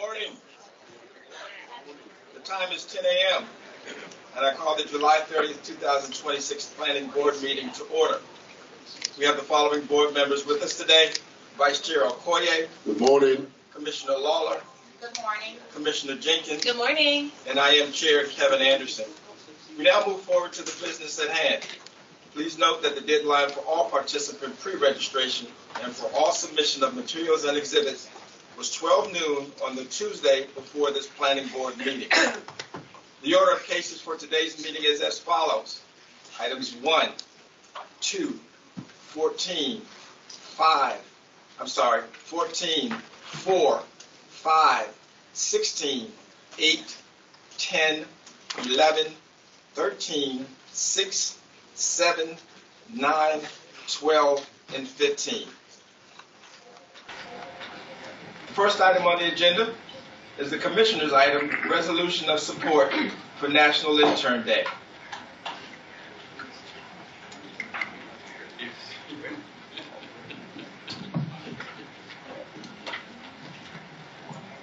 Morning. The time is 10 a.m. and I call the July 30th, 2026 Planning Board meeting to order. We have the following board members with us today. Vice Chair Okoye. Good morning. Commissioner Lawler. Good morning. Commissioner Jenkins. Good morning. And I am Chair Kevin Anderson. We now move forward to the business at hand. Please note that the deadline for all participant pre-registration and for all submission of materials and exhibits was 12 noon on the Tuesday before this planning board meeting. The order of cases for today's meeting is as follows. Items 1, 2, 14, 4, 5, 16, 8, 10, 11, 13, 6, 7, 9, 12, and 15. The first item on the agenda is the Commissioner's item, Resolution of Support for National Intern Day.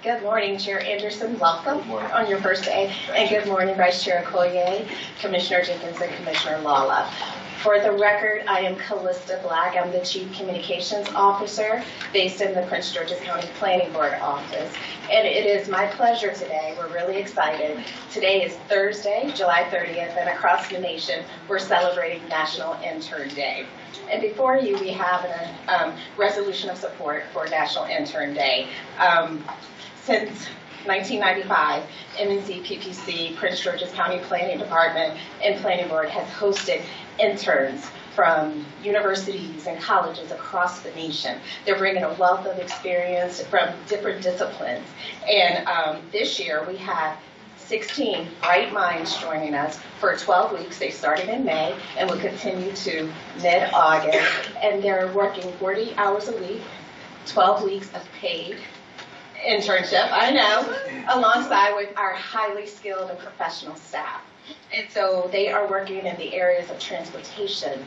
Good morning, Chair Anderson. Welcome on your first day. And good morning, Vice Chair Okoye, Commissioner Jenkins, and Commissioner Lala. For the record, I am Callista Black. I'm the Chief Communications Officer based in the Prince George's County Planning Board office. And it is my pleasure today. We're really excited. Today is Thursday, July 30th, and across the nation, we're celebrating National Intern Day. And before you, we have a resolution of support for National Intern Day. Since 1995, MNC PPC, Prince George's County Planning Department, and Planning Board has hosted interns from universities and colleges across the nation. They're bringing a wealth of experience from different disciplines. And this year we have 16 bright minds joining us for 12 weeks. They started in May and will continue to mid-August. And they're working 40 hours a week, 12 weeks of paid internship, I know, alongside with our highly skilled and professional staff. And so they are working in the areas of transportation,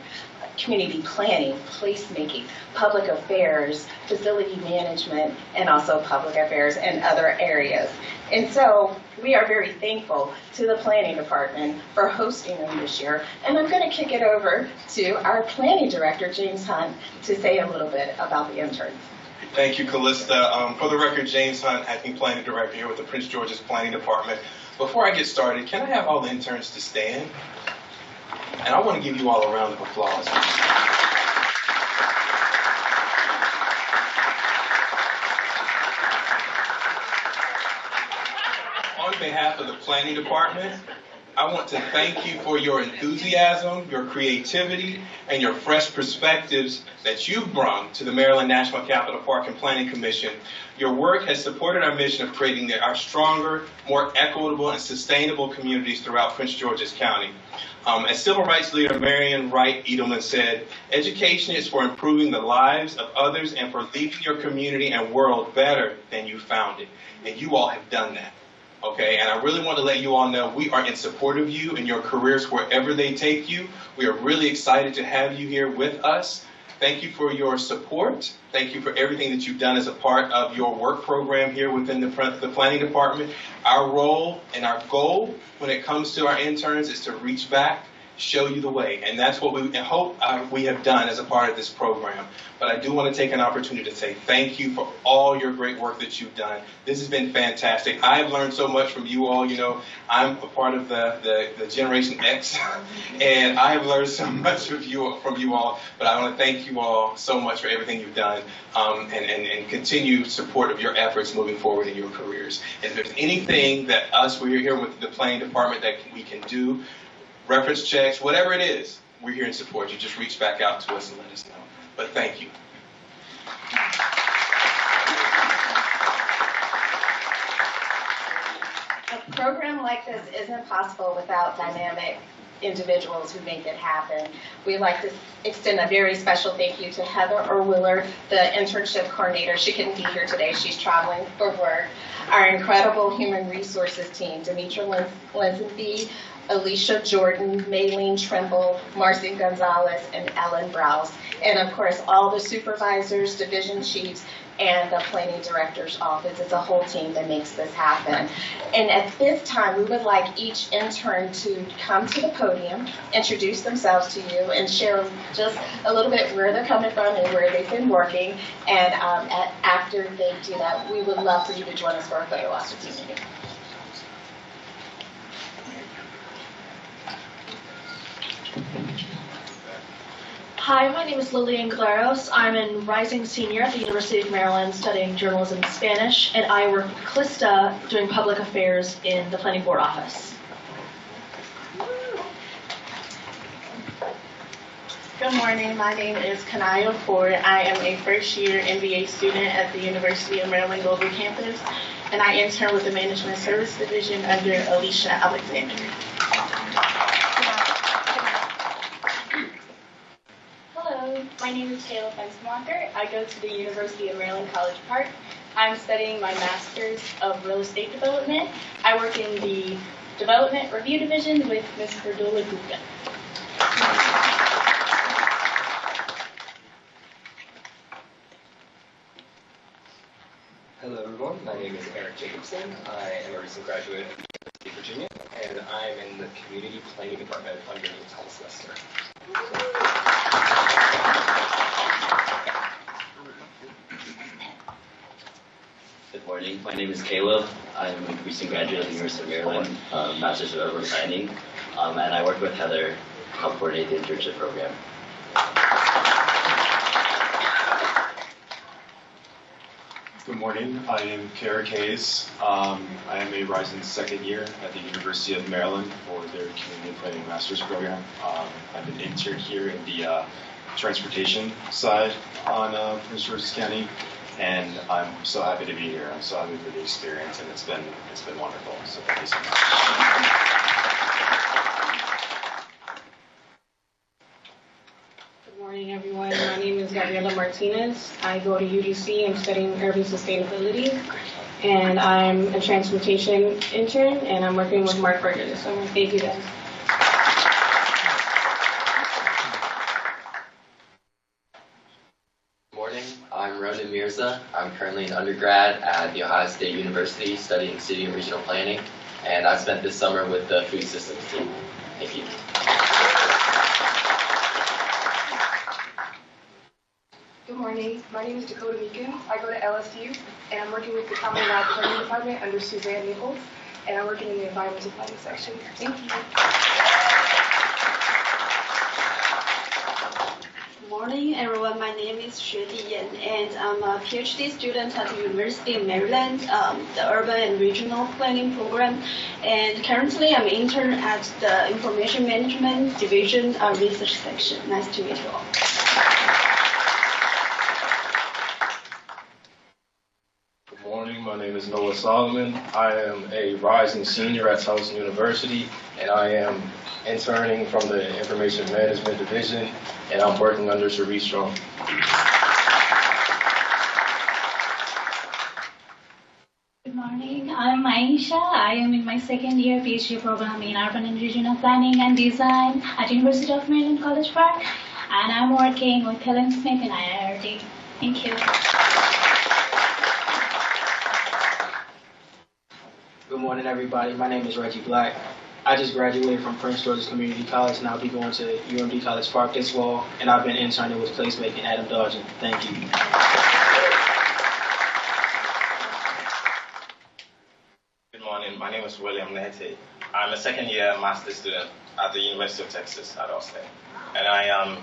community planning, placemaking, public affairs, facility management, and also public affairs and other areas. And so we are very thankful to the Planning Department for hosting them this year. And I'm going to kick it over to our Planning Director, James Hunt, to say a little bit about the interns. Thank you, Callista. For the record, James Hunt, Acting Planning Director here with the Prince George's Planning Department. Before I get started, can I have all the interns to stand? And I want to give you all a round of applause. On behalf of the Planning Department, I want to thank you for your enthusiasm, your creativity, and your fresh perspectives that you've brought to the Maryland National Capital Park and Planning Commission. Your work has supported our mission of creating our stronger, more equitable, and sustainable communities throughout Prince George's County. As civil rights leader Marian Wright Edelman said, education is for improving the lives of others and for leaving your community and world better than you found it. And you all have done that. Okay, and I really want to let you all know we are in support of you and your careers wherever they take you. We are really excited to have you here with us. Thank you for your support. Thank you for everything that you've done as a part of your work program here within the Planning Department. Our role and our goal when it comes to our interns is to reach back, show you the way, and that's what we hope we have done as a part of this program. But I do want to take an opportunity to say thank you for all your great work that you've done. This has been fantastic. I've learned so much from you all. You know, I'm a part of the Generation X, and I've learned so much from you all. But I want to thank you all so much for everything you've done, and continued support of your efforts moving forward in your careers. And if there's anything that we're here with the Planning Department that we can do, reference checks, whatever it is, we're here in support. You just reach back out to us and let us know. But thank you. A program like this isn't possible without dynamic individuals who make it happen. We'd like to extend a very special thank you to Heather Orwiller, the internship coordinator. She couldn't be here today. She's traveling for work. Our incredible human resources team, Demetra Linsenby, Alicia Jordan, Maylene Trimble, Marcy Gonzalez, and Ellen Browse. And of course, all the supervisors, division chiefs, and the planning director's office. It's a whole team that makes this happen. And at this time, we would like each intern to come to the podium, introduce themselves to you, and share just a little bit where they're coming from and where they've been working. And after they do that, we would love for you to join us for a photo opportunity. Hi, my name is Lillian Claros. I'm a rising senior at the University of Maryland studying journalism and Spanish, and I work with CLISTA doing public affairs in the planning board office. Good morning, my name is Kanaya Ford. I am a first-year MBA student at the University of Maryland Global Campus, and I intern with the Management Service Division under Alicia Alexander. Hello, my name is Taylor Fensenwalker. I go to the University of Maryland College Park. I'm studying my Master's of Real Estate Development. I work in the Development Review Division with Ms. Verdula Gupta. Hello everyone, my name is Eric Jacobson. I am a recent graduate of the University of Virginia, and I'm in the Community Planning Department underneath Thomas Lester. Good morning, my name is Caleb. I'm a recent graduate of the University of Maryland, Master's of Urban Planning, and I work with Heather to help coordinate the internship program. Good morning, I am Kara Hayes. I am a rising second year at the University of Maryland for their Community Planning Master's program. I'm an intern here in the transportation side on Prince George's County, and I'm so happy to be here. I'm so happy for the experience, and it's been wonderful. So thank you so much. Good morning, everyone. My name is Gabriela Martinez. I go to UDC. I'm studying urban sustainability, and I'm a transportation intern, and I'm working with Mark Berger this summer. Thank you, guys. Good morning, I'm Ronan Mirza. I'm currently an undergrad at The Ohio State University studying city and regional planning, and I spent this summer with the food systems team. Thank you. Good morning. My name is Dakota Meekins. I go to LSU, and I'm working with the Common Lab Planning Department under Suzanne Nichols, and I'm working in the Environmental Planning section. Thank you. Good morning, everyone. My name is Xuedi Yan, and I'm a PhD student at the University of Maryland, the Urban and Regional Planning Program. And currently, I'm an intern at the Information Management Division Research Section. Nice to meet you all. Good morning, my name is Noah Solomon. I am a rising senior at Towson University, and I am interning from the Information Management Division, and I'm working under Cherie Strong. Good morning, I'm Aisha. I am in my second year PhD program in Urban and Regional Planning and Design at University of Maryland College Park, and I'm working with Helen Smith in IIRD. Thank you. Good morning, everybody. My name is Reggie Black. I just graduated from Prince George's Community College, and I'll be going to UMD College Park this fall, and I've been interning with placemaking Adam Dodgen. Thank you. Good morning. My name is William Nete. I'm a second-year master's student at the University of Texas at Austin, and I am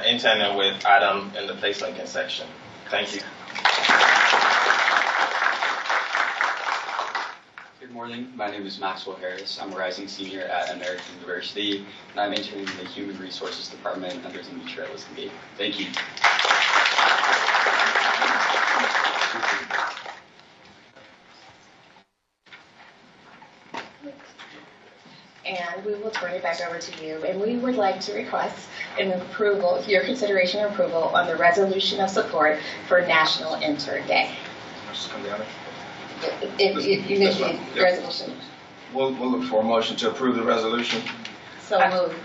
interning with Adam in the placemaking section. Thank you. Good morning, my name is Maxwell Harris. I'm a rising senior at American University, and I'm interning in the Human Resources Department under Demetria Liskeby. Thank you. And we will turn it back over to you. And we would like to request an approval, your consideration and approval on the resolution of support for National Intern Day. Just come down. You mentioned resolution. We'll look for a motion to approve the resolution. So moved.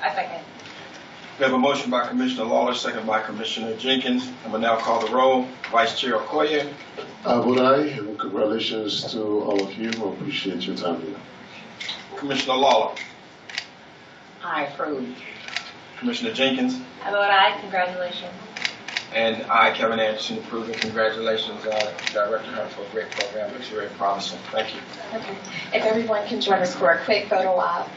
I second. We have a motion by Commissioner Lawler, second by Commissioner Jenkins, and we'll now call the roll. Vice Chair Okoye. Vote aye, and congratulations to all of you. I appreciate your time here. Commissioner Lawler. I approve. Commissioner Jenkins. I vote aye. Congratulations. And I, Kevin Anderson, approve, and congratulations, Director Hunt, for a great program. Looks very promising. Thank you. Okay. If everyone can join us for a quick photo op.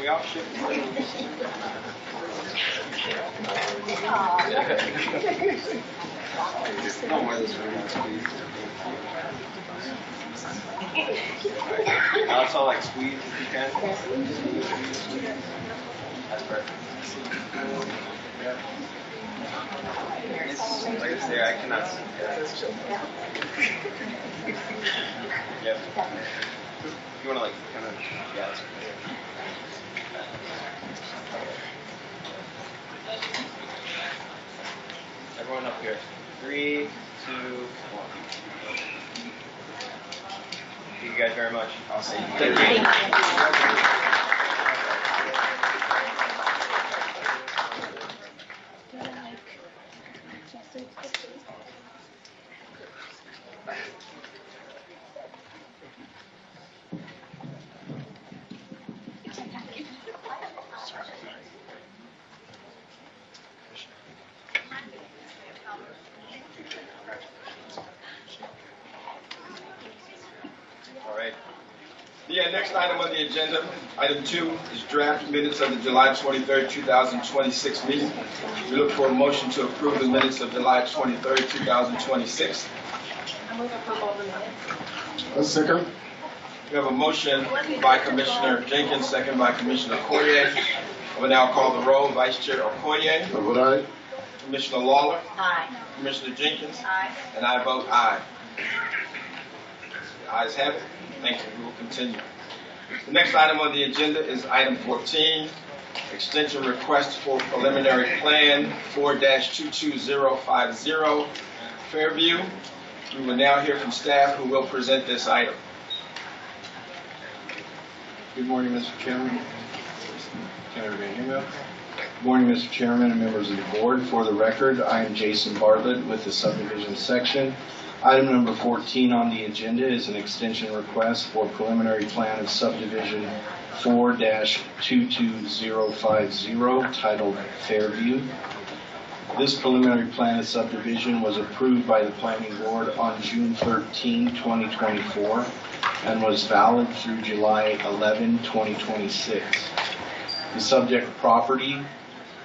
We all should. Now it's all like squeeze if you can. That's perfect. Like it's there, I cannot see. Yep. You want to like kind of, yeah, that's okay. Everyone up here. 3, 2, 1. Thank you guys very much. I'll see you. Thank you. The next item on the agenda, item 2, is draft minutes of the July 23rd, 2026 meeting. We look for a motion to approve the minutes of July 23rd, 2026. I move approval of the minutes. A second. We have a motion by Commissioner Jenkins, second by Commissioner Okoye. I will now call the roll. Vice Chair Okoye. Vote aye. Commissioner Lawler. Aye. Commissioner Jenkins. Aye. And I vote aye. The ayes have it. Thank you. We will continue. The next item on the agenda is item 14, extension request for preliminary plan 4-22050 Fairview. We will now hear from staff who will present this item. Good morning, Mr. Chairman. Can everybody hear me? Good morning, Mr. Chairman and members of the board. For the record, I am Jason Bartlett with the subdivision section. Item number 14 on the agenda is an extension request for preliminary plan of subdivision 4-22050 titled Fairview. This preliminary plan of subdivision was approved by the Planning Board on June 13, 2024 and was valid through July 11, 2026. The subject property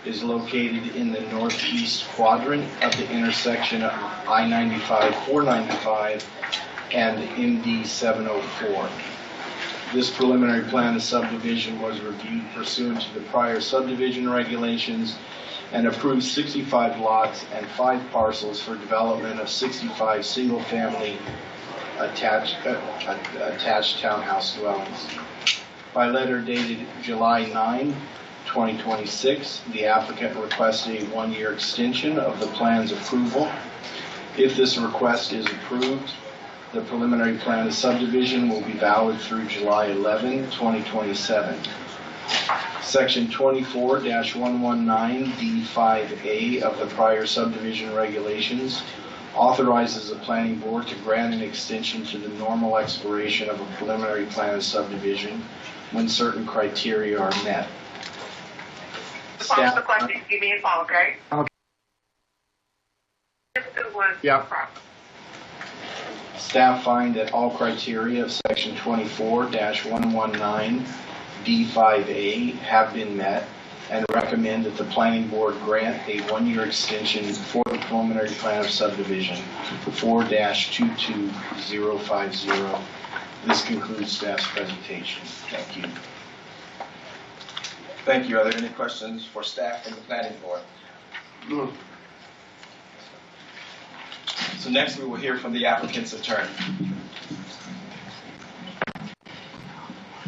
is located in the northeast quadrant of the intersection of I-95, 495, and MD 704. This preliminary plan of subdivision was reviewed pursuant to the prior subdivision regulations and approved 65 lots and 5 parcels for development of 65 single-family attached townhouse dwellings. By letter dated July 9, 2026, the applicant requested a 1-year extension of the plan's approval. If this request is approved, the preliminary plan of subdivision will be valid through July 11, 2027. Section 24-119D5A of the prior subdivision regulations authorizes the planning board to grant an extension to the normal expiration of a preliminary plan of subdivision when certain criteria are met. Follow the question, give me a call, okay? Okay. Yeah. Staff find that all criteria of section 24-119D5A have been met and recommend that the planning board grant a 1-year extension for the preliminary plan of subdivision 4-22050. This concludes staff's presentation. Thank you. Thank you. Are there any questions for staff from the planning board? No. So next we will hear from the applicant's attorney.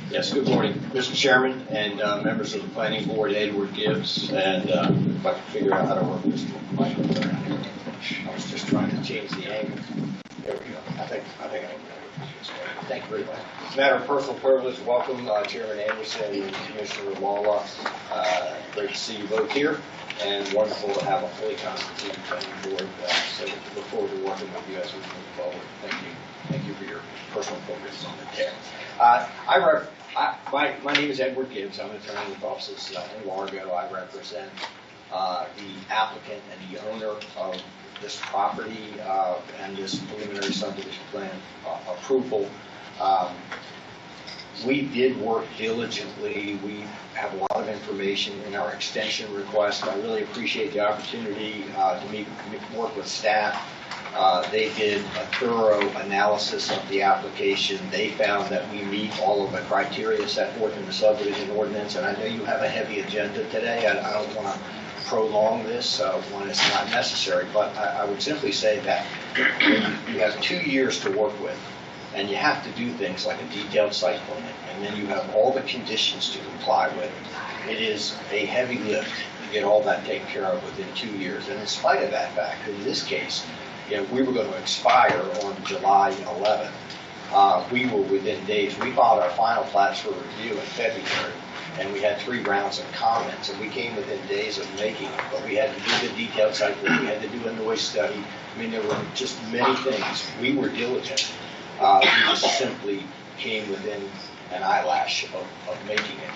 Yes, good morning, Mr. Chairman and members of the Planning Board, Edward Gibbs, and if I can figure out how to work this microphone out here. I was just trying to change the angle. There we go. I think I can. Thank you very much. As a matter of personal privilege, welcome Chairman Anderson and Commissioner Lala. Great to see you both here, and wonderful to have a fully constituted planning board. So look forward to working with you as we move forward. Thank you. Thank you for your personal focus on the care. My name is Edward Gibbs. I'm an attorney with offices in Largo. I represent the applicant and the owner of this property and this preliminary subdivision plan approval. We did work diligently. We have a lot of information in our extension request. I really appreciate the opportunity to work with staff. They did a thorough analysis of the application. They found that we meet all of the criteria set forth in the subdivision ordinance, and I know you have a heavy agenda today. I don't want to prolong this when it's not necessary, but I would simply say that you have 2 years to work with, and you have to do things like a detailed site plan, and then you have all the conditions to comply with. It is a heavy lift to get all that taken care of within 2 years, and in spite of that fact, in this case, we were going to expire on July 11th. We were within days. We filed our final plats for review in February, and we had 3 rounds of comments, and we came within days of making it. But we had to do the detailed site plan. We had to do a noise study. I mean, there were just many things. We were diligent. We just simply came within an eyelash of making it.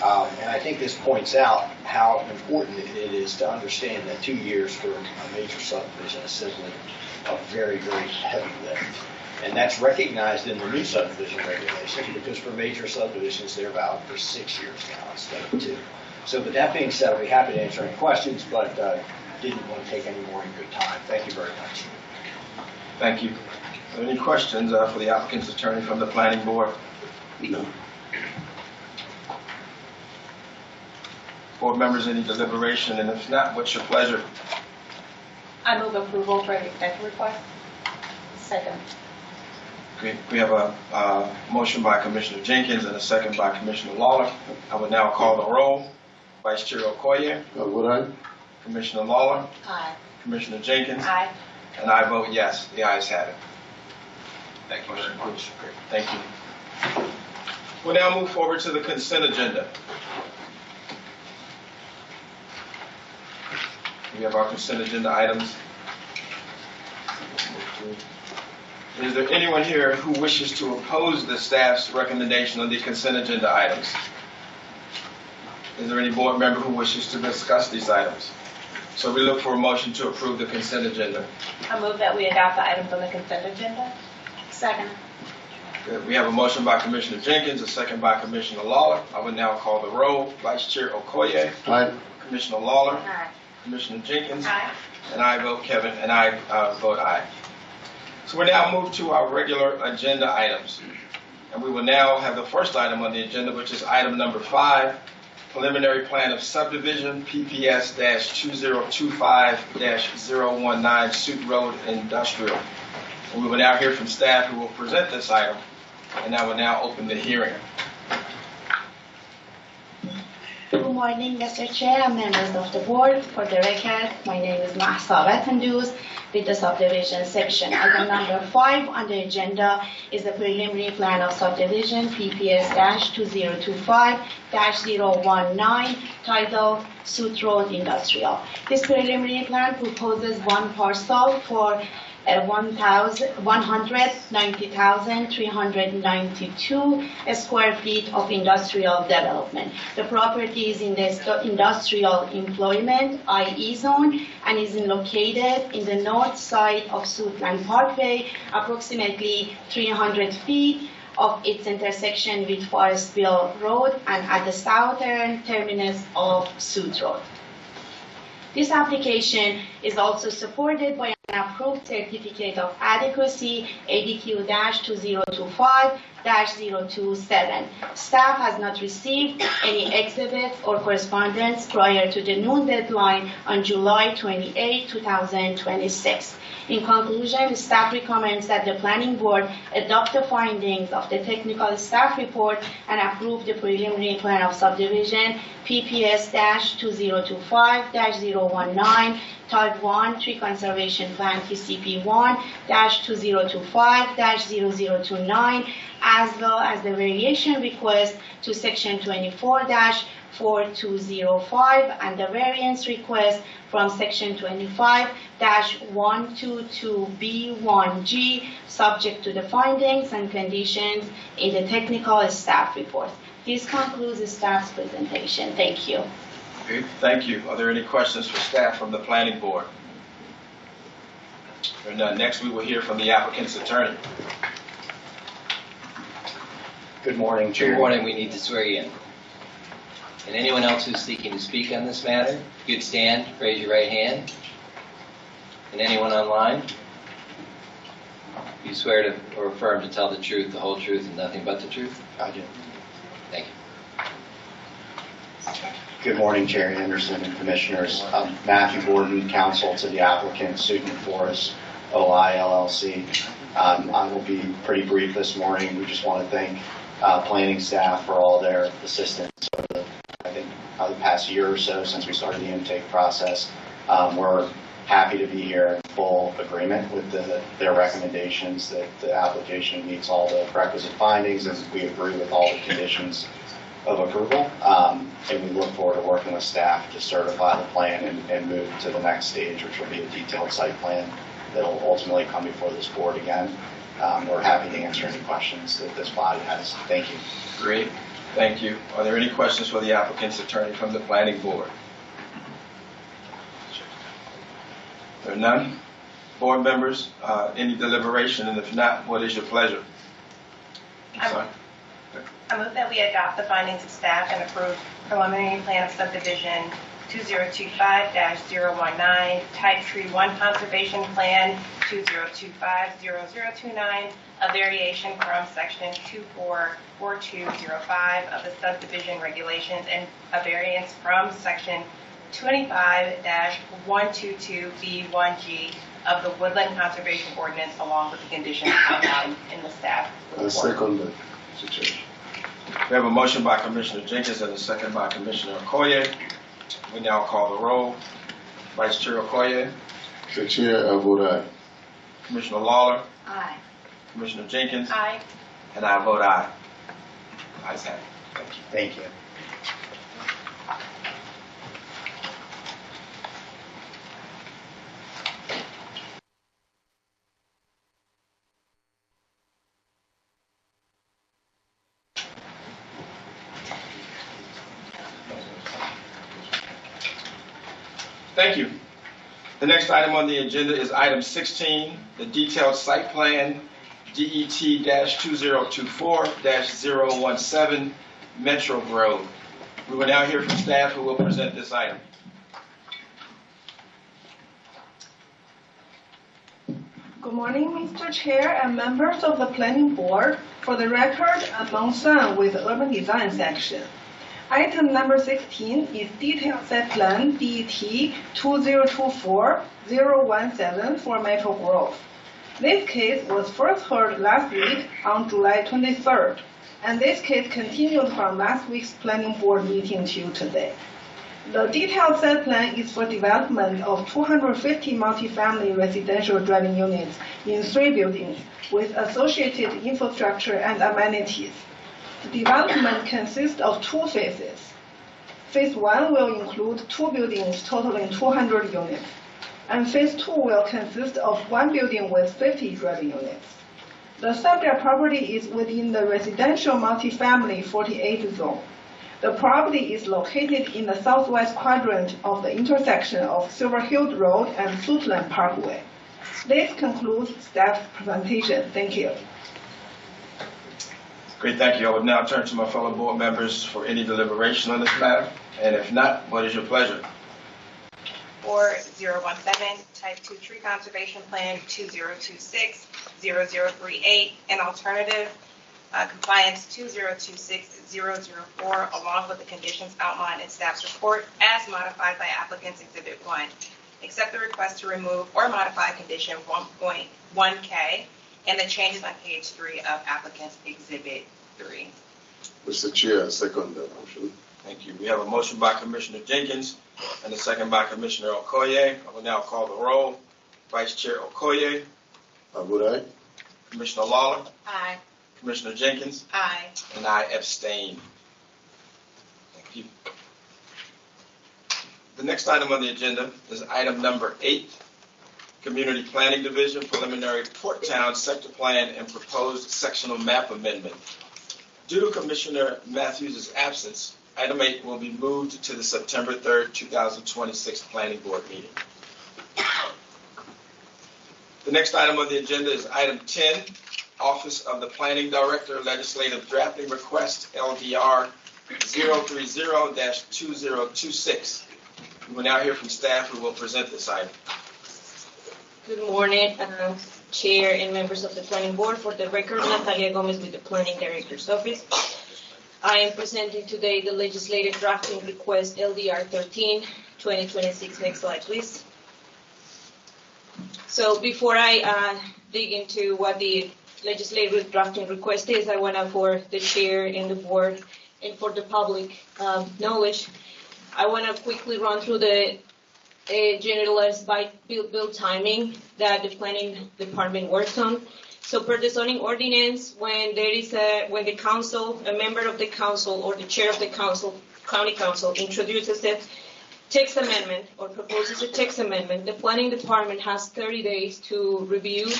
And I think this points out how important it is to understand that 2 years for a major subdivision is simply a very, very heavy lift. And that's recognized in the new subdivision regulations, because for major subdivisions, they're valid for 6 years now instead of 2. So with that being said, I'll be happy to answer any questions, but didn't want to take any more of your time. Thank you very much. Thank you. Are there any questions for the applicant's attorney from the planning board? No. Board members, any deliberation? And if not, what's your pleasure? I move approval for the extension request. Second. We have a motion by Commissioner Jenkins and a second by Commissioner Lawler. I would now call the roll. Vice Chair Okoye. Would I? Commissioner Lawler. Aye. Commissioner Jenkins. Aye. And I vote yes. The ayes have it. Thank you very much. Thank you. We'll now move forward to the consent agenda. We have our consent agenda items. Is there anyone here who wishes to oppose the staff's recommendation on the consent agenda items? Is there any board member who wishes to discuss these items? So we look for a motion to approve the consent agenda. I move that we adopt the items on the consent agenda. Second. Good. We have a motion by Commissioner Jenkins, a second by Commissioner Lawler. I will now call the roll. Vice Chair Okoye. Aye. Commissioner Lawler. Aye. Commissioner Jenkins. Aye. And I vote Kevin, and I vote aye. So we're now moved to our regular agenda items. And we will now have the first item on the agenda, which is item number 5, preliminary plan of subdivision, PPS-2025-019, Suit Road Industrial. And we will now hear from staff who will present this item, and I will now open the hearing. Good morning, Mr. Chair and members of the board. For the record, my name is Mahsa Vatanduz with the subdivision section. Item number 5 on the agenda is the preliminary plan of subdivision PPS-2025-019 titled Suit Road Industrial. This preliminary plan proposes one parcel for 190,392 square feet of industrial development. The property is in the industrial employment IE zone and is located in the north side of Suitland Parkway, approximately 300 feet of its intersection with Forestville Road and at the southern terminus of Suit Road. This application is also supported by an approved certificate of adequacy ADQ-2025-027. Staff has not received any exhibits or correspondence prior to the noon deadline on July 28, 2026. In conclusion, staff recommends that the Planning Board adopt the findings of the technical staff report and approve the preliminary plan of subdivision PPS-2025-019, Type 1 Tree Conservation Plan TCP1-2025-0029, as well as the variation request to Section 24-4205 and the variance request from Section 25-122B1G, subject to the findings and conditions in the technical staff report. This concludes the staff's presentation. Thank you. Okay, thank you. Are there any questions for staff from the Planning Board? There are none. Next, we will hear from the applicant's attorney. Good morning, Chair. Good morning. We need to swear you in. And anyone else who's seeking to speak on this matter, if you'd stand, raise your right hand. And anyone online, you swear to or affirm to tell the truth, the whole truth, and nothing but the truth? I do. Thank you. Good morning, Chair Anderson and Commissioners. Matthew Gordon, counsel to the applicant, Sutton Forest OI LLC. I will be pretty brief this morning. We just want to thank planning staff for all their assistance over the past year or so since we started the intake process. We're happy to be here in full agreement with their recommendations that the application meets all the requisite findings, and we agree with all the conditions of approval. And we look forward to working with staff to certify the plan and move to the next stage, which will be a detailed site plan that will ultimately come before this board again. We're happy to answer any questions that this body has. Thank you. Great. Thank you. Are there any questions for the applicant's attorney from the Planning Board? There are none. Board members, any deliberation? And if not, what is your pleasure? I'm sorry. I move that we adopt the findings of staff and approve preliminary plan of subdivision 2025-019, Type Tree 1 Conservation Plan 2025-0029, a variation from Section 24-4205 of the subdivision regulations, and a variance from Section 25-122B1G of the Woodland Conservation Ordinance, along with the conditions outlined in the staff report. Second, Mr. Chair. We have a motion by Commissioner Jenkins and a second by Commissioner Okoye. We now call the roll. Vice Chair Okoye. Mr. Chair, I vote aye. Commissioner Lawler. Aye. Commissioner Jenkins. Aye. And I vote aye. Ayes have it. Thank you. Thank you. Thank you. The next item on the agenda is item 16, the detailed site plan, DET-2024-017, Metro Grove. We will now hear from staff who will present this item. Good morning, Mr. Chair and members of the Planning Board. For the record, I'm Meng San with the Urban Design section. Item number 16 is detailed site plan DET-2024-017 for Metro Grove. This case was first heard last week on July 23rd, and this case continued from last week's Planning Board meeting to today. The detailed site plan is for development of 250 multifamily residential dwelling units in 3 buildings with associated infrastructure and amenities. The development consists of 2 phases. Phase 1 will include 2 buildings totaling 200 units, and Phase 2 will consist of 1 building with 50 dwelling units. The subject property is within the residential multifamily 48 zone. The property is located in the southwest quadrant of the intersection of Silver Hill Road and Suitland Parkway. This concludes staff's presentation. Thank you. Great, thank you. I would now turn to my fellow board members for any deliberation on this matter. And if not, what is your pleasure? 04017, Type 2 Tree Conservation Plan 2026-0038, and alternative compliance 2026-004, along with the conditions outlined in staff's report as modified by applicant's Exhibit 1. Accept the request to remove or modify condition 1.1K and the changes on page 3 of applicant's Exhibit 3. Mr. Chair, I second that motion. Thank you. We have a motion by Commissioner Jenkins and a second by Commissioner Okoye. I will now call the roll. Vice Chair Okoye. I vote aye. Commissioner Lawler. Aye. Commissioner Jenkins. Aye. And I abstain. Thank you. The next item on the agenda is item number 8, Community Planning Division Preliminary Port Town Sector Plan and Proposed Sectional Map Amendment. Due to Commissioner Matthews' absence, item 8 will be moved to the September 3rd, 2026 Planning Board meeting. The next item on the agenda is item 10, Office of the Planning Director Legislative Drafting Request, LDR 030-2026. We will now hear from staff who will present this item. Good morning, Chair and members of the Planning Board. For the record, Natalia Gomez with the Planning Director's Office. I am presenting today the Legislative Drafting Request LDR 13, 2026. Next slide, please. So before I dig into what the Legislative Drafting Request is, I want to, for the Chair and the Board and for the public knowledge, I want to quickly run through the generalized by bill timing that the Planning Department works on. So per the zoning ordinance, when the council, a member of the council or the chair of the council, county council, introduces a text amendment or proposes a text amendment, the Planning Department has 30 days to review,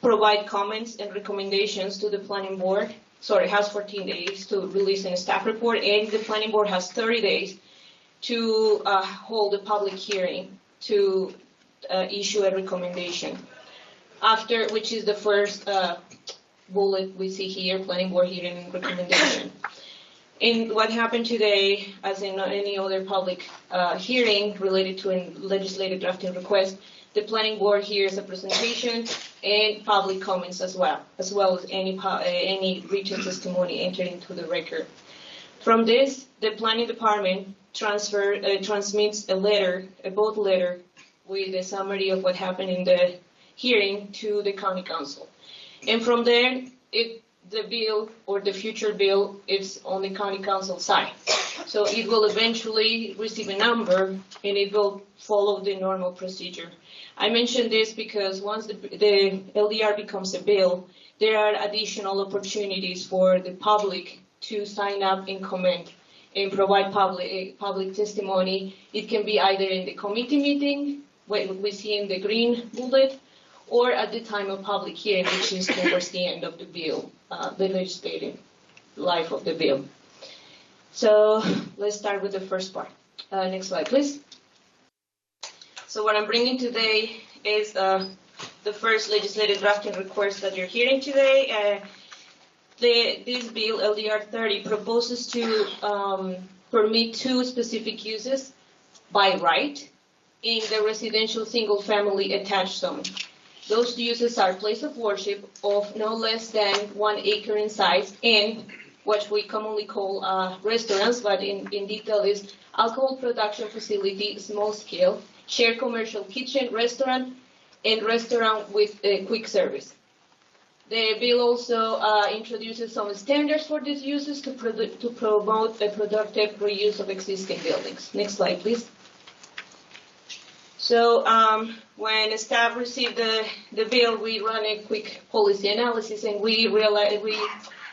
provide comments and recommendations to the Planning Board. Sorry, has 14 days to release a staff report, and the Planning Board has 30 days to hold a public hearing to issue a recommendation. After, which is the first bullet we see here, Planning Board hearing and recommendation. In what happened today, as in any other public hearing related to a legislative drafting request, the Planning Board hears a presentation and public comments as well as any written testimony entered into the record. From this, the Planning Department transmits a vote letter with a summary of what happened in the hearing to the County Council. And from there, the bill or the future bill is on the County Council side. So it will eventually receive a number and it will follow the normal procedure. I mention this because once the LDR becomes a bill, there are additional opportunities for the public to sign up and comment and provide public testimony. It can be either in the committee meeting, what we see in the green bullet, or at the time of public hearing, which is towards the end of the bill, the legislative life of the bill. So let's start with the first part. Next slide, please. So what I'm bringing today is the first legislative drafting request that you're hearing today. This bill, LDR 30, proposes to permit 2 specific uses by right in the residential single-family attached zone. Those uses are place of worship of no less than 1 acre in size and what we commonly call restaurants, but in detail is alcohol production facility, small scale, shared commercial kitchen, restaurant, and restaurant with quick service. The bill also introduces some standards for these uses to promote a productive reuse of existing buildings. Next slide, please. So when staff received the bill, we ran a quick policy analysis and we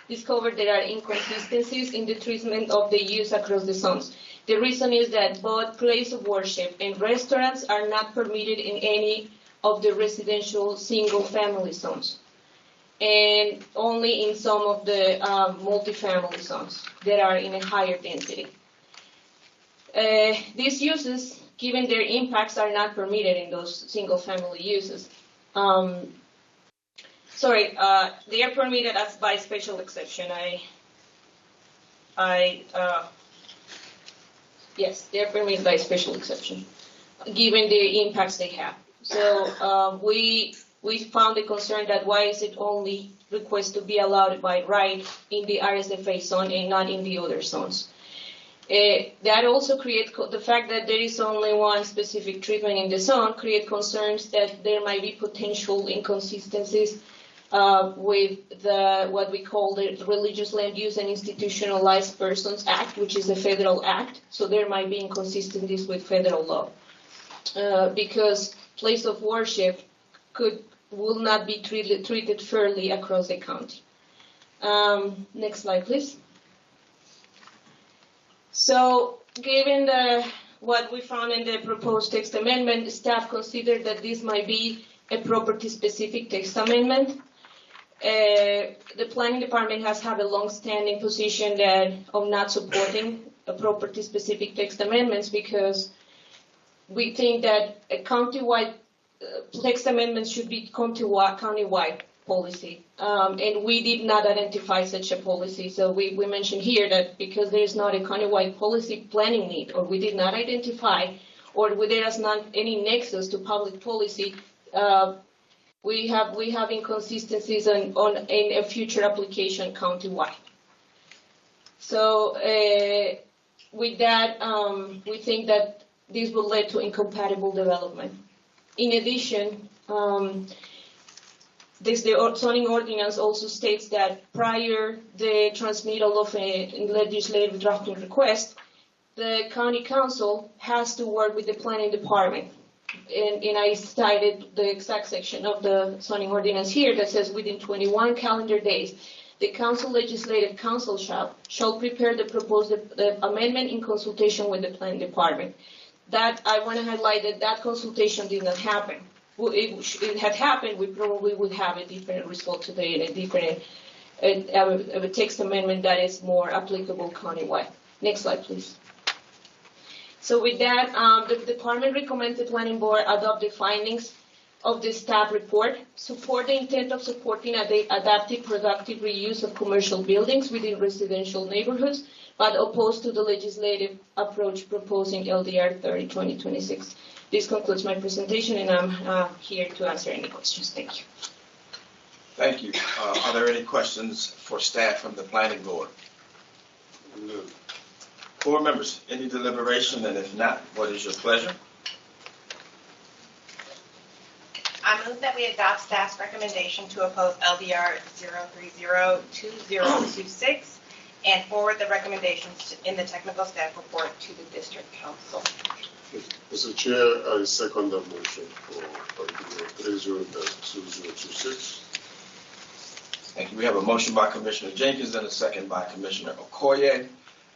discovered there are inconsistencies in the treatment of the use across the zones. The reason is that both place of worship and restaurants are not permitted in any of the residential single-family zones, and only in some of the multifamily zones that are in a higher density. These uses, given their impacts, are not permitted in those single-family uses. They are permitted as by special exception. Yes, they are permitted by special exception. given the impacts they have. So we found the concern that why is it only request to be allowed by right in the RSFA zone and not in the other zones. That also creates the fact that there is only one specific treatment in the zone create concerns that there might be potential inconsistencies with what we call the Religious Land Use and Institutionalized Persons Act, which is a federal act. So there might be inconsistencies with federal law because place of worship will not be treated fairly across the county. Next slide, please. So, given what we found in the proposed text amendment, staff considered that this might be a property-specific text amendment. The planning department has had a long-standing position of not supporting property-specific text amendments because we think that a countywide text amendments should be countywide policy, and we did not identify such a policy. So we mentioned here that because there is not a countywide policy planning need, or we did not identify, or there is not any nexus to public policy, we have inconsistencies in a future application countywide. So with that, we think that this will lead to incompatible development. In addition, the zoning ordinance also states that prior the transmittal of a legislative drafting request, the county council has to work with the planning department. And I cited the exact section of the zoning ordinance here that says within 21 calendar days, the council legislative council shall prepare the proposed amendment in consultation with the planning department. That I want to highlight that consultation did not happen. If it had happened, we probably would have a different result today and a different a text amendment that is more applicable countywide. Next slide, please. So with that, the department recommends the planning board adopt the findings of the staff report, support the intent of supporting adaptive productive reuse of commercial buildings within residential neighborhoods, but opposed to the legislative approach proposing LDR 30/2026. This concludes my presentation, and I'm here to answer any questions. Thank you. Thank you. Are there any questions for staff from the planning board? No. Board members, any deliberation, and if not, what is your pleasure? I move that we adopt staff's recommendation to oppose LDR 0302026 and forward the recommendations in the technical staff report to the district council. Mr. Chair, I second the motion for 302026. Thank you. We have a motion by Commissioner Jenkins and a second by Commissioner Okoye.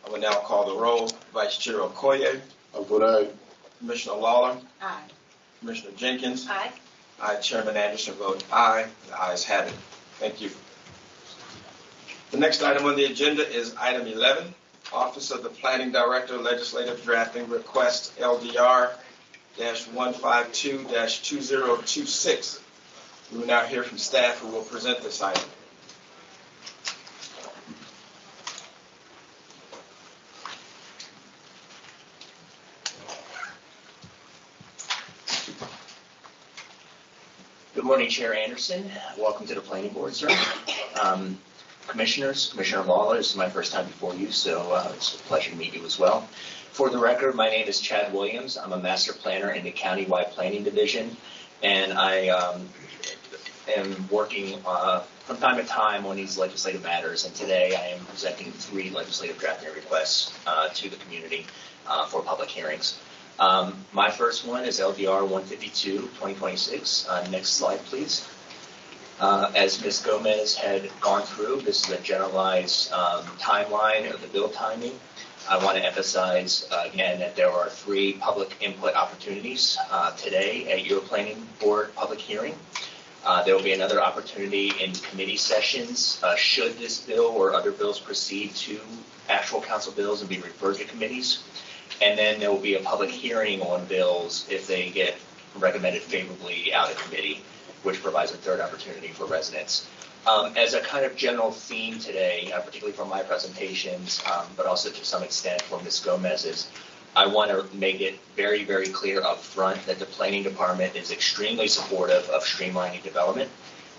I will now call the roll. Vice Chair Okoye. I vote aye. Commissioner Lawler. Aye. Commissioner Jenkins. Aye. I, Chairman Anderson, vote aye. The ayes have it. Thank you. The next item on the agenda is item 11, Office of the Planning Director, Legislative Drafting Request, LDR-152-2026. We will now hear from staff who will present this item. Good morning, Chair Anderson. Welcome to the Planning Board, sir. Commissioners, Commissioner Lawler, this is my first time before you, so it's a pleasure to meet you as well. For the record, my name is Chad Williams. I'm a master planner in the Countywide Planning Division, and I am working from time to time on these legislative matters, and today I am presenting 3 legislative drafting requests to the community for public hearings. My first one is LDR 152-2026. Next slide, please. As Ms. Gomez had gone through, this is a generalized timeline of the bill timing. I want to emphasize again that there are 3 public input opportunities today at your planning board public hearing. There will be another opportunity in committee sessions should this bill or other bills proceed to actual council bills and be referred to committees. And then there will be a public hearing on bills if they get recommended favorably out of committee, which provides a third opportunity for residents. As a kind of general theme today, particularly from my presentations, but also to some extent for Ms. Gomez's, I want to make it very, very clear up front that the planning department is extremely supportive of streamlining development.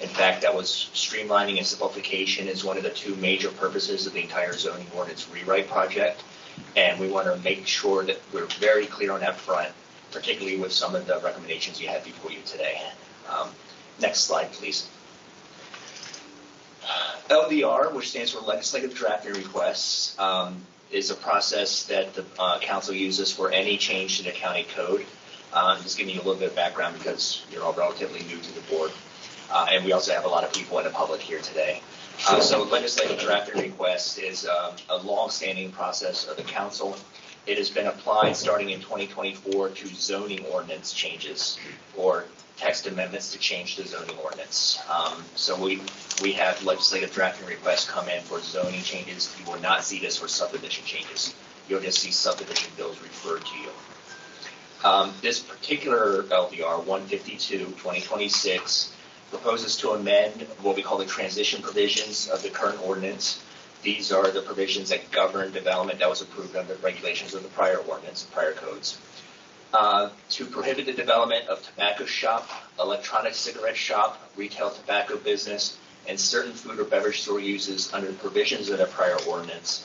In fact, that was streamlining and simplification is one of the two major purposes of the entire zoning ordinance rewrite project. And we want to make sure that we're very clear on that front, particularly with some of the recommendations you had before you today. Next slide, please. LDR, which stands for Legislative Drafting Requests, is a process that the council uses for any change to the county code. Just giving you a little bit of background because you're all relatively new to the board. And we also have a lot of people in the public here today. So legislative drafting request is a long-standing process of the council. It has been applied starting in 2024 to zoning ordinance changes or text amendments to change the zoning ordinance. So we have legislative drafting requests come in for zoning changes. You will not see this for subdivision changes. You'll just see subdivision bills referred to you. This particular LDR 152/2026 proposes to amend what we call the transition provisions of the current ordinance. These are the provisions that govern development that was approved under the regulations of the prior ordinance, prior codes. To prohibit the development of tobacco shop, electronic cigarette shop, retail tobacco business, and certain food or beverage store uses under the provisions of the prior ordinance.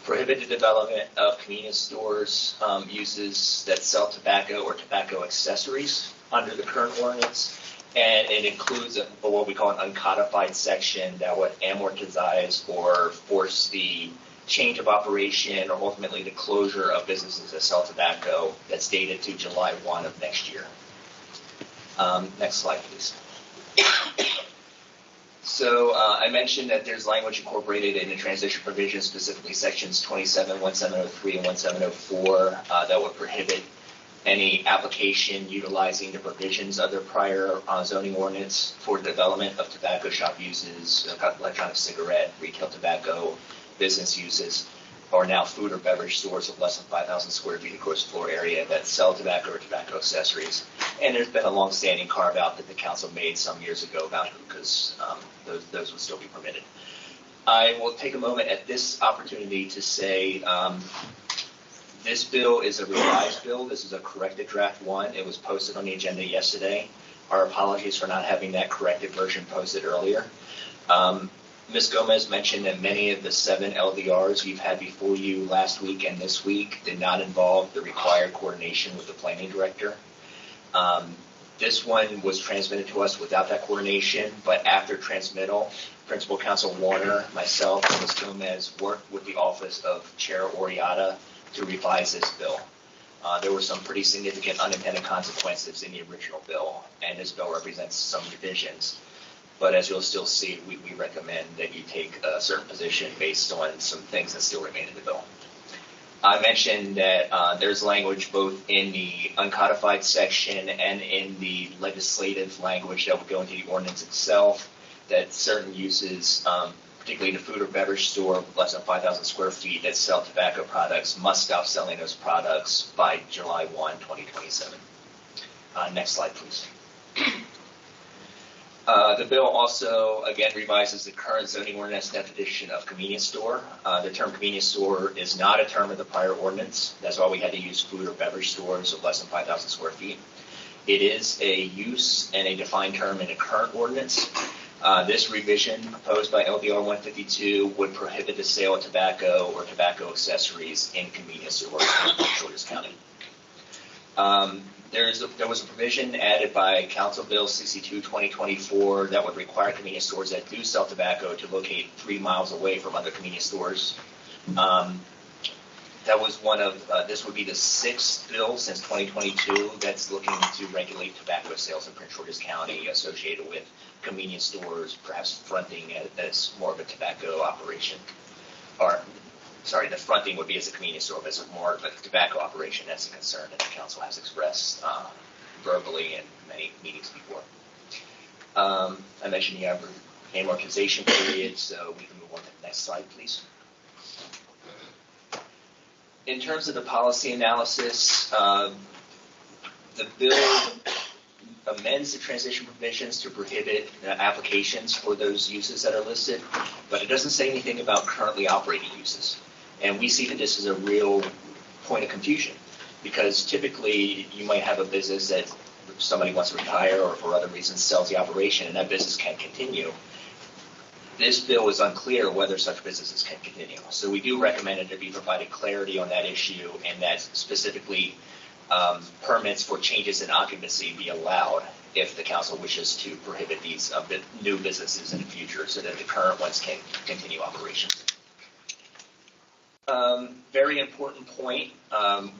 Prohibit the development of convenience stores uses that sell tobacco or tobacco accessories under the current ordinance. And it includes what we call an uncodified section that would amortize or force the change of operation or ultimately the closure of businesses that sell tobacco that's dated to July 1 of next year. Next slide, please. So I mentioned that there's language incorporated in the transition provision, specifically sections 27, 1703, and 1704 that would prohibit any application utilizing the provisions of the prior zoning ordinance for development of tobacco shop uses, electronic cigarette, retail tobacco, business uses, or now food or beverage stores of less than 5,000 square feet of gross floor area that sell tobacco or tobacco accessories. And there's been a long-standing carve-out that the council made some years ago about because those would still be permitted. I will take a moment at this opportunity to say this bill is a revised bill. This is a corrected draft one. It was posted on the agenda yesterday. Our apologies for not having that corrected version posted earlier. Ms. Gomez mentioned that many of the 7 LDRs you've had before you last week and this week did not involve the required coordination with the planning director. This one was transmitted to us without that coordination, but after transmittal, Principal Counsel Warner, myself, and Ms. Gomez worked with the Office of Chair Oriata to revise this bill. There were some pretty significant unintended consequences in the original bill, and this bill represents some revisions. But as you'll still see, we recommend that you take a certain position based on some things that still remain in the bill. I mentioned that there's language both in the uncodified section and in the legislative language that will go into the ordinance itself that certain uses, particularly in a food or beverage store with less than 5,000 square feet that sell tobacco products, must stop selling those products by July 1, 2027. Next slide, please. The bill also, again, revises the current zoning ordinance definition of convenience store. The term convenience store is not a term of the prior ordinance. That's why we had to use food or beverage stores of less than 5,000 square feet. It is a use and a defined term in the current ordinance. This revision proposed by LDR 152 would prohibit the sale of tobacco or tobacco accessories in convenience stores in Shorters County. There was a provision added by Council Bill 62/2024 that would require convenience stores that do sell tobacco to locate 3 miles away from other convenience stores. That was one of, this would be the 6th bill since 2022 that's looking to regulate tobacco sales in Prince George's County associated with convenience stores, perhaps fronting as more of a tobacco operation. Or, sorry, the fronting would be as a convenience store, but it's more of a tobacco operation. That's a concern that the council has expressed verbally in many meetings before. I mentioned the amortization period, so we can move on to the next slide, please. In terms of the policy analysis, the bill amends the transition provisions to prohibit applications for those uses that are listed, but it doesn't say anything about currently operating uses. And we see that this is a real point of confusion, because typically you might have a business that somebody wants to retire or for other reasons sells the operation, and that business can continue. This bill is unclear whether such businesses can continue. So we do recommend it to be provided clarity on that issue, and that specifically permits for changes in occupancy be allowed if the council wishes to prohibit these new businesses in the future so that the current ones can continue operations. Very important point.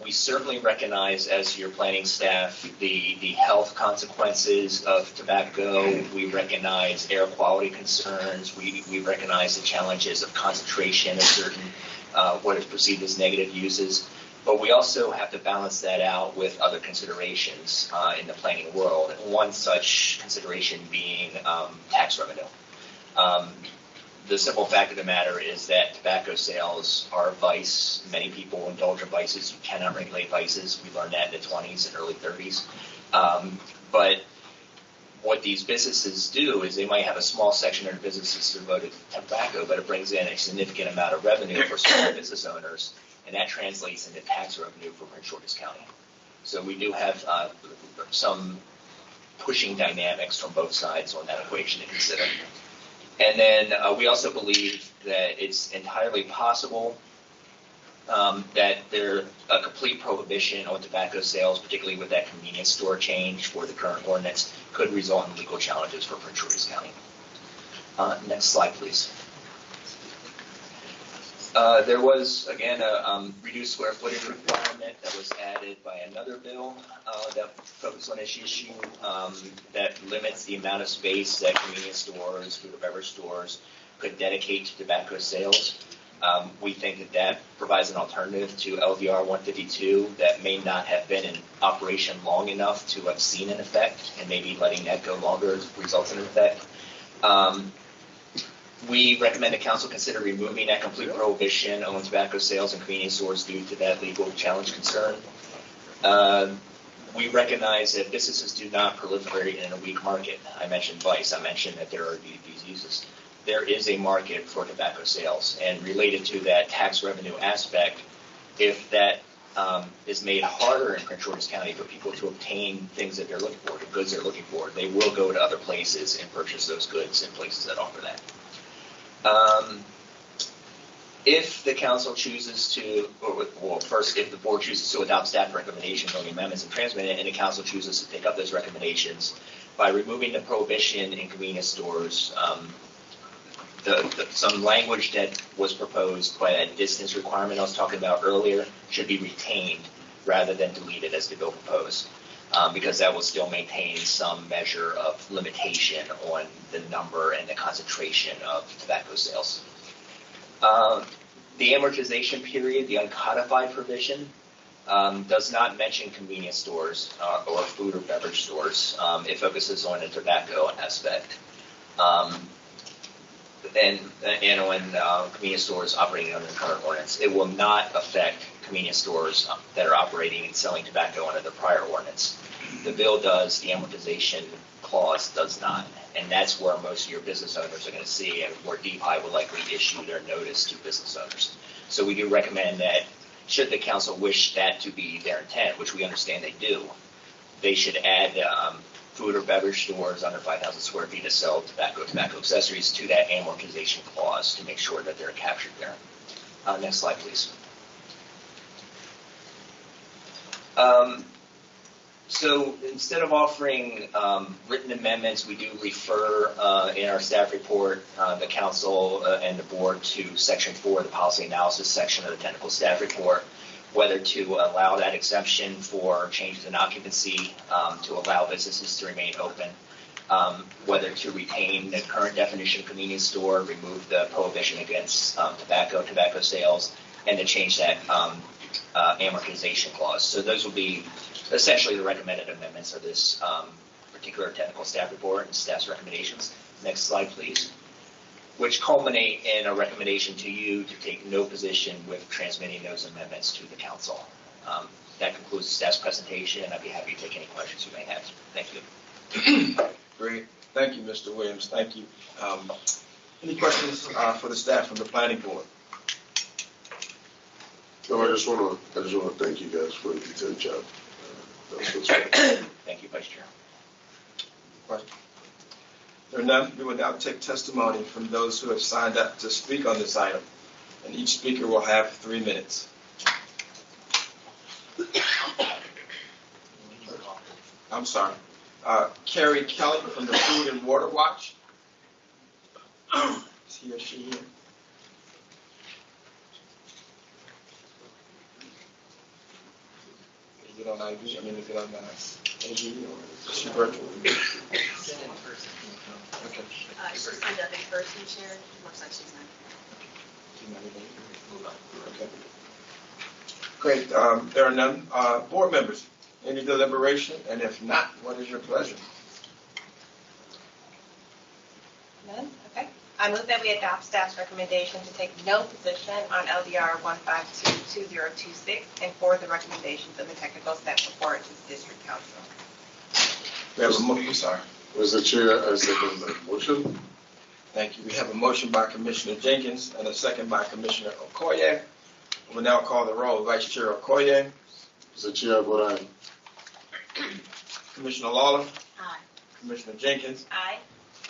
We certainly recognize, as your planning staff, the health consequences of tobacco. We recognize air quality concerns. We recognize the challenges of concentration of certain what is perceived as negative uses. But we also have to balance that out with other considerations in the planning world. One such consideration being tax revenue. The simple fact of the matter is that tobacco sales are a vice. Many people indulge in vices. You cannot regulate vices. We learned that in the 20s and early 30s. But what these businesses do is they might have a small section of their businesses devoted to tobacco, but it brings in a significant amount of revenue for small business owners, and that translates into tax revenue for Prince George's County. So we do have some pushing dynamics from both sides on that equation to consider. And then we also believe that it's entirely possible that a complete prohibition on tobacco sales, particularly with that convenience store change for the current ordinance, could result in legal challenges for Prince George's County. Next slide, please. There was, again, a reduced square footage requirement that was added by another bill that focused on this issue that limits the amount of space that convenience stores, food and beverage stores could dedicate to tobacco sales. We think that provides an alternative to LVR 152 that may not have been in operation long enough to have seen an effect, and maybe letting that go longer results in an effect. We recommend the council consider removing that complete prohibition on tobacco sales in convenience stores due to that legal challenge concern. We recognize that businesses do not proliferate in a weak market. I mentioned vice. I mentioned that there are these uses. There is a market for tobacco sales, and related to that tax revenue aspect, if that is made harder in Prince George's County for people to obtain things that they're looking for, the goods they're looking for, they will go to other places and purchase those goods in places that offer that. If the council chooses to, well, first, if the board chooses to adopt staff recommendations on the amendments and transmit it, and the council chooses to take up those recommendations, by removing the prohibition in convenience stores, some language that was proposed by that distance requirement I was talking about earlier should be retained rather than deleted as the bill proposed. Because that will still maintain some measure of limitation on the number and the concentration of tobacco sales. The amortization period, the uncodified provision, does not mention convenience stores or food or beverage stores. It focuses on the tobacco aspect. And on convenience stores operating under the current ordinance. It will not affect convenience stores that are operating and selling tobacco under the prior ordinance. The bill does, the amortization clause does not. And that's where most of your business owners are going to see, and where DPI will likely issue their notice to business owners. So we do recommend that, should the council wish that to be their intent, which we understand they do, they should add food or beverage stores under 5,000 square feet to sell tobacco accessories to that amortization clause to make sure that they're captured there. Next slide, please. So instead of offering written amendments, we do refer in our staff report, the council and the board to Section 4, the policy analysis section of the technical staff report, whether to allow that exemption for changes in occupancy, to allow businesses to remain open, whether to retain the current definition of convenience store, remove the prohibition against tobacco sales, and to change that amortization clause. So those will be essentially the recommended amendments of this particular technical staff report and staff's recommendations. Next slide, please. Which culminate in a recommendation to you to take no position with transmitting those amendments to the council. That concludes the staff's presentation, and I'd be happy to take any questions you may have. Thank you. Great. Thank you, Mr. Williams. Thank you. Any questions for the staff from the planning board? No, I just want to thank you guys for a detailed job. That's what's right. Thank you, Vice Chair. There are none. We will now take testimony from those who have signed up to speak on this item, and each speaker will have 3 minutes. I'm sorry. Carrie Kelly from the Food and Water Watch. Is he or she here? Is it on IV? I mean, is it on AG or is she virtual? Okay. She signed up in person, Chair. Looks like she's not. Okay. Great. There are none. Board members, any deliberation? And if not, what is your pleasure? None? Okay. I move that we adopt staff's recommendation to take no position on LDR 1522026 and forward the recommendations of the technical staff report to the district council. We have a motion. Sorry. Mr. Chair, I second the motion. Thank you. We have a motion by Commissioner Jenkins and a second by Commissioner Okoye. We'll now call the roll. Vice Chair Okoye. Mr. Chair, I vote aye. Commissioner Lawler. Aye. Commissioner Jenkins. Aye.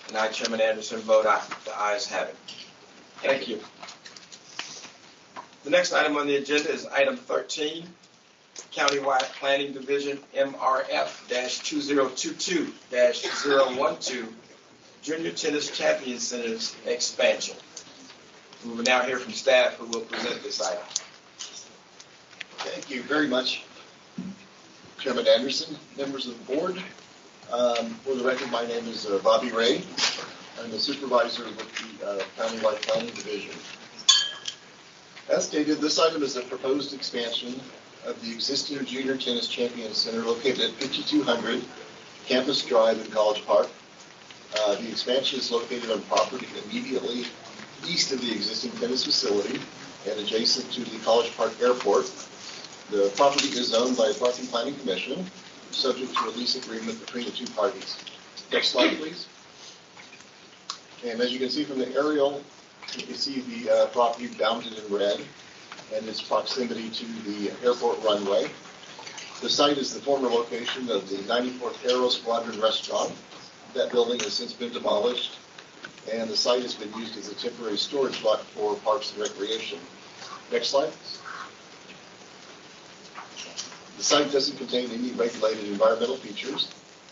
And I, Chairman Anderson, vote aye. The ayes have it. Thank you. The next item on the agenda is item 13, Countywide Planning Division MRF-2022-012 Junior Tennis Champion Centers expansion. We will now hear from staff who will present this item. Thank you very much, Chairman Anderson, members of the board. For the record, my name is Bobby Ray. I'm the supervisor with the Countywide Planning Division. As stated, this item is a proposed expansion of the existing Junior Tennis Champion Center located at 5200 Campus Drive in College Park. The expansion is located on property immediately east of the existing tennis facility and adjacent to the College Park Airport. The property is owned by the Park and Planning Commission, subject to a lease agreement between the two parties. Next slide, please. And as you can see from the aerial, you can see the property bounded in red and its proximity to the airport runway. The site is the former location of the 94th Aero Squadron restaurant. That building has since been demolished, and the site has been used as a temporary storage lot for Parks and Recreation. Next slide. The site doesn't contain any regulated environmental features.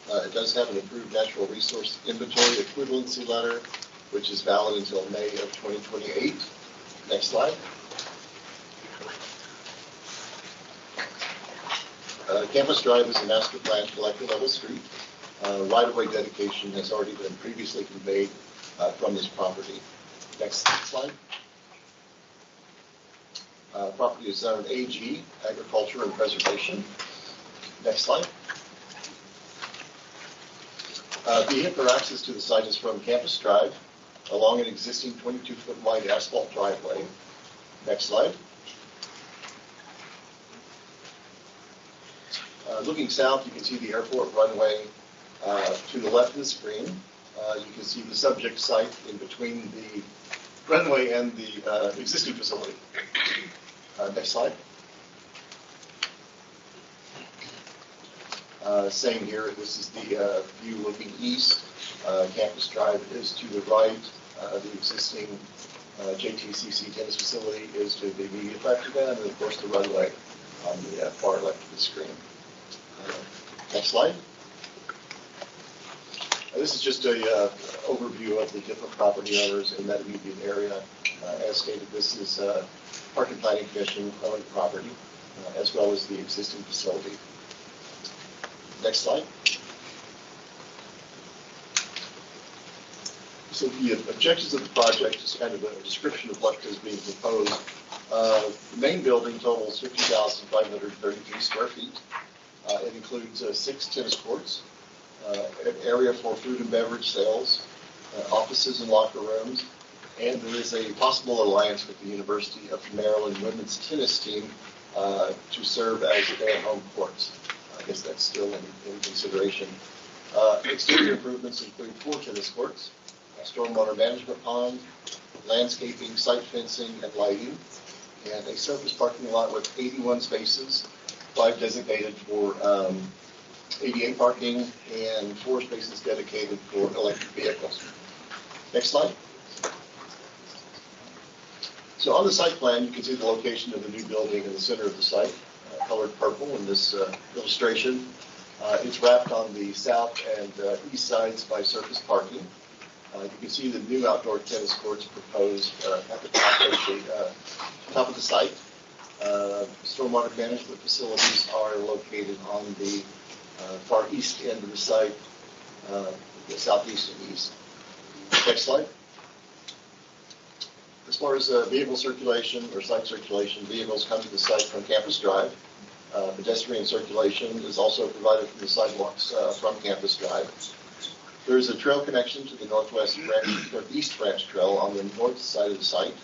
It does have an approved natural resource inventory equivalency letter, which is valid until May of 2028. Next slide. Campus Drive is a master plan collector level street. Right-of-way dedication has already been previously conveyed from this property. Next slide. Property is zoned AG, Agriculture and Preservation. Next slide. Vehicular access to the site is from Campus Drive along an existing 22-foot wide asphalt driveway. Next slide. Looking south, you can see the airport runway. To the left of the screen, you can see the subject site in between the runway and the existing facility. Next slide. Same here. This is the view looking east. Campus Drive is to the right. The existing JTCC tennis facility is to the immediate left of that, and of course the runway on the far left of the screen. Next slide. This is just an overview of the different property owners in that immediate area. As stated, this is Park and Planning Commission owned property, as well as the existing facility. Next slide. So the objectives of the project is kind of a description of what is being proposed. The main building totals 50,533 square feet. It includes 6 tennis courts, an area for food and beverage sales, offices and locker rooms, and there is a possible alliance with the University of Maryland women's tennis team to serve as their home courts. I guess that's still in consideration. Exterior improvements include 4 tennis courts, a stormwater management pond, landscaping, site fencing, and lighting. and a surface parking lot with 81 spaces, 5 designated for ADA parking, and 4 spaces dedicated for electric vehicles. Next slide. So on the site plan, you can see the location of the new building in the center of the site, colored purple in this illustration. It's wrapped on the south and east sides by surface parking. You can see the new outdoor tennis courts proposed at the top of the site. Stormwater management facilities are located on the far east end of the site, the southeast and east. Next slide. As far as vehicle circulation or site circulation, vehicles come to the site from Campus Drive. Pedestrian circulation is also provided from the sidewalks from Campus Drive. There is a trail connection to the northeast branch trail on the north side of the site,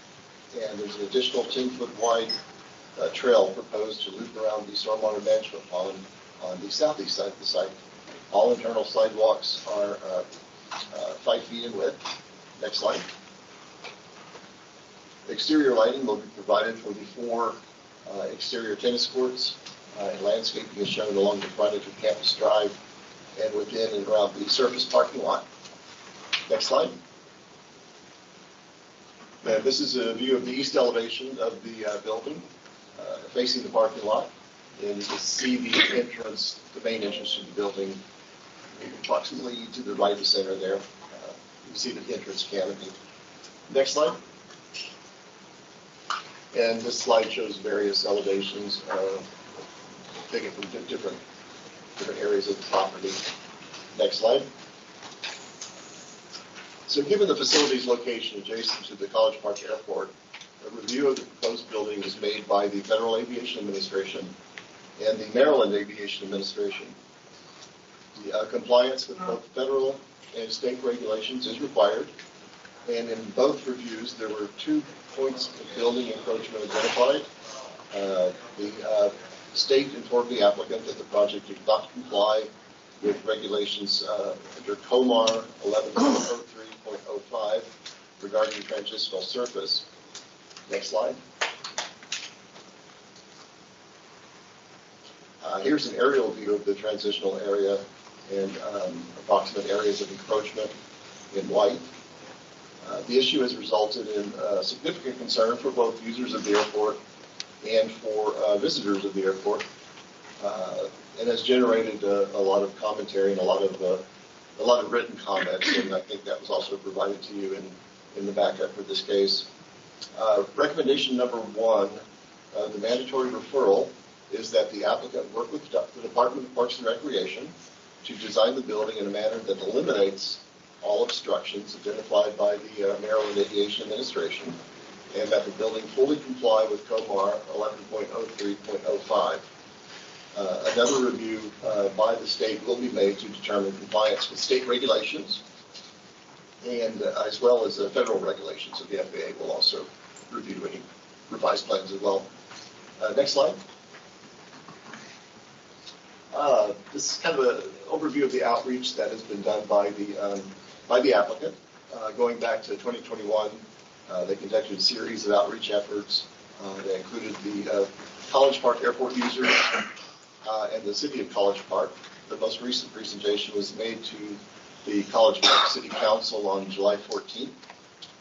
and there's an additional 10-foot wide trail proposed to loop around the stormwater management pond on the southeast side of the site. All internal sidewalks are 5 feet in width. Next slide. Exterior lighting will be provided for the 4 exterior tennis courts, and landscaping is shown along the frontage of Campus Drive and within and around the surface parking lot. Next slide. And this is a view of the east elevation of the building, facing the parking lot. And you can see the entrance, the main entrance to the building, approximately to the right of the center there. You can see the entrance canopy. Next slide. And this slide shows various elevations taken from different areas of the property. Next slide. So given the facility's location adjacent to the College Park Airport, a review of the proposed building was made by the Federal Aviation Administration and the Maryland Aviation Administration. The compliance with both federal and state regulations is required, and in both reviews there were 2 points of building encroachment identified. The state informed the applicant that the project did not comply with regulations under COMAR 11.03.05 regarding transitional surface. Next slide. Here's an aerial view of the transitional area and approximate areas of encroachment in white. The issue has resulted in significant concern for both users of the airport and for visitors of the airport, and has generated a lot of commentary and a lot of written comments, and I think that was also provided to you in the backup for this case. Recommendation number 1, the mandatory referral, is that the applicant work with the Department of Parks and Recreation to design the building in a manner that eliminates all obstructions identified by the Maryland Aviation Administration, and that the building fully comply with COMAR 11.03.05. Another review by the state will be made to determine compliance with state regulations, and as well as federal regulations, so the FAA will also review any revised plans as well. Next slide. This is kind of an overview of the outreach that has been done by the applicant. Going back to 2021, they conducted a series of outreach efforts that included the College Park Airport users and the City of College Park. The most recent presentation was made to the College Park City Council on July 14th.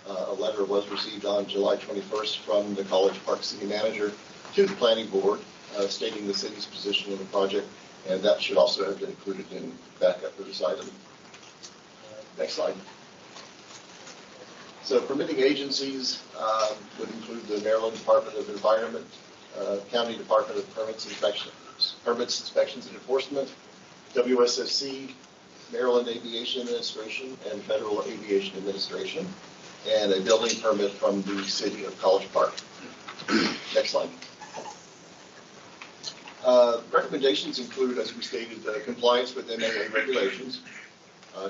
A letter was received on July 21st from the College Park City Manager to the Planning Board stating the city's position in the project, and that should also have been included in backup for this item. Next slide. So permitting agencies would include the Maryland Department of Environment, County Department of Permits, Inspections, and Enforcement, WSSC, Maryland Aviation Administration, and Federal Aviation Administration, and a building permit from the City of College Park. Next slide. Recommendations include, as we stated, compliance with MAA regulations,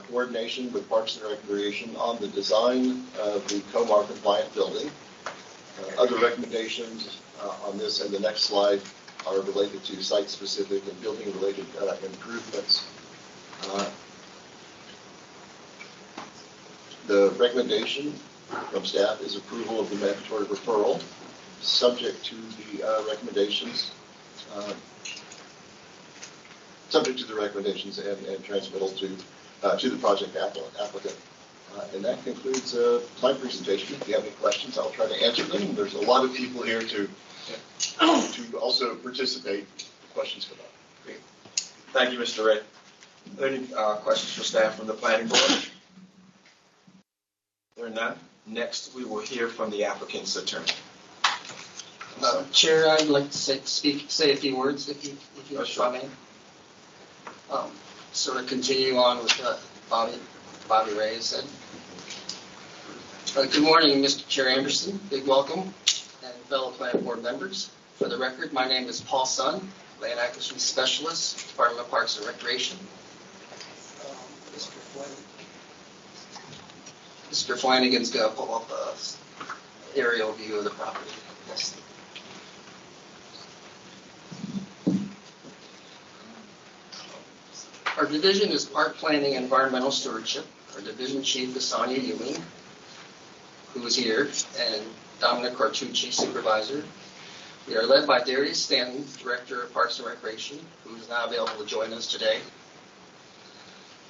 coordination with Parks and Recreation on the design of the COMAR compliant building. Other recommendations on this and the next slide are related to site-specific and building-related improvements. The recommendation from staff is approval of the mandatory referral. subject to the recommendations, and transmittal to the project applicant. And that concludes my presentation. If you have any questions, I'll try to answer them. There's a lot of people here to also participate if questions come up. Great. Thank you, Mr. Ray. Are there any questions for staff from the planning board? There are none. Next, we will hear from the applicant's attorney. Chair, I'd like to say a few words, if you allow me. Sort of continue on with what Bobby Ray has said. Good morning, Mr. Chair Anderson. Big welcome, and fellow planning board members. For the record, my name is Paul Sun, Land Acquisition Specialist, Department of Parks and Recreation. Mr. Flanagan's going to pull up an aerial view of the property. Yes. Our division is Park Planning and Environmental Stewardship. Our division chief is Sonia Ewing, who is here, and Dominic Cartucci, supervisor. We are led by Darius Stanton, Director of Parks and Recreation, who is now available to join us today.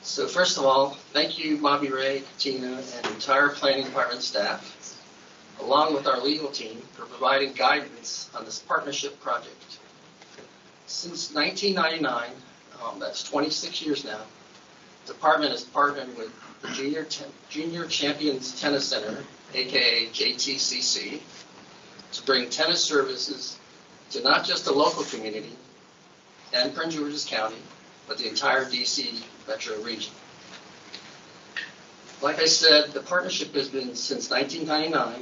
So first of all, thank you, Bobby Ray, Tina, and the entire planning department staff, along with our legal team, for providing guidance on this partnership project. Since 1999, that's 26 years now, the department has partnered with the Junior Champions Tennis Center, aka JTCC, to bring tennis services to not just the local community and Prince George's County, but the entire DC metro region. Like I said, the partnership has been since 1999.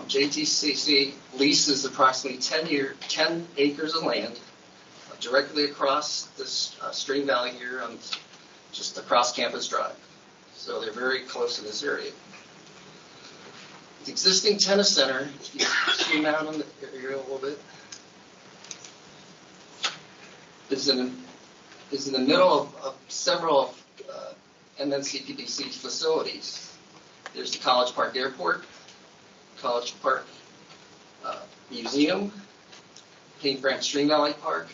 JTCC leases approximately 10 acres of land directly across this stream valley here, just across Campus Drive. So they're very close to this area. The existing tennis center, if you zoom out on the area a little bit, is in the middle of several MNCPDC facilities. There's the College Park Airport, College Park Museum, Paint Branch Stream Valley Park,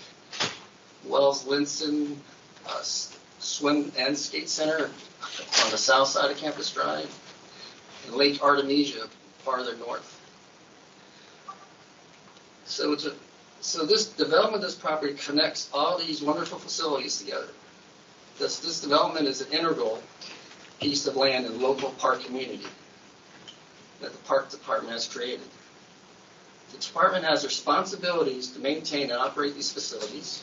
Wells Linson Swim and Skate Center on the south side of Campus Drive, and Lake Artemisia farther north. So this development of this property connects all these wonderful facilities together. This development is an integral piece of land in the local park community that the park department has created. The department has responsibilities to maintain and operate these facilities.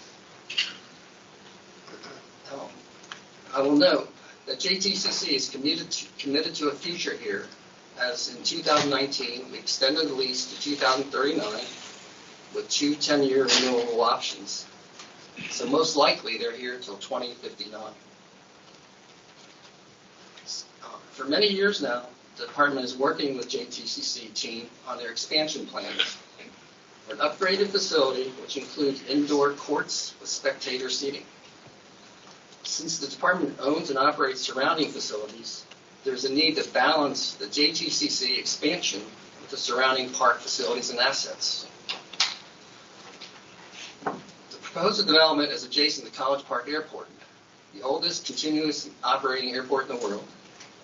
I will note that JTCC is committed to a future here, as in 2019 we extended the lease to 2039 with 2 10-year renewable options. So most likely they're here until 2059. For many years now, the department is working with JTCC team on their expansion plans for an upgraded facility which includes indoor courts with spectator seating. Since the department owns and operates surrounding facilities, there's a need to balance the JTCC expansion with the surrounding park facilities and assets. The proposed development is adjacent to College Park Airport, the oldest continuous operating airport in the world,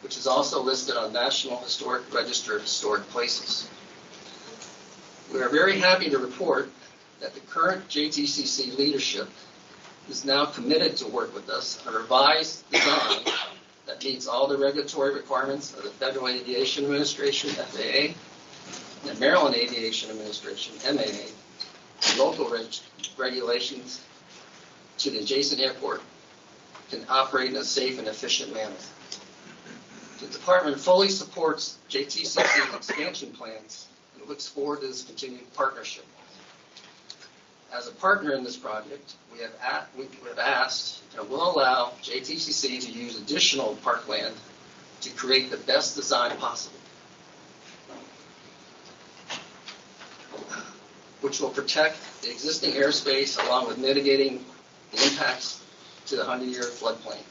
which is also listed on National Historic Register of Historic Places. We are very happy to report that the current JTCC leadership is now committed to work with us on a revised design that meets all the regulatory requirements of the Federal Aviation Administration, FAA, and Maryland Aviation Administration, MAA, and local regulations to the adjacent airport can operate in a safe and efficient manner. The department fully supports JTCC's expansion plans and looks forward to this continued partnership. As a partner in this project, we have asked and will allow JTCC to use additional parkland to create the best design possible, which will protect the existing airspace along with mitigating the impacts to the 100-year floodplain.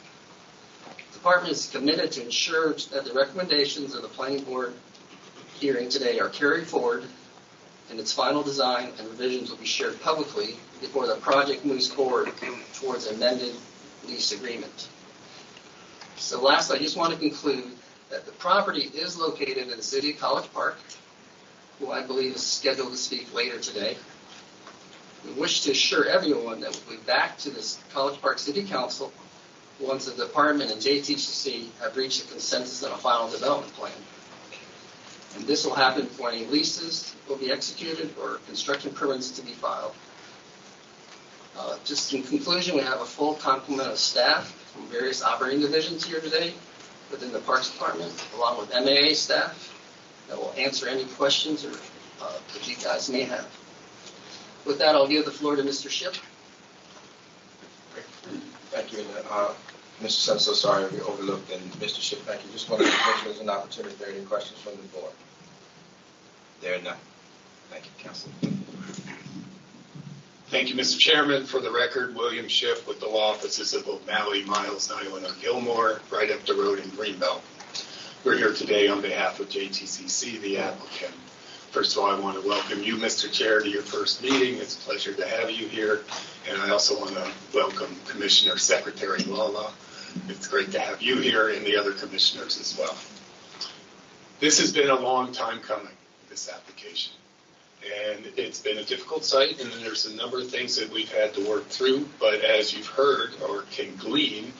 The department is committed to ensure that the recommendations of the planning board hearing today are carried forward and its final design and revisions will be shared publicly before the project moves forward towards an amended lease agreement. So last, I just want to conclude that the property is located in the city of College Park, who I believe is scheduled to speak later today. We wish to assure everyone that we'll be back to this College Park City Council once the department and JTCC have reached a consensus on a final development plan. And this will happen before any leases will be executed or construction permits to be filed. Just in conclusion, we have a full complement of staff from various operating divisions here today within the Parks Department, along with MAA staff that will answer any questions or that you guys may have. With that, I'll give the floor to Mr. Ship. Thank you. Mr. Sun, so sorry we overlooked. And Mr. Ship, thank you. Just wanted to make sure there's an opportunity if there are any questions from the board. There are none. Thank you, Council. Thank you, Mr. Chairman. For the record, William Schiff with the law offices of O'Malley, Miles, Nyland, and Gilmore, right up the road in Greenbelt. We're here today on behalf of JTCC, the applicant. First of all, I want to welcome you, Mr. Chair, to your first meeting. It's a pleasure to have you here. And I also want to welcome Commissioner Secretary Lala. It's great to have you here and the other commissioners as well. This has been a long time coming, this application. And it's been a difficult site, and there's a number of things that we've had to work through. But as you've heard or can glean,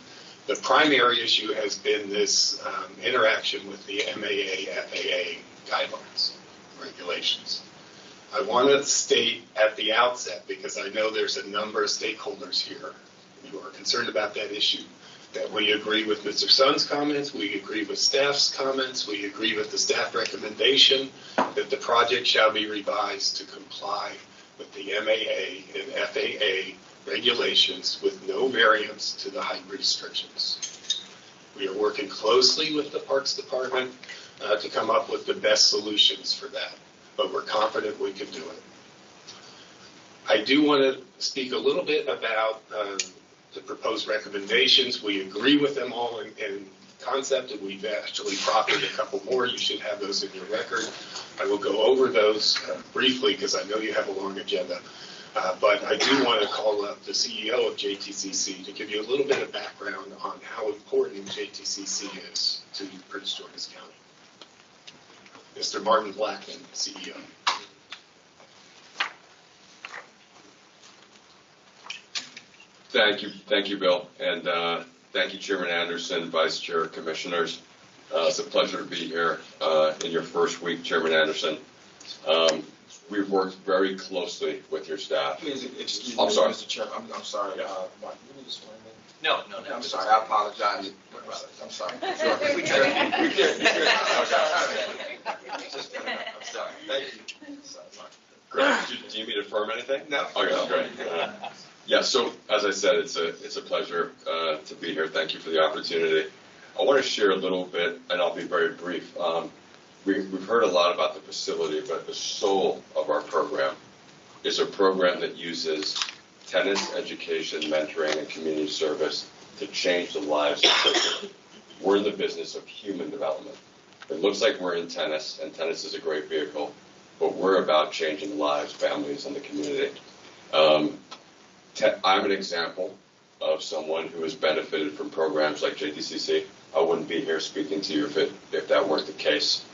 the primary issue has been this interaction with the MAA-FAA guidelines, regulations. I want to state at the outset, because I know there's a number of stakeholders here who are concerned about that issue, that we agree with Mr. Sun's comments, we agree with staff's comments, we agree with the staff recommendation that the project shall be revised to comply with the MAA and FAA regulations with no variance to the height restrictions. We are working closely with the Parks Department to come up with the best solutions for that, but we're confident we can do it. I do want to speak a little bit about the proposed recommendations. We agree with them all in concept, and we've actually proffered a couple more. You should have those in your record. I will go over those briefly because I know you have a long agenda. But I do want to call up the CEO of JTCC to give you a little bit of background on how important JTCC is to Prince George's County. Mr. Martin Blackman, CEO. Thank you, Bill, and thank you, Chairman Anderson, Vice Chair, Commissioners. It's a pleasure to be here in your first week, Chairman Anderson. We've worked very closely with your staff. Please excuse I'm me, sorry. Mr. Chairman. I'm sorry. Yeah. Mark, you need to swear in? No. I'm sorry. I apologize. I'm sorry. Sure. We did. I'm sorry. Thank you. Great. Do you need me to affirm anything? No. Okay, great. Yeah, so as I said, it's a pleasure to be here. Thank you for the opportunity. I want to share a little bit, and I'll be very brief. We've heard a lot about the facility, but the soul of our program is a program that uses tennis education, mentoring, and community service to change the lives of children. We're in the business of human development. It looks like we're in tennis, and tennis is a great vehicle, but we're about changing lives, families, and the community. I'm an example of someone who has benefited from programs like JTCC. I wouldn't be here speaking to you if that weren't the case.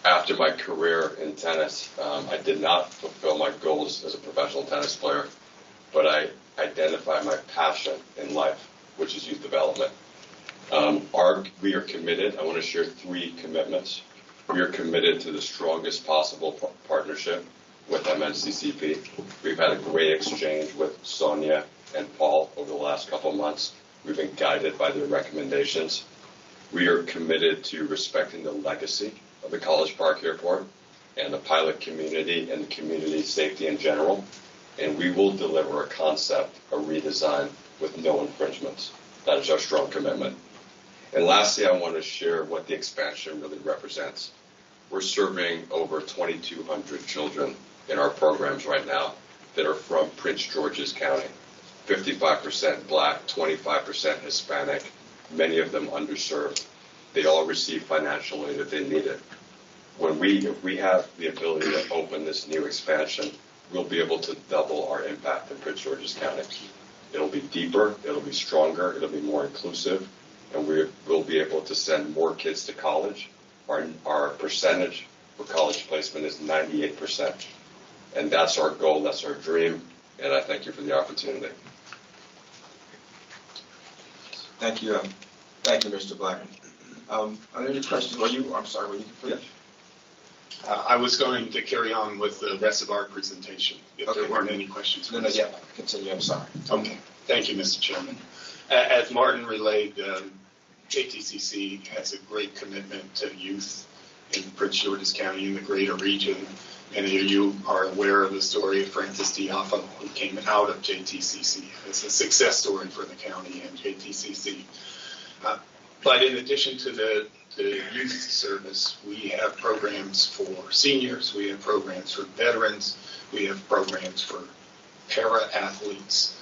After my career in tennis, I did not fulfill my goals as a professional tennis player, but I identified my passion in life, which is youth development. We are committed. I want to share 3 commitments. We are committed to the strongest possible partnership with MNCCP. We've had a great exchange with Sonia and Paul over the last couple of months. We've been guided by their recommendations. We are committed to respecting the legacy of the College Park Airport and the pilot community and the community safety in general. And we will deliver a concept, a redesign with no infringements. That is our strong commitment. And lastly, I want to share what the expansion really represents. We're serving over 2,200 children in our programs right now that are from Prince George's County. 55% Black, 25% Hispanic, many of them underserved. They all receive financial aid if they need it. if we have the ability to open this new expansion, we'll be able to double our impact in Prince George's County. It'll be deeper, it'll be stronger, it'll be more inclusive, and we'll be able to send more kids to college. Our percentage for college placement is 98%. And that's our goal, that's our dream, and I thank you for the opportunity. Thank you, Mr. Blackman. Are there any questions? I'm sorry, were you complete? I was going to carry on with the rest of our presentation, if there weren't any questions. No, continue, I'm sorry. Okay, thank you, Mr. Chairman. As Martin relayed, JTCC has a great commitment to youth in Prince George's County and the greater region. Many of you are aware of the story of Francis Diafo, who came out of JTCC. It's a success story for the county and JTCC. But in addition to the youth service, we have programs for seniors, we have programs for veterans, we have programs for para-athletes.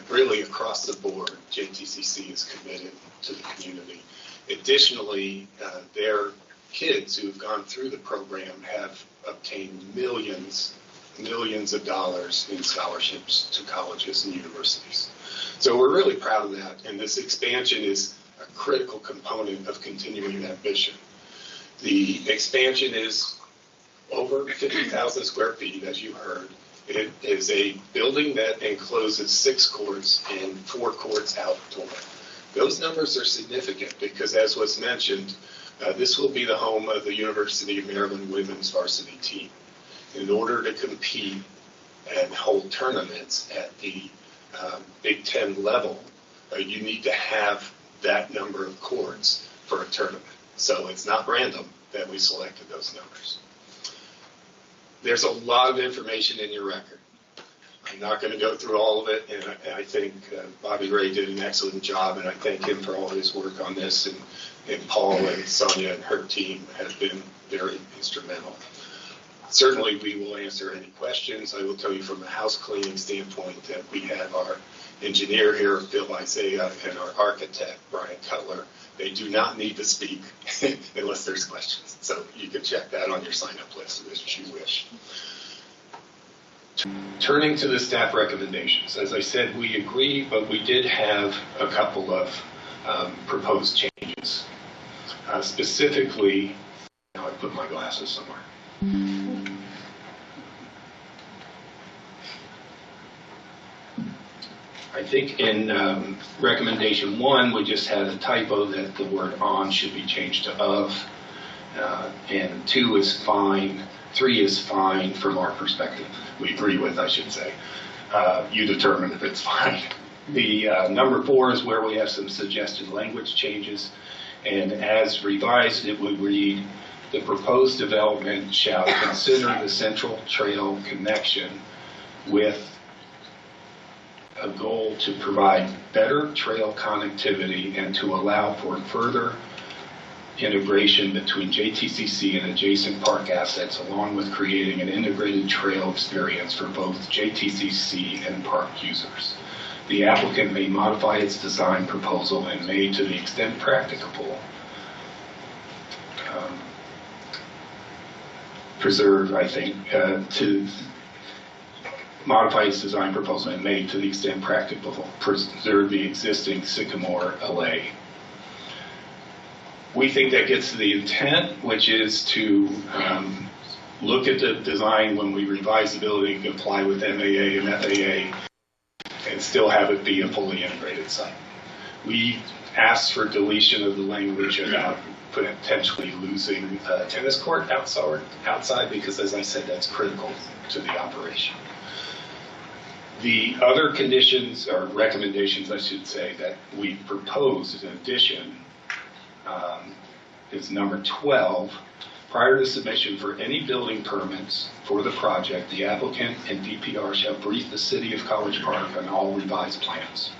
Really across the board, JTCC is committed to the community. Additionally, their kids who have gone through the program have obtained millions of dollars in scholarships to colleges and universities. So we're really proud of that, and this expansion is a critical component of continuing that mission. The expansion is over 50,000 square feet, as you heard. It is a building that encloses 6 courts and 4 courts outdoor. Those numbers are significant because, as was mentioned, this will be the home of the University of Maryland women's varsity team. In order to compete and hold tournaments at the Big Ten level, you need to have that number of courts for a tournament. So it's not random that we selected those numbers. There's a lot of information in your record. I'm not going to go through all of it, and I think Bobby Ray did an excellent job, and I thank him for all his work on this, and Paul and Sonia and her team have been very instrumental. Certainly, we will answer any questions. I will tell you from a house cleaning standpoint that we have our engineer here, Phil Isaiah, and our architect, Brian Cutler. They do not need to speak unless there's questions. So you can check that on your sign-up list as you wish. Turning to the staff recommendations, as I said, we agree, but we did have a couple of proposed changes. Specifically, now I put my glasses somewhere. I think in recommendation 1, we just had a typo that the word on should be changed to of, and 2 is fine, 3 is fine from our perspective. We agree with, I should say. You determine if it's fine. The number 4 is where we have some suggested language changes, and as revised, it would read, the proposed development shall consider the Central Trail connection with a goal to provide better trail connectivity and to allow for further integration between JTCC and adjacent park assets, along with creating an integrated trail experience for both JTCC and park users. The applicant may modify its design proposal and may, to the extent practicable, preserve, I think, to modify its design proposal and may, to the extent practicable, preserve the existing Sycamore alley. We think that gets to the intent, which is to look at the design when we revise the building, comply with MAA and FAA, and still have it be a fully integrated site. We asked for deletion of the language about potentially losing a tennis court outside because, as I said, that's critical to the operation. The other conditions, or recommendations, I should say, that we proposed in addition is number 12. Prior to submission for any building permits for the project, the applicant and DPR shall brief the City of College Park on all revised plans.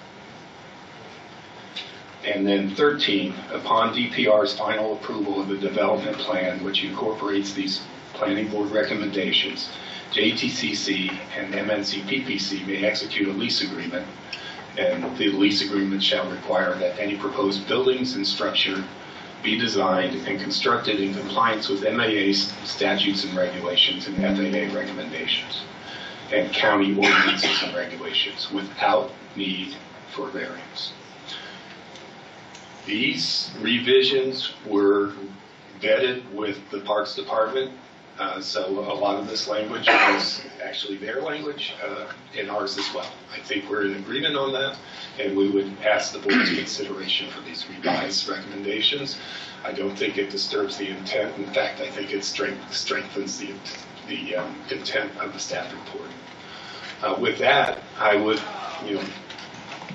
And then 13, upon DPR's final approval of the development plan, which incorporates these planning board recommendations, JTCC and MNC-PPC may execute a lease agreement, and the lease agreement shall require that any proposed buildings and structure be designed and constructed in compliance with MAA statutes and regulations and FAA recommendations and county ordinances and regulations without need for variance. These revisions were vetted with the Parks Department, so a lot of this language is actually their language and ours as well. I think we're in agreement on that, and we would ask the board's consideration for these revised recommendations. I don't think it disturbs the intent. In fact, I think it strengthens the intent of the staff report. With that, I would,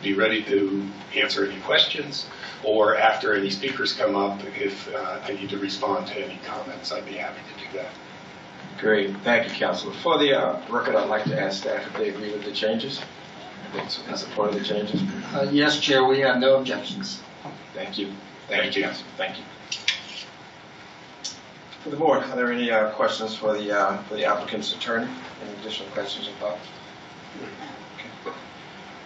be ready to answer any questions, or after any speakers come up, if I need to respond to any comments, I'd be happy to do that. Great, thank you, Councilor. For the record, I'd like to ask staff if they agree with the changes, in support of the changes. Yes, Chair, we have no objections. Thank you. Thank you, Councilor. Thank you. For the board, are there any questions for the applicant's attorney? Any additional questions or thoughts? Okay.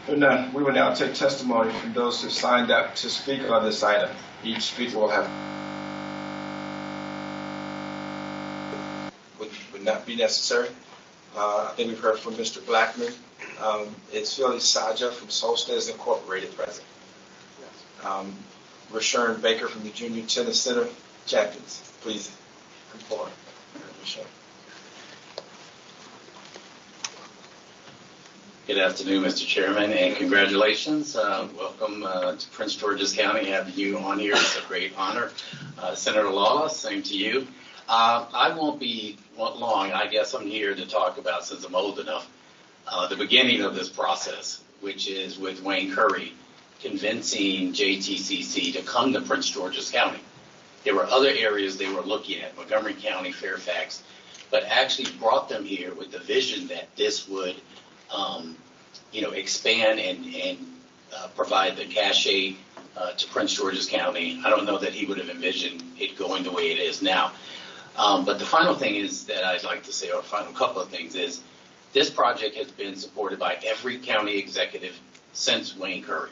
If none, we will now take testimony from those who signed up to speak on this item. Each speaker will have would not be necessary. I think we've heard from Mr. Blackman. It's Phyllis Saja from Solstice Incorporated present. Rashawn Baker from the Junior Tennis Center champions. Please come forward. Rashawn. Good afternoon, Mr. Chairman, and congratulations. Welcome to Prince George's County. Having you on here is a great honor. Senator Lawless, same to you. I won't be long. I guess I'm here to talk about, since I'm old enough, the beginning of this process, which is with Wayne Curry convincing JTCC to come to Prince George's County. There were other areas they were looking at, Montgomery County, Fairfax, but actually brought them here with the vision that this would expand and provide the cachet to Prince George's County. I don't know that he would have envisioned it going the way it is now. But the final thing is that I'd like to say, or final couple of things, is this project has been supported by every county executive since Wayne Curry.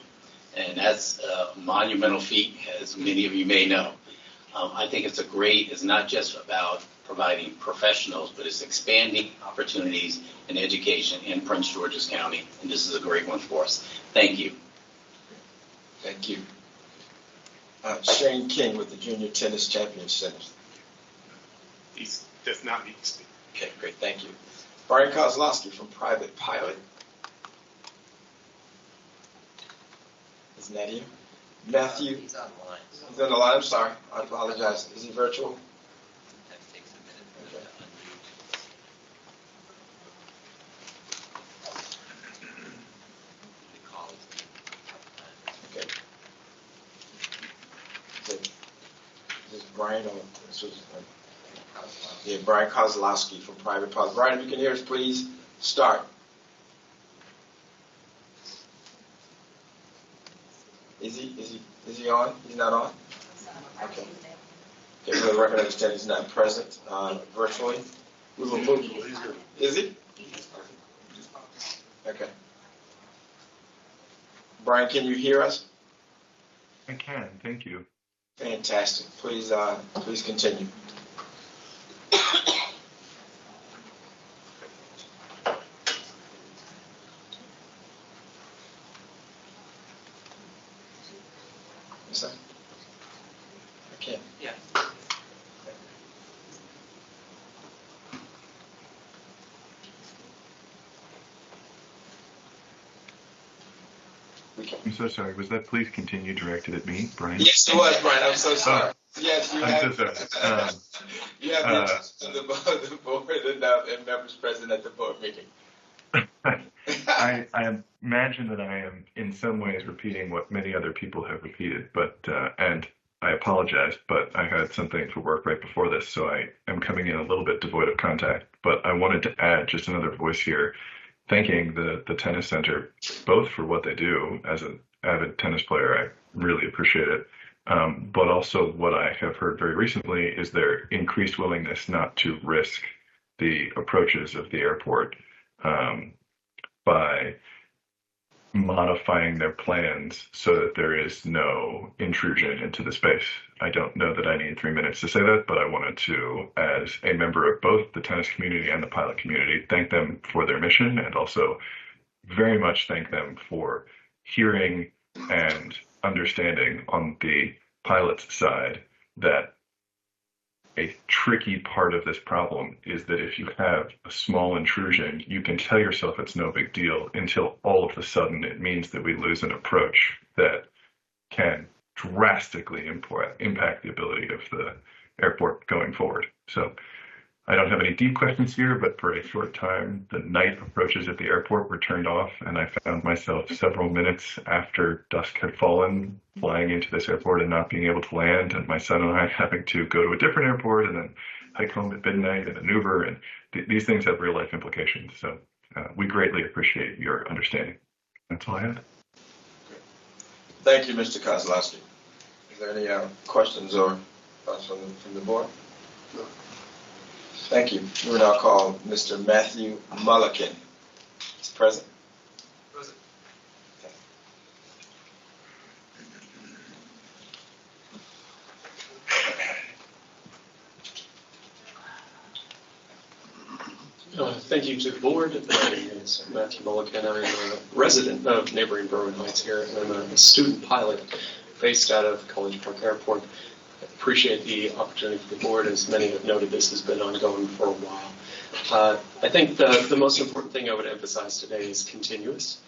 And that's a monumental feat, as many of you may know. I think it's not just about providing professionals, but it's expanding opportunities in education in Prince George's County, and this is a great one for us. Thank you. Thank you. Shane King with the Junior Tennis Champions Center. He does not need to speak. Okay, great, thank you. Brian Kozlowski from Private Pilot. Isn't that you? Matthew. He's online. He's on the line, I'm sorry. I apologize. Is he virtual? That takes a minute for Okay. the call. Okay. Is this Brian or this was Brian Kozlowski from Private Pilot. Brian, if you can hear us, please start. Is he on? He's not on? Okay. Okay, for the record, I understand he's not present virtually. We will move. Is he? Okay. Brian, can you hear us? I can, thank you. Fantastic. Please continue. Yes, sir. I can. Yeah. I'm so sorry. Was that please continue directed at me, Brian? Yes, it was, Brian. I'm so sorry. Yes, you have. I'm so sorry. You have interest in the board and members present at the board meeting. I imagine that I am in some ways repeating what many other people have repeated, but and I apologize, but I had something for work right before this, so I am coming in a little bit devoid of contact. But I wanted to add just another voice here, thanking the tennis center both for what they do as an avid tennis player. I really appreciate it. But also what I have heard very recently is their increased willingness not to risk the approaches of the airport by modifying their plans so that there is no intrusion into the space. I don't know that I need 3 minutes to say that, but I wanted to, as a member of both the tennis community and the pilot community, thank them for their mission, and also very much thank them for hearing and understanding on the pilot's side that a tricky part of this problem is that if you have a small intrusion, you can tell yourself it's no big deal until all of a sudden it means that we lose an approach that can drastically impact the ability of the airport going forward. So I don't have any deep questions here, but for a short time, the night approaches at the airport were turned off, and I found myself several minutes after dusk had fallen flying into this airport and not being able to land, and my son and I having to go to a different airport and then hike home at midnight in an Uber, and these things have real life implications. So we greatly appreciate your understanding. That's all I had. Thank you, Mr. Kozlowski. Is there any questions or thoughts from the board? No. Thank you. We will now call Mr. Matthew Mulliken. He's present. Present. Thank you to the board. My name is Matthew Mulliken. I'm a resident of neighboring Berwyn Heights here, and I'm a student pilot based out of College Park Airport. I appreciate the opportunity for the board. As many have noted, this has been ongoing for a while. I think the most important thing I would emphasize today is continuous.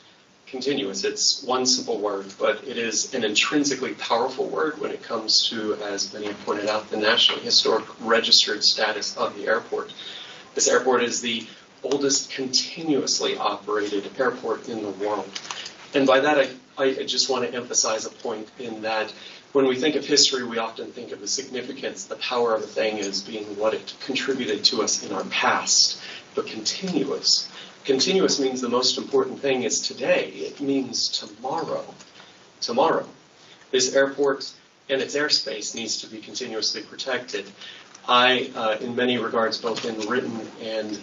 Continuous, it's one simple word, but it is an intrinsically powerful word when it comes to, as many have pointed out, the National Historic Registered status of the airport. This airport is the oldest continuously operated airport in the world. And by that, I just want to emphasize a point in that when we think of history, we often think of the significance, the power of a thing as being what it contributed to us in our past. But continuous means the most important thing is today. It means tomorrow. Tomorrow. This airport and its airspace needs to be continuously protected. I, in many regards, both in written and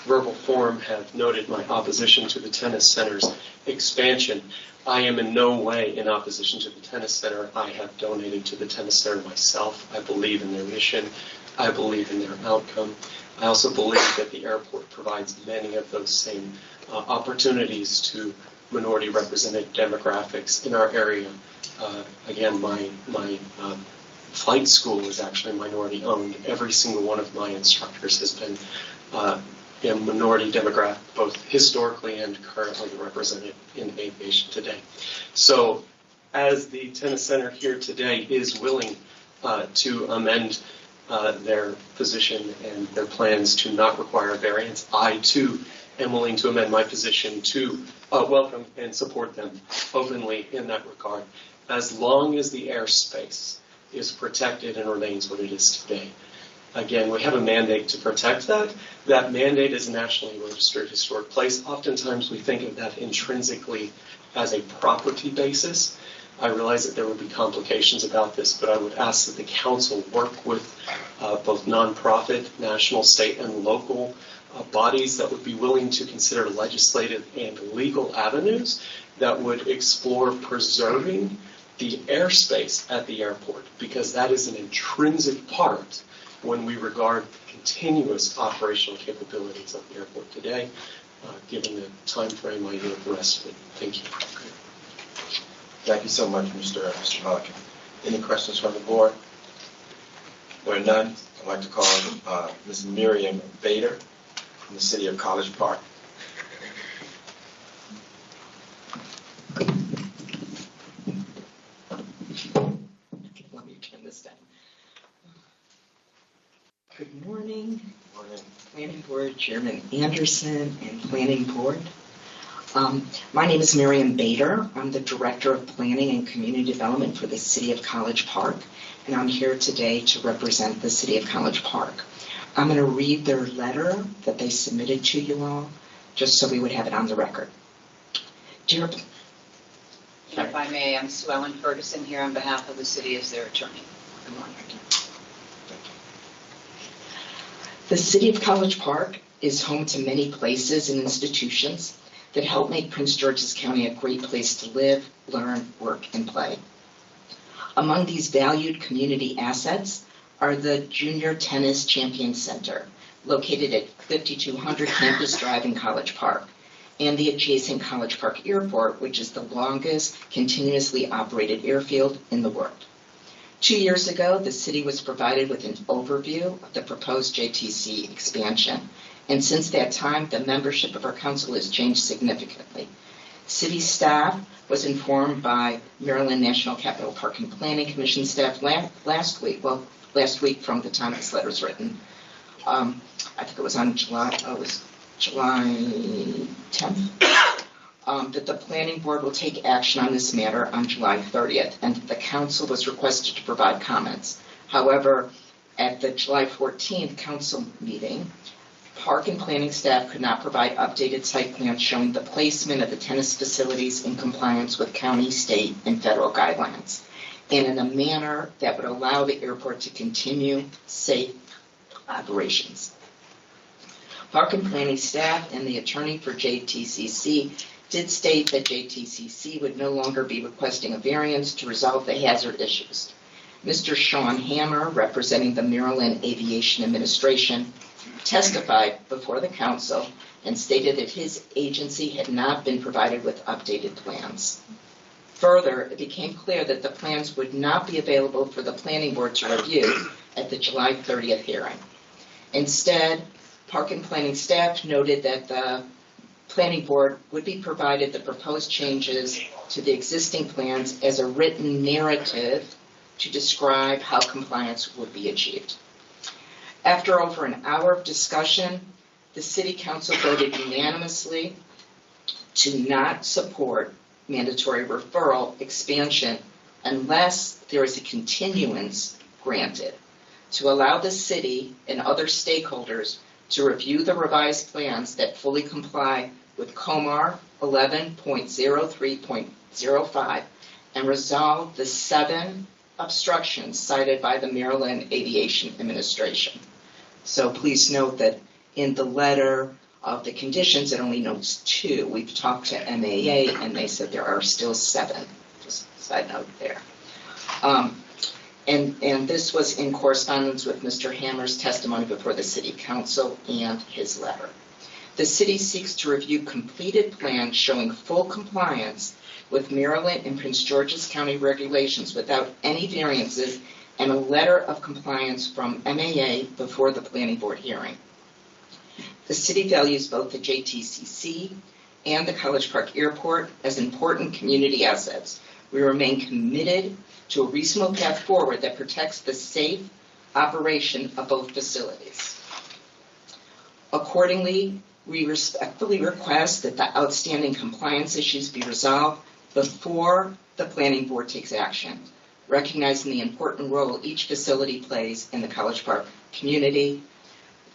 verbal form, have noted my opposition to the tennis center's expansion. I am in no way in opposition to the tennis center. I have donated to the tennis center myself. I believe in their mission. I believe in their outcome. I also believe that the airport provides many of those same opportunities to minority represented demographics in our area. Again, my flight school is actually minority owned. Every single one of my instructors has been a minority demographic, both historically and currently represented in aviation today. So as the tennis center here today is willing to amend their position and their plans to not require a variance, I too am willing to amend my position to welcome and support them openly in that regard, as long as the airspace is protected and remains what it is today. Again, we have a mandate to protect that. That mandate is a nationally registered historic place. Oftentimes we think of that intrinsically as a property basis. I realize that there would be complications about this, but I would ask that the council work with both nonprofit, national, state, and local bodies that would be willing to consider legislative and legal avenues that would explore preserving the airspace at the airport, because that is an intrinsic part when we regard the continuous operational capabilities of the airport today. Given the time frame, I yield the rest of it. Thank you. Thank you so much, Mr. Mulliken. Any questions from the board? Where none, I'd like to call Ms. Miriam Bader from the city of College Park. Let me turn this down. Good morning. Morning. Planning Board, Chairman Anderson, and Planning Board. My name is Miriam Bader. I'm the Director of Planning and Community Development for the City of College Park, and I'm here today to represent the City of College Park. I'm going to read their letter that they submitted to you all, just so we would have it on the record. Dear, If I may, I'm Sue Ellen Ferguson here on behalf of the city as their attorney. Good morning. The City of College Park is home to many places and institutions that help make Prince George's County a great place to live, learn, work, and play. Among these valued community assets are the Junior Tennis Champion Center, located at 5200 Campus Drive in College Park, and the adjacent College Park Airport, which is the longest continuously operated airfield in the world. 2 years ago, the city was provided with an overview of the proposed JTC expansion, and since that time, the membership of our council has changed significantly. City staff was informed by Maryland National Capital Park and Planning Commission staff last week from the time this letter was written. I think it was on July 10th, that the planning board will take action on this matter on July 30th, and the council was requested to provide comments. However, at the July 14th council meeting, park and planning staff could not provide updated site plans showing the placement of the tennis facilities in compliance with county, state, and federal guidelines, and in a manner that would allow the airport to continue safe operations. Park and planning staff and the attorney for JTCC did state that JTCC would no longer be requesting a variance to resolve the hazard issues. Mr. Sean Hammer, representing the Maryland Aviation Administration, testified before the council and stated that his agency had not been provided with updated plans. Further, it became clear that the plans would not be available for the planning board to review at the July 30th hearing. Instead, park and planning staff noted that the planning board would be provided the proposed changes to the existing plans as a written narrative to describe how compliance would be achieved. After over an hour of discussion, the City Council voted unanimously to not support mandatory referral expansion unless there is a continuance granted to allow the city and other stakeholders to review the revised plans that fully comply with COMAR 11.03.05 and resolve the 7 obstructions cited by the Maryland Aviation Administration. So please note that in the letter of the conditions, it only notes 2. We've talked to MAA and they said there are still 7. Just a side note there. And this was in correspondence with Mr. Hammer's testimony before the City Council and his letter. The city seeks to review completed plans showing full compliance with Maryland and Prince George's County regulations without any variances and a letter of compliance from MAA before the planning board hearing. The city values both the JTCC and the College Park Airport as important community assets. We remain committed to a reasonable path forward that protects the safe operation of both facilities. Accordingly, we respectfully request that the outstanding compliance issues be resolved before the planning board takes action, recognizing the important role each facility plays in the College Park community.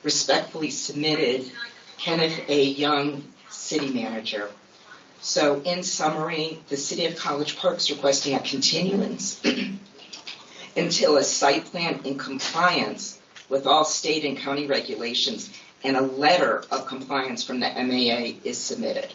Respectfully submitted, Kenneth A. Young, City Manager. So in summary, the City of College Park is requesting a continuance until a site plan in compliance with all state and county regulations and a letter of compliance from the MAA is submitted.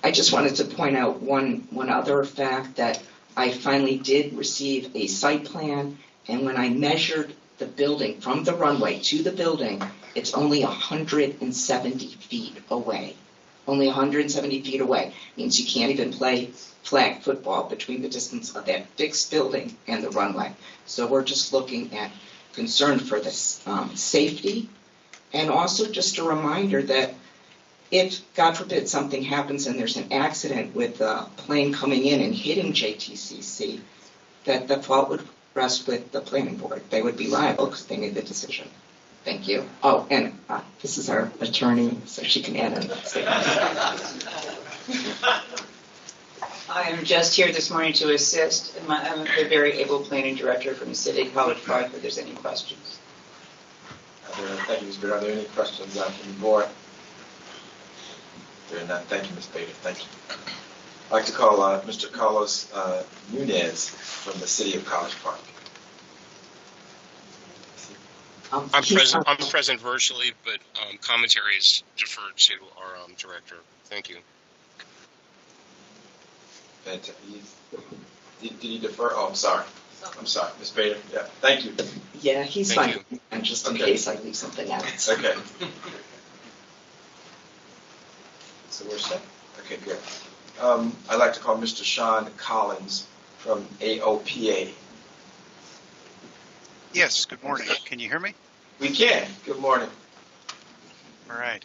I just wanted to point out one other fact, that I finally did receive a site plan, and when I measured the building from the runway to the building, it's only 170 feet away. Only 170 feet away. Means you can't even play flag football between the distance of that fixed building and the runway. So we're just looking at concern for the safety, and also just a reminder that if, God forbid, something happens and there's an accident with a plane coming in and hitting JTCC, that the fault would rest with the planning board. They would be liable because they made the decision. Thank you. Oh, and this is our attorney, so she can add in. I am just here this morning to assist. I'm a very able planning director from the City of College Park, if there's any questions. Thank you, Ms. Bader. Are there any questions from the board? There are none. Thank you, Ms. Bader. Thank you. I'd like to call Mr. Carlos Nunez from the City of College Park. I'm he's present. not- I'm present virtually, but commentary is deferred to our director. Thank you. Did he defer? Oh, I'm sorry. I'm sorry, Ms. Bader. Yeah, thank you. Yeah, he's Thank fine. And just in Okay. case I leave something out. Okay. So we're set? Okay, good. I'd like to call Mr. Sean Collins from AOPA. Yes, good morning. Can you hear me? We can. Good morning. All right.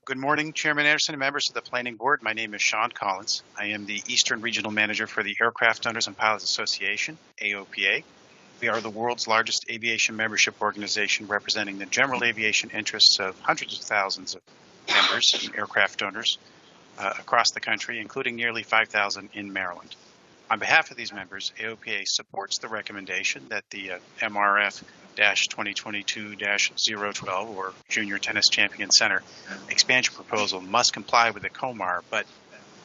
Good morning, Chairman Anderson and members of the Planning Board. My name is Sean Collins. I am the Eastern Regional Manager for the Aircraft Owners and Pilots Association, AOPA. We are the world's largest aviation membership organization representing the general aviation interests of hundreds of thousands of members and aircraft owners across the country, including nearly 5,000 in Maryland. On behalf of these members, AOPA supports the recommendation that the MRF-2022-012, or Junior Tennis Champion Center, expansion proposal must comply with the COMAR, but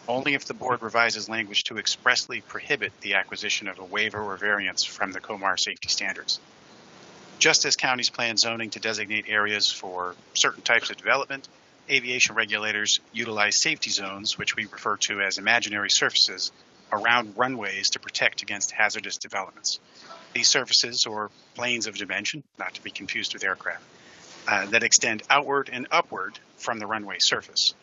only if the board revises language to expressly prohibit the acquisition of a waiver or variance from the COMAR safety standards. Just as counties plan zoning to designate areas for certain types of development, aviation regulators utilize safety zones, which we refer to as imaginary surfaces, around runways to protect against hazardous developments. These surfaces, or planes of dimension, not to be confused with aircraft, that extend outward and upward from the runway surface.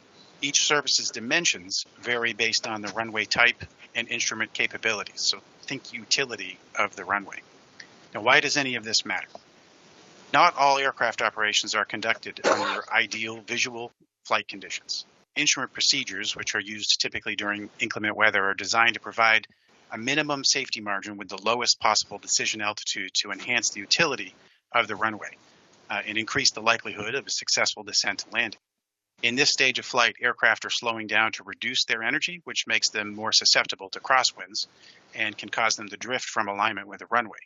Each surface's dimensions vary based on the runway type and instrument capabilities, so think utility of the runway. Now, why does any of this matter? Not all aircraft operations are conducted under ideal visual flight conditions. Instrument procedures, which are used typically during inclement weather, are designed to provide a minimum safety margin with the lowest possible decision altitude to enhance the utility of the runway and increase the likelihood of a successful descent and landing. In this stage of flight, aircraft are slowing down to reduce their energy, which makes them more susceptible to crosswinds and can cause them to drift from alignment with the runway.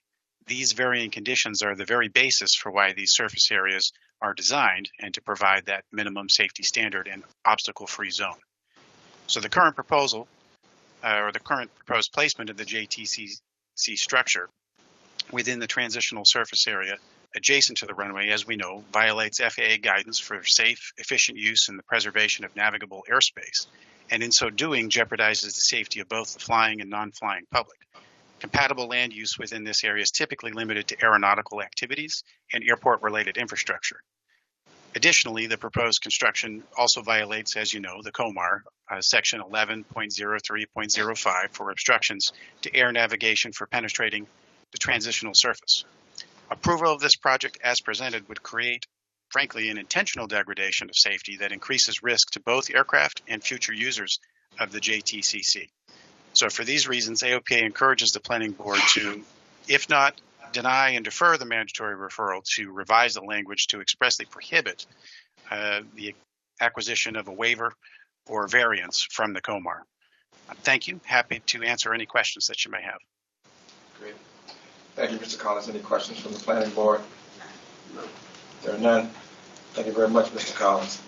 These varying conditions are the very basis for why these surface areas are designed and to provide that minimum safety standard and obstacle-free zone. So the current proposal, or the current proposed placement of the JTCC structure within the transitional surface area adjacent to the runway, as we know, violates FAA guidance for safe, efficient use and the preservation of navigable airspace, and in so doing jeopardizes the safety of both the flying and non-flying public. Compatible land use within this area is typically limited to aeronautical activities and airport-related infrastructure. Additionally, the proposed construction also violates, as you know, the COMAR, section 11.03.05 for obstructions to air navigation for penetrating the transitional surface. Approval of this project as presented would create, frankly, an intentional degradation of safety that increases risk to both aircraft and future users of the JTCC. So for these reasons, AOPA encourages the Planning Board to, if not deny and defer the mandatory referral, to revise the language to expressly prohibit the acquisition of a waiver or variance from the COMAR. Thank you. Happy to answer any questions that you may have. Great. Thank you, Mr. Collins. Any questions from the Planning Board? There are none. Thank you very much, Mr. Collins.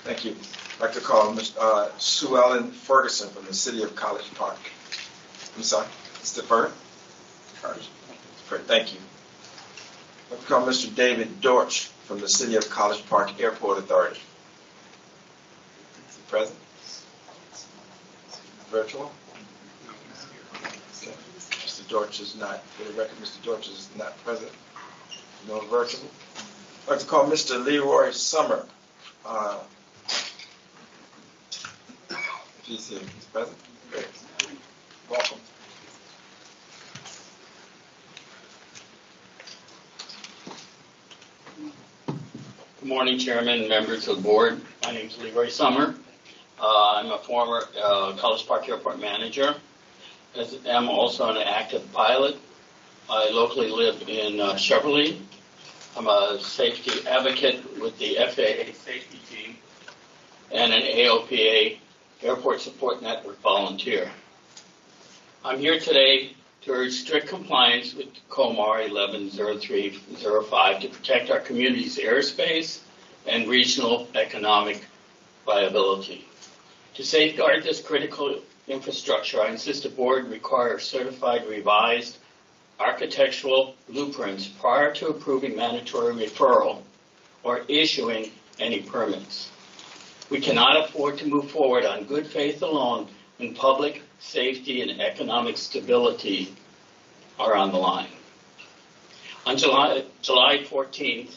Thank you. I'd like to call Ms. Sue Ellen Ferguson from the City of College Park. I'm sorry, Mr. Bird? Thank you. I'd like to call Mr. David Dortch from the City of College Park Airport Authority. Is he present? Virtual? Okay. Mr. Dortch is not, for the record, Mr. Dortch is not present. No virtual. I'd like to call Mr. Leroy Summer. He's here. He's present. Great. Welcome. Good morning, Chairman and members of the board. My name is Leroy Summer. I'm a former College Park Airport manager. I'm also an active pilot. I locally live in Cheverly. I'm a safety advocate with the FAA safety team and an AOPA Airport Support Network volunteer. I'm here today to urge strict compliance with COMAR 11.03.05 to protect our community's airspace and regional economic viability. To safeguard this critical infrastructure, I insist the board require certified revised architectural blueprints prior to approving mandatory referral or issuing any permits. We cannot afford to move forward on good faith alone when public safety and economic stability are on the line. On July 14th,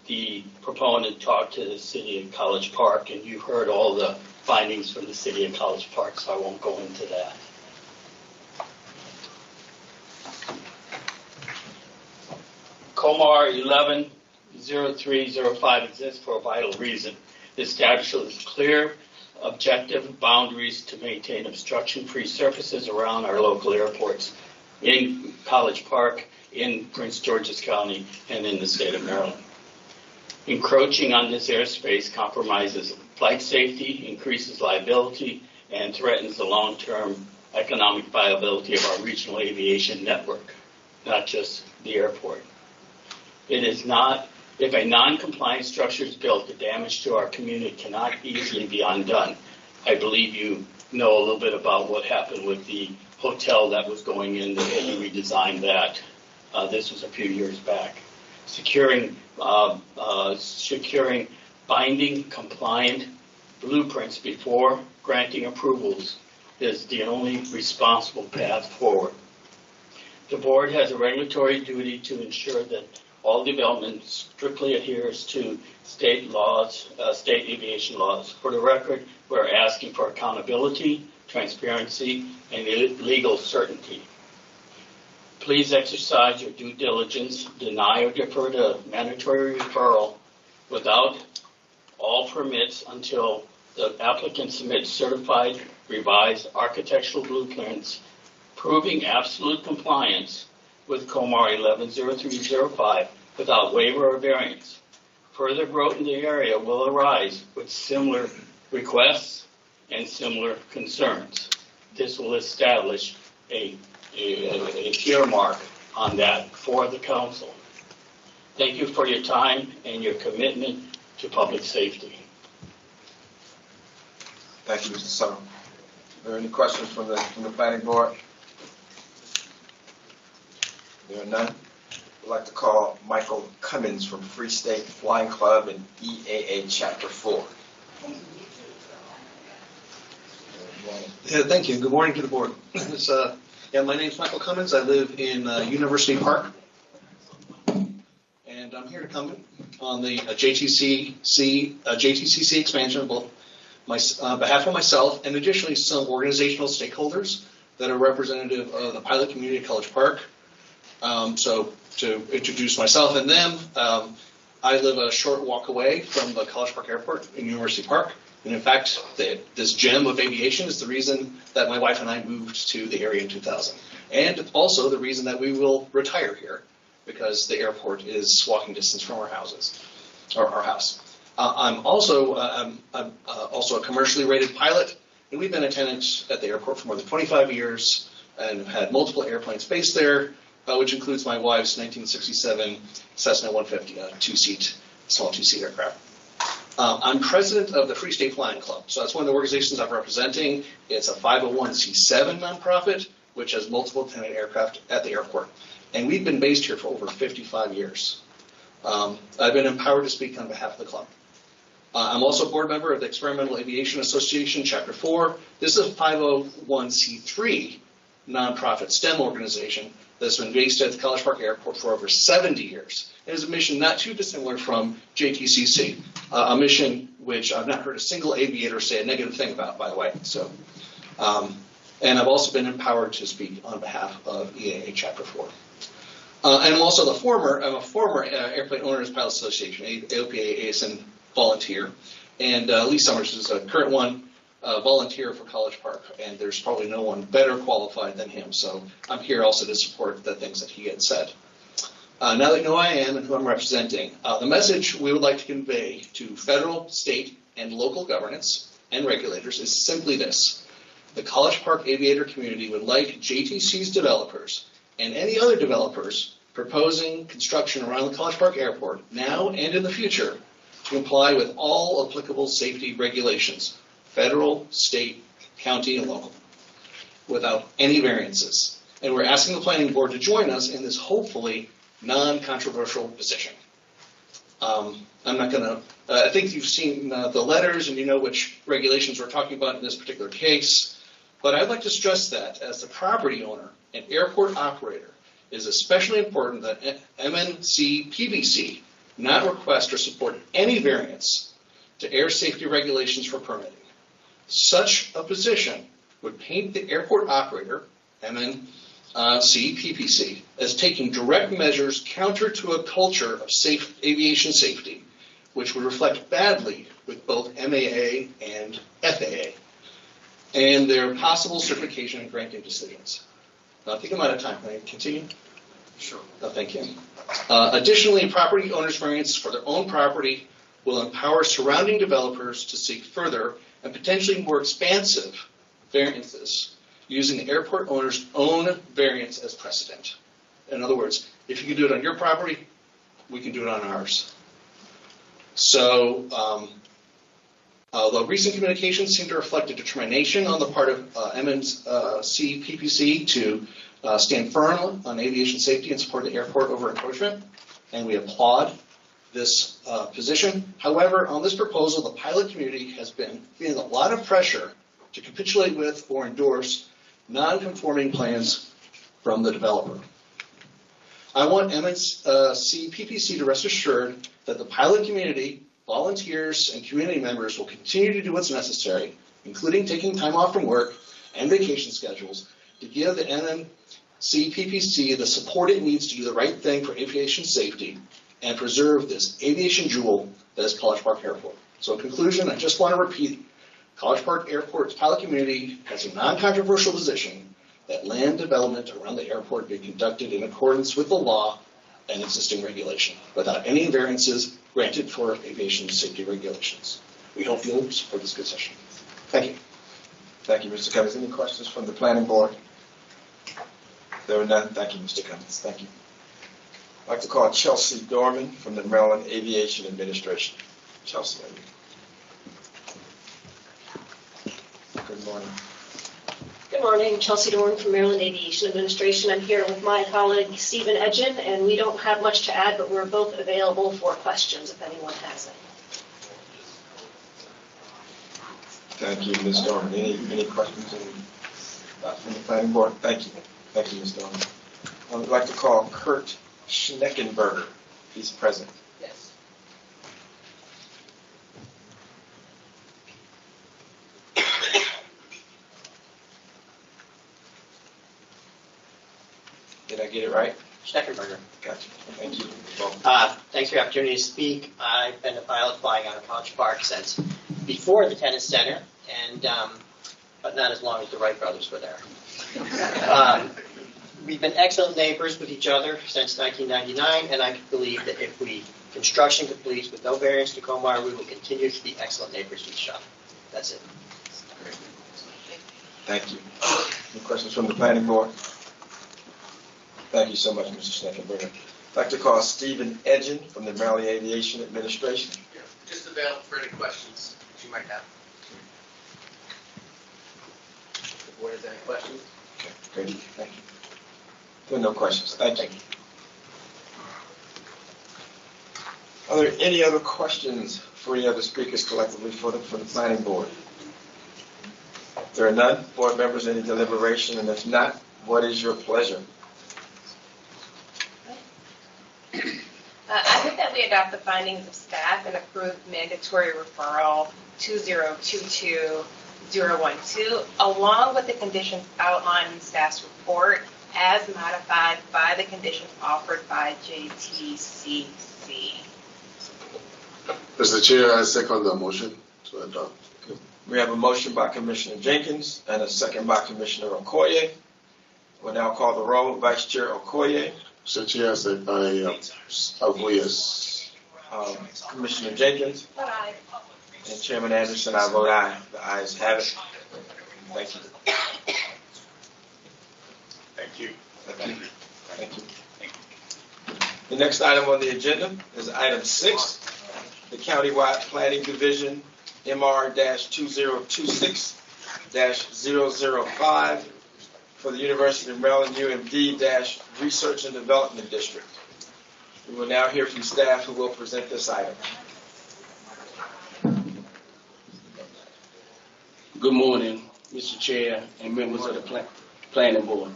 the proponent talked to the city of College Park, and you heard all the findings from the city of College Park, so I won't go into that. COMAR 110305 exists for a vital reason. It establishes clear, objective boundaries to maintain obstruction-free surfaces around our local airports in College Park, in Prince George's County, and in the state of Maryland. Encroaching on this airspace compromises flight safety, increases liability, and threatens the long-term economic viability of our regional aviation network, not just the airport. It is not, if a non-compliant structure is built, the damage to our community cannot easily be undone. I believe you know a little bit about what happened with the hotel that was going in, the way you redesigned that. This was a few years back. Securing binding, compliant blueprints before granting approvals is the only responsible path forward. The board has a regulatory duty to ensure that all development strictly adheres to state laws, state aviation laws. For the record, we're asking for accountability, transparency, and legal certainty. Please exercise your due diligence, deny or defer the mandatory referral without all permits until the applicant submits certified, revised architectural blueprints proving absolute compliance with COMAR 110305 without waiver or variance. Further growth in the area will arise with similar requests and similar concerns. This will establish a earmark on that for the council. Thank you for your time and your commitment to public safety. Thank you, Mr. Summer. Are there any questions from the planning board? There are none. I'd like to call Michael Cummins from Free State Flying Club and EAA Chapter 4. Yeah, thank you. Good morning to the board. My name's Michael Cummins. I live in University Park, and I'm here to comment on the JTCC expansion on behalf of myself and additionally some organizational stakeholders that are representative of the pilot community at College Park. So to introduce myself and them, I live a short walk away from the College Park Airport in University Park. And in fact, this gem of aviation is the reason that my wife and I moved to the area in 2000. And also the reason that we will retire here, because the airport is walking distance from our houses, or our house. I'm also a commercially rated pilot, and we've been a tenant at the airport for more than 25 years and have had multiple airplanes based there, which includes my wife's 1967 Cessna 150, a small two-seat aircraft. I'm president of the Free State Flying Club, so that's one of the organizations I'm representing. It's a 501c7 nonprofit, which has multiple tenant aircraft at the airport. And we've been based here for over 55 years. I've been empowered to speak on behalf of the club. I'm also a board member of the Experimental Aviation Association, Chapter 4. This is a 501c3 nonprofit STEM organization that's been based at the College Park Airport for over 70 years. It is a mission not too dissimilar from JTCC, a mission which I've not heard a single aviator say a negative thing about, by the way. So, and I've also been empowered to speak on behalf of EAA Chapter 4. And I'm also a former Airplane Owners Pilot Association, AOPA ASN volunteer. And Lee Summers is a current one, volunteer for College Park, and there's probably no one better qualified than him. So I'm here also to support the things that he had said. Now that you know who I am and who I'm representing, the message we would like to convey to federal, state, and local governance and regulators is simply this. The College Park aviator community would like JTC's developers and any other developers proposing construction around the College Park Airport now and in the future to comply with all applicable safety regulations, federal, state, county, and local, without any variances. And we're asking the planning board to join us in this hopefully non-controversial position. I'm not going to, I think you've seen the letters and you know which regulations we're talking about in this particular case, but I'd like to stress that as the property owner and airport operator, it is especially important that MNC PBC not request or support any variance to air safety regulations for permitting. Such a position would paint the airport operator, MNC PPC, as taking direct measures counter to a culture of safe aviation safety, which would reflect badly with both MAA and FAA and their possible certification and granting decisions. I think I'm out of time. Can I continue? Sure. Thank you. Additionally, property owners' variances for their own property will empower surrounding developers to seek further and potentially more expansive variances using the airport owner's own variance as precedent. In other words, if you can do it on your property, we can do it on ours. So, although recent communications seem to reflect a determination on the part of MNC PPC to stand firm on aviation safety and support the airport over encroachment, and we applaud this position. However, on this proposal, the pilot community has been feeling a lot of pressure to capitulate with or endorse non-conforming plans from the developer. I want MNC PPC to rest assured that the pilot community, volunteers, and community members will continue to do what's necessary, including taking time off from work and vacation schedules, to give the MNC PPC the support it needs to do the right thing for aviation safety and preserve this aviation jewel that is College Park Airport. So in conclusion, I just want to repeat, College Park Airport's pilot community has a non-controversial position that land development around the airport be conducted in accordance with the law and existing regulation, without any variances granted for aviation safety regulations. We hope you'll support this good session. Thank you. Thank you, Mr. Cummings. Any questions from the planning board? There are none. Thank you, Mr. Cummings. Thank you. I'd like to call Chelsea Dorman from the Maryland Aviation Administration. Chelsea, good morning. Good morning, Chelsea Dorn from Maryland Aviation Administration. I'm here with my colleague Stephen Edgin, and we don't have much to add, but we're both available for questions if anyone has any. Thank you, Ms. Dorman. Any questions from the planning board? Thank you. Thank you, Ms. Dorman. I would like to call Kurt Schneckenberger. He's present. Yes. Did I get it right? Schneckenberger. Gotcha. Thank you. Thanks for the opportunity to speak. I've been a pilot flying out of College Park since before the tennis center, and but not as long as the Wright brothers were there. We've been excellent neighbors with each other since 1999, and I believe that if construction completes with no variance to Comar, we will continue to be excellent neighbors to each other. That's it. Great. Thank you. Any questions from the planning board? Thank you so much, Mr. Schneckenberger. I'd like to call Stephen Edgin from the Maryland Aviation Administration. Yeah, just available for any questions that you might have. If the board has any questions? Okay, great. Thank you. There are no questions. Thank you. Are there any other questions for any other speakers collectively for the planning board? If there are none, board members, any deliberation? And if not, what is your pleasure? I move that we adopt the findings of staff and approve mandatory referral 2022012, along with the conditions outlined in staff's report as modified by the conditions offered by JTCC. Mr. Chair, I second the motion to adopt. We have a motion by Commissioner Jenkins and a second by Commissioner Okoye. We'll now call the roll. Vice Chair Okoye. Mr. Chair, I vote yes. Commissioner Jenkins. Aye. And Chairman Anderson, I vote aye. The ayes have it. Thank you. Thank you. Thank you. Thank you. The next item on the agenda is item 6, the Countywide Planning Division MR-2026-005 for the University of Maryland UMD-Research and Development District. We will now hear from staff who will present this item. Good morning, Mr. Chair and members of the Planning Board.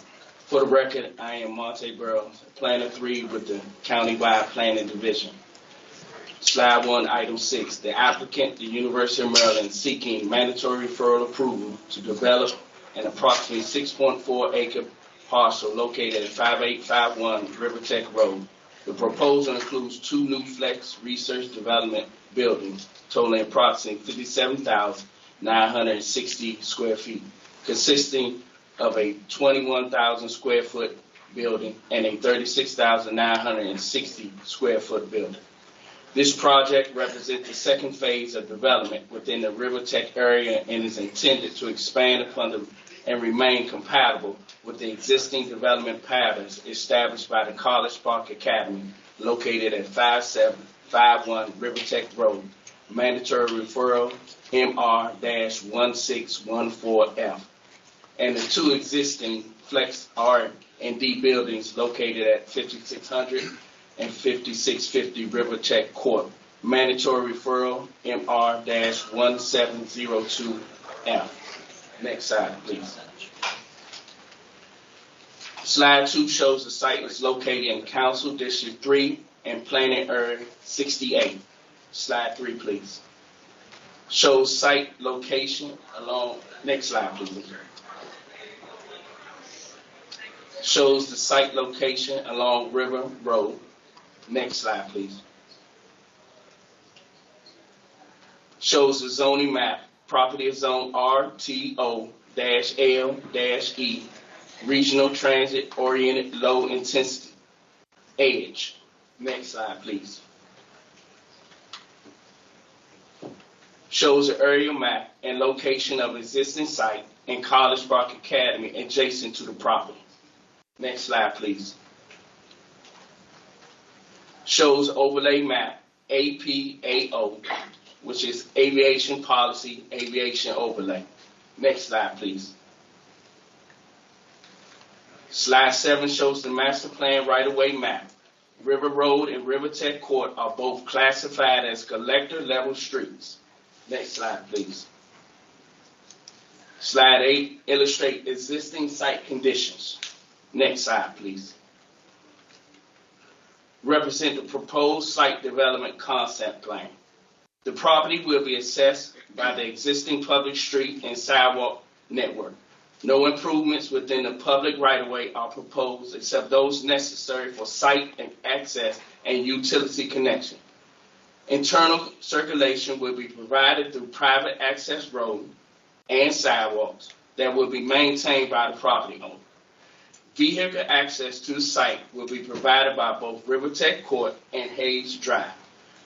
For the record, I am Monte Burrows, Planner 3 with the Countywide Planning Division. Slide 1, Item 6. The applicant, the University of Maryland, seeking mandatory referral approval to develop an approximately 6.4 acre parcel located at 5851 Rivertech Road. The proposal includes 2 new flex research development buildings totaling approximately 57,960 square feet, consisting of a 21,000 square foot building and a 36,960 square foot building. This project represents the second phase of development within the Rivertech area and is intended to expand upon and remain compatible with the existing development patterns established by the College Park Academy located at 5751 Rivertech Road. Mandatory referral MR-1614F. And the 2 existing Flex R&D buildings located at 5600 and 5650 Rivertech Court. Mandatory referral MR-1702F. Next slide, please. Slide 2 shows the site is located in Council District 3 and Planning Area 68. Slide 3, please. Shows site location along, next slide, please. Shows the site location along River Road. Next slide, please. Shows the zoning map. Property is zone RTO-L-E, regional transit oriented low intensity. Edge. Next slide, please. Shows the aerial map and location of existing site in College Park Academy adjacent to the property. Next slide, please. Shows overlay map, APAO, which is Aviation Policy, Aviation Overlay. Next slide, please. Slide 7 shows the master plan right-of-way map. River Road and Rivertech Court are both classified as collector level streets. Next slide, please. Slide 8 illustrates existing site conditions. Next slide, please. Represent the proposed site development concept plan. The property will be assessed by the existing public street and sidewalk network. No improvements within the public right-of-way are proposed except those necessary for site and access and utility connection. Internal circulation will be provided through private access road and sidewalks that will be maintained by the property owner. Vehicle access to the site will be provided by both Rivertech Court and Hayes Drive.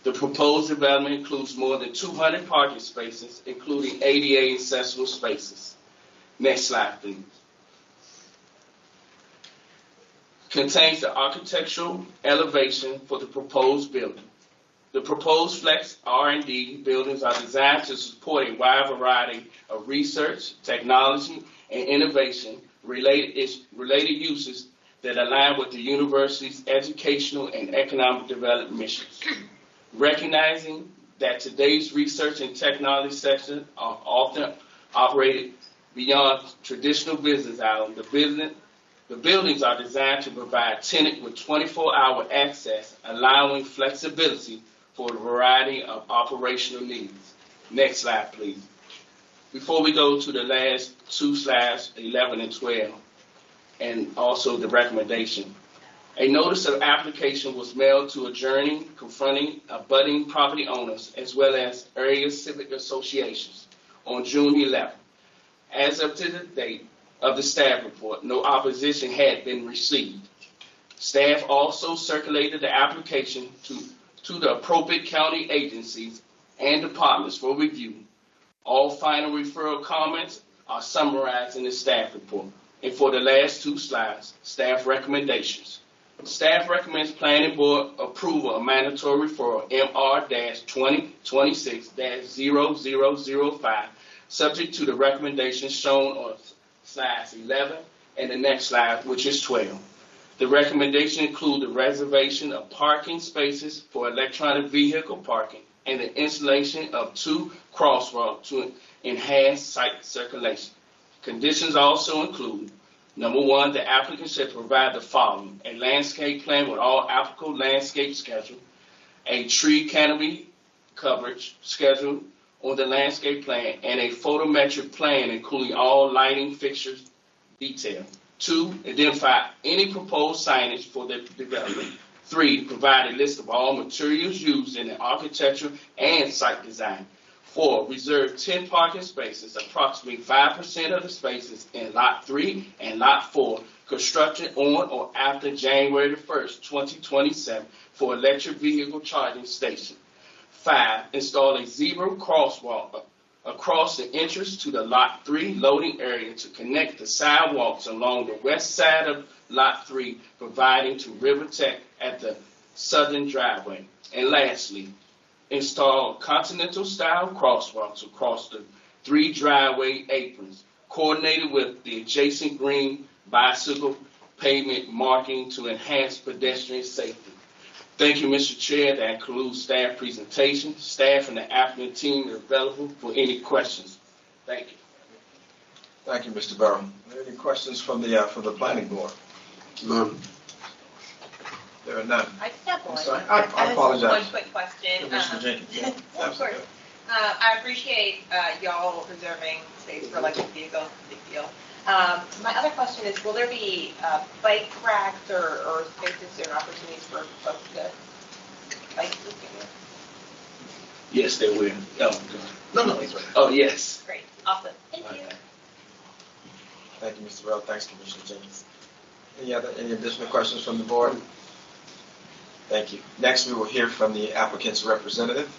The proposed development includes more than 200 parking spaces, including ADA accessible spaces. Next slide, please. Contains the architectural elevation for the proposed building. The proposed Flex R&D buildings are designed to support a wide variety of research, technology, and innovation related uses that align with the university's educational and economic development missions. Recognizing that today's research and technology sectors are often operated beyond traditional business hours, the buildings are designed to provide tenants with 24-hour access, allowing flexibility for a variety of operational needs. Next slide, please. Before we go to the last 2 slides, 11 and 12, and also the recommendation, a notice of application was mailed to adjourning, confronting abutting property owners as well as area civic associations on June 11th. As of to the date of the staff report, no opposition had been received. Staff also circulated the application to the appropriate county agencies and departments for review. All final referral comments are summarized in the staff report. And for the last 2 slides, staff recommendations. Staff recommends Planning Board approval of mandatory referral MR-2026-0005, subject to the recommendations shown on slides 11 and the next slide, which is 12. The recommendation include the reservation of parking spaces for electronic vehicle parking and the installation of 2 crosswalks to enhance site circulation. Conditions also include, number 1, the applicant should provide the following: a landscape plan with all applicable landscape schedule, a tree canopy coverage schedule on the landscape plan, and a photometric plan including all lighting fixtures detail. 2, identify any proposed signage for the development. 3, provide a list of all materials used in the architecture and site design. 4, reserve 10 parking spaces, approximately 5% of the spaces in Lot 3 and Lot 4, constructed on or after January 1st, 2027, for electric vehicle charging station. 5, install a zebra crosswalk across the entrance to the Lot 3 loading area to connect the sidewalks along the west side of Lot 3, providing to Rivertech at the southern driveway. And lastly, install continental-style crosswalks across the 3 driveway aprons, coordinated with the adjacent green bicycle pavement marking to enhance pedestrian safety. Thank you, Mr. Chair. That concludes staff presentation. Staff and the applicant team are available for any questions. Thank you. Thank you, Mr. Burrow. Are there any questions from the planning board? None. There are none. I just have one. Sorry, I apologize. One quick question. Mr. Jenkins. Yeah, Of course. I appreciate y'all reserving space for electric vehicles. Big deal. My other question is, will there be bike racks or spaces or opportunities for folks to bike? Yes, they will. Oh, No. oh yes. Great. Awesome. Thank you. Thank you, Mr. Burrow. Thanks, Commissioner Jenkins. Any additional questions from the board? Thank you. Next, we will hear from the applicant's representative.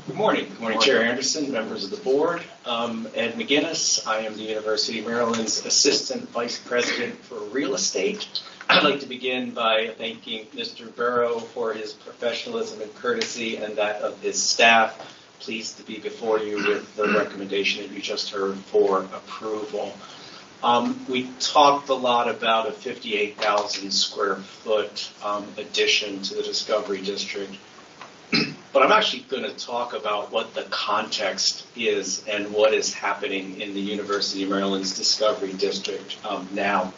Good morning. Good morning, Chair Anderson, members of the board. Ed McGinnis. I am the University of Maryland's Assistant Vice President for Real Estate. I'd like to begin by thanking Mr. Burrow for his professionalism and courtesy and that of his staff. Pleased to be before you with the recommendation that you just heard for approval. We talked a lot about a 58,000 square foot addition to the Discovery District. But I'm actually going to talk about what the context is and what is happening in the University of Maryland's Discovery District now.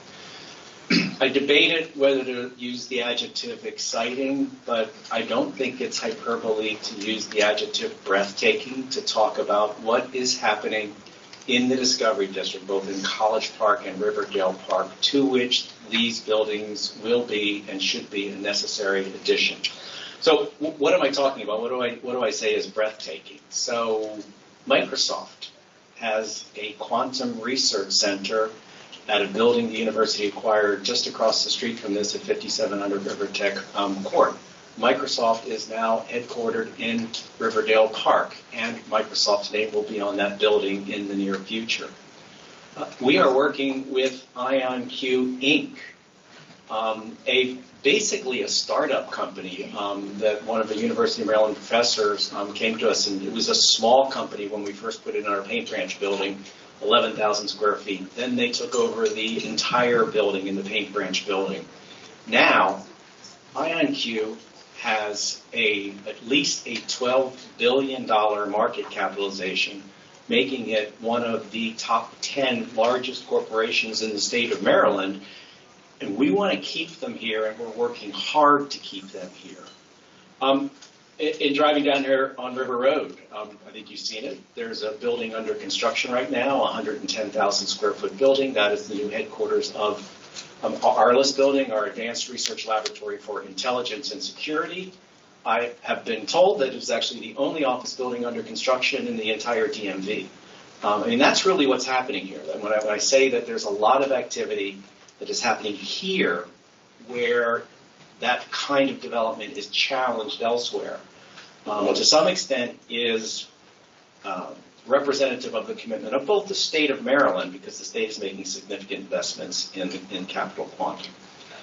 I debated whether to use the adjective exciting, but I don't think it's hyperbole to use the adjective breathtaking to talk about what is happening in the Discovery District, both in College Park and Riverdale Park, to which these buildings will be and should be a necessary addition. So what am I talking about? What do I say is breathtaking? So Microsoft has a quantum research center at a building the university acquired just across the street from this at 5700 Rivertech Court. Microsoft is now headquartered in Riverdale Park, and Microsoft's name will be on that building in the near future. We are working with IonQ Inc., basically a startup company that one of the University of Maryland professors came to us, and it was a small company when we first put it in our Paint Branch building, 11,000 square feet. Then they took over the entire building in the Paint Branch building. Now, IonQ has at least a $12 billion market capitalization, making it one of the top 10 largest corporations in the state of Maryland. And we want to keep them here, and we're working hard to keep them here. In driving down here on River Road, I think you've seen it. There's a building under construction right now, a 110,000 square foot building. That is the new headquarters of ARLIS building, our Advanced Research Laboratory for Intelligence and Security. I have been told that it's actually the only office building under construction in the entire DMV. That's really what's happening here. When I say that there's a lot of activity that is happening here where that kind of development is challenged elsewhere, to some extent is representative of the commitment of both the state of Maryland, because the state is making significant investments in capital quantum.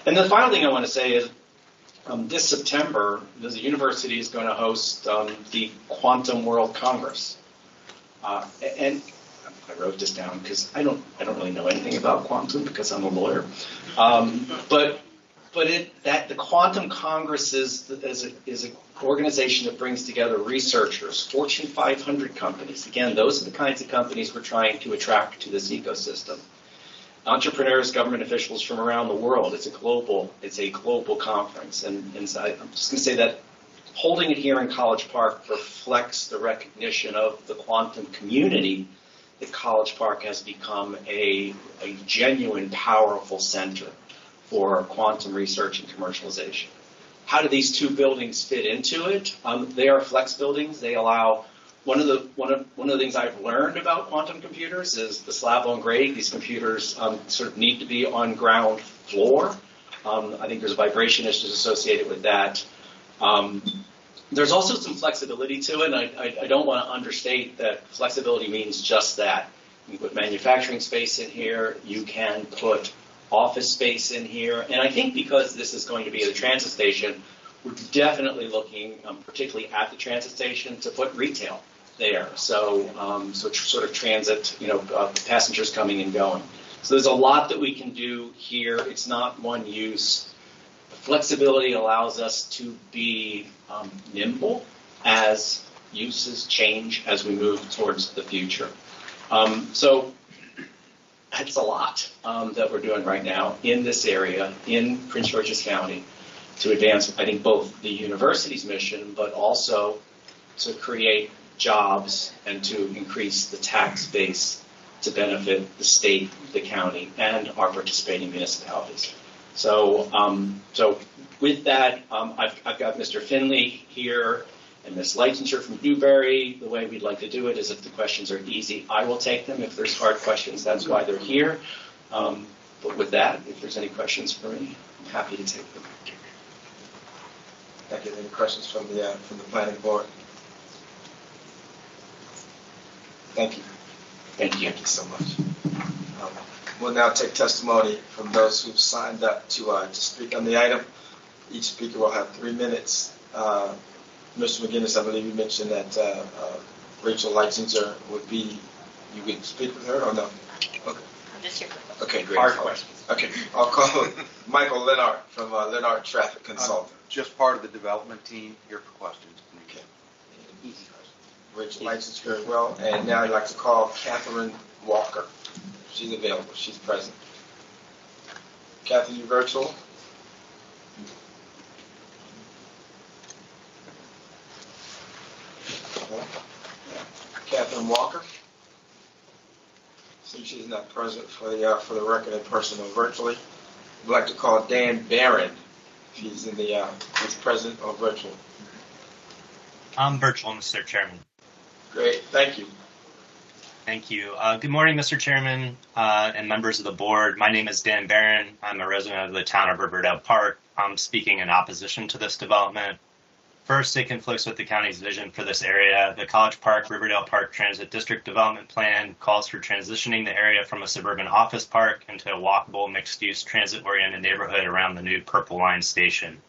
And the final thing I want to say is this September, the university is going to host the Quantum World Congress. And wrote this down because I don't really know anything about quantum because I'm a lawyer. But the Quantum Congress is an organization that brings together researchers, Fortune 500 companies. Again, those are the kinds of companies we're trying to attract to this ecosystem. Entrepreneurs, government officials from around the world. It's a global conference, and so I'm just going to say that holding it here in College Park reflects the recognition of the quantum community that College Park has become a genuine, powerful center for quantum research and commercialization. How do these two buildings fit into it? They are flex buildings. They allow one of the things I've learned about quantum computers is the slab on grade. These computers sort of need to be on ground floor. I think there's vibration issues associated with that. There's also some flexibility to it, and I don't want to understate that flexibility means just that. You can put manufacturing space in here. You can put office space in here. And I think because this is going to be at a transit station, we're definitely looking, particularly at the transit station, to put retail there. So sort of transit, passengers coming and going. So there's a lot that we can do here. It's not one use. Flexibility allows us to be nimble as uses change as we move towards the future. So that's a lot that we're doing right now in this area, in Prince George's County, to advance, I think, both the university's mission, but also to create jobs and to increase the tax base to benefit the state, the county, and our participating municipalities. So with that, I've got Mr. Finley here and Ms. Leitinger from Dewberry. The way we'd like to do it is if the questions are easy, I will take them. If there's hard questions, that's why they're here. But with that, if there's any questions for me, I'm happy to take them. Thank you. Any questions from the planning board? Thank you. Thank you. Thank you so much. We'll now take testimony from those who've signed up to speak on the item. Each speaker will have 3 minutes. Mr. McGinnis, I believe you mentioned that Rachel Leitinger would be, you would speak with her or no? Okay. I'm just here. Okay, great. Hard questions. Okay, I'll call Michael Leonard from Leonard Traffic Consultant. Just part of the development team, here for questions. Okay. Easy question. Rachel Leitinger as well. And now I'd like to call Catherine Walker. She's available. She's present. Kathy, you virtual? Catherine Walker. Since she's not present for the record in person or virtually, I'd like to call Dan Barron. He's in the he's present or virtual. I'm virtual, Mr. Chairman. Great, thank you. Thank you. Good morning, Mr. Chairman and members of the board. My name is Dan Barron. I'm a resident of the town of Riverdale Park. I'm speaking in opposition to this development. First, it conflicts with the county's vision for this area. The College Park Riverdale Park Transit District Development Plan calls for transitioning the area from a suburban office park into a walkable, mixed-use, transit-oriented neighborhood around the new Purple Line station.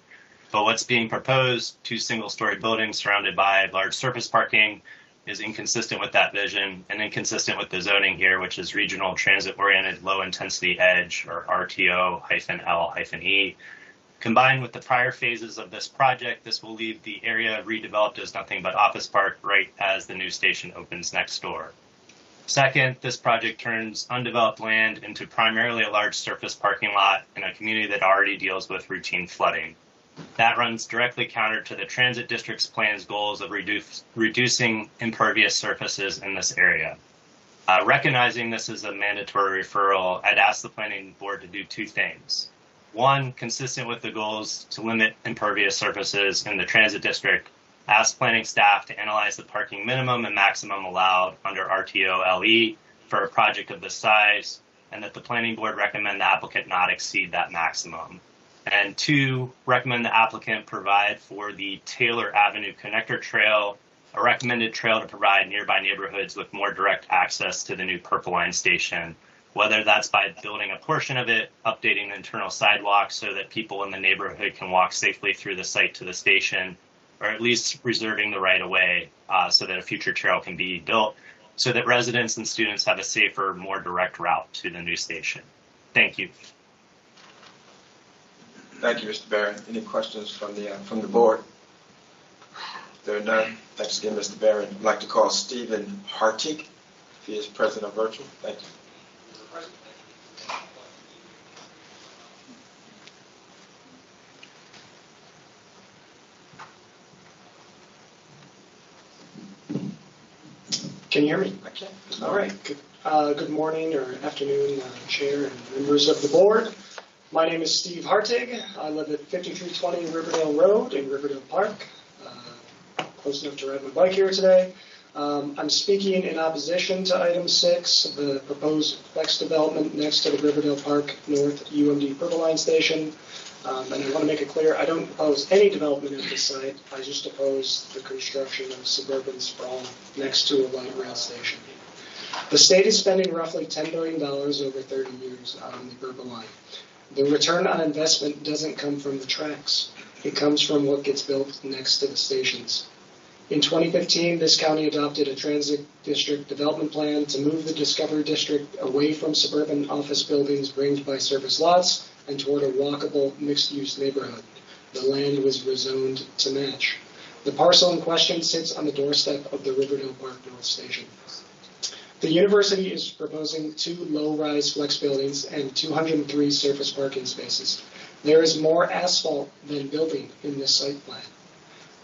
But what's being proposed, 2 single-story buildings surrounded by large surface parking, is inconsistent with that vision and inconsistent with the zoning here, which is Regional Transit-Oriented Low-Intensity Edge, or RTO-L-E. Combined with the prior phases of this project, this will leave the area redeveloped as nothing but office park right as the new station opens next door. Second, this project turns undeveloped land into primarily a large surface parking lot in a community that already deals with routine flooding. That runs directly counter to the Transit District's plan's goals of reducing impervious surfaces in this area. Recognizing this is a mandatory referral, I'd ask the Planning Board to do 2 things. 1, consistent with the goals to limit impervious surfaces in the Transit District, ask planning staff to analyze the parking minimum and maximum allowed under RTO-LE for a project of this size, and that the Planning Board recommend the applicant not exceed that maximum. And 2, recommend the applicant provide for the Taylor Avenue Connector Trail, a recommended trail to provide nearby neighborhoods with more direct access to the new Purple Line station, whether that's by building a portion of it, updating the internal sidewalks so that people in the neighborhood can walk safely through the site to the station, or at least reserving the right of way so that a future trail can be built. so that residents and students have a safer, more direct route to the new station. Thank you. Thank you, Mr. Barron. Any questions from the board? There are none. Thanks again, Mr. Barron. I'd like to call Stephen Hartig, if he is present on virtual. Thank you. Can you hear me? I can. All right. Good morning or afternoon, Chair and members of the board. My name is Steve Hartig. I live at 5320 Riverdale Road in Riverdale Park. Close enough to ride my bike here today. I'm speaking in opposition to item 6, the proposed flex development next to the Riverdale Park North UMD Purple Line Station. And I want to make it clear, I don't oppose any development at this site. I just oppose the construction of suburban sprawl next to a light rail station. The state is spending roughly $10 billion over 30 years on the Purple Line. The return on investment doesn't come from the tracks. It comes from what gets built next to the stations. In 2015, this county adopted a transit district development plan to move the Discovery District away from suburban office buildings ringed by service lots and toward a walkable mixed-use neighborhood. The land was rezoned to match. The parcel in question sits on the doorstep of the Riverdale Park North Station. The university is proposing 2 low-rise flex buildings and 203 surface parking spaces. There is more asphalt than building in this site plan.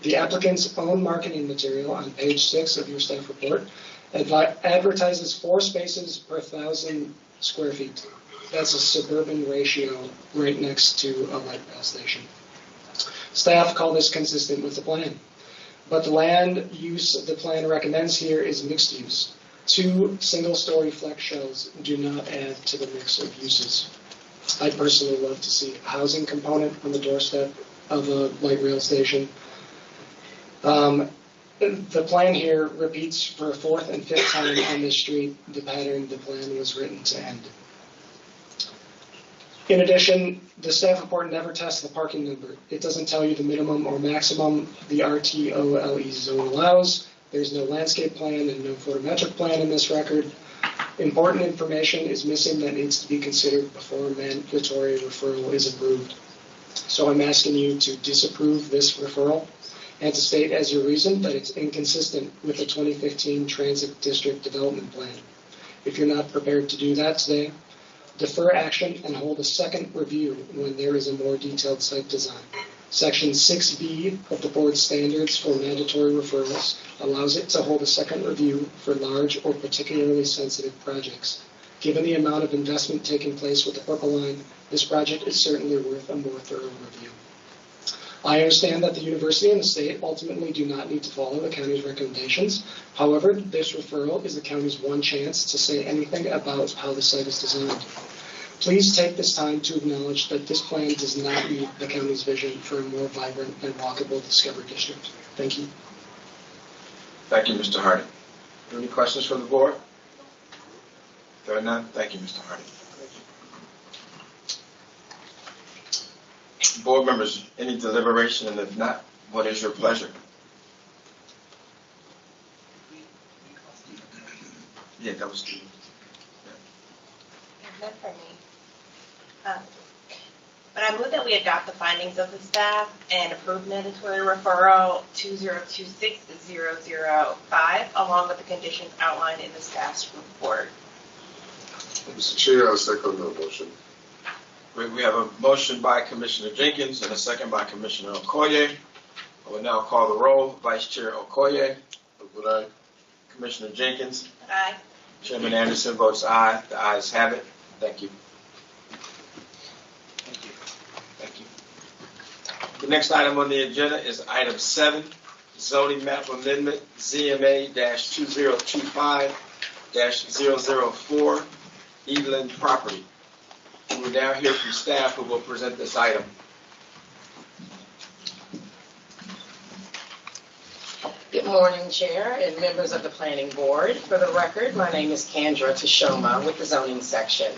The applicant's own marketing material on page 6 of your staff report advertises 4 spaces per 1,000 square feet. That's a suburban ratio right next to a light rail station. Staff call this consistent with the plan. But the land use the plan recommends here is mixed use. 2 single-story flex shells do not add to the mix of uses. I personally love to see a housing component on the doorstep of a light rail station. The plan here repeats for a 4th and 5th time on this street the pattern the plan was written to end. In addition, the staff report never tests the parking number. It doesn't tell you the minimum or maximum the RTOLE zone allows. There's no landscape plan and no photometric plan in this record. Important information is missing that needs to be considered before a mandatory referral is approved. So I'm asking you to disapprove this referral and to state as your reason that it's inconsistent with the 2015 Transit District Development Plan. If you're not prepared to do that today, defer action and hold a second review when there is a more detailed site design. Section 6B of the board's standards for mandatory referrals allows it to hold a second review for large or particularly sensitive projects. Given the amount of investment taking place with the Purple Line, this project is certainly worth a more thorough review. I understand that the university and the state ultimately do not need to follow the county's recommendations. However, this referral is the county's one chance to say anything about how the site is designed. Please take this time to acknowledge that this plan does not meet the county's vision for a more vibrant and walkable Discovery District. Thank you. Thank you, Mr. Hardy. Any questions from the board? There are none. Thank you, Mr. Hardy. Board members, any deliberation, and if not, what is your pleasure? Yeah, that was Steve. None for me. But I move that we adopt the findings of the staff and approve mandatory referral 2026-005 along with the conditions outlined in the staff's report. Mr. Chair, I'll second the motion. We have a motion by Commissioner Jenkins and a second by Commissioner Okoye. I will now call the roll. Vice Chair Okoye. Aye. Commissioner Jenkins. Aye. Chairman Anderson votes aye. The ayes have it. Thank you. Thank you. The next item on the agenda is item 7, zoning map amendment ZMA-2025-004, Evelyn property. We will now hear from staff who will present this item. Good morning, Chair and members of the Planning Board. For the record, my name is Kendra Tashoma with the Zoning Section.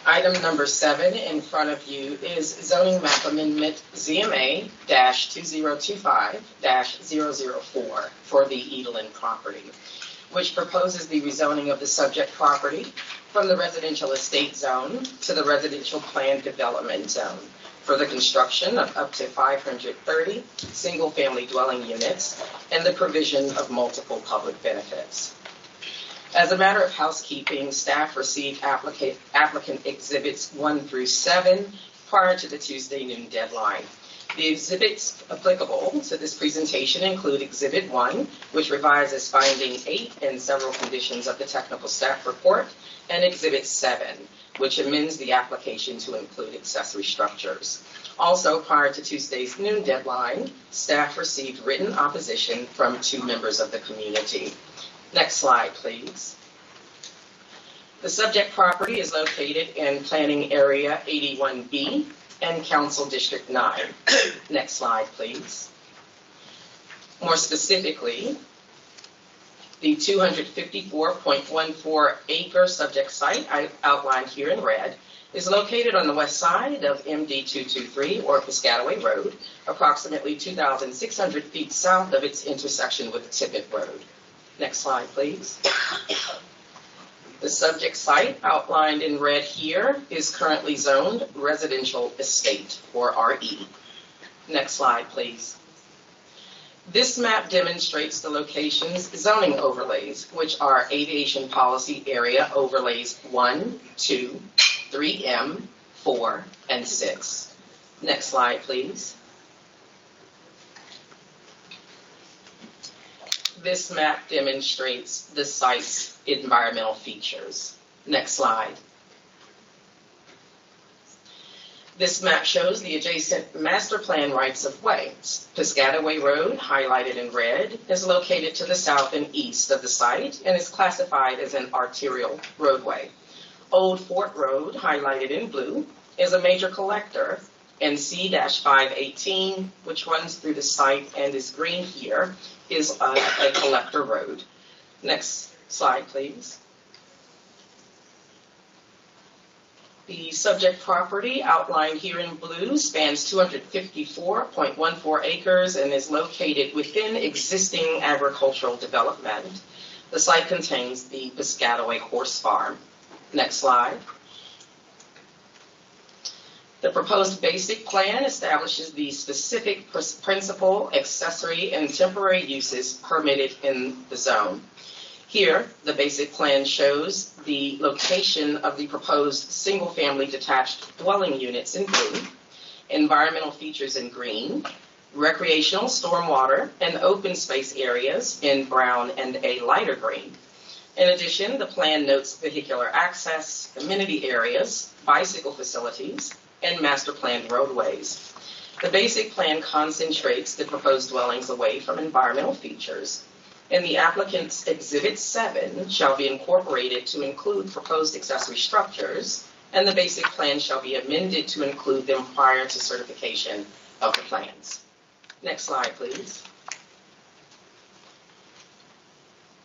Item number 7 in front of you is zoning map amendment ZMA-2025-004 for the Edelin property. which proposes the rezoning of the subject property from the residential estate zone to the residential planned development zone for the construction of up to 530 single-family dwelling units and the provision of multiple public benefits. As a matter of housekeeping, staff received applicant exhibits 1 through 7 prior to the Tuesday noon deadline. The exhibits applicable to this presentation include Exhibit 1, which revises finding 8 and several conditions of the technical staff report, and Exhibit 7, which amends the application to include accessory structures. Also, prior to Tuesday's noon deadline, staff received written opposition from 2 members of the community. Next slide, please. The subject property is located in Planning Area 81B and Council District 9. Next slide, please. More specifically, the 254.14 acre subject site I outlined here in red is located on the west side of MD 223 or Piscataway Road, approximately 2,600 feet south of its intersection with Tippett Road. Next slide, please. The subject site outlined in red here is currently zoned residential estate, or RE. Next slide, please. This map demonstrates the location's zoning overlays, which are Aviation Policy Area Overlays 1, 2, 3M, 4, and 6. Next slide, please. This map demonstrates the site's environmental features. Next slide. This map shows the adjacent master plan rights of way. Piscataway Road, highlighted in red, is located to the south and east of the site and is classified as an arterial roadway. Old Fort Road, highlighted in blue, is a major collector, and C-518, which runs through the site and is green here, is a collector road. Next slide, please. The subject property outlined here in blue spans 254.14 acres and is located within existing agricultural development. The site contains the Piscataway Horse Farm. Next slide. The proposed basic plan establishes the specific principal, accessory, and temporary uses permitted in the zone. Here, the basic plan shows the location of the proposed single-family detached dwelling units in blue, environmental features in green, recreational, stormwater, and open space areas in brown and a lighter green. In addition, the plan notes vehicular access, amenity areas, bicycle facilities, and master planned roadways. The basic plan concentrates the proposed dwellings away from environmental features, and the applicant's Exhibit 7 shall be incorporated to include proposed accessory structures, and the basic plan shall be amended to include them prior to certification of the plans. Next slide, please.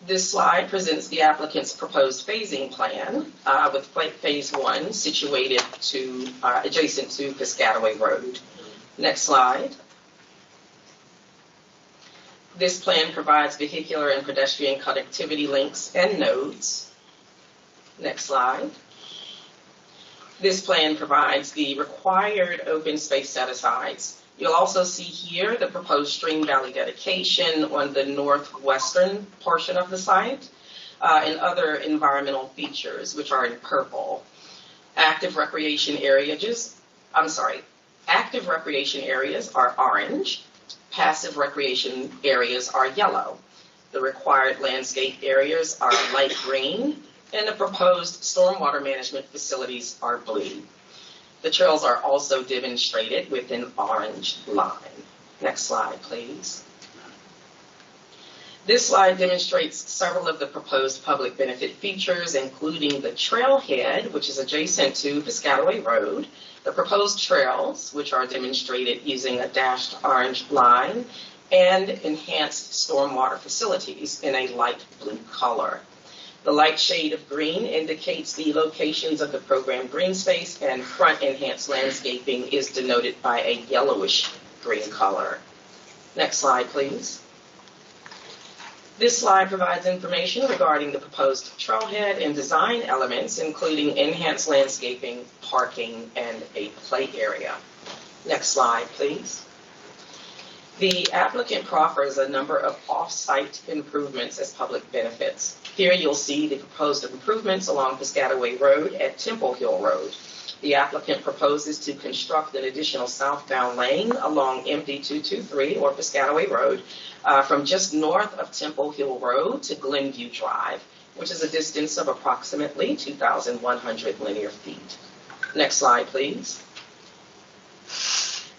This slide presents the applicant's proposed phasing plan with phase 1 situated adjacent to Piscataway Road. Next slide. This plan provides vehicular and pedestrian connectivity links and nodes. Next slide. This plan provides the required open space set-asides. You'll also see here the proposed stream valley dedication on the northwestern portion of the site and other environmental features, which are in purple. Active recreation areas are orange. Passive recreation areas are yellow. The required landscape areas are light green, and the proposed stormwater management facilities are blue. The trails are also demonstrated with an orange line. Next slide, please. This slide demonstrates several of the proposed public benefit features, including the trailhead, which is adjacent to Piscataway Road, the proposed trails, which are demonstrated using a dashed orange line, and enhanced stormwater facilities in a light blue color. The light shade of green indicates the locations of the program green space, and front enhanced landscaping is denoted by a yellowish green color. Next slide, please. This slide provides information regarding the proposed trailhead and design elements, including enhanced landscaping, parking, and a play area. Next slide, please. The applicant proffers a number of off-site improvements as public benefits. Here you'll see the proposed improvements along Piscataway Road at Temple Hill Road. The applicant proposes to construct an additional southbound lane along MD 223 or Piscataway Road from just north of Temple Hill Road to Glenview Drive, which is a distance of approximately 2,100 linear feet. Next slide, please.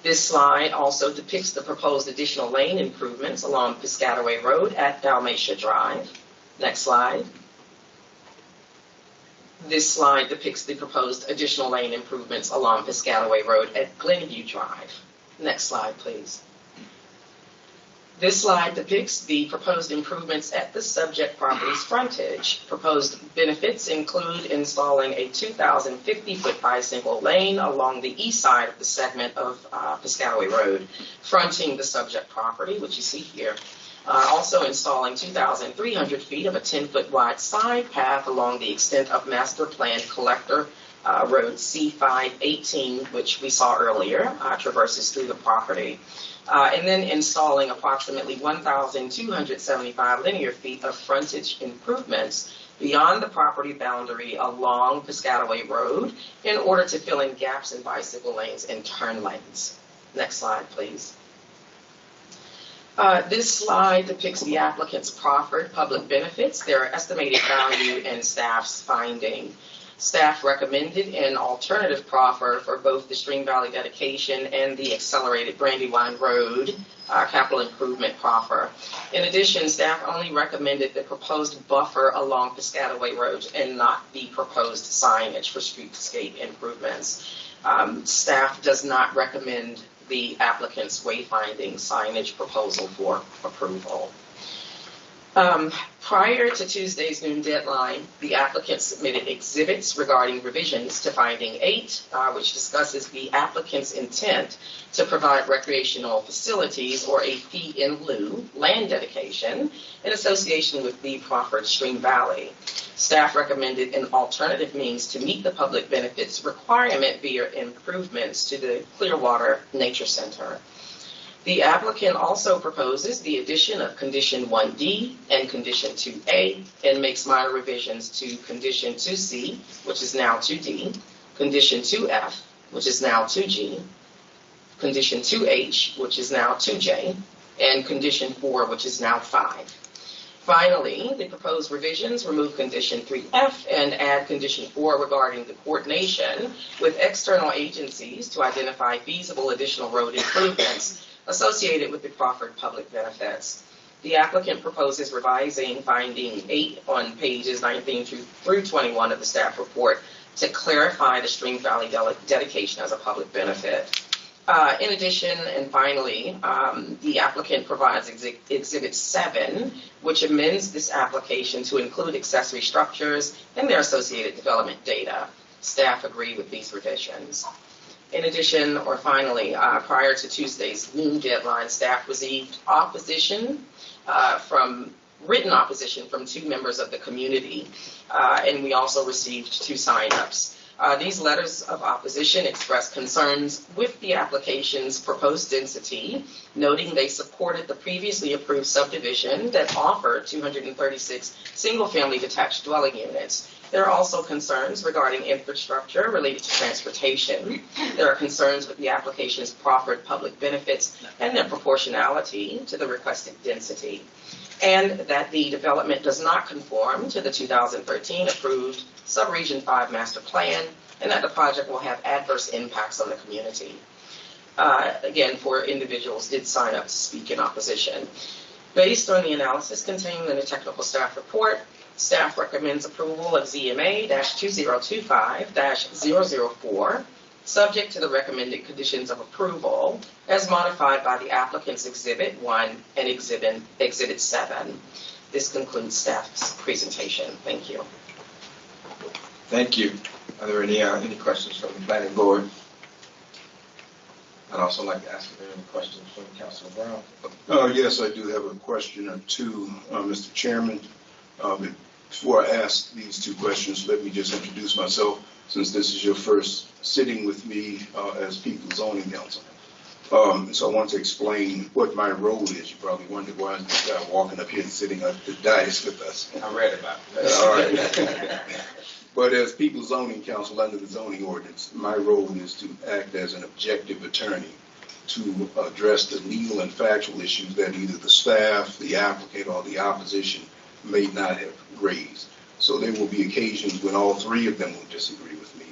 This slide also depicts the proposed additional lane improvements along Piscataway Road at Dalmatia Drive. Next slide. This slide depicts the proposed additional lane improvements along Piscataway Road at Glenview Drive. Next slide, please. This slide depicts the proposed improvements at the subject property's frontage. Proposed benefits include installing a 2,050-foot bicycle lane along the east side of the segment of Piscataway Road, fronting the subject property, which you see here. Also installing 2,300 feet of a 10-foot wide side path along the extent of Master Plan Collector Road C518, which we saw earlier, traverses through the property. And then installing approximately 1,275 linear feet of frontage improvements beyond the property boundary along Piscataway Road in order to fill in gaps in bicycle lanes and turn lanes. Next slide, please. This slide depicts the applicant's proffered public benefits, their estimated value, and staff's finding. Staff recommended an alternative proffer for both the Stream Valley dedication and the accelerated Brandywine Road capital improvement proffer. In addition, staff only recommended the proposed buffer along Piscataway Road and not the proposed signage for streetscape improvements. Staff does not recommend the applicant's wayfinding signage proposal for approval. Prior to Tuesday's noon deadline, the applicant submitted exhibits regarding revisions to Finding 8, which discusses the applicant's intent to provide recreational facilities or a fee in lieu land dedication in association with the proffered Stream Valley. Staff recommended an alternative means to meet the public benefits requirement via improvements to the Clearwater Nature Center. The applicant also proposes the addition of Condition 1D and Condition 2A and makes minor revisions to Condition 2C, which is now 2D, Condition 2F, which is now 2G, Condition 2H, which is now 2J, and Condition 4, which is now 5. Finally, the proposed revisions remove Condition 3F and add Condition 4 regarding the coordination with external agencies to identify feasible additional road improvements associated with the proffered public benefits. The applicant proposes revising Finding 8 on pages 19 through 21 of the staff report to clarify the Stream Valley dedication as a public benefit. In addition, and finally, the applicant provides Exhibit 7, which amends this application to include accessory structures and their associated development data. Staff agree with these revisions. In addition, or finally, prior to Tuesday's noon deadline, staff received written opposition from 2 members of the community, and we also received 2 sign-ups. These letters of opposition express concerns with the application's proposed density, noting they supported the previously approved subdivision that offered 236 single-family detached dwelling units. There are also concerns regarding infrastructure related to transportation. There are concerns with the application's proffered public benefits and their proportionality to the requested density, and that the development does not conform to the 2013 approved Subregion 5 Master Plan, and that the project will have adverse impacts on the community. Again, 4 individuals did sign up to speak in opposition. Based on the analysis contained in the technical staff report, staff recommends approval of ZMA-2025-004, subject to the recommended conditions of approval, as modified by the applicant's Exhibit 1 and Exhibit 7. This concludes staff's presentation. Thank you. Thank you. Are there any questions from the planning board? I'd also like to ask if there are any questions from Councilor Brown. Yes, I do have a question or two, Mr. Chairman. Before I ask these two questions, let me just introduce myself, since this is your first sitting with me as People's Zoning Council. So I want to explain what my role is. You probably wondered why is this guy walking up here and sitting at the dais with us. I read about it. All right. But as People's Zoning Council under the zoning ordinance, my role is to act as an objective attorney to address the legal and factual issues that either the staff, the applicant, or the opposition may not have raised. So there will be occasions when all three of them will disagree with me.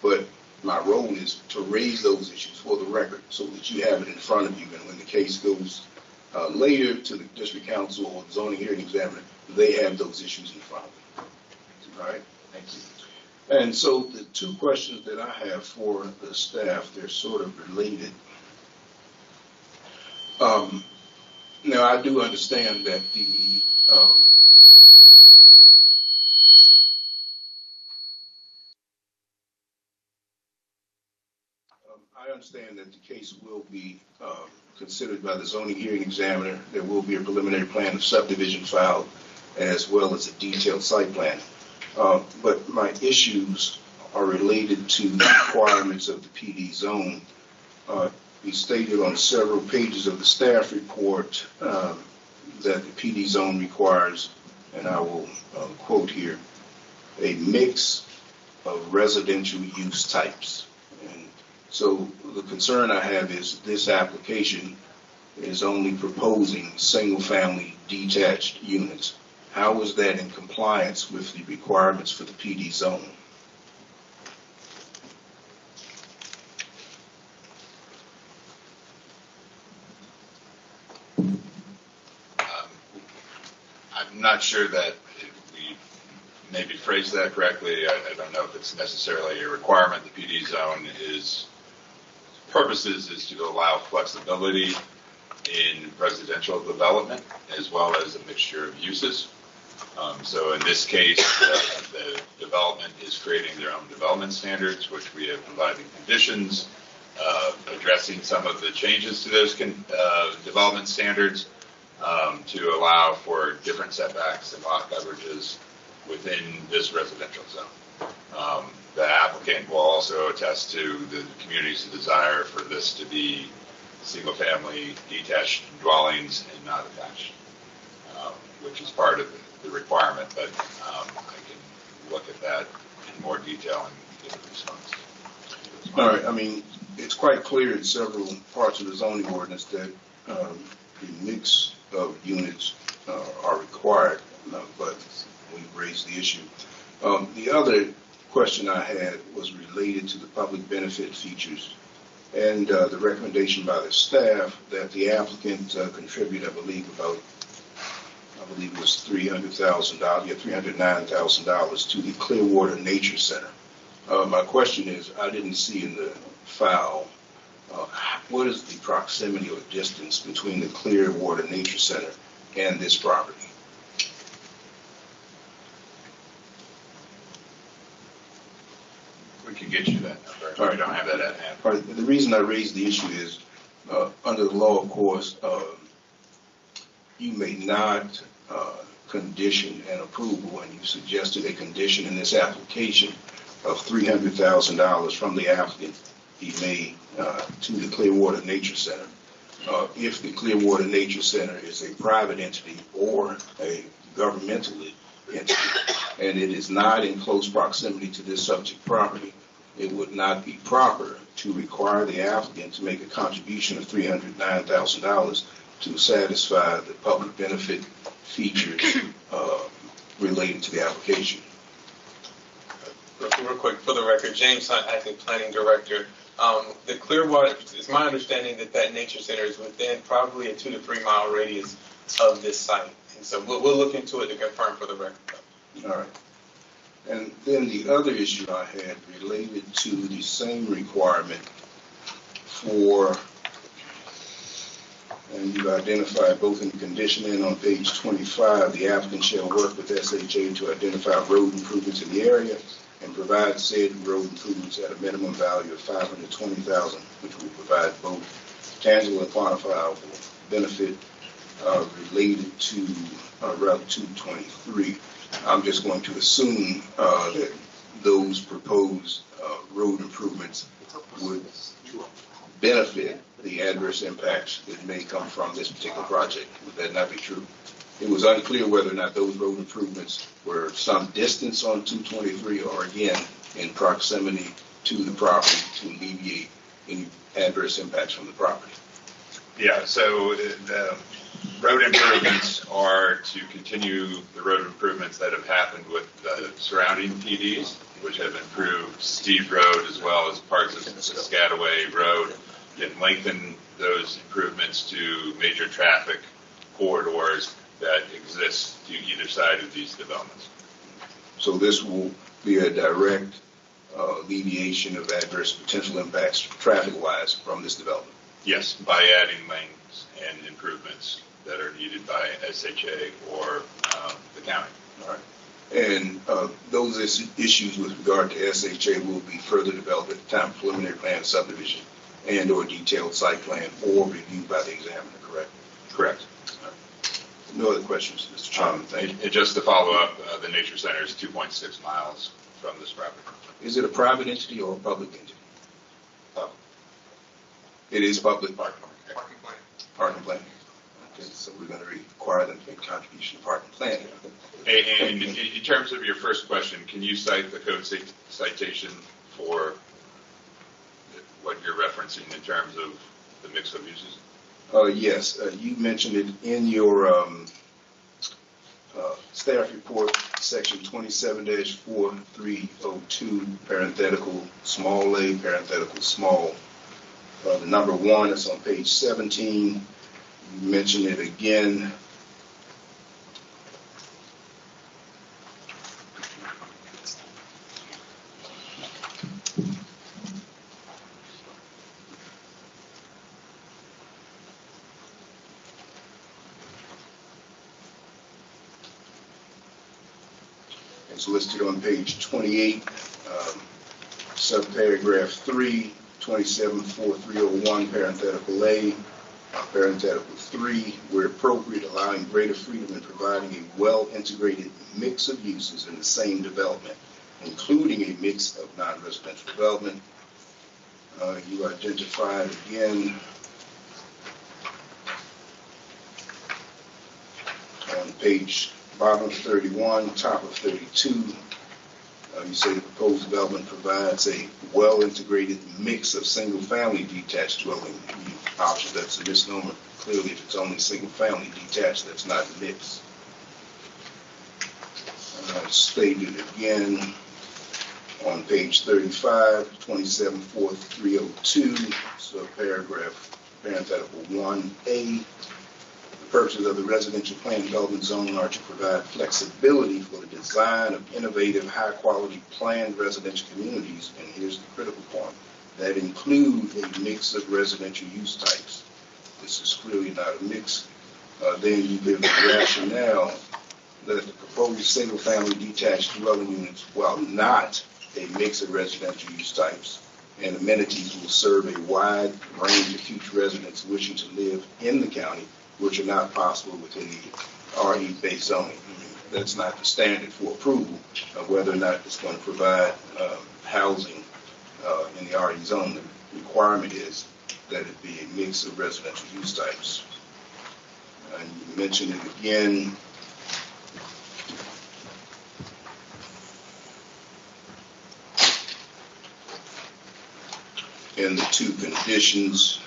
But my role is to raise those issues for the record so that you have it in front of you. And when the case goes later to the district council or the zoning hearing examiner, they have those issues in front of them. All right? Thank you. And so the two questions that I have for the staff, they're sort of related. Now, I do understand that the case will be considered by the zoning hearing examiner. There will be a preliminary plan of subdivision filed, as well as a detailed site plan. But my issues are related to the requirements of the PD zone. We stated on several pages of the staff report that the PD zone requires, and I will quote here, a mix of residential use types. And so the concern I have is this application is only proposing single-family detached units. How is that in compliance with the requirements for the PD zone? I'm not sure that we maybe phrased that correctly. I don't know if it's necessarily a requirement. The PD zone purposes is to allow flexibility in residential development as well as a mixture of uses. So in this case, the development is creating their own development standards, which we have provided conditions, addressing some of the changes to those development standards to allow for different setbacks and lot coverages within this residential zone. The applicant will also attest to the community's desire for this to be single-family detached dwellings and not attached, which is part of the requirement, but I can look at that in more detail and give a response. All right. I mean, it's quite clear in several parts of the zoning ordinance that the mix of units are required, but we've raised the issue. The other question I had was related to the public benefit features and the recommendation by the staff that the applicant contribute, I believe it was $300,000, $309,000 to the Clearwater Nature Center. My question is, I didn't see in the file, what is the proximity or distance between the Clearwater Nature Center and this property? We can get you that number. All right. We don't have that at hand. All right. The reason I raised the issue is, under the law, of course, you may not condition an approval, and you suggested a condition in this application of $300,000 from the applicant be made to the Clearwater Nature Center. If the Clearwater Nature Center is a private entity or a governmental entity, and it is not in close proximity to this subject property, it would not be proper to require the applicant to make a contribution of $309,000 to satisfy the public benefit features related to the application. Real quick, for the record, James Hunt, Acting Planning Director. The Clearwater, it's my understanding that nature center is within probably a 2 to 3 mile radius of this site. And so we'll look into it to confirm for the record. All right. And then the other issue I had related to the same requirement for, and you identified both in the condition and on page 25, the applicant shall work with SHA to identify road improvements in the area and provide said road improvements at a minimum value of $520,000, which will provide both tangible and quantifiable benefit related to Route 223. I'm just going to assume that those proposed road improvements would benefit the adverse impacts that may come from this particular project. Would that not be true? It was unclear whether or not those road improvements were some distance on 223 or, again, in proximity to the property to alleviate any adverse impacts from the property. Yeah, so the road improvements are to continue the road improvements that have happened with the surrounding PDs, which have improved Steve Road as well as parts of Piscataway Road, and lengthen those improvements to major traffic corridors that exist to either side of these developments. So this will be a direct alleviation of adverse potential impacts traffic-wise from this development? Yes, by adding lanes and improvements that are needed by SHA or the county. All right. And those issues with regard to SHA will be further developed at the time of preliminary plan subdivision and or detailed site plan or reviewed by the examiner, correct? Correct. No other questions, Mr. Chairman. Thank you. And just to follow up, the Nature Center is 2.6 miles from this property. Is it a private entity or a public entity? Public. It is public. Parking plan. Okay, so we're going to require them to make contribution to parking planning. And in terms of your first question, can you cite the code citation for what you're referencing in terms of the mix of uses? Yes, you mentioned it in your staff report, section 27-4302, parenthetical small a, parenthetical small. The number 1 is on page 17. You mentioned it again. It's listed on page 28, subparagraph 3, 27-4301, parenthetical A, parenthetical 3, where appropriate, allowing greater freedom in providing a well-integrated mix of uses in the same development, including a mix of non-residential development. You identified again on page bottom of 31, top of 32, you say the proposed development provides a well-integrated mix of single-family detached dwelling options. That's a misnomer. Clearly, if it's only single-family detached, that's not a mix. Stated again on page 35, 27-4302, so paragraph parenthetical 1A. The purposes of the residential plan development zone are to provide flexibility for the design of innovative, high-quality planned residential communities, and here's the critical point, that include a mix of residential use types. This is clearly not a mix. Then you give the rationale that the proposed single-family detached dwelling units, while not a mix of residential use types and amenities, will serve a wide range of future residents wishing to live in the county, which are not possible within the RE-based zoning. That's not the standard for approval of whether or not it's going to provide housing in the RE zone. The requirement is that it be a mix of residential use types. And you mentioned it again. In the 2 conditions.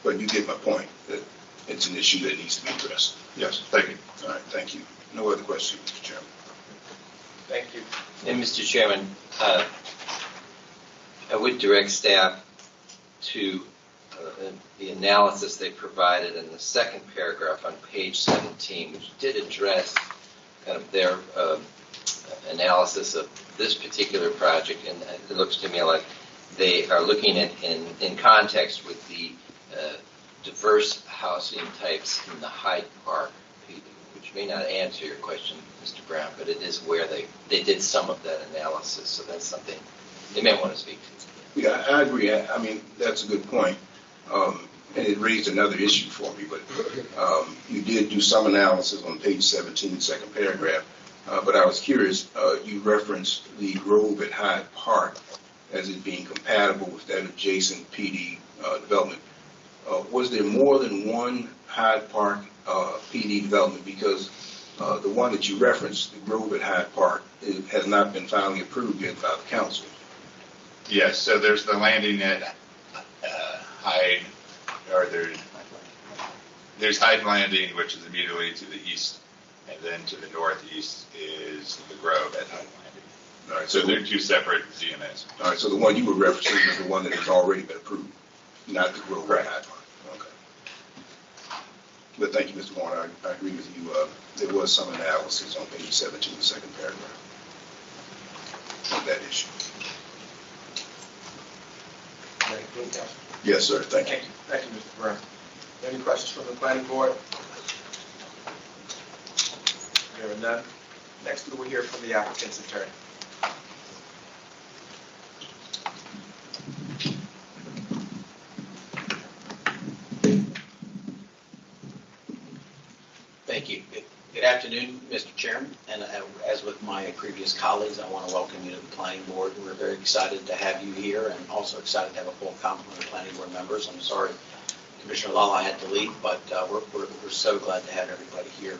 But you get my point, that it's an issue that needs to be addressed. Yes, thank you. All right, thank you. No other questions, Mr. Chairman. Thank you. And Mr. Chairman, I would direct staff to the analysis they provided in the second paragraph on page 17, which did address kind of their analysis of this particular project, and it looks to me like they are looking at in context with the diverse housing types in the Hyde Park, which may not answer your question, Mr. Brown, but it is where they did some of that analysis, so that's something they may want to speak to. Yeah, I agree. I mean, that's a good point. And it raised another issue for me, but you did do some analysis on page 17, second paragraph. But I was curious, you referenced the Grove at Hyde Park as it being compatible with that adjacent PD development. Was there more than one Hyde Park PD development? Because the one that you referenced, the Grove at Hyde Park, it has not been finally approved yet by the council. Yes, so there's the landing at Hyde, or there's Hyde Landing, which is immediately to the east, and then to the northeast is the Grove at Hyde Landing. All right, So they're two separate ZMAs. All right, so the one you were referencing is the one that has already been approved, not the Grove at Hyde Park. Okay. But thank you, Mr. Warner. I agree with you. There was some analysis on page 17, the second paragraph, on that issue. Yes, sir. Thank you. Thank you, Mr. Brown. Any questions from the planning board? There are none. Next, we will hear from the applicant's attorney. Thank you. Good afternoon, Mr. Chairman, and as with my previous colleagues, I want to welcome you to the planning board. We're very excited to have you here and also excited to have a full complement of planning board members. I'm sorry Commissioner Lala had to leave, but we're so glad to have everybody here.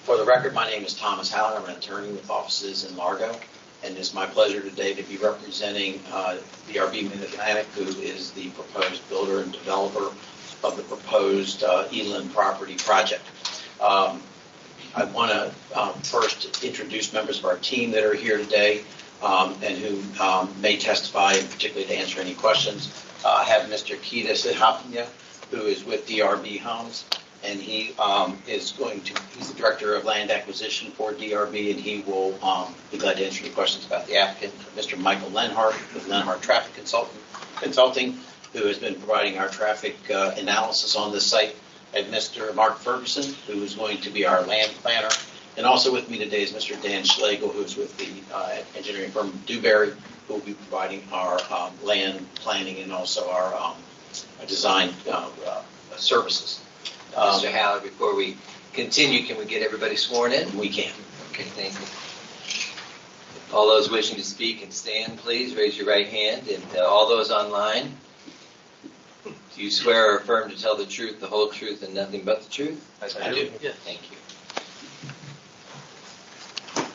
For the record, my name is Thomas Haller. I'm an attorney with offices in Largo, and it's my pleasure today to be representing DRB Mid-Atlantic, who is the proposed builder and developer of the proposed Eland property project. I want to first introduce members of our team that are here today and who may testify, particularly to answer any questions. I have Mr. Kita Sidhapanya, who is with DRB Homes, and he he's the Director of Land Acquisition for DRB, and he will be glad to answer any questions about the applicant. Mr. Michael Lenhart with Lenhart Traffic Consulting, who has been providing our traffic analysis on this site, and Mr. Mark Ferguson, who is going to be our land planner. And also with me today is Mr. Dan Schlegel, who is with the engineering firm Dewberry, who will be providing our land planning and also our design services. Mr. Haller, before we continue, can we get everybody sworn in? We can. Okay, thank you. All those wishing to speak and stand, please raise your right hand. And all those online, do you swear or affirm to tell the truth, the whole truth, and nothing but the truth? I do. Yeah. Thank you.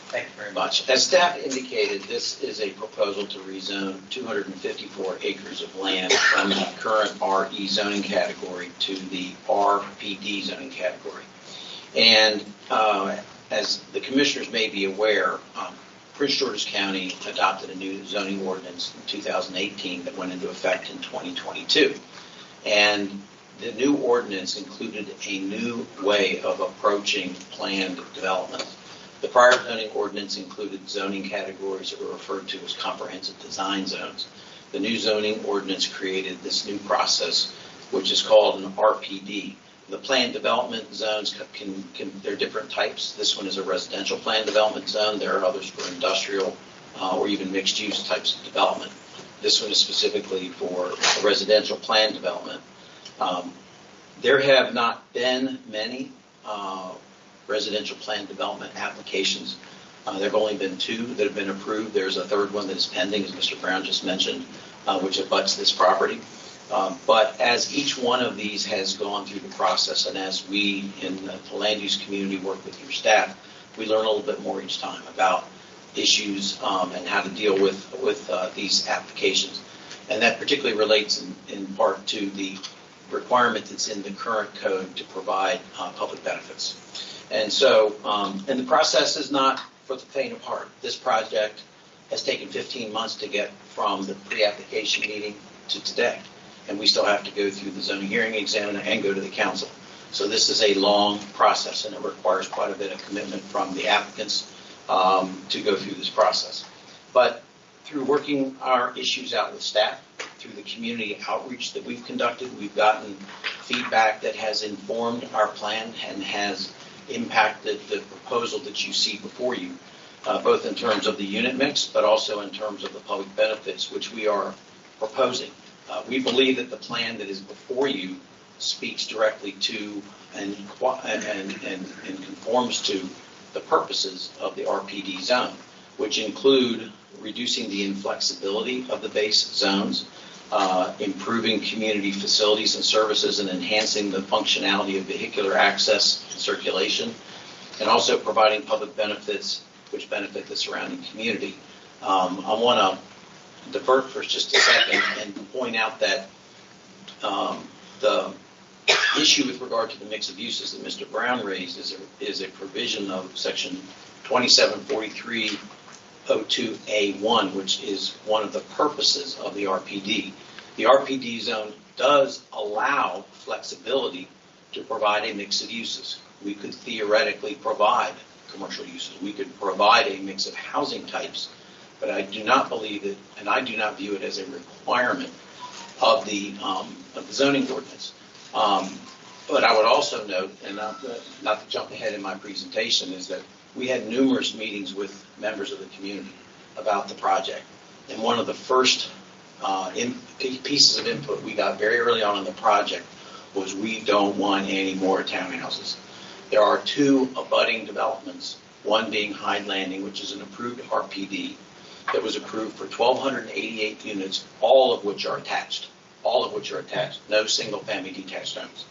Thank you very much. As staff indicated, this is a proposal to rezone 254 acres of land from the current RE zoning category to the RPD zoning category. And as the commissioners may be aware, Prince George's County adopted a new zoning ordinance in 2018 that went into effect in 2022. And the new ordinance included a new way of approaching planned development. The prior zoning ordinance included zoning categories that were referred to as comprehensive design zones. The new zoning ordinance created this new process, which is called an RPD. The planned development zones there are different types. This one is a residential planned development zone. There are others for industrial or even mixed use types of development. This one is specifically for residential planned development. There have not been many residential planned development applications. There have only been 2 that have been approved. There's a third one that is pending, as Mr. Brown just mentioned, which abuts this property. But as each one of these has gone through the process, and as we in the land use community work with your staff, we learn a little bit more each time about issues and how to deal with these applications. And that particularly relates in part to the requirement that's in the current code to provide public benefits. And so, and the process is not for the faint of heart. This project has taken 15 months to get from the pre-application meeting to today. And we still have to go through the zoning hearing examiner and go to the council. So this is a long process, and it requires quite a bit of commitment from the applicants to go through this process. But through working our issues out with staff, through the community outreach that we've conducted, we've gotten feedback that has informed our plan and has impacted the proposal that you see before you, both in terms of the unit mix, but also in terms of the public benefits, which we are proposing. We believe that the plan that is before you speaks directly to and conforms to the purposes of the RPD zone, which include reducing the inflexibility of the base zones, improving community facilities and services, and enhancing the functionality of vehicular access and circulation, and also providing public benefits which benefit the surrounding community. I want to divert for just a second and point out that the issue with regard to the mix of uses that Mr. Brown raised is a provision of Section 274302A1, which is one of the purposes of the RPD. The RPD zone does allow flexibility to provide a mix of uses. We could theoretically provide commercial uses. We could provide a mix of housing types, but I do not believe it, and I do not view it as a requirement of the zoning ordinance. But I would also note, and not to jump ahead in my presentation, is that we had numerous meetings with members of the community about the project. And one of the first pieces of input we got very early on in the project was we don't want any more townhouses. There are two abutting developments, one being Hyde Landing, which is an approved RPD that was approved for 1,288 units, all of which are attached, no single-family detached homes.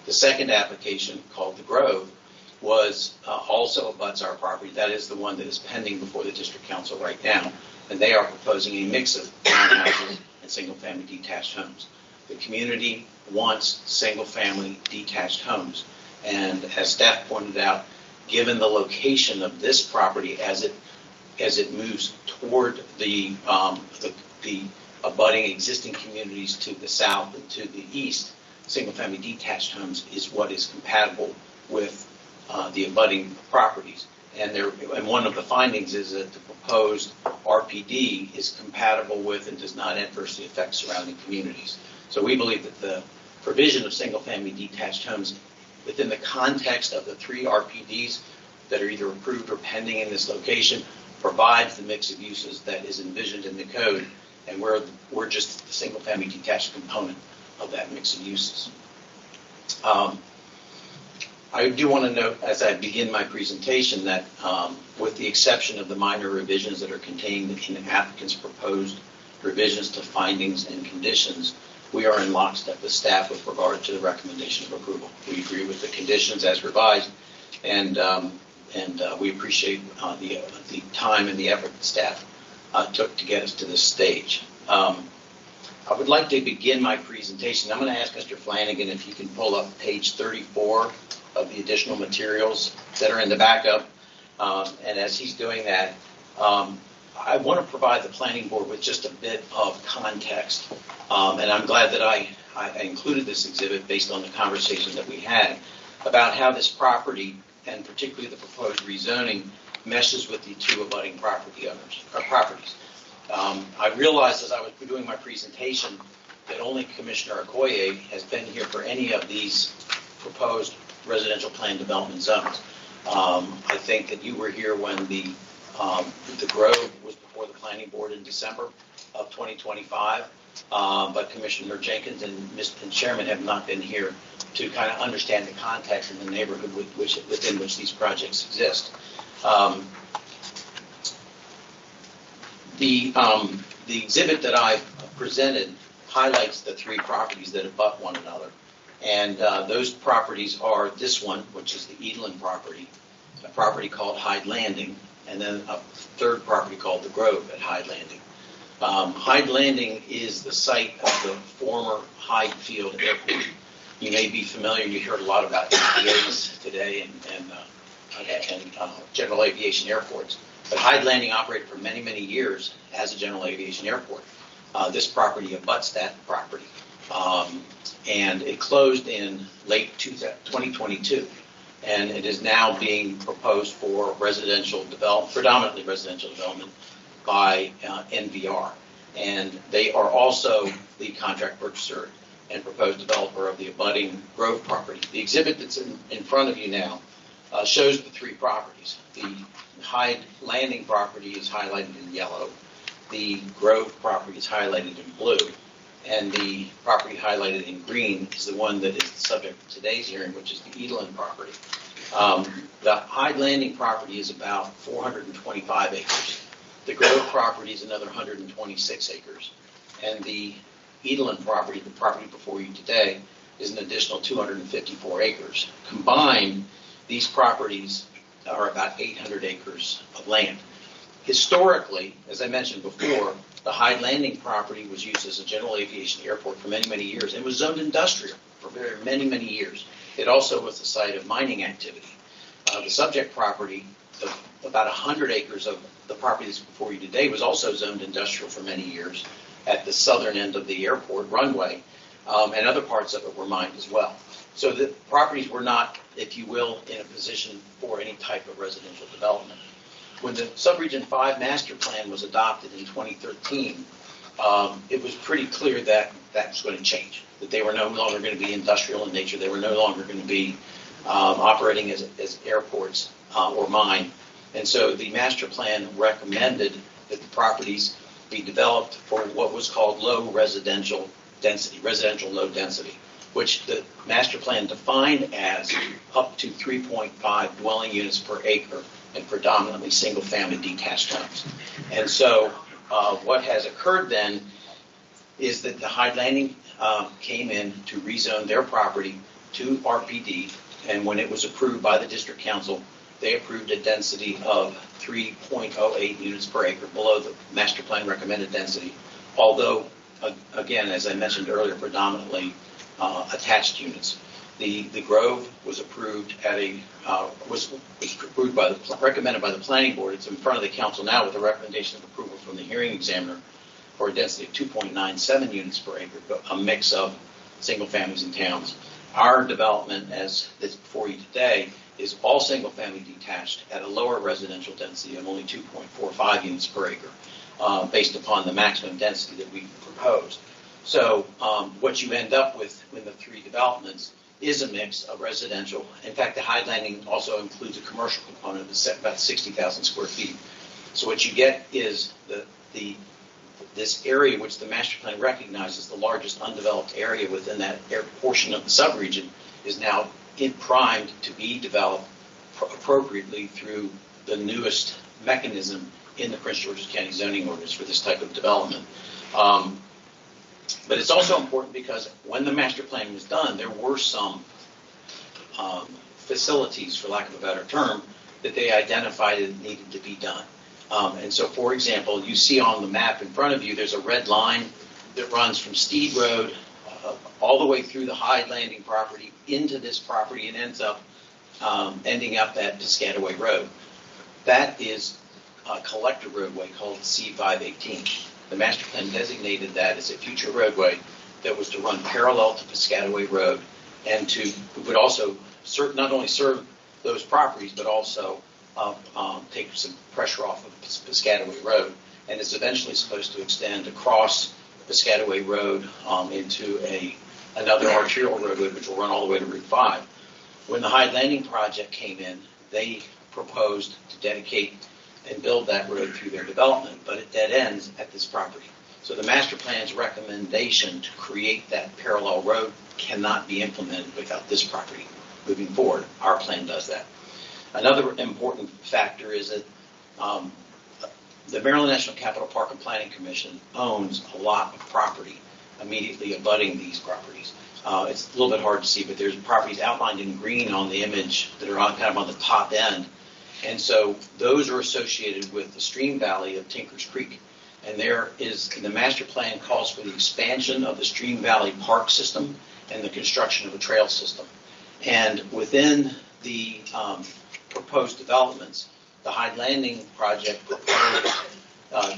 The second application, called The Grove, was also abuts our property. That is the one that is pending before the district council right now, and they are proposing a mix of townhouses and single-family detached homes. The community wants single-family detached homes, and as staff pointed out, given the location of this property as it moves toward the abutting existing communities to the south and to the east, single-family detached homes is what is compatible with the abutting properties. And one of the findings is that the proposed RPD is compatible with and does not adversely affect surrounding communities. So we believe that the provision of single-family detached homes within the context of the three RPDs that are either approved or pending in this location provides the mix of uses that is envisioned in the code, and we're just the single-family detached component of that mix of uses. I do want to note, as I begin my presentation, that with the exception of the minor revisions that are contained in the applicant's proposed revisions to findings and conditions, we are in lockstep with staff with regard to the recommendation of approval. We agree with the conditions as revised, and we appreciate the time and the effort that staff took to get us to this stage. I would like to begin my presentation. I'm going to ask Mr. Flanagan if you can pull up page 34 of the additional materials that are in the backup. And as he's doing that, I want to provide the planning board with just a bit of context. And I'm glad that I included this exhibit based on the conversation that we had about how this property, and particularly the proposed rezoning, meshes with the two abutting properties. I realized as I was doing my presentation that only Commissioner Okoye has been here for any of these proposed residential plan development zones. I think that you were here when the Grove was before the planning board in December of 2025, but Commissioner Jenkins and Chairman have not been here to kind of understand the context and the neighborhood within which these projects exist. The exhibit that I presented highlights the three properties that abut one another. And those properties are this one, which is the Edelin property, a property called Hyde Landing, and then a third property called the Grove at Hyde Landing. Hyde Landing is the site of the former Hyde Field Airport. You may be familiar, you heard a lot about APAs today and general aviation airports. But Hyde Landing operated for many, many years as a general aviation airport. This property abuts that property. And it closed in late 2022, and it is now being proposed for residential development, predominantly residential development by NVR. And they are also the contract purchaser and proposed developer of the abutting Grove property. The exhibit that's in front of you now shows the three properties. The Hyde Landing property is highlighted in yellow. The Grove property is highlighted in blue. And the property highlighted in green is the one that is the subject of today's hearing, which is the Edelin property. The Hyde Landing property is about 425 acres. The Grove property is another 126 acres. And the Edelin property, the property before you today, is an additional 254 acres. Combined, these properties are about 800 acres of land. Historically, as I mentioned before, the Hyde Landing property was used as a general aviation airport for many, many years and was zoned industrial for many, many years. It also was the site of mining activity. The subject property, about 100 acres of the property that's before you today, was also zoned industrial for many years at the southern end of the airport runway, and other parts of it were mined as well. So the properties were not, if you will, in a position for any type of residential development. When the Subregion 5 Master Plan was adopted in 2013, it was pretty clear that that was going to change, that they were no longer going to be industrial in nature. They were no longer going to be operating as airports or mine. And so the master plan recommended that the properties be developed for what was called low residential density, residential low density, which the master plan defined as up to 3.5 dwelling units per acre and predominantly single-family detached homes. And so what has occurred then is that the Hyde Landing came in to rezone their property to RPD, and when it was approved by the district council, they approved a density of 3.08 units per acre below the master plan recommended density, although, again, as I mentioned earlier, predominantly attached units. The Grove was approved at was approved by recommended by the planning board. It's in front of the council now with a recommendation of approval from the hearing examiner for a density of 2.97 units per acre, but a mix of single families and towns. Our development, as is before you today, is all single family detached at a lower residential density of only 2.45 units per acre, based upon the maximum density that we proposed. So what you end up with the three developments is a mix of residential. In fact, the Hyde Landing also includes a commercial component that's about 60,000 square feet. So what you get is this area, which the master plan recognizes the largest undeveloped area within that portion of the subregion, is now primed to be developed appropriately through the newest mechanism in the Prince George's County zoning ordinance for this type of development. But it's also important because when the master plan was done, there were some facilities, for lack of a better term, that they identified that needed to be done. And so, for example, you see on the map in front of you, there's a red line that runs from Steed Road all the way through the Hyde Landing property into this property and ends up ending up at Piscataway Road. That is a collector roadway called C518. The master plan designated that as a future roadway that was to run parallel to Piscataway Road and would also not only serve those properties, but also take some pressure off of Piscataway Road. And it's eventually supposed to extend across Piscataway Road into another arterial roadway, which will run all the way to Route 5. When the Hyde Landing project came in, they proposed to dedicate and build that road through their development, but it dead ends at this property. So the master plan's recommendation to create that parallel road cannot be implemented without this property. Moving forward, our plan does that. Another important factor is that the Maryland National Capital Park and Planning Commission owns a lot of property immediately abutting these properties. It's a little bit hard to see, but there's properties outlined in green on the image that are kind of on the top end. And so those are associated with the stream valley of Tinkers Creek. And the master plan calls for the expansion of the Stream Valley Park system and the construction of a trail system. And within the proposed developments, the Hyde Landing project proposed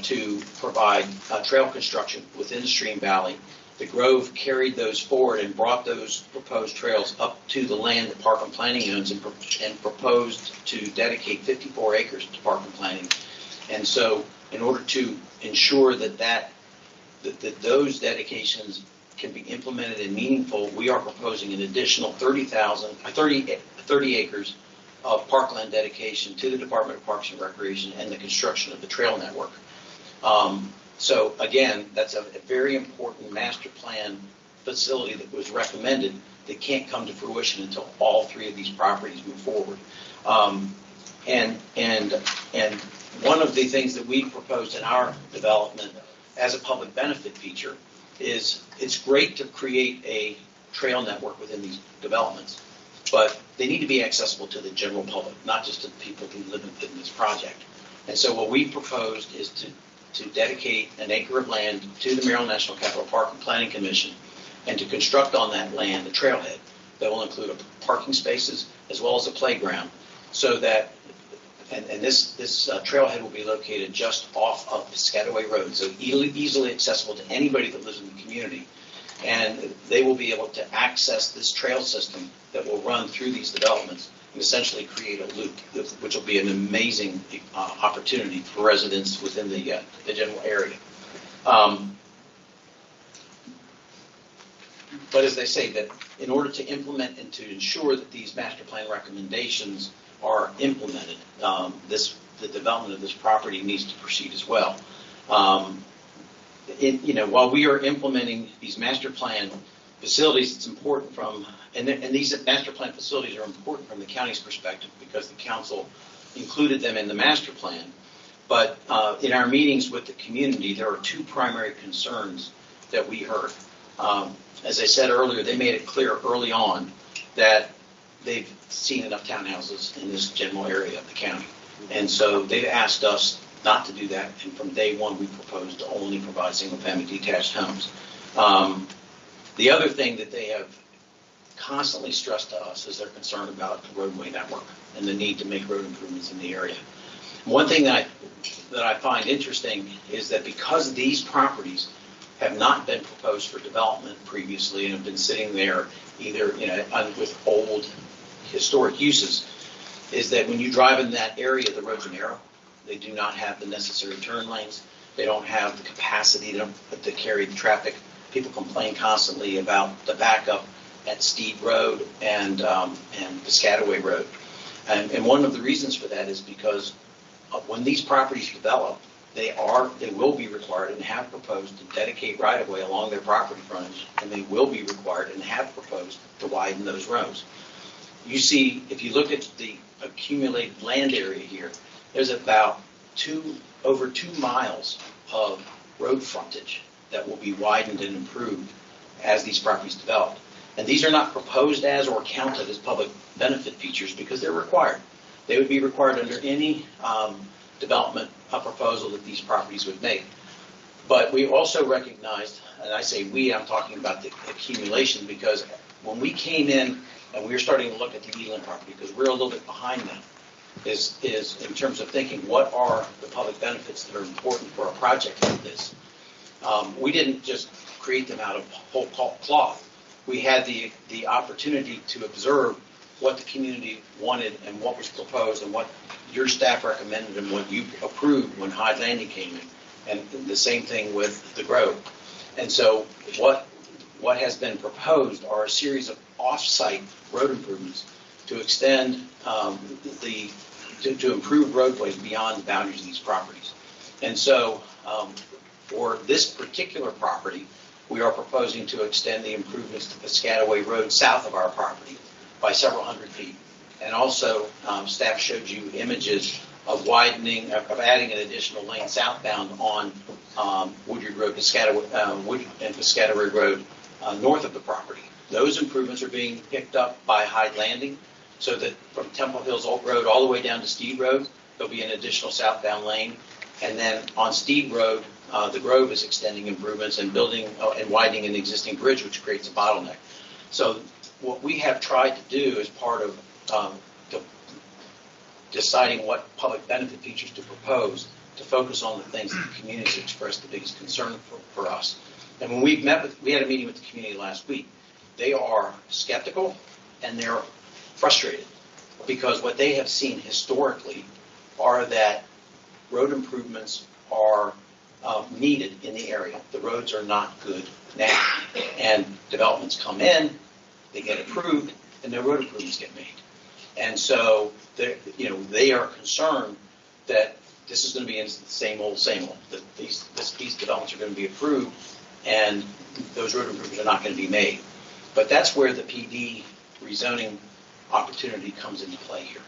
to provide trail construction within the Stream Valley. The Grove carried those forward and brought those proposed trails up to the land that Park and Planning owns and proposed to dedicate 54 acres to Park and Planning. And so in order to ensure that that those dedications can be implemented and meaningful, we are proposing an additional 30 acres of parkland dedication to the Department of Parks and Recreation and the construction of the trail network. So again, that's a very important master plan facility that was recommended that can't come to fruition until all three of these properties move forward. And one of the things that we proposed in our development as a public benefit feature is it's great to create a trail network within these developments, but they need to be accessible to the general public, not just to the people who live within this project. And so what we proposed is to dedicate an acre of land to the Maryland National Capital Park and Planning Commission and to construct on that land a trailhead that will include parking spaces as well as a playground, so that and this trailhead will be located just off of Piscataway Road, so easily accessible to anybody that lives in the community. And they will be able to access this trail system that will run through these developments and essentially create a loop, which will be an amazing opportunity for residents within the general area. But as they say, that in order to implement and to ensure that these master plan recommendations are implemented, the development of this property needs to proceed as well. While we are implementing these master plan facilities, it's important and these master plan facilities are important from the county's perspective because the council included them in the master plan. But in our meetings with the community, there are two primary concerns that we heard. As I said earlier, they made it clear early on that they've seen enough townhouses in this general area of the county. And so they've asked us not to do that, and from day one we proposed to only provide single-family detached homes. The other thing that they have constantly stressed to us is their concern about the roadway network and the need to make road improvements in the area. One thing that I find interesting is that because these properties have not been proposed for development previously and have been sitting there either with old historic uses, is that when you drive in that area, the roads are narrow. They do not have the necessary turn lanes. They don't have the capacity to carry the traffic. People complain constantly about the backup at Steed Road and Piscataway Road. And one of the reasons for that is because when these properties develop, they will be required and have proposed to dedicate right-of-way along their property frontage, and they will be required and have proposed to widen those roads. You see, if you look at the accumulated land area here, there's about over 2 miles of road frontage that will be widened and improved as these properties develop. And these are not proposed as or counted as public benefit features because they're required. They would be required under any development proposal that these properties would make. But we also recognized, and I say we, I'm talking about the accumulation, because when we came in and we were starting to look at the Eland property, because we're a little bit behind them, is in terms of thinking what are the public benefits that are important for a project like this. We didn't just create them out of whole cloth. We had the opportunity to observe what the community wanted and what was proposed and what your staff recommended and what you approved when Hyde Landing came in, and the same thing with the Grove. And so what has been proposed are a series of off-site road improvements to extend to improve roadways beyond the boundaries of these properties. And so for this particular property, we are proposing to extend the improvements to Piscataway Road south of our property by several hundred feet. And also, staff showed you images of adding an additional lane southbound on Woodyard Road, Piscataway Road, north of the property. Those improvements are being picked up by Hyde Landing, so that from Temple Hills Road all the way down to Steed Road, there'll be an additional southbound lane. And then on Steed Road, the Grove is extending improvements and building and widening an existing bridge, which creates a bottleneck. So what we have tried to do as part of deciding what public benefit features to propose, to focus on the things that the community has expressed the biggest concern for us. And when we had a meeting with the community last week, they are skeptical and they're frustrated because what they have seen historically are that road improvements are needed in the area. The roads are not good now. And developments come in, they get approved, and their road improvements get made. And so, they are concerned that this is going to be the same old, that these developments are going to be approved, and those road improvements are not going to be made. But that's where the PD rezoning opportunity comes into play here.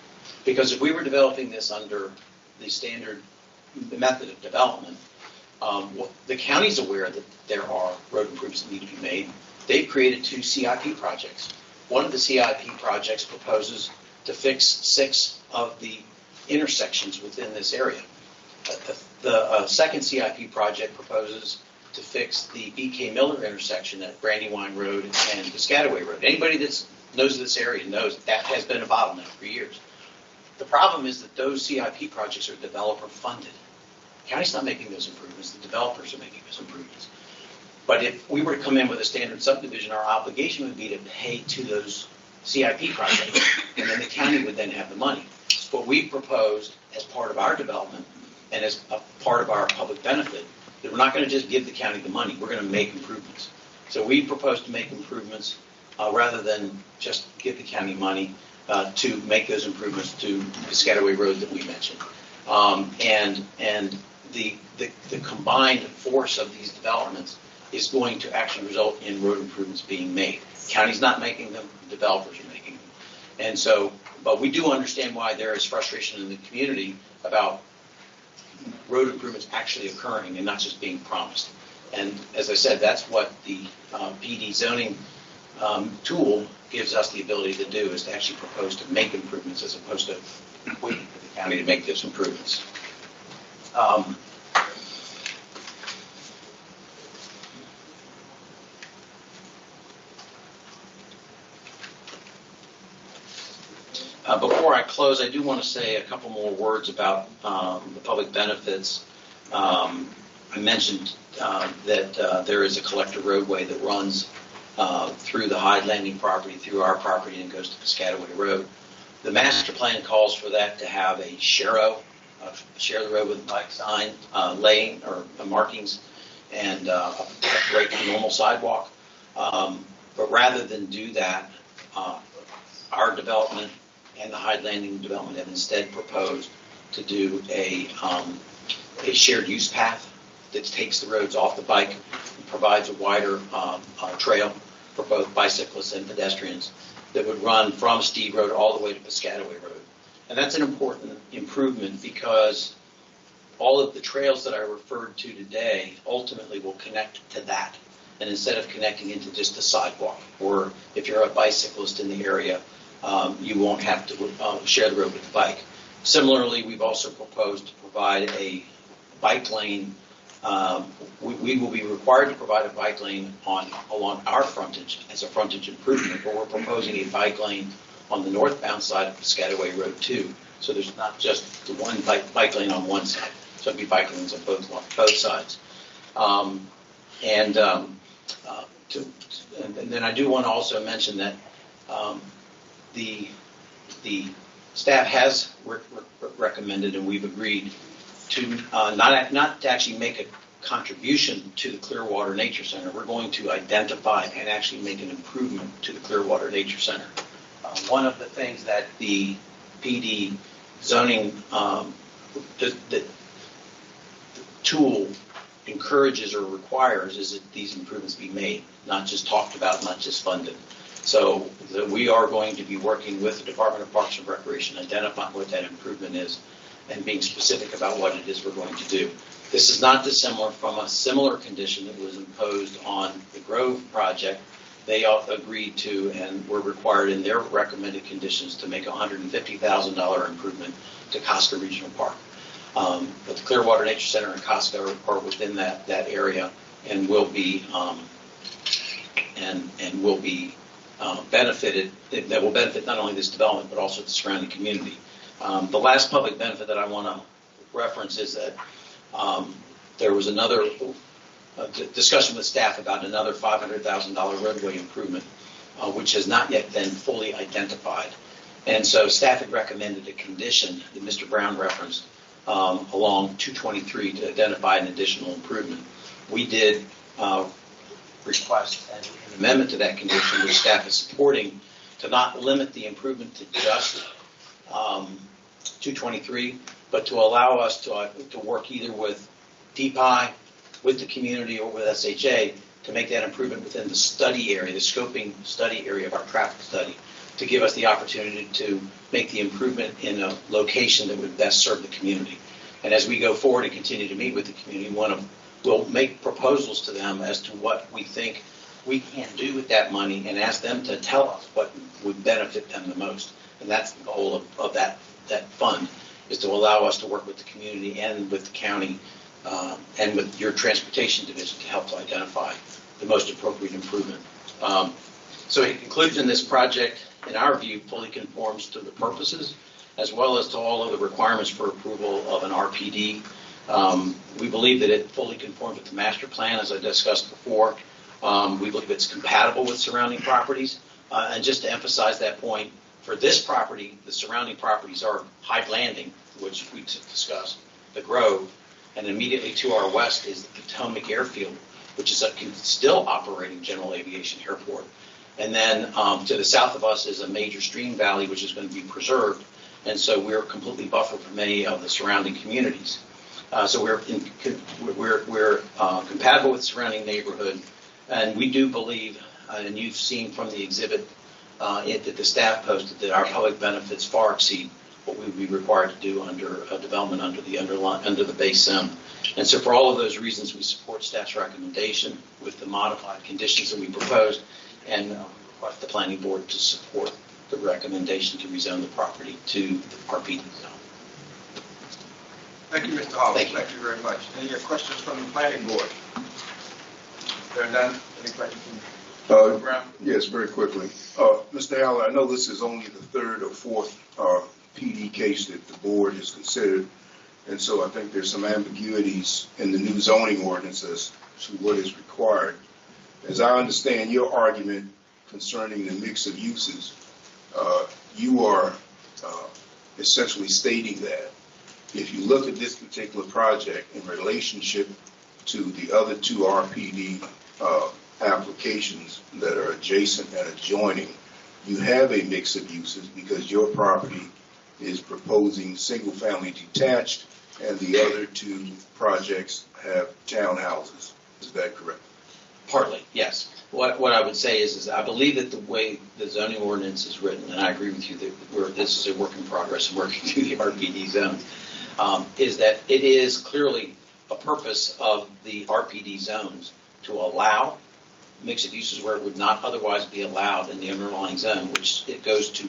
Because if we were developing this under the standard method of development, the county's aware that there are road improvements that need to be made. They've created 2 CIP projects. One of the CIP projects proposes to fix 6 of the intersections within this area. The second CIP project proposes to fix the B.K. Miller intersection at Brandywine Road and Piscataway Road. Anybody that knows this area knows that has been a bottleneck for years. The problem is that those CIP projects are developer funded. The county's not making those improvements, the developers are making those improvements. But if we were to come in with a standard subdivision, our obligation would be to pay to those CIP projects, and then the county would then have the money. What we proposed as part of our development and as a part of our public benefit, that we're not going to just give the county the money, we're going to make improvements. So we propose to make improvements rather than just give the county money to make those improvements to Piscataway Road that we mentioned. And the combined force of these developments is going to actually result in road improvements being made. The county's not making them, the developers are making them. And so, but we do understand why there is frustration in the community about road improvements actually occurring and not just being promised. And as I said, that's what the PD zoning tool gives us the ability to do, is to actually propose to make improvements as opposed to waiting for the county to make those improvements. Before I close, I do want to say a couple more words about the public benefits. I mentioned that there is a collector roadway that runs through the Hyde Landing property, through our property, and goes to Piscataway Road. The master plan calls for that to have a share the road with bike sign, lane or markings, and a right to normal sidewalk. But rather than do that, our development and the Hyde Landing development have instead proposed to do a shared use path that takes the roads off the bike and provides a wider trail for both bicyclists and pedestrians that would run from Steed Road all the way to Piscataway Road. And that's an important improvement because all of the trails that I referred to today ultimately will connect to that. And instead of connecting into just the sidewalk, or if you're a bicyclist in the area, you won't have to share the road with the bike. Similarly, we've also proposed to provide a bike lane. We will be required to provide a bike lane along our frontage as a frontage improvement, but we're proposing a bike lane on the northbound side of Piscataway Road too. So there's not just the one bike lane on one side. So it'd be bike lanes on both sides. And then I do want to also mention that the staff has recommended, and we've agreed to not to actually make a contribution to the Clearwater Nature Center. We're going to identify and actually make an improvement to the Clearwater Nature Center. One of the things that the PD zoning the tool encourages or requires is that these improvements be made, not just talked about, not just funded. So we are going to be working with the Department of Parks and Recreation, identifying what that improvement is and being specific about what it is we're going to do. This is not dissimilar from a similar condition that was imposed on the Grove project. They all agreed to and were required in their recommended conditions to make a $150,000 improvement to Costco Regional Park. But the Clearwater Nature Center and Costco are within that area and will be benefited. That will benefit not only this development but also the surrounding community. The last public benefit that I want to reference is that there was another discussion with staff about another $500,000 roadway improvement, which has not yet been fully identified. And so staff had recommended a condition that Mr. Brown referenced along 223 to identify an additional improvement. We did request an amendment to that condition, which staff is supporting, to not limit the improvement to just 223, but to allow us to work either with DPI, with the community, or with SHA to make that improvement within the study area, the scoping study area of our traffic study, to give us the opportunity to make the improvement in a location that would best serve the community. And as we go forward and continue to meet with the community, we'll make proposals to them as to what we think we can do with that money and ask them to tell us what would benefit them the most. And that's the goal of that fund, is to allow us to work with the community and with the county and with your transportation division to help to identify the most appropriate improvement. So in conclusion, this project, in our view, fully conforms to the purposes as well as to all of the requirements for approval of an RPD. We believe that it fully conforms with the master plan, as I discussed before. We believe it's compatible with surrounding properties. And just to emphasize that point, for this property, the surrounding properties are Hyde Landing, which we discussed, the Grove, and immediately to our west is the Potomac Airfield, which is a still operating general aviation airport. And then to the south of us is a major stream valley, which is going to be preserved. And so we're completely buffered from many of the surrounding communities. So we're compatible with the surrounding neighborhood. And we do believe, and you've seen from the exhibit that the staff posted, that our public benefits far exceed what we would be required to do under development under the base zone. And so for all of those reasons, we support staff's recommendation with the modified conditions that we proposed, and request the planning board to support the recommendation to rezone the property to the RPD zone. Thank you, Mr. Hollis. Thank you. Thank you very much. Any questions from the planning board? There are none. Any questions from Brown? Yes, very quickly. Mr. Haller, I know this is only the third or fourth PD case that the board has considered, and so I think there's some ambiguities in the new zoning ordinance as to what is required. As I understand your argument concerning the mix of uses, you are essentially stating that if you look at this particular project in relationship to the other two RPD applications that are adjacent and adjoining, you have a mix of uses because your property is proposing single-family detached and the other two projects have townhouses. Is that correct? Partly, yes. What I would say is I believe that the way the zoning ordinance is written, and I agree with you that this is a work in progress and working through the RPD zone, is that it is clearly a purpose of the RPD zones to allow mix of uses where it would not otherwise be allowed in the underlying zone, which it goes to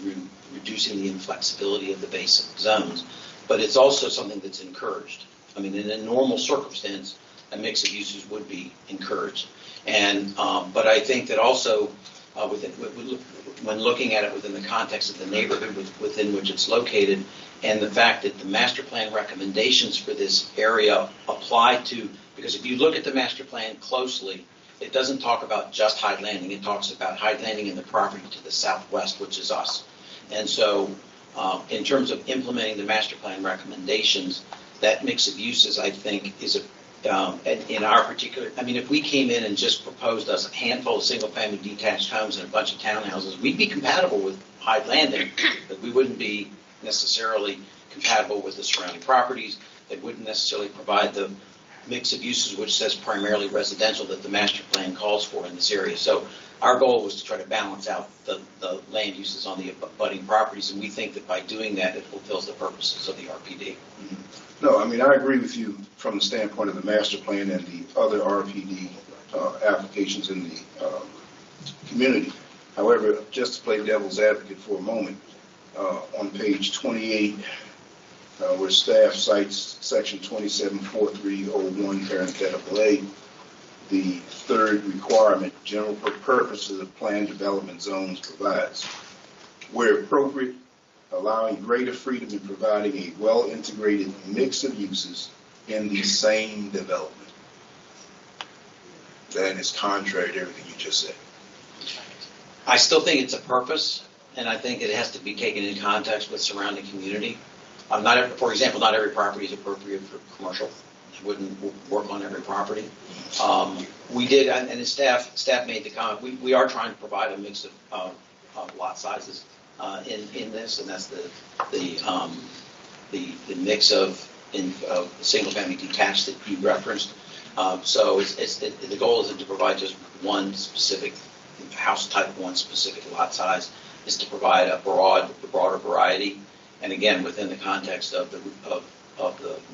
reducing the inflexibility of the basic zones. But it's also something that's encouraged. I mean, in a normal circumstance, a mix of uses would be encouraged. And but I think that also when looking at it within the context of the neighborhood within which it's located, and the fact that the master plan recommendations for this area apply to, because if you look at the master plan closely, it doesn't talk about just Hyde Landing. It talks about Hyde Landing and the property to the southwest, which is us. And so in terms of implementing the master plan recommendations, that mix of uses, I think, is in our particular, I mean, if we came in and just proposed us a handful of single-family detached homes and a bunch of townhouses, we'd be compatible with Hyde Landing, but we wouldn't be necessarily compatible with the surrounding properties. They wouldn't necessarily provide the mix of uses, which says primarily residential, that the master plan calls for in this area. So our goal was to try to balance out the land uses on the abutting properties, and we think that by doing that, it fulfills the purposes of the RPD. No, I mean, I agree with you from the standpoint of the master plan and the other RPD applications in the community. However, just to play devil's advocate for a moment, on page 28, where staff cites section 274301, parenthetical A, the third requirement, general purposes of planned development zones provides, where appropriate, allowing greater freedom in providing a well-integrated mix of uses in the same development. That is contrary to everything you just said. I still think it's a purpose, and I think it has to be taken in context with surrounding community. For example, not every property is appropriate for commercial. It wouldn't work on every property. We did, and the staff made the comment, we are trying to provide a mix of lot sizes in this, and that's the mix of single-family detached that you referenced. So the goal isn't to provide just one specific house type, one specific lot size. Is to provide a broader variety, and again, within the context of the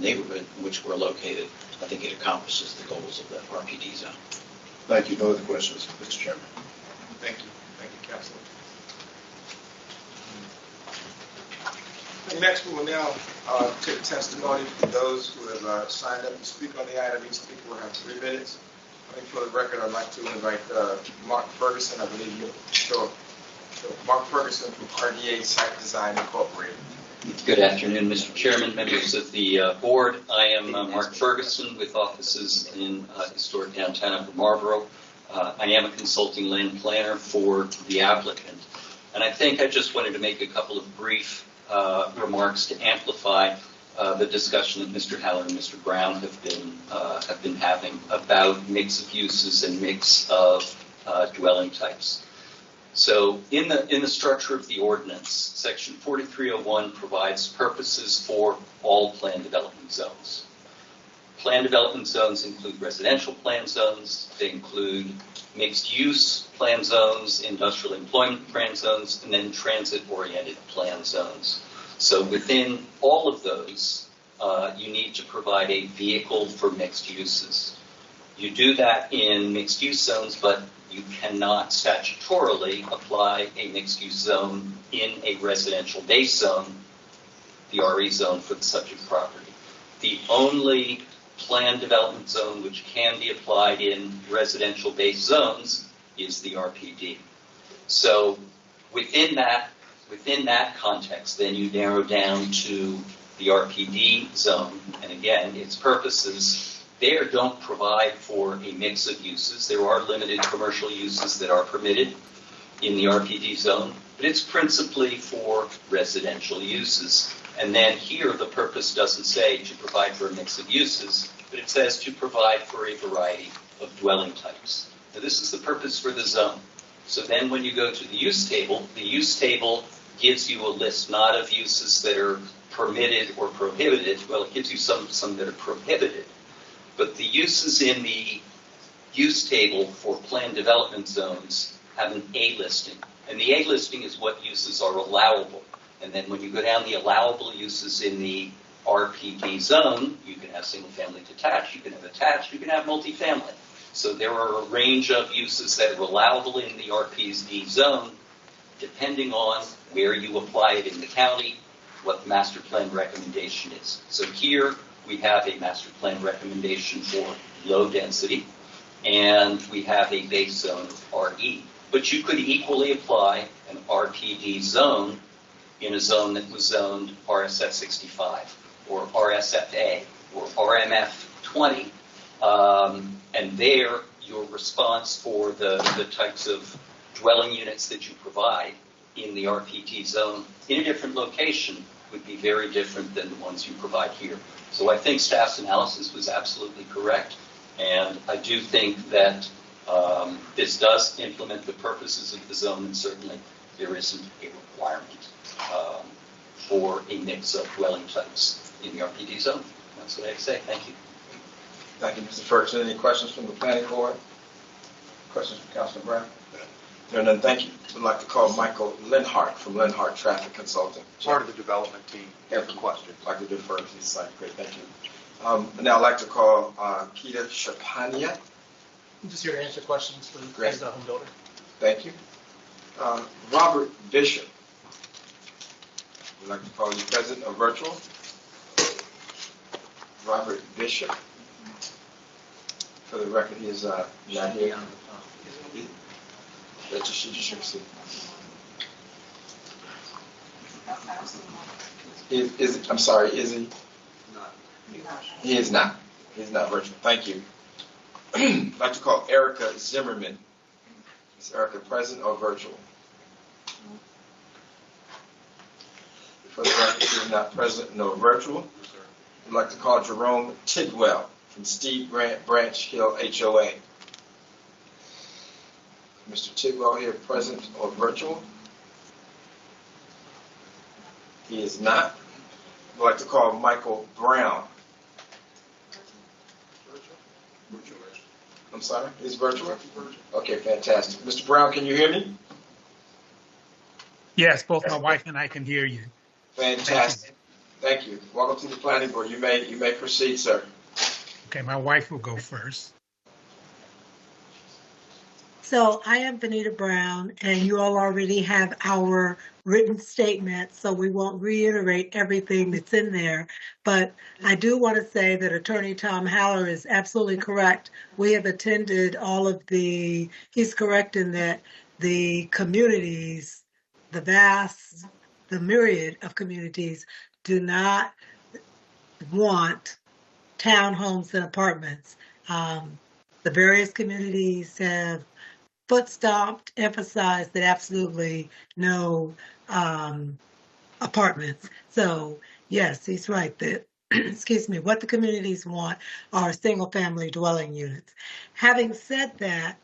neighborhood in which we're located, I think it accomplishes the goals of the RPD zone. Thank you. No other questions, Mr. Chairman. Thank you. Thank you, Councilor. And next, we will now take testimony from those who have signed up to speak on the item. Each speaker will have 3 minutes. I think for the record, I'd like to invite Mark Ferguson. I believe you'll show up. Mark Ferguson from RDA Site Design Incorporated. Good afternoon, Mr. Chairman, members of the board. I am Mark Ferguson with offices in historic downtown Upper Marlboro. I am a consulting land planner for the applicant. And I think I just wanted to make a couple of brief remarks to amplify the discussion that Mr. Haller and Mr. Brown have been having about mix of uses and mix of dwelling types. So in the structure of the ordinance, section 4301 provides purposes for all planned development zones. Planned development zones include residential plan zones, they include mixed use plan zones, industrial employment plan zones, and then transit-oriented plan zones. So within all of those, you need to provide a vehicle for mixed uses. You do that in mixed use zones, but you cannot statutorily apply a mixed-use zone in a residential base zone, the RE zone for the subject property. The only planned development zone which can be applied in residential base zones is the RPD. So within that context, then you narrow down to the RPD zone, and again, its purposes there don't provide for a mix of uses. There are limited commercial uses that are permitted in the RPD zone, but it's principally for residential uses. And then here, the purpose doesn't say to provide for a mix of uses, but it says to provide for a variety of dwelling types. Now, this is the purpose for the zone. So then when you go to the use table gives you a list not of uses that are permitted or prohibited. Well, it gives you some that are prohibited. But the uses in the use table for planned development zones have an A listing. And the A listing is what uses are allowable. And then when you go down the allowable uses in the RPD zone, you can have single-family detached, you can have attached, you can have multifamily. So there are a range of uses that are allowable in the RPD zone, depending on where you apply it in the county, what the master plan recommendation is. So here, we have a master plan recommendation for low density, and we have a base zone of RE. But you could equally apply an RPD zone in a zone that was zoned RSF 65 or RSFA or RMF 20, and there your response for the types of dwelling units that you provide in the RPD zone in a different location would be very different than the ones you provide here. So I think staff's analysis was absolutely correct, and I do think that this does implement the purposes of the zone, and certainly there isn't a requirement for a mix of dwelling types in the RPD zone. That's what I have to say. Thank you. Thank you, Mr. Ferguson. Any questions from the planning board? Questions from Councilor Brown? There are none. Thank you. I'd like to call Michael Lenhart from Lenhart Traffic Consulting. Part of the development team. Here for questions. I'd like to defer to the site. Great, thank you. Now I'd like to call Keita Shapania. I'm just here to answer questions for Great. the home builder. Thank you. Robert Bishop. I'd like to call you President of Virtual. Robert Bishop. For the record, he is not here. That's just you should see. I'm sorry, is he? Not. He is not. He's not virtual. Thank you. I'd like to call Erica Zimmerman. Is Erica present or virtual? For the record, he is not present nor virtual. I'd like to call Jerome Tidwell from Steve Grant Branch Hill HOA. Mr. Tidwell here present or virtual? He is not. I'd like to call Michael Brown. I'm sorry, he's virtual? Okay, fantastic. Mr. Brown, can you hear me? Yes, both my wife and I can hear you. Fantastic. Thank you. Welcome to the planning board. You may proceed, sir. Okay, my wife will go first. So I am Benita Brown, and you all already have our written statement, so we won't reiterate everything that's in there. But I do want to say that Attorney Tom Haller is absolutely correct. We have attended all of he's correct in that the communities, the myriad of communities do not want townhomes and apartments. The various communities have foot stomped, emphasized that absolutely no apartments. So yes, he's right that, excuse me, what the communities want are single family dwelling units. Having said that,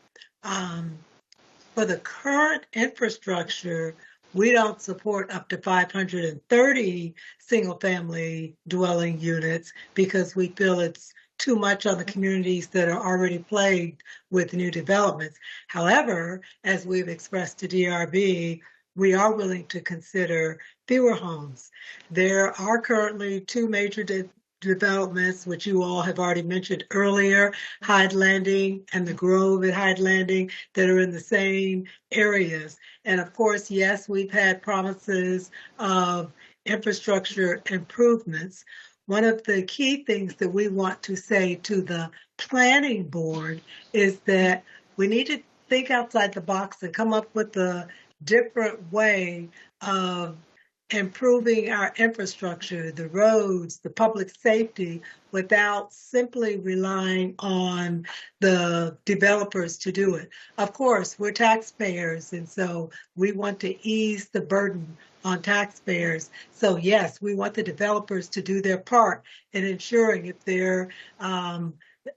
for the current infrastructure, we don't support up to 530 single family dwelling units because we feel it's too much on the communities that are already plagued with new developments. However, as we've expressed to DRB, we are willing to consider fewer homes. There are currently two major developments, which you all have already mentioned earlier, Hyde Landing and the Grove at Hyde Landing, that are in the same areas. And of course, yes, we've had promises of infrastructure improvements. One of the key things that we want to say to the planning board is that we need to think outside the box and come up with a different way of improving our infrastructure, the roads, the public safety, without simply relying on the developers to do it. Of course, we're taxpayers, and so we want to ease the burden on taxpayers. So yes, we want the developers to do their part in ensuring, if they're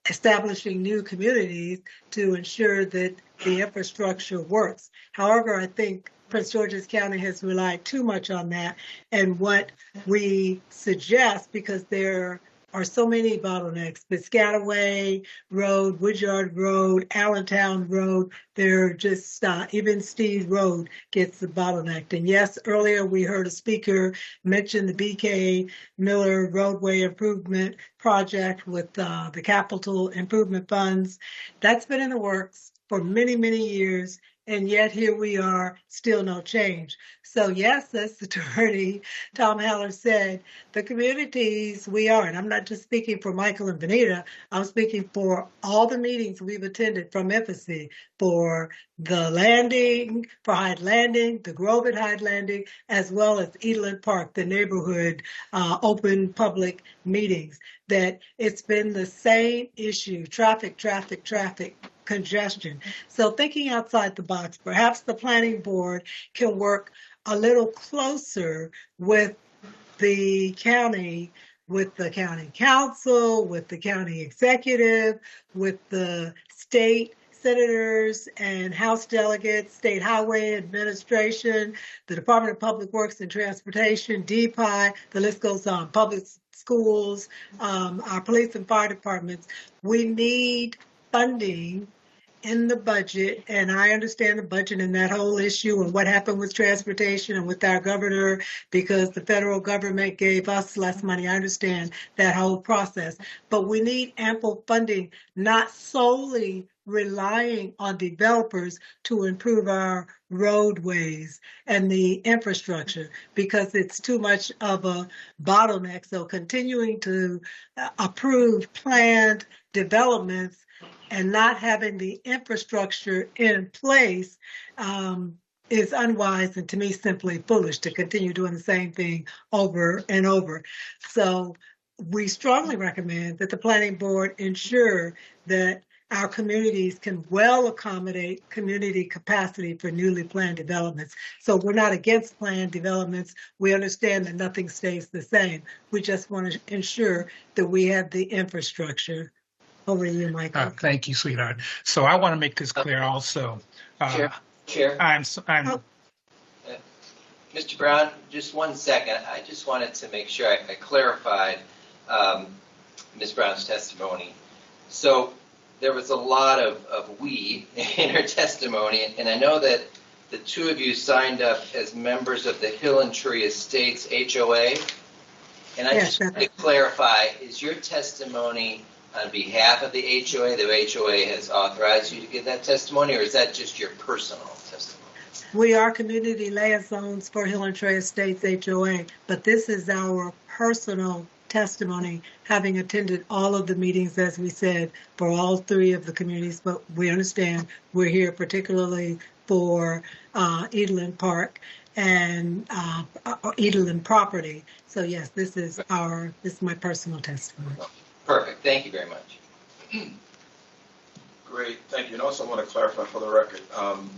establishing new communities, to ensure that the infrastructure works. However, I think Prince George's County has relied too much on that. And what we suggest, because there are so many bottlenecks, Piscataway Road, Woodyard Road, Allentown Road, they're just, even Steve Road gets the bottlenecked. And yes, earlier we heard a speaker mention the BK Miller Roadway Improvement Project with the capital improvement funds. That's been in the works for many, many years. And yet here we are, still no change. So yes, as Attorney Tom Haller said, the communities we are, and I'm not just speaking for Michael and Benita, I'm speaking for all the meetings we've attended from Embassy, for the landing, for Hyde Landing, the Grove at Hyde Landing, as well as Edeland Park, the neighborhood open public meetings, that it's been the same issue, traffic, congestion. So thinking outside the box, perhaps the planning board can work a little closer with the county, with the county council, with the county executive, with the state senators and House delegates, State Highway Administration, the Department of Public Works and Transportation, DPI, the list goes on, public schools, our police and fire departments. We need funding in the budget, and I understand the budget and that whole issue and what happened with transportation and with our governor because the federal government gave us less money. I understand that whole process, but we need ample funding, not solely relying on developers to improve our roadways and the infrastructure because it's too much of a bottleneck. So continuing to approve planned developments and not having the infrastructure in place is unwise and to me simply foolish to continue doing the same thing over and over. So we strongly recommend that the planning board ensure that our communities can well accommodate community capacity for newly planned developments. So we're not against planned developments. We understand that nothing stays the same. We just want to ensure that we have the infrastructure. Over to you, Michael. Thank you, sweetheart. So I want to make this clear also. Chair. I'm Mr. Brown, just 1 second. I just wanted to make sure I clarified Ms. Brown's testimony. So there was a lot of we in her testimony, and I know that the two of you signed up as members of the Hill and Tree Estates HOA. And I just want to clarify, is your testimony on behalf of the HOA? The HOA has authorized you to give that testimony, or is that just your personal testimony? We are community liaisons for Hill and Tree Estates HOA, but this is our personal testimony, having attended all of the meetings, as we said, for all three of the communities. But we understand we're here particularly for Edeland Park and Edeland property. So yes, this is my personal testimony. Perfect. Thank you very much. Great, thank you. And also I want to clarify for the record,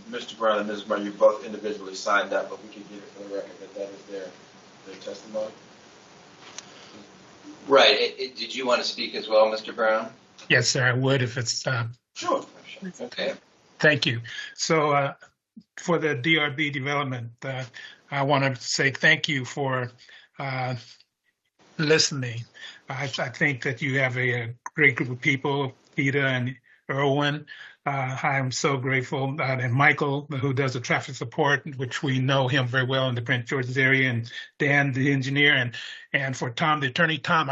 Mr. Brown and Ms. Brown, you both individually signed up, but we can get it for the record that is their testimony. Right. Did you want to speak as well, Mr. Brown? Yes, sir, I would if it's... Sure. Okay. Thank you. So for the DRB development, I want to say thank you for listening. I think that you have a great group of people, Peter and Erwin. I'm so grateful. And Michael, who does the traffic support, which we know him very well in the Prince George's area, and Dan, the engineer, and for Tom, the attorney. Tom,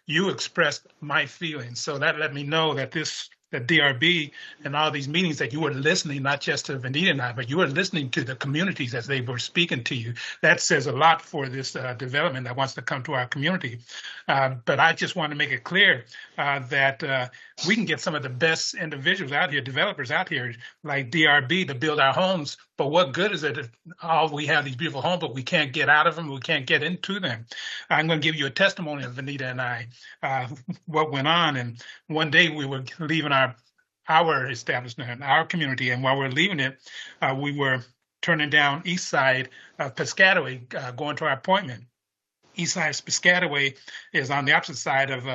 you expressed my feelings. So that let me know that the DRB and all these meetings that you were listening, not just to Vanita and I, but you were listening to the communities as they were speaking to you. That says a lot for this development that wants to come to our community. But I just want to make it clear that we can get some of the best individuals out here, developers out here, like DRB, to build our homes. But what good is it if we have these beautiful homes, but we can't get out of them, we can't get into them? I'm going to give you a testimony of Vanita and I, what went on. And one day we were leaving our establishment, our community, and while we were leaving it, we were turning down east side of Piscataway, going to our appointment. East side of Piscataway is on the opposite side of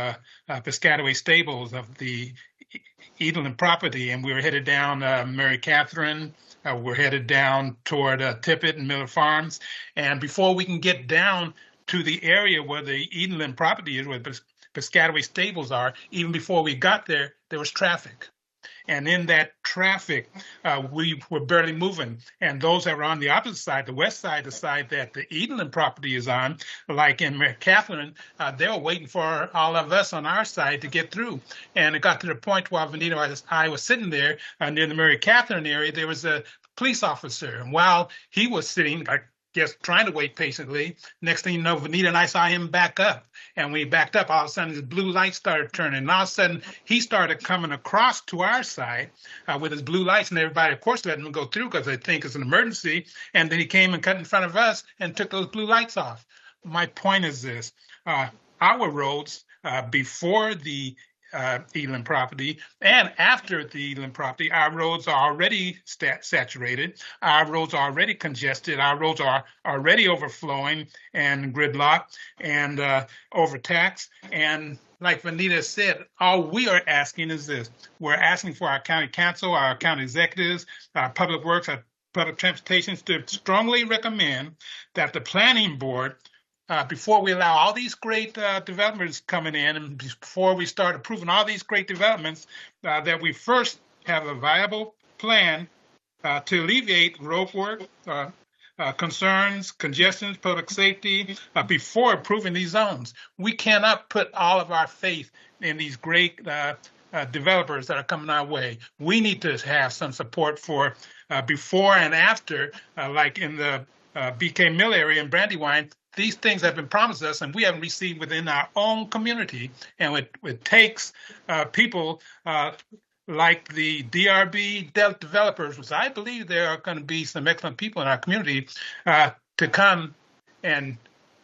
Piscataway Stables of the Edeland property, and we were headed down Mary Catherine. We're headed down toward Tippett and Miller Farms. And before we can get down to the area where the Edeland property is, where Piscataway Stables are, even before we got there, there was traffic. And in that traffic, we were barely moving. And those that were on the opposite side, the west side, the side that the Edeland property is on, like in Mary Catherine, they were waiting for all of us on our side to get through. And it got to the point while Vanita and I was sitting there near the Mary Catherine area, there was a police officer. And while he was sitting, I guess, trying to wait patiently, next thing you know, Vanita and I saw him back up. And when he backed up, all of a sudden his blue light started turning. And all of a sudden he started coming across to our side with his blue lights, and everybody, of course, letting him go through because they think it's an emergency. And then he came and cut in front of us and took those blue lights off. My point is this, our roads before the Edeland property and after the Edeland property, our roads are already saturated. Our roads are already congested. Our roads are already overflowing and gridlocked and overtaxed. And like Vanita said, all we are asking is this. We're asking for our county council, our county executives, our public works, our public transportation to strongly recommend that the planning board, before we allow all these great developments coming in, and before we start approving all these great developments, that we first have a viable plan to alleviate road work, concerns, congestions, public safety, before approving these zones. We cannot put all of our faith in these great developers that are coming our way. We need to have some support for before and after, like in the BK Mill area in Brandywine. These things have been promised us, and we haven't received within our own community. And it takes people like the DRB developers, which I believe there are going to be some excellent people in our community, to come and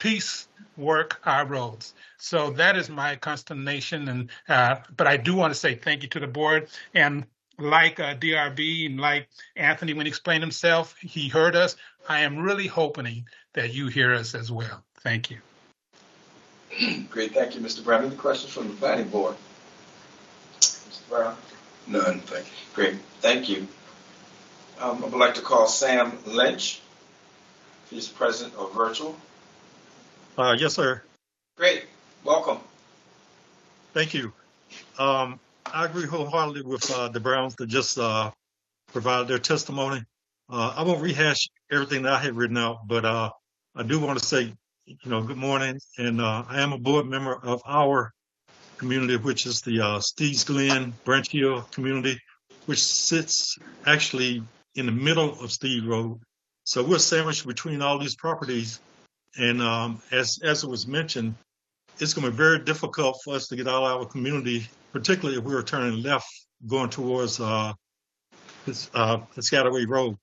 peace work our roads. So that is my consternation. And but I do want to say thank you to the board. And like DRB and like Anthony, when he explained himself, he heard us. I am really hoping that you hear us as well. Thank you. Great, thank you, Mr. Brown. Any questions from the planning board? Mr. Brown? None, thank you. Great, thank you. I would like to call Sam Lynch. He's present or virtual. Yes, sir. Great, welcome. Thank you. I agree wholeheartedly with the Browns that just provided their testimony. I won't rehash everything that I had written out, but I do want to say, good morning. And I am a board member of our community, which is the Steves Glen Branch Hill community, which sits actually in the middle of Steve Road. So we're sandwiched between all these properties. And as it was mentioned, it's going to be very difficult for us to get out of our community, particularly if we were turning left going towards Piscataway Road.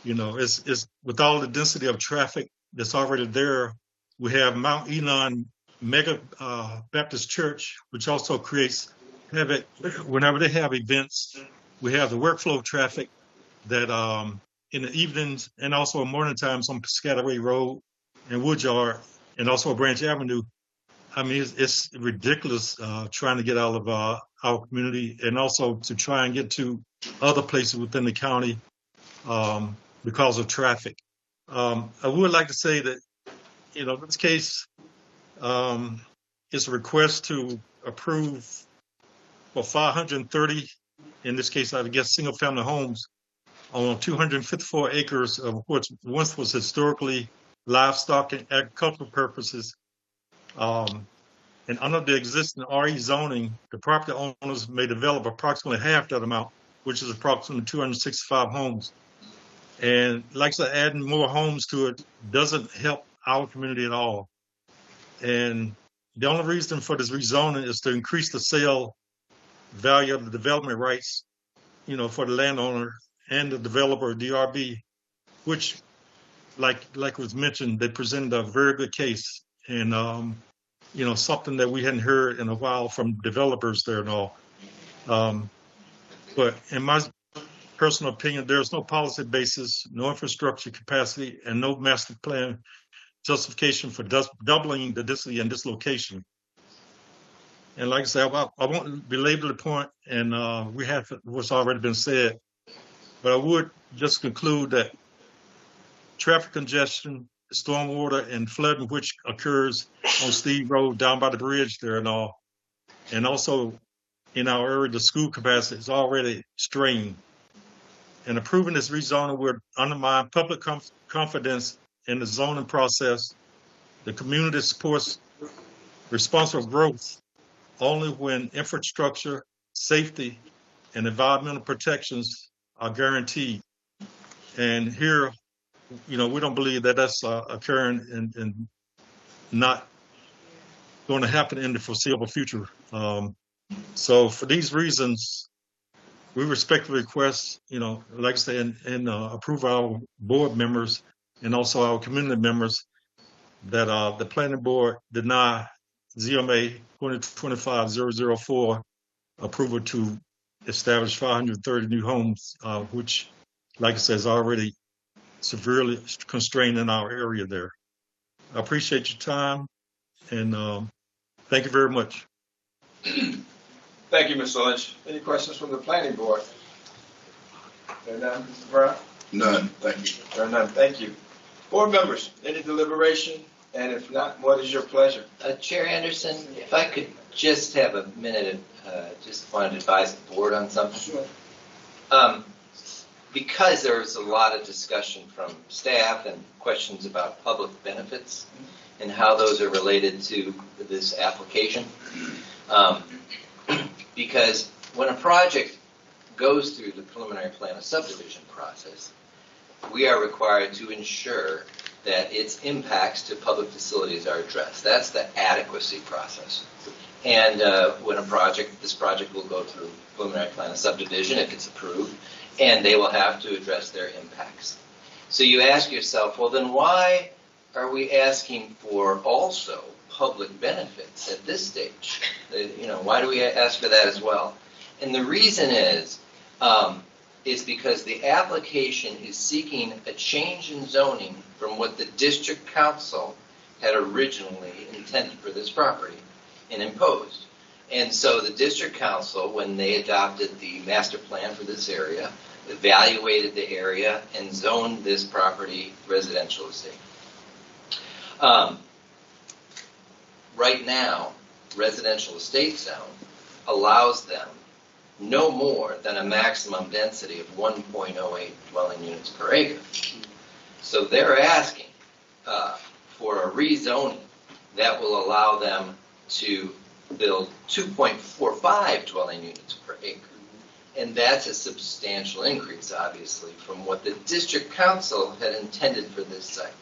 It's with all the density of traffic that's already there. We have Mount Elon Mega Baptist Church, which also creates havoc whenever they have events. We have the workflow traffic that in the evenings and also in morning times on Piscataway Road and Woodyard and also Branch Avenue. I mean, it's ridiculous trying to get out of our community and also to try and get to other places within the county because of traffic. I would like to say that, this case is a request to approve for 530, in this case, I guess, single-family homes on 254 acres of what once was historically livestock and agricultural purposes. And under the existing RE zoning, the property owners may develop approximately half that amount, which is approximately 265 homes. And like I said, adding more homes to it doesn't help our community at all. And the only reason for this rezoning is to increase the sale value of the development rights, for the landowner and the developer, DRB, which, like was mentioned, they presented a very good case and, something that we hadn't heard in a while from developers there and all. But in my personal opinion, there's no policy basis, no infrastructure capacity, and no master plan justification for doubling the density in this location. And like I said, I won't belabor the point, and we have what's already been said, but I would just conclude that traffic congestion, stormwater, and flooding, which occurs on Steve Road down by the bridge there and all, and also in our area, the school capacity is already strained. And approving this rezoning would undermine public confidence in the zoning process. The community supports responsible growth only when infrastructure, safety, and environmental protections are guaranteed. And here, we don't believe that that's occurring and not going to happen in the foreseeable future. So for these reasons, we respectfully request, like I said, and approve our board members and also our community members that the planning board deny ZMA 2025-004 approval to establish 530 new homes, which, like I said, is already severely constrained in our area there. I appreciate your time, and thank you very much. Thank you, Mr. Lynch. Any questions from the planning board? There none, Mr. Brown? None, thank you. There none, thank you. Board members, any deliberation? And if not, what is your pleasure? Chair Anderson, if I could just have a minute, just wanted to advise the board on something. Sure. Because there was a lot of discussion from staff and questions about public benefits and how those are related to this application. Because when a project goes through the preliminary plan of subdivision process, we are required to ensure that its impacts to public facilities are addressed. That's the adequacy process. And when this project will go through preliminary plan of subdivision if it's approved, and they will have to address their impacts. So you ask yourself, well, then why are we asking for also public benefits at this stage? Why do we ask for that as well? And the reason is because the application is seeking a change in zoning from what the district council had originally intended for this property and imposed. And so the district council, when they adopted the master plan for this area, evaluated the area and zoned this property residential estate. Right now, residential estate zone allows them no more than a maximum density of 1.08 dwelling units per acre. So they're asking for a rezoning that will allow them to build 2.45 dwelling units per acre. And that's a substantial increase, obviously, from what the district council had intended for this site.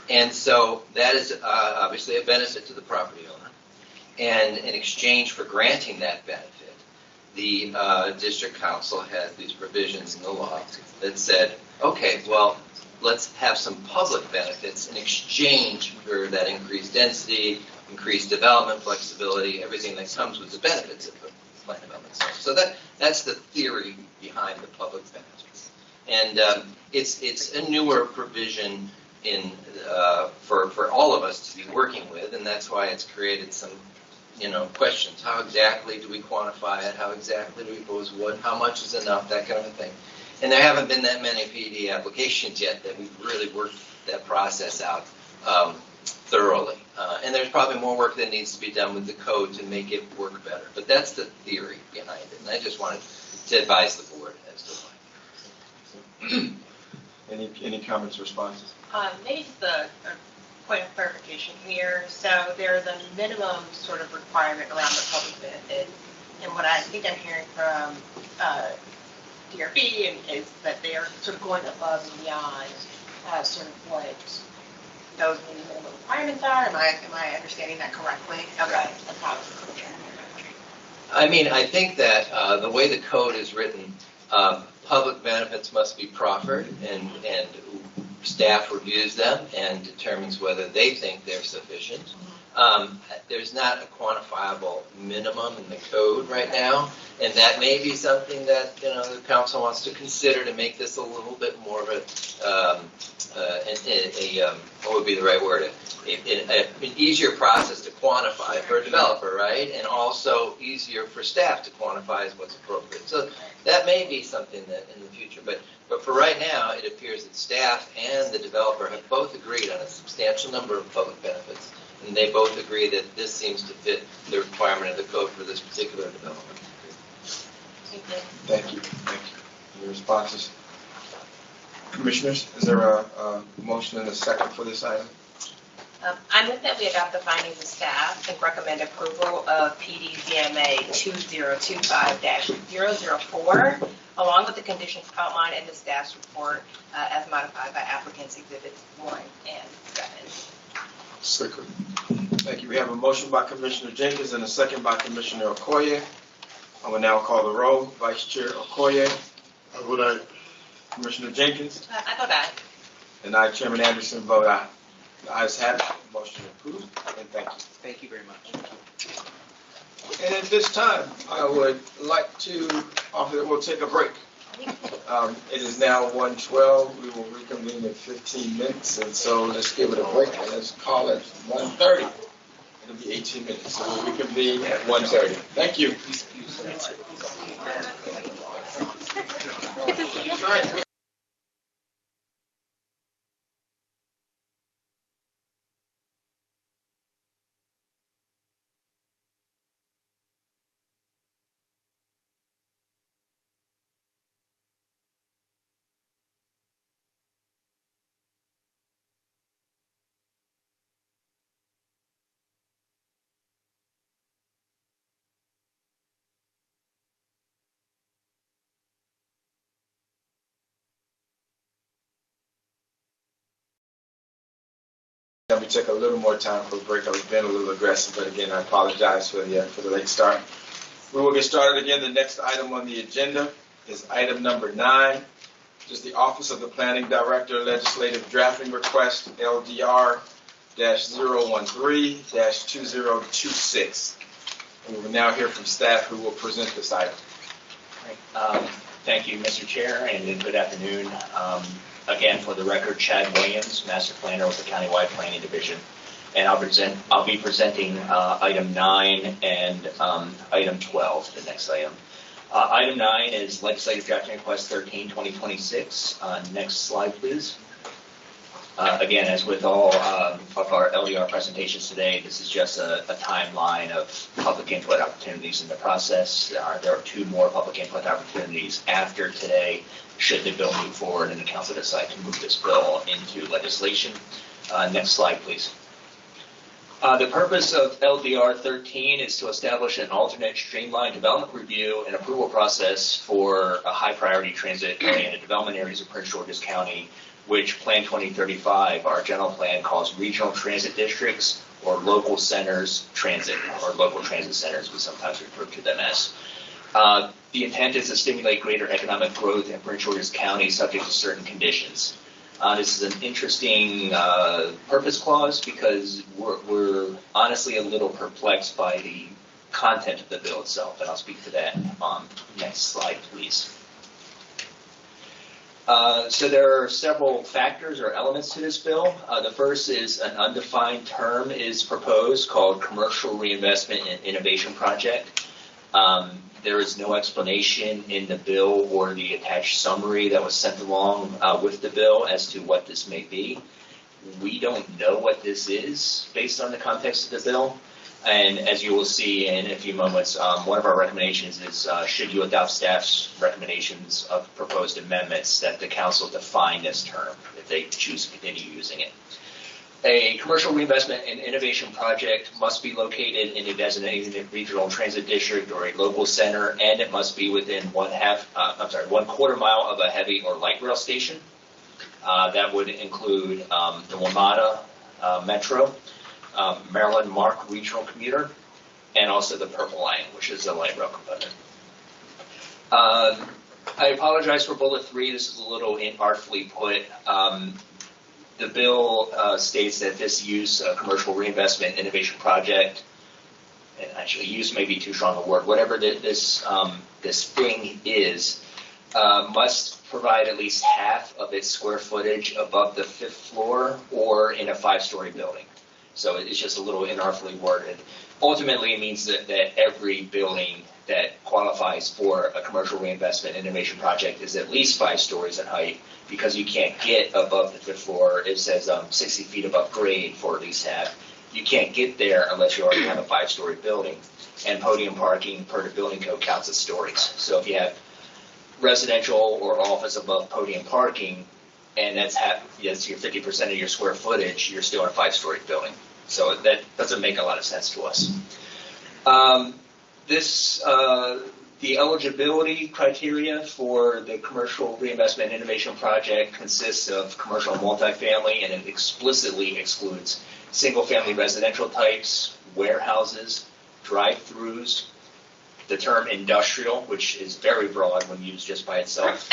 And so that is obviously a benefit to the property owner. And in exchange for granting that benefit, the district council had these provisions in the law that said, okay, well, let's have some public benefits in exchange for that increased density, increased development flexibility, everything that comes with the benefits of the plan development zone. So that's the theory behind the public benefits. And it's a newer provision for all of us to be working with, and that's why it's created some questions. How exactly do we quantify it? How exactly do we pose what? How much is enough? That kind of a thing. And there haven't been that many PD applications yet that we've really worked that process out thoroughly. And there's probably more work that needs to be done with the code to make it work better. But that's the theory behind it. And I just wanted to advise the board as to why. Any comments or responses? Maybe just a point of clarification here. So there's a minimum sort of requirement around the public benefit. And what I think I'm hearing from DRB is that they are sort of going above and beyond sort of what those minimum requirements are. Am I understanding that correctly? Okay. I mean, I think that the way the code is written, public benefits must be proffered, and staff reviews them and determines whether they think they're sufficient. There's not a quantifiable minimum in the code right now, and that may be something that the council wants to consider to make this a little bit more of what would be the right word? An easier process to quantify for a developer, right? And also easier for staff to quantify as what's appropriate. So that may be something that in the future, but for right now, it appears that staff and the developer have both agreed on a substantial number of public benefits, and they both agree that this seems to fit the requirement of the code for this particular development. Thank you. Any responses? Commissioners, is there a motion and a second for this item? I move that we adopt the findings of staff and recommend approval of PD ZMA 2025-004, along with the conditions outlined in the staff's report as modified by applicants' exhibits 1 and 7. Second. Thank you. We have a motion by Commissioner Jenkins and a second by Commissioner Okoye. I will now call the roll. Vice Chair Okoye. I vote aye. Commissioner Jenkins. I vote aye. And I, Chairman Anderson, vote aye. The ayes have it. Motion approved. And thank you. Thank you very much. And at this time, I would like to offer that we'll take a break. It is now 1:12. We will reconvene in 15 minutes. And so let's give it a break. And let's call it 1:30. It'll be 18 minutes. So we'll reconvene at 1:30. Thank you. Let me take a little more time for a break. I was being a little aggressive, but again, I apologize for the late start. We will get started again. The next item on the agenda is item number 9, Just the Office of the Planning Director Legislative Drafting Request, LDR-013-2026. And we will now hear from staff who will present this item. Thank you, Mr. Chair, and good afternoon. Again, for the record, Chad Williams, Master Planner with the Countywide Planning Division. And I'll be presenting item 9 and item 12, the next item. Item 9 is Legislative Drafting Request 13-2026. Next slide, please. Again, as with all of our LDR presentations today, this is just a timeline of public input opportunities in the process. There are 2 more public input opportunities after today, should the bill move forward and the council decide to move this bill into legislation. Next slide, please. The purpose of LDR 13 is to establish an alternate streamlined development review and approval process for high priority transit-oriented development areas of Prince George's County, which Plan 2035, our general plan, calls regional transit districts or local centers transit, or local transit centers, we sometimes refer to them as. The intent is to stimulate greater economic growth in Prince George's County subject to certain conditions. This is an interesting purpose clause because we're honestly a little perplexed by the content of the bill itself, and I'll speak to that. Next slide, please. So there are several factors or elements to this bill. The first is an undefined term is proposed called Commercial Reinvestment and Innovation Project. There is no explanation in the bill or the attached summary that was sent along with the bill as to what this may be. We don't know what this is based on the context of the bill. And as you will see in a few moments, one of our recommendations is should you adopt staff's recommendations of proposed amendments that the council define this term if they choose to continue using it. A commercial reinvestment and innovation project must be located in a designated regional transit district or a local center, and it must be within 1/4 mile of a heavy or light rail station. That would include the WMATA Metro, Maryland MARC Regional Commuter, and also the Purple Line, which is a light rail component. I apologize for bullet 3. This is a little inartfully put. The bill states that this use, commercial reinvestment innovation project, and actually use may be too strong a word, whatever this thing is, must provide at least half of its square footage above the 5th floor or in a 5-story building. So it's just a little inartfully worded. Ultimately, it means that every building that qualifies for a commercial reinvestment innovation project is at least 5 stories in height, because you can't get above the 5th floor. It says 60 feet above grade for at least half. You can't get there unless you already have a 5-story building. And podium parking per the building code counts as stories. So if you have residential or office above podium parking, and that's your 50% of your square footage, you're still in a 5-story building. So that doesn't make a lot of sense to us. The eligibility criteria for the commercial reinvestment innovation project consists of commercial multifamily, and it explicitly excludes single-family residential types, warehouses, drive-throughs, the term industrial, which is very broad when used just by itself,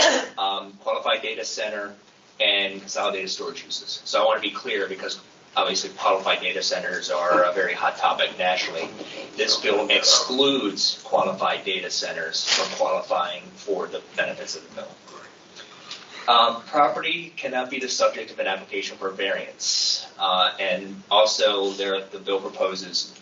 qualified data center, and consolidated storage uses. So I want to be clear, because obviously qualified data centers are a very hot topic nationally. This bill excludes qualified data centers from qualifying for the benefits of the bill. Property cannot be the subject of an application for variance. And also the bill proposes,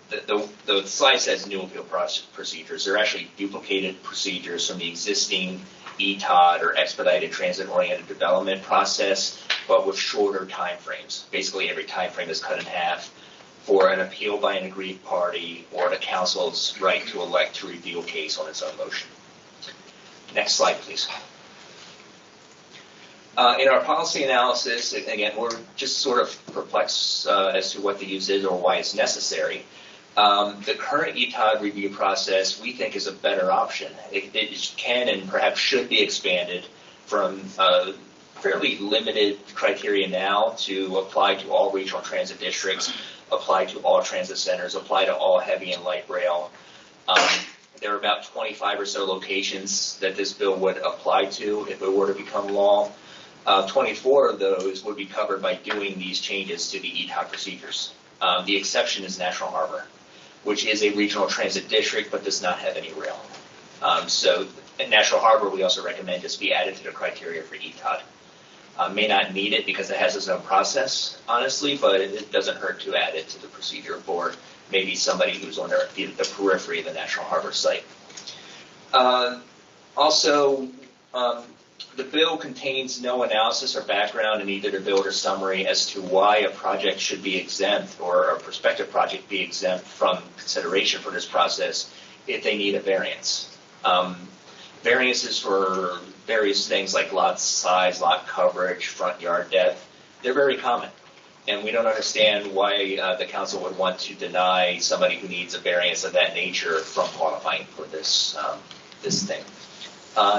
the slide says new appeal procedures. They're actually duplicated procedures from the existing ETOD or expedited transit-oriented development process, but with shorter time frames. Basically, every time frame is cut in half for an appeal by an aggrieved party or the council's right to elect to review a case on its own motion. Next slide, please. In our policy analysis, again, we're just sort of perplexed as to what the use is or why it's necessary. The current ETOD review process, we think, is a better option. It can and perhaps should be expanded from fairly limited criteria now to apply to all regional transit districts, apply to all transit centers, apply to all heavy and light rail. There are about 25 or so locations that this bill would apply to if it were to become law. 24 of those would be covered by doing these changes to the ETOD procedures. The exception is National Harbor, which is a regional transit district but does not have any rail. So in National Harbor, we also recommend this be added to the criteria for ETOD. May not need it because it has its own process, honestly, but it doesn't hurt to add it to the procedure for maybe somebody who's on the periphery of the National Harbor site. The bill contains no analysis or background in either the bill or summary as to why a project should be exempt or a prospective project be exempt from consideration for this process if they need a variance. Variances for various things like lot size, lot coverage, front yard depth, they're very common. And we don't understand why the council would want to deny somebody who needs a variance of that nature from qualifying for this thing.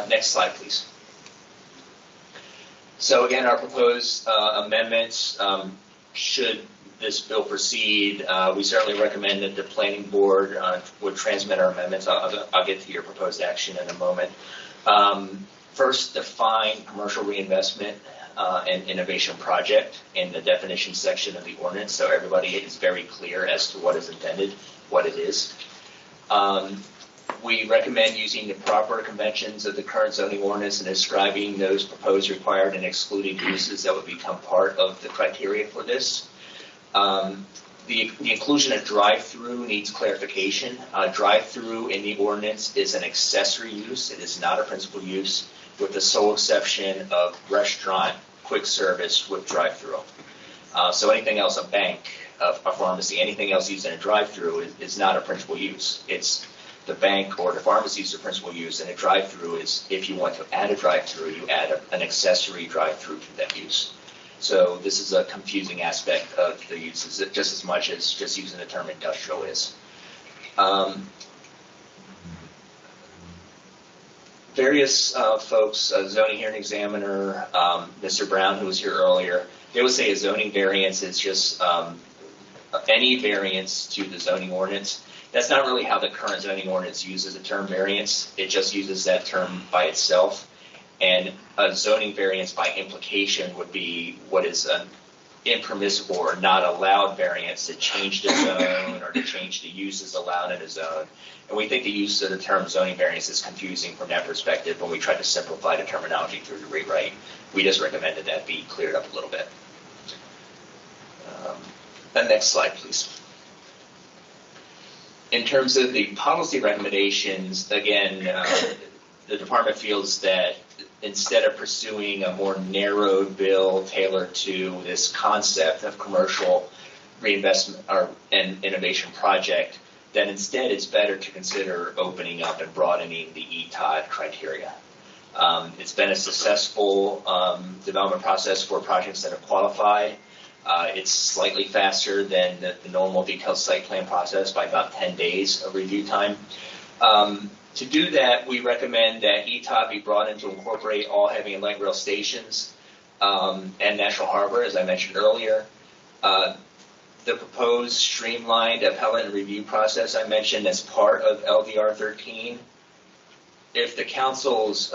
Next slide, please. So again, our proposed amendments, should this bill proceed, we certainly recommend that the planning board would transmit our amendments. I'll get to your proposed action in a moment. First, define commercial reinvestment and innovation project in the definition section of the ordinance, so everybody is very clear as to what is intended, what it is. We recommend using the proper conventions of the current zoning ordinance and describing those proposed, required, and excluded uses that would become part of the criteria for this. The inclusion of drive-through needs clarification. Drive-through in the ordinance is an accessory use. It is not a principal use, with the sole exception of restaurant, quick service with drive-through. So anything else, a bank, a pharmacy, anything else used in a drive-through is not a principal use. It's the bank or the pharmacy is the principal use, and a drive-through is, if you want to add a drive-through, you add an accessory drive-through to that use. So this is a confusing aspect of the uses, just as much as just using the term industrial is. Various folks, zoning hearing examiner, Mr. Brown, who was here earlier, they would say a zoning variance is just any variance to the zoning ordinance. That's not really how the current zoning ordinance uses the term variance. It just uses that term by itself. And a zoning variance by implication would be what is an impermissible or not allowed variance to change the zone or to change the uses allowed in a zone. And we think the use of the term zoning variance is confusing from that perspective when we try to simplify the terminology through the rewrite. We just recommended that be cleared up a little bit. The next slide, please. In terms of the policy recommendations, again, the department feels that instead of pursuing a more narrowed bill tailored to this concept of commercial reinvestment and innovation project, that instead it's better to consider opening up and broadening the ETOD criteria. It's been a successful development process for projects that have qualified. It's slightly faster than the normal detailed site plan process by about 10 days of review time. To do that, we recommend that ETOD be brought in to incorporate all heavy and light rail stations and National Harbor, as I mentioned earlier. The proposed streamlined appellate and review process I mentioned as part of LDR 13. If the council's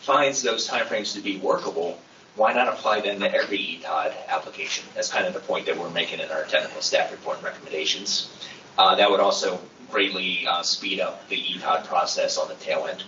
finds those timeframes to be workable, why not apply them to every ETOD application? That's kind of the point that we're making in our technical staff report and recommendations. That would also greatly speed up the ETOD process on the tail end.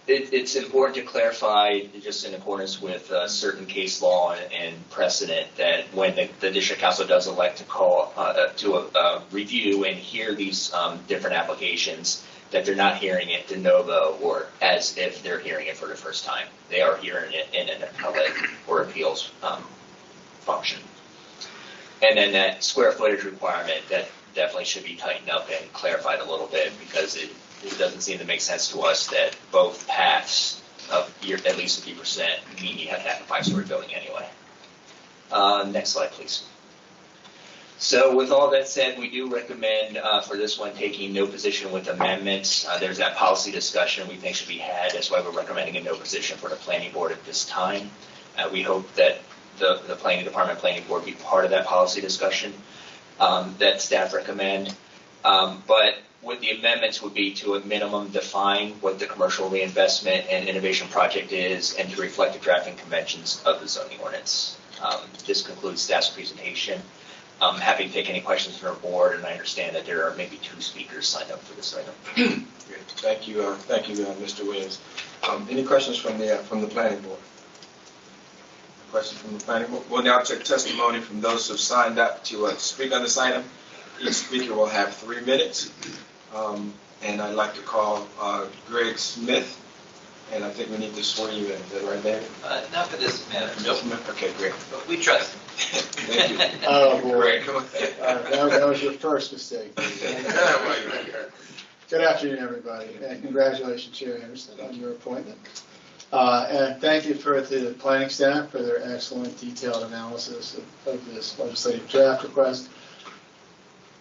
It's important to clarify, just in accordance with certain case law and precedent, that when the district council does elect to call to a review and hear these different applications, that they're not hearing it de novo or as if they're hearing it for the first time. They are hearing it in an appellate or appeals function. And then that square footage requirement, that definitely should be tightened up and clarified a little bit, because it doesn't seem to make sense to us that both paths of at least 50% mean you have to have a 5-story building anyway. Next slide, please. So with all that said, we do recommend for this one taking no position with amendments. There's that policy discussion we think should be had. That's why we're recommending a no position for the planning board at this time. We hope that the planning department, planning board be part of that policy discussion. that staff recommend. But what the amendments would be to a minimum define what the commercial reinvestment and innovation project is and to reflect the drafting conventions of the zoning ordinance. This concludes staff's presentation. I'm happy to take any questions from our board, and I understand that there are maybe 2 speakers signed up for this item. Great. Thank you, Mr. Williams. Any questions from the planning board? Questions from the planning board? We'll now take testimony from those who have signed up to speak on this item. Each speaker will have 3 minutes. And I'd like to call Greg Smith, and I think we need to swear you in. Is that right, David? Not for this matter. Nope. Okay, great. But we trust him. Thank you. Oh, boy. Greg, come on. That was your first mistake. Good afternoon, everybody, and congratulations, Chair Anderson, on your appointment. And thank you for the planning staff for their excellent detailed analysis of this legislative draft request.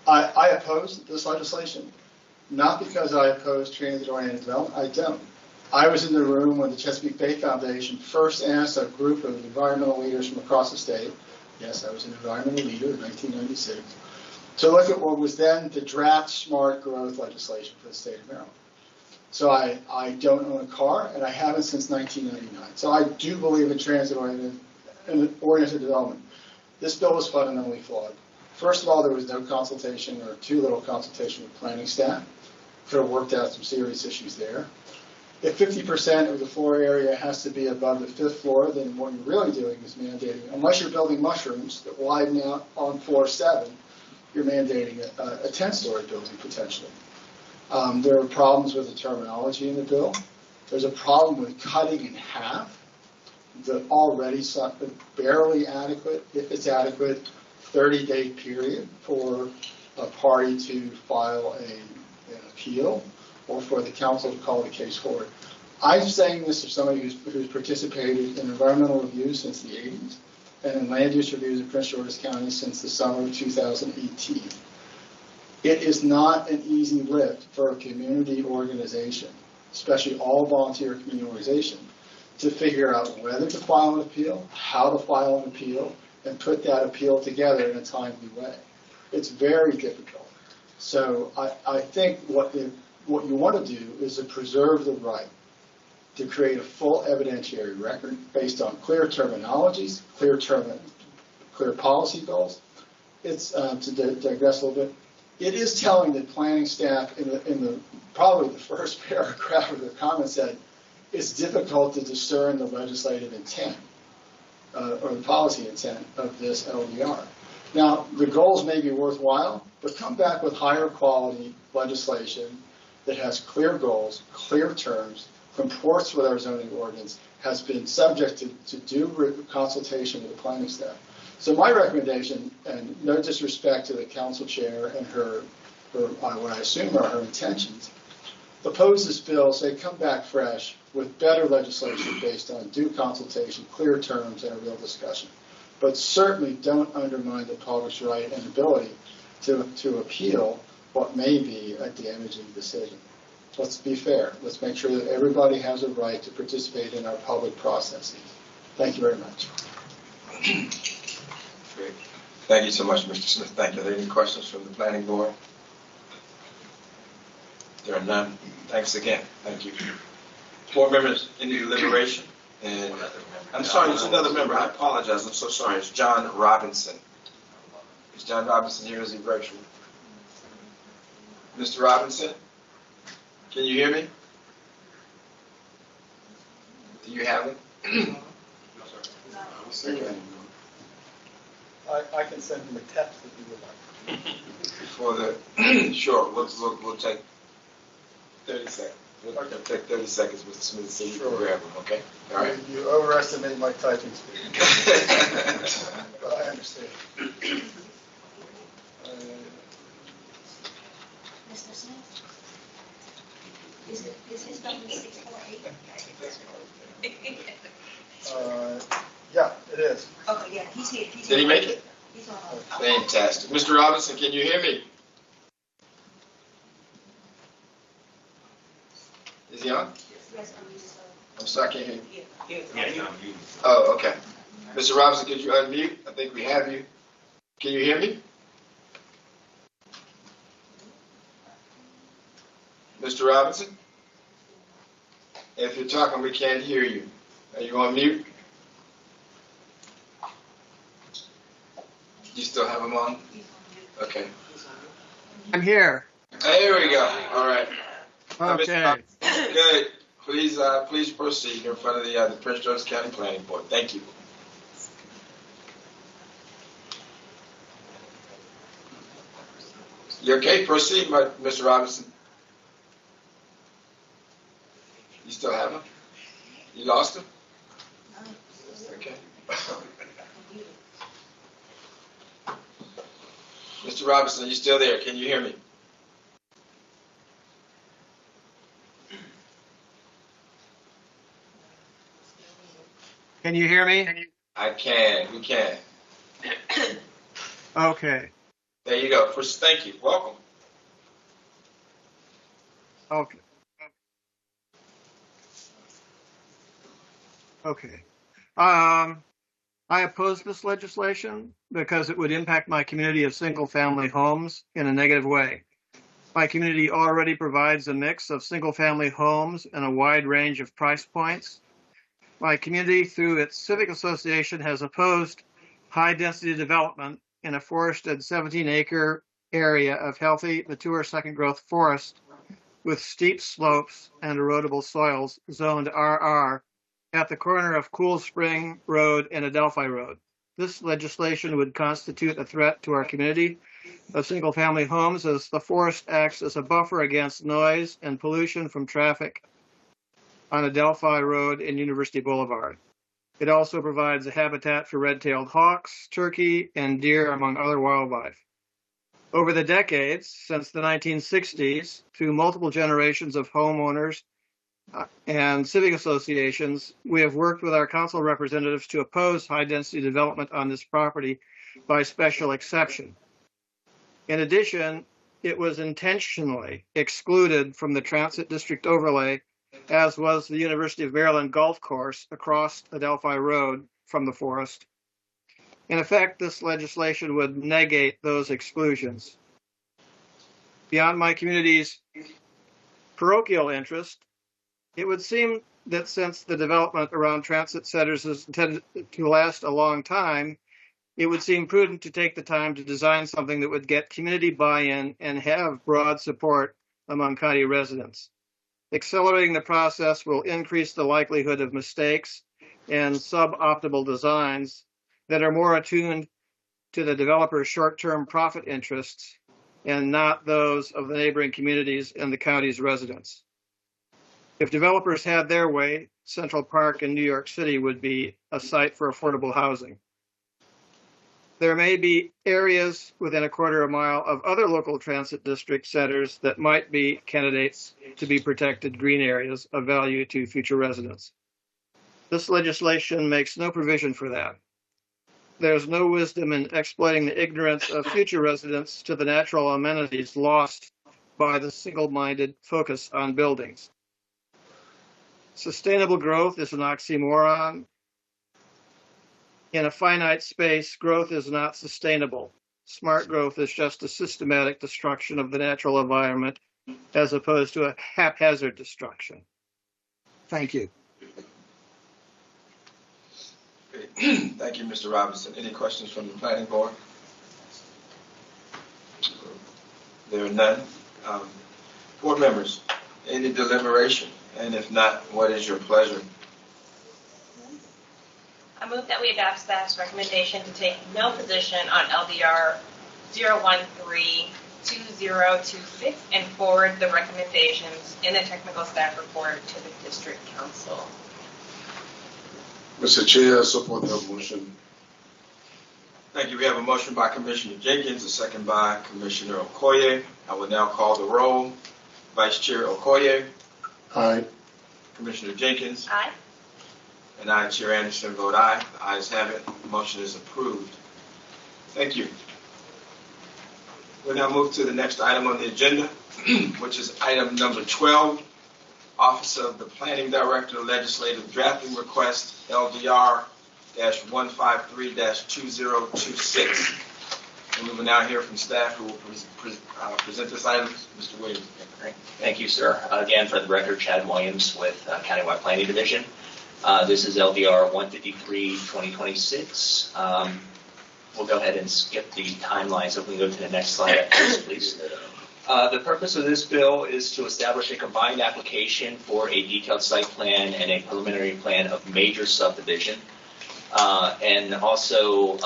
I oppose this legislation, not because I oppose transit-oriented development. I don't. I was in the room when the Chesapeake Bay Foundation first asked a group of environmental leaders from across the state, yes, I was an environmental leader in 1996, to look at what was then the draft smart growth legislation for the state of Maryland. So I don't own a car, and I haven't since 1999. So I do believe in transit-oriented development. This bill is fundamentally flawed. First of all, there was no consultation or too little consultation with planning staff. Could have worked out some serious issues there. If 50% of the floor area has to be above the 5th floor, then what you're really doing is mandating, unless you're building mushrooms that widen out on floor 7, you're mandating a 10-story building potentially. There are problems with the terminology in the bill. There's a problem with cutting in half the already barely adequate, if it's adequate, 30-day period for a party to file an appeal or for the council to call the case forward. I'm saying this as somebody who's participated in environmental reviews since the 80s and in land use reviews in Prince George's County since the summer of 2018. It is not an easy lift for a community organization, especially all volunteer community organization, to figure out whether to file an appeal, how to file an appeal, and put that appeal together in a timely way. It's very difficult. So I think what you want to do is to preserve the right to create a full evidentiary record based on clear terminologies, clear policy goals. It's to digress a little bit. It is telling that planning staff in the probably the first paragraph of their comment said it's difficult to discern the legislative intent or the policy intent of this LDR. Now, the goals may be worthwhile, but come back with higher quality legislation that has clear goals, clear terms, comports with our zoning ordinance, has been subject to due consultation with the planning staff. So my recommendation, and no disrespect to the council chair and her what I assume are her intentions, oppose this bill, say come back fresh with better legislation based on due consultation, clear terms, and a real discussion. But certainly don't undermine the public's right and ability to appeal what may be a damaging decision. Let's be fair. Let's make sure that everybody has a right to participate in our public processes. Thank you very much. Great. Thank you so much, Mr. Smith. Thank you. Are there any questions from the planning board? There are none. Thanks again. Thank you. Board members, any deliberation? And I'm sorry, there's another member. I apologize. I'm so sorry. It's John Robinson. Is John Robinson here? Is he virtual? Mr. Robinson, can you hear me? Do you have it? No, sir. Okay. I can send him a text if you would like. For the sure, we'll take 30 seconds. We'll take 30 seconds, Mr. Smith, so you can grab him. Okay. All right. You overestimate my typing speed. But I understand. Mr. Smith? Is his number 648? Yeah, it is. Okay, yeah, he's here. Did he make it? He's on. Fantastic. Mr. Robinson, can you hear me? Is he on? Yes, I'm sorry, I can't hear you. Yeah. Oh, okay. Mr. Robinson, could you unmute? I think we have you. Can you hear me? Mr. Robinson? If you're talking, we can't hear you. Are you on mute? You still have him on? Okay. I'm here. There we go. All right. Okay. Good. Please proceed in front of the Prince George's County Planning Board. Thank you. You okay? Proceed, Mr. Robinson. You still have him? You lost him? Okay. Mr. Robinson, are you still there? Can you hear me? Can you hear me? I can. We can. Okay. There you go. First, thank you. Welcome. Okay. Okay. I oppose this legislation because it would impact my community of single-family homes in a negative way. My community already provides a mix of single-family homes and a wide range of price points. My community, through its civic association, has opposed high-density development in a forested 17-acre area of healthy, mature second-growth forest with steep slopes and erodible soils zoned RR at the corner of Cool Spring Road and Adelphi Road. This legislation would constitute a threat to our community of single-family homes as the forest acts as a buffer against noise and pollution from traffic on Adelphi Road and University Boulevard. It also provides a habitat for red-tailed hawks, turkey, and deer, among other wildlife. Over the decades, since the 1960s, through multiple generations of homeowners and civic associations, we have worked with our council representatives to oppose high-density development on this property by special exception. In addition, it was intentionally excluded from the transit district overlay, as was the University of Maryland golf course across Adelphi Road from the forest. In effect, this legislation would negate those exclusions. Beyond my community's parochial interest, it would seem that since the development around transit centers is intended to last a long time, it would seem prudent to take the time to design something that would get community buy-in and have broad support among county residents. Accelerating the process will increase the likelihood of mistakes and suboptimal designs that are more attuned to the developer's short-term profit interests and not those of the neighboring communities and the county's residents. If developers had their way, Central Park in New York City would be a site for affordable housing. There may be areas within a quarter of a mile of other local transit district centers that might be candidates to be protected green areas of value to future residents. This legislation makes no provision for that. There's no wisdom in exploiting the ignorance of future residents to the natural amenities lost by the single-minded focus on buildings. Sustainable growth is an oxymoron. In a finite space, growth is not sustainable. Smart growth is just a systematic destruction of the natural environment as opposed to a haphazard destruction. Thank you. Thank you, Mr. Robinson. Any questions from the planning board? There are none. Board members, any deliberation? And if not, what is your pleasure? I move that we adopt staff's recommendation to take no position on LDR 0132026 and forward the recommendations in the technical staff report to the district council. Mr. Chair, I support that motion. Thank you. We have a motion by Commissioner Jenkins, a second by Commissioner Okoye. I will now call the roll. Vice Chair Okoye. Aye. Commissioner Jenkins. Aye. And I, Chair Anderson, vote aye. The ayes have it. The motion is approved. Thank you. We'll now move to the next item on the agenda, which is item number 12, Office of the Planning Director Legislative Drafting Request, LDR-153-2026. And we will now hear from staff who will present this item. Mr. Williams. Great. Thank you, sir. Again, for the record, Chad Williams with Countywide Planning Division. This is LDR 153-2026. We'll go ahead and skip the timeline, so if we can go to the next slide, please. The purpose of this bill is to establish a combined application for a detailed site plan and a preliminary plan of major subdivision, and also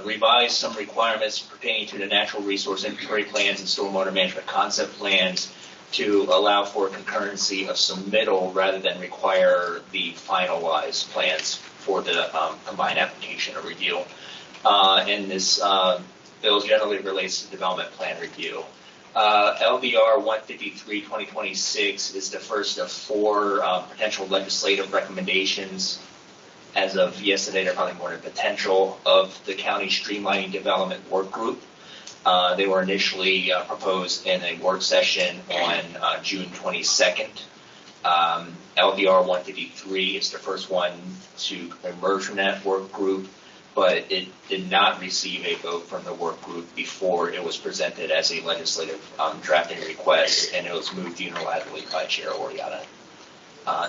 revise some requirements pertaining to the natural resource inventory plans and stormwater management concept plans to allow for concurrency of submittal rather than require the finalized plans for the combined application or review. And this bill generally relates to development plan review. LDR 153-2026 is the first of 4 potential legislative recommendations. As of yesterday, there are probably more than potential of the county streamlining development work group. They were initially proposed in a work session on June 22nd. LDR 153 is the first one to emerge from that work group, but it did not receive a vote from the work group before it was presented as a legislative drafting request, and it was moved unilaterally by Chair Oriana.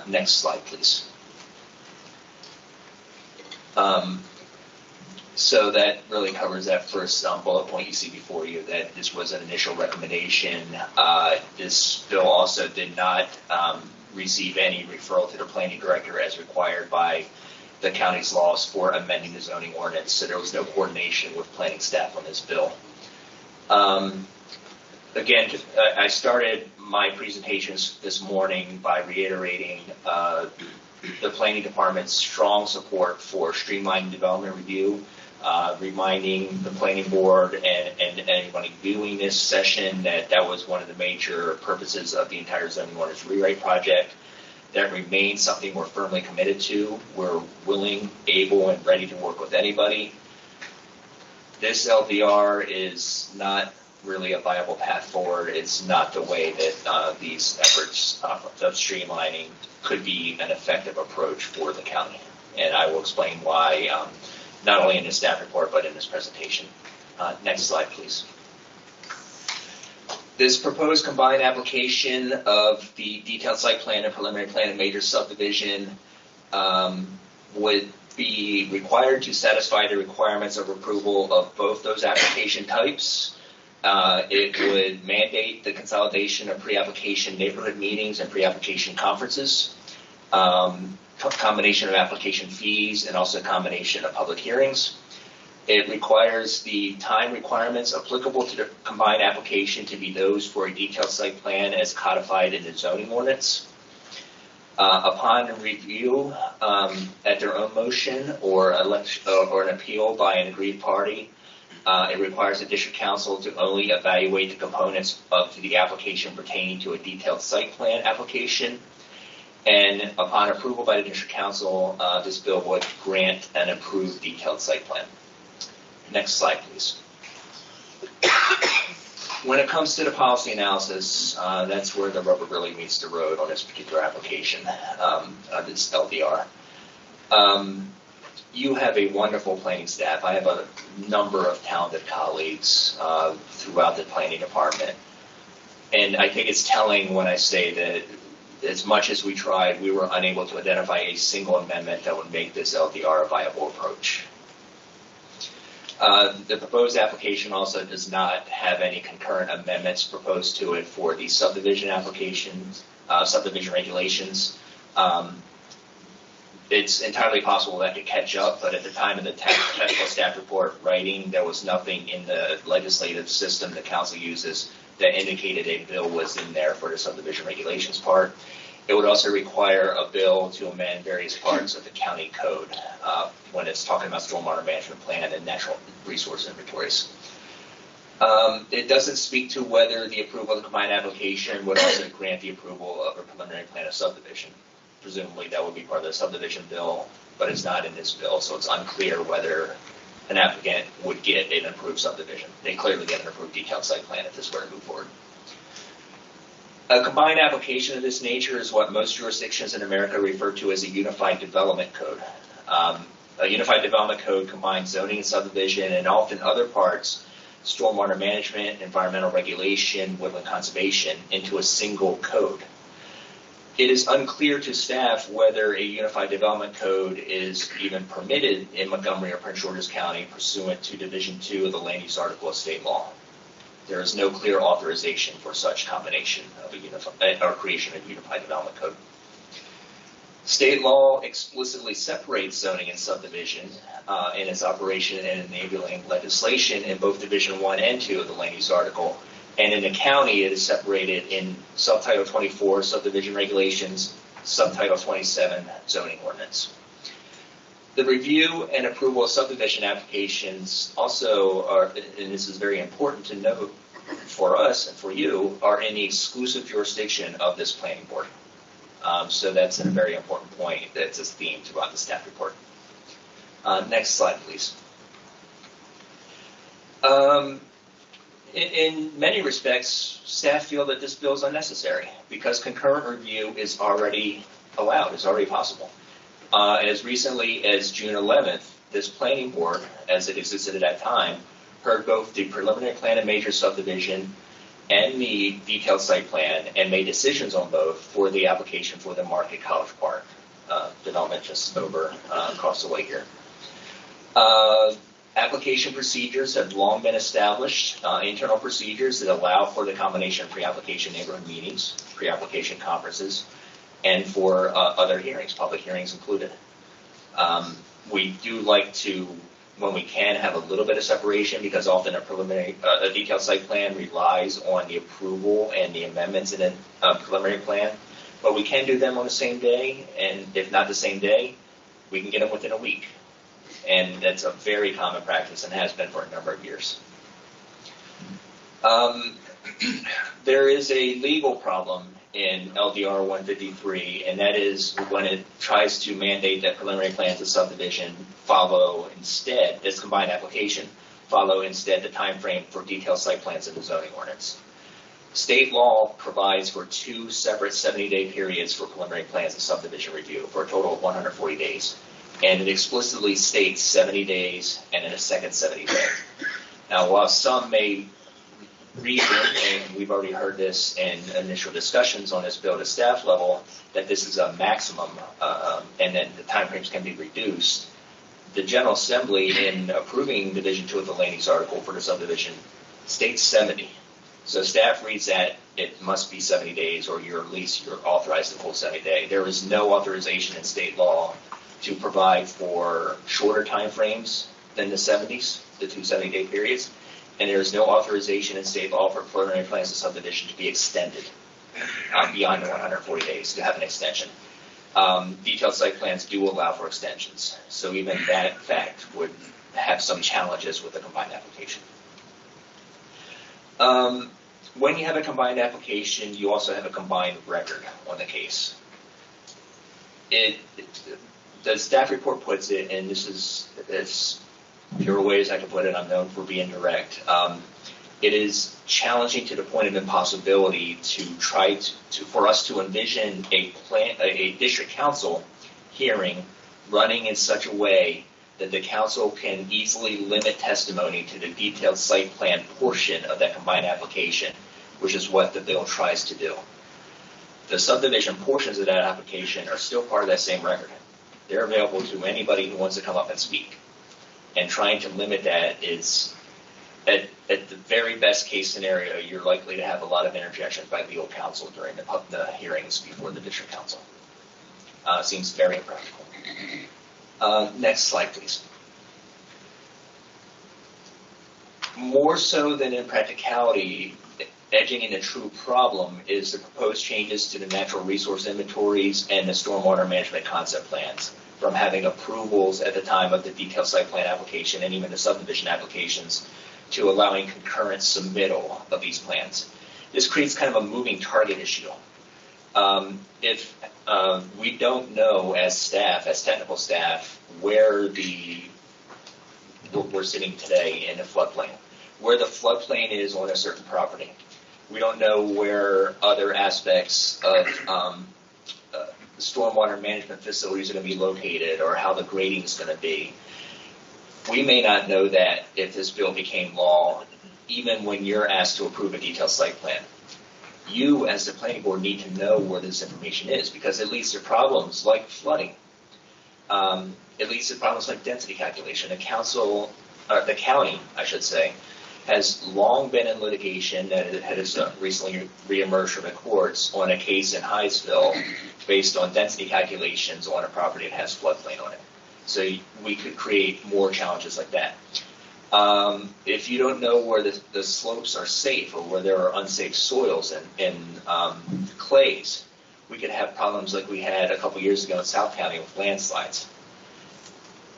Next slide, please. So that really covers that first bullet point you see before you, that this was an initial recommendation. This bill also did not receive any referral to the planning director as required by the county's laws for amending the zoning ordinance, so there was no coordination with planning staff on this bill. Again, I started my presentations this morning by reiterating the planning department's strong support for streamlining development review, reminding the planning board and anybody viewing this session that that was one of the major purposes of the entire zoning ordinance rewrite project. That remains something we're firmly committed to. We're willing, able, and ready to work with anybody. This LDR is not really a viable path forward. It's not the way that these efforts of streamlining could be an effective approach for the county. And I will explain why, not only in the staff report, but in this presentation. Next slide, please. This proposed combined application of the detailed site plan and preliminary plan and major subdivision would be required to satisfy the requirements of approval of both those application types. It would mandate the consolidation of pre-application neighborhood meetings and pre-application conferences, combination of application fees, and also a combination of public hearings. It requires the time requirements applicable to the combined application to be those for a detailed site plan as codified in the zoning ordinance. Upon review at their own motion or an appeal by an aggrieved party, it requires the district council to only evaluate the components of the application pertaining to a detailed site plan application. And upon approval by the district council, this bill would grant an approved detailed site plan. Next slide, please. When it comes to the policy analysis, that's where the rubber really meets the road on this particular application, this LDR. You have a wonderful planning staff. I have a number of talented colleagues throughout the planning department. And I think it's telling when I say that as much as we tried, we were unable to identify a single amendment that would make this LDR a viable approach. The proposed application also does not have any concurrent amendments proposed to it for the subdivision applications, subdivision regulations. It's entirely possible that could catch up, but at the time of the technical staff report writing, there was nothing in the legislative system the council uses that indicated a bill was in there for the subdivision regulations part. It would also require a bill to amend various parts of the county code when it's talking about stormwater management plan and natural resource inventories. It doesn't speak to whether the approval of the combined application would also grant the approval of a preliminary plan of subdivision. Presumably that would be part of the subdivision bill, but it's not in this bill, so it's unclear whether an applicant would get an approved subdivision. They clearly get an approved detailed site plan if this were to move forward. A combined application of this nature is what most jurisdictions in America refer to as a unified development code. A unified development code combines zoning and subdivision and often other parts, stormwater management, environmental regulation, woodland conservation, into a single code. It is unclear to staff whether a unified development code is even permitted in Montgomery or Prince George's County pursuant to Division 2 of the Land Use Article of State Law. There is no clear authorization for such combination of a unified or creation of a unified development code. State law explicitly separates zoning and subdivision in its operation and enabling legislation in both Division 1 and 2 of the Land Use Article. And in the county, it is separated in Subtitle 24, Subdivision Regulations, Subtitle 27, Zoning Ordinance. The review and approval of subdivision applications also are, and this is very important to note for us and for you, are in the exclusive jurisdiction of this planning board. So that's a very important point that's a theme throughout the staff report. Next slide, please. In many respects, staff feel that this bill is unnecessary because concurrent review is already allowed, is already possible. As recently as June 11th, this planning board, as it existed at that time, heard both the preliminary plan and major subdivision and the detailed site plan and made decisions on both for the application for the Market College Park development just over across the way here. Application procedures have long been established, internal procedures that allow for the combination of pre-application neighborhood meetings, pre-application conferences, and for other hearings, public hearings included. We do like to, when we can, have a little bit of separation because often a detailed site plan relies on the approval and the amendments in a preliminary plan, but we can do them on the same day, and if not the same day, we can get them within a week. And that's a very common practice and has been for a number of years. There is a legal problem in LDR 153, and that is when it tries to mandate that preliminary plans of subdivision follow instead, this combined application, follow instead the time frame for detailed site plans in the zoning ordinance. State law provides for 2 separate 70-day periods for preliminary plans of subdivision review for a total of 140 days. And it explicitly states 70 days and then a second 70 days. Now, while some may reason, and we've already heard this in initial discussions on this bill at staff level, that this is a maximum and that the timeframes can be reduced, the General Assembly, in approving Division 2 of the Land Use Article for the subdivision, states 70. So staff reads that it must be 70 days or at least you're authorized the full 70 days. There is no authorization in state law to provide for shorter time frames than the 70s, the 2 70-day periods, and there is no authorization in state law for preliminary plans of subdivision to be extended beyond the 140 days, to have an extension. Detailed site plans do allow for extensions, so even that fact would have some challenges with the combined application. When you have a combined application, you also have a combined record on the case. The staff report puts it, and this is as pure way as I can put it, I'm known for being direct. It is challenging to the point of impossibility to try for us to envision a district council hearing running in such a way that the council can easily limit testimony to the detailed site plan portion of that combined application, which is what the bill tries to do. The subdivision portions of that application are still part of that same record. They're available to anybody who wants to come up and speak. And trying to limit that is, at the very best case scenario, you're likely to have a lot of interjections by legal counsel during the hearings before the district council. Seems very impractical. Next slide, please. More so than in practicality, edging in a true problem is the proposed changes to the natural resource inventories and the stormwater management concept plans, from having approvals at the time of the detailed site plan application and even the subdivision applications to allowing concurrent submittal of these plans. This creates kind of a moving target issue. If we don't know as staff, as technical staff, where we're sitting today in the floodplain, where the floodplain is on a certain property. We don't know where other aspects of the stormwater management facilities are going to be located or how the grading is going to be. We may not know that if this bill became law, even when you're asked to approve a detailed site plan. You, as the planning board, need to know where this information is because it leads to problems like flooding. It leads to problems like density calculation. The county, I should say, has long been in litigation that has recently reemerged from the courts on a case in Hyattsville based on density calculations on a property that has floodplain on it. So we could create more challenges like that. If you don't know where the slopes are safe or where there are unsafe soils and clays, we could have problems like we had a couple years ago in South County with landslides.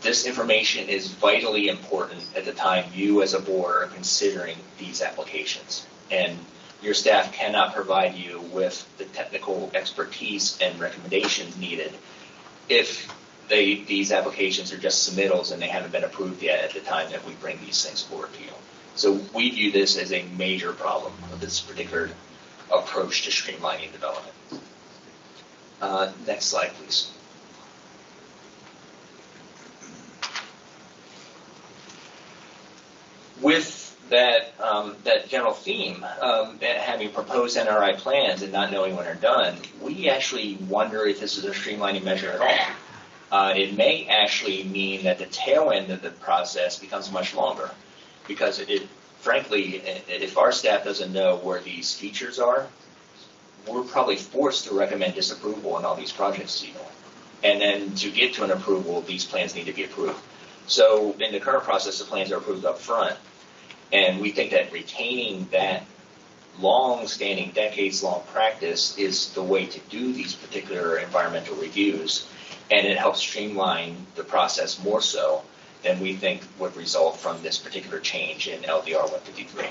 This information is vitally important at the time you as a board are considering these applications. And your staff cannot provide you with the technical expertise and recommendations needed if these applications are just submittals and they haven't been approved yet at the time that we bring these things forward to you. So we view this as a major problem of this particular approach to streamlining development. Next slide, please. With that general theme, having proposed NRI plans and not knowing when they're done, we actually wonder if this is a streamlining measure at all. It may actually mean that the tail end of the process becomes much longer because frankly, if our staff doesn't know where these features are, we're probably forced to recommend disapproval on all these projects to you. And then to get to an approval, these plans need to be approved. So in the current process, the plans are approved up front. And we think that retaining that long-standing, decades-long practice is the way to do these particular environmental reviews. And it helps streamline the process more so than we think would result from this particular change in LDR 153.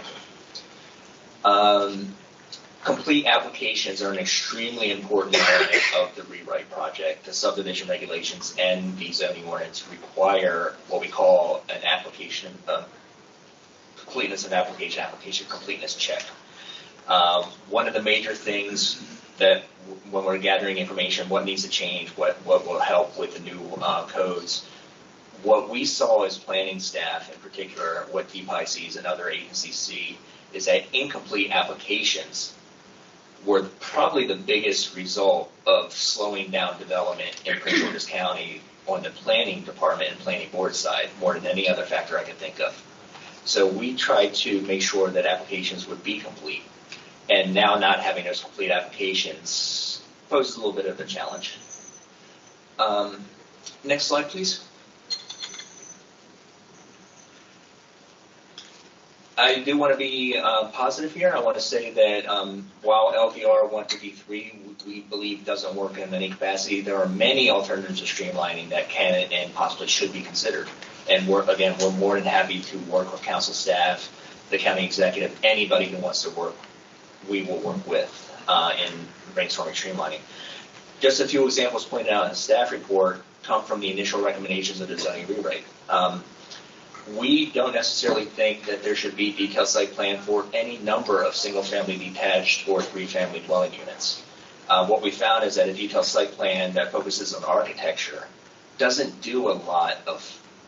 Complete applications are an extremely important element of the rewrite project. The subdivision regulations and the zoning ordinance require what we call an application, completeness of application completeness check. One of the major things that when we're gathering information, what needs to change, what will help with the new codes, what we saw as planning staff in particular, what DPI sees and other agencies see, is that incomplete applications were probably the biggest result of slowing down development in Prince George's County on the planning department and planning board side more than any other factor I can think of. So we tried to make sure that applications would be complete. And now not having those complete applications poses a little bit of a challenge. Next slide, please. I do want to be positive here. I want to say that while LDR 153 we believe doesn't work in any capacity, there are many alternatives to streamlining that can and possibly should be considered. And we're more than happy to work with council staff, the county executive, anybody who wants to work, we will work with in brainstorming streamlining. Just a few examples pointed out in the staff report come from the initial recommendations of the zoning rewrite. We don't necessarily think that there should be detailed site plan for any number of single-family detached or three-family dwelling units. What we found is that a detailed site plan that focuses on architecture doesn't do a lot of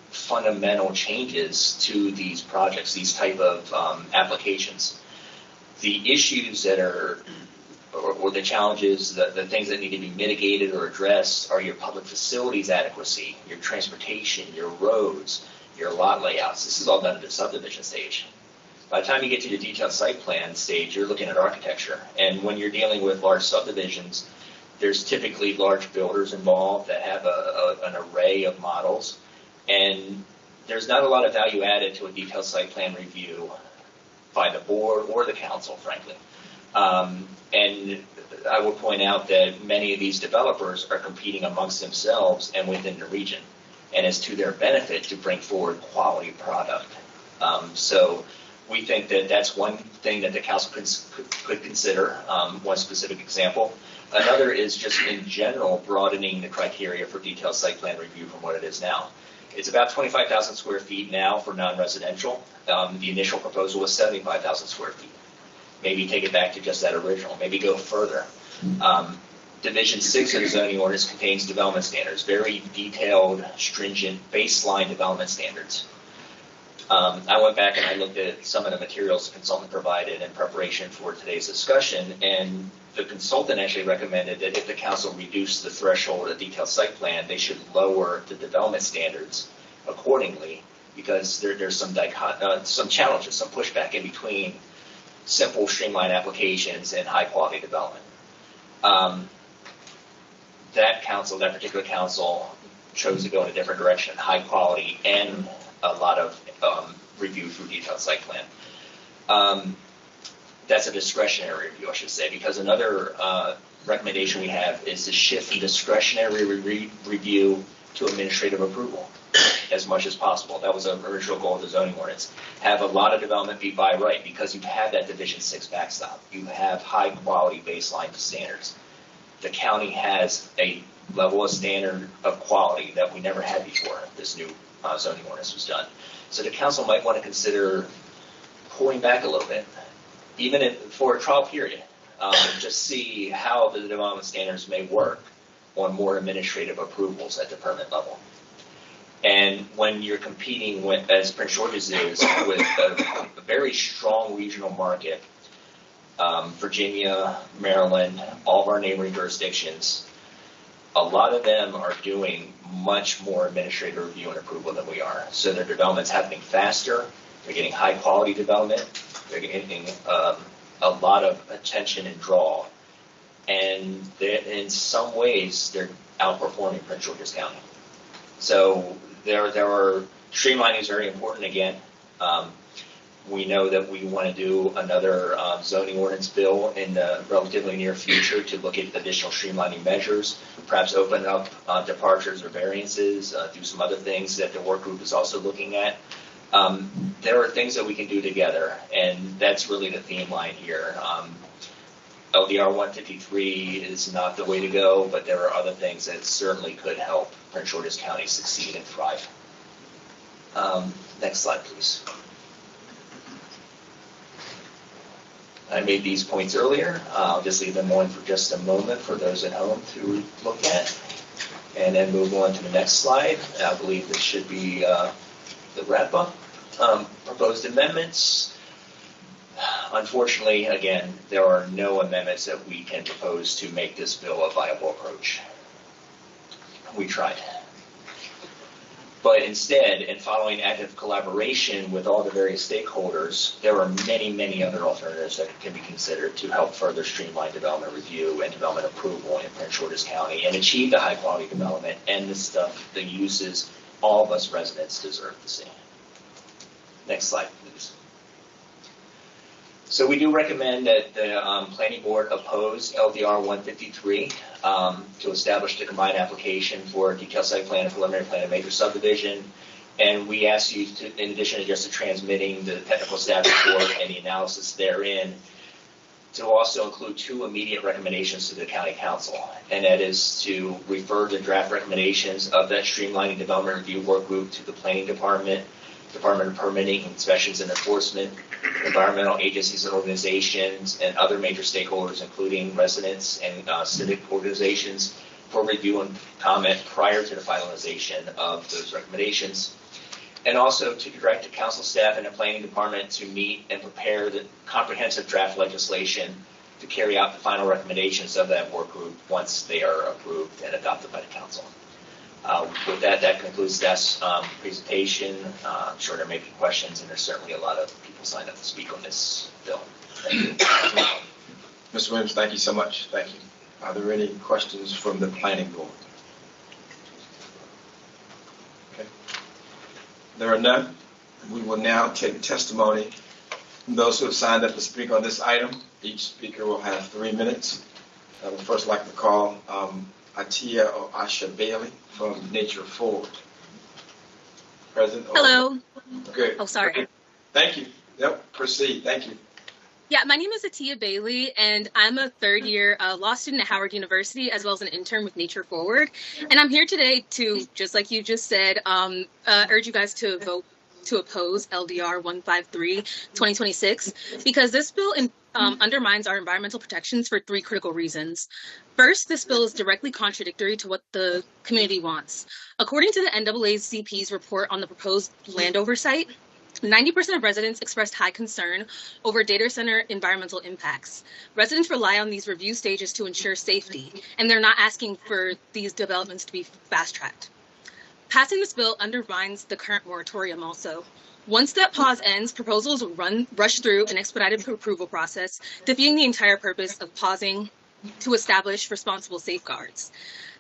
fundamental changes to these projects, these type of applications. The issues that are, or the challenges, the things that need to be mitigated or addressed are your public facilities adequacy, your transportation, your roads, your lot layouts. This is all done at the subdivision stage. By the time you get to the detailed site plan stage, you're looking at architecture. And when you're dealing with large subdivisions, there's typically large builders involved that have an array of models. And there's not a lot of value added to a detailed site plan review by the board or the council, frankly. And I will point out that many of these developers are competing amongst themselves and within the region. And it's to their benefit to bring forward quality product. So we think that that's one thing that the council could consider, one specific example. Another is just in general broadening the criteria for detailed site plan review from what it is now. It's about 25,000 square feet now for non-residential. The initial proposal was 75,000 square feet. Maybe take it back to just that original, maybe go further. Division 6 of the zoning ordinance contains development standards, very detailed, stringent baseline development standards. I went back and I looked at some of the materials the consultant provided in preparation for today's discussion, and the consultant actually recommended that if the council reduced the threshold of detailed site plan, they should lower the development standards accordingly, because there's some challenges, some pushback in between simple streamlined applications and high quality development. That particular council chose to go in a different direction, high quality and a lot of review through detailed site plan. That's a discretionary review, I should say, because another recommendation we have is to shift the discretionary review to administrative approval as much as possible. That was an original goal of the zoning ordinance. Have a lot of development be by right, because you have that Division 6 backstop. You have high quality baseline standards. The county has a level of standard of quality that we never had before this new zoning ordinance was done. So the council might want to consider pulling back a little bit, even for a trial period, just see how the development standards may work on more administrative approvals at the permit level. And when you're competing with, as Prince George's is, with a very strong regional market, Virginia, Maryland, all of our neighboring jurisdictions, a lot of them are doing much more administrative review and approval than we are. So their development's happening faster. They're getting high quality development. They're getting a lot of attention and draw. And in some ways, they're outperforming Prince George's County. So there are streamlining is very important again. We know that we want to do another zoning ordinance bill in the relatively near future to look at additional streamlining measures, perhaps open up departures or variances, do some other things that the work group is also looking at. There are things that we can do together, and that's really the theme line here. LDR 153 is not the way to go, but there are other things that certainly could help Prince George's County succeed and thrive. Next slide, please. I made these points earlier. I'll just leave them on for just a moment for those at home to look at, and then move on to the next slide. I believe this should be the wrap-up. Proposed amendments. Unfortunately, again, there are no amendments that we can propose to make this bill a viable approach. We tried. But instead, in following active collaboration with all the various stakeholders, there are many, many other alternatives that can be considered to help further streamline development review and development approval in Prince George's County and achieve the high quality development and the stuff, the uses all of us residents deserve to see. Next slide, please. So we do recommend that the Planning Board oppose LDR 153 to establish the combined application for detailed site plan and preliminary plan of major subdivision. And we ask you to, in addition to just transmitting the technical staff report and the analysis therein, to also include two immediate recommendations to the County Council. And that is to refer the draft recommendations of that streamlining development review work group to the Planning Department, Department of Permitting, Inspections and Enforcement, environmental agencies and organizations, and other major stakeholders, including residents and civic organizations, for review and comment prior to the finalization of those recommendations. And also to direct the council staff and the planning department to meet and prepare the comprehensive draft legislation to carry out the final recommendations of that work group once they are approved and adopted by the council. With that, that concludes Steph's presentation. I'm sure there may be questions, and there's certainly a lot of people signed up to speak on this bill. Thank you. Mr. Williams, thank you so much. Thank you. Are there any questions from the planning board? Okay. There are none. We will now take testimony from those who have signed up to speak on this item. Each speaker will have 3 minutes. I would first like to call Atia or Asha Bailey from Nature Forward. Present. Hello. Good. Oh, sorry. Thank you. Yep, proceed. Thank you. Yeah, my name is Atia Bailey, and I'm a third-year law student at Howard University, as well as an intern with Nature Forward. And I'm here today to, just like you just said, urge you guys to vote to oppose LDR 153/2026 because this bill undermines our environmental protections for three critical reasons. First, this bill is directly contradictory to what the community wants. According to the NAACP's report on the proposed land oversight, 90% of residents expressed high concern over data center environmental impacts. Residents rely on these review stages to ensure safety, and they're not asking for these developments to be fast-tracked. Passing this bill undermines the current moratorium also. Once that pause ends, proposals rush through an expedited approval process, defeating the entire purpose of pausing to establish responsible safeguards.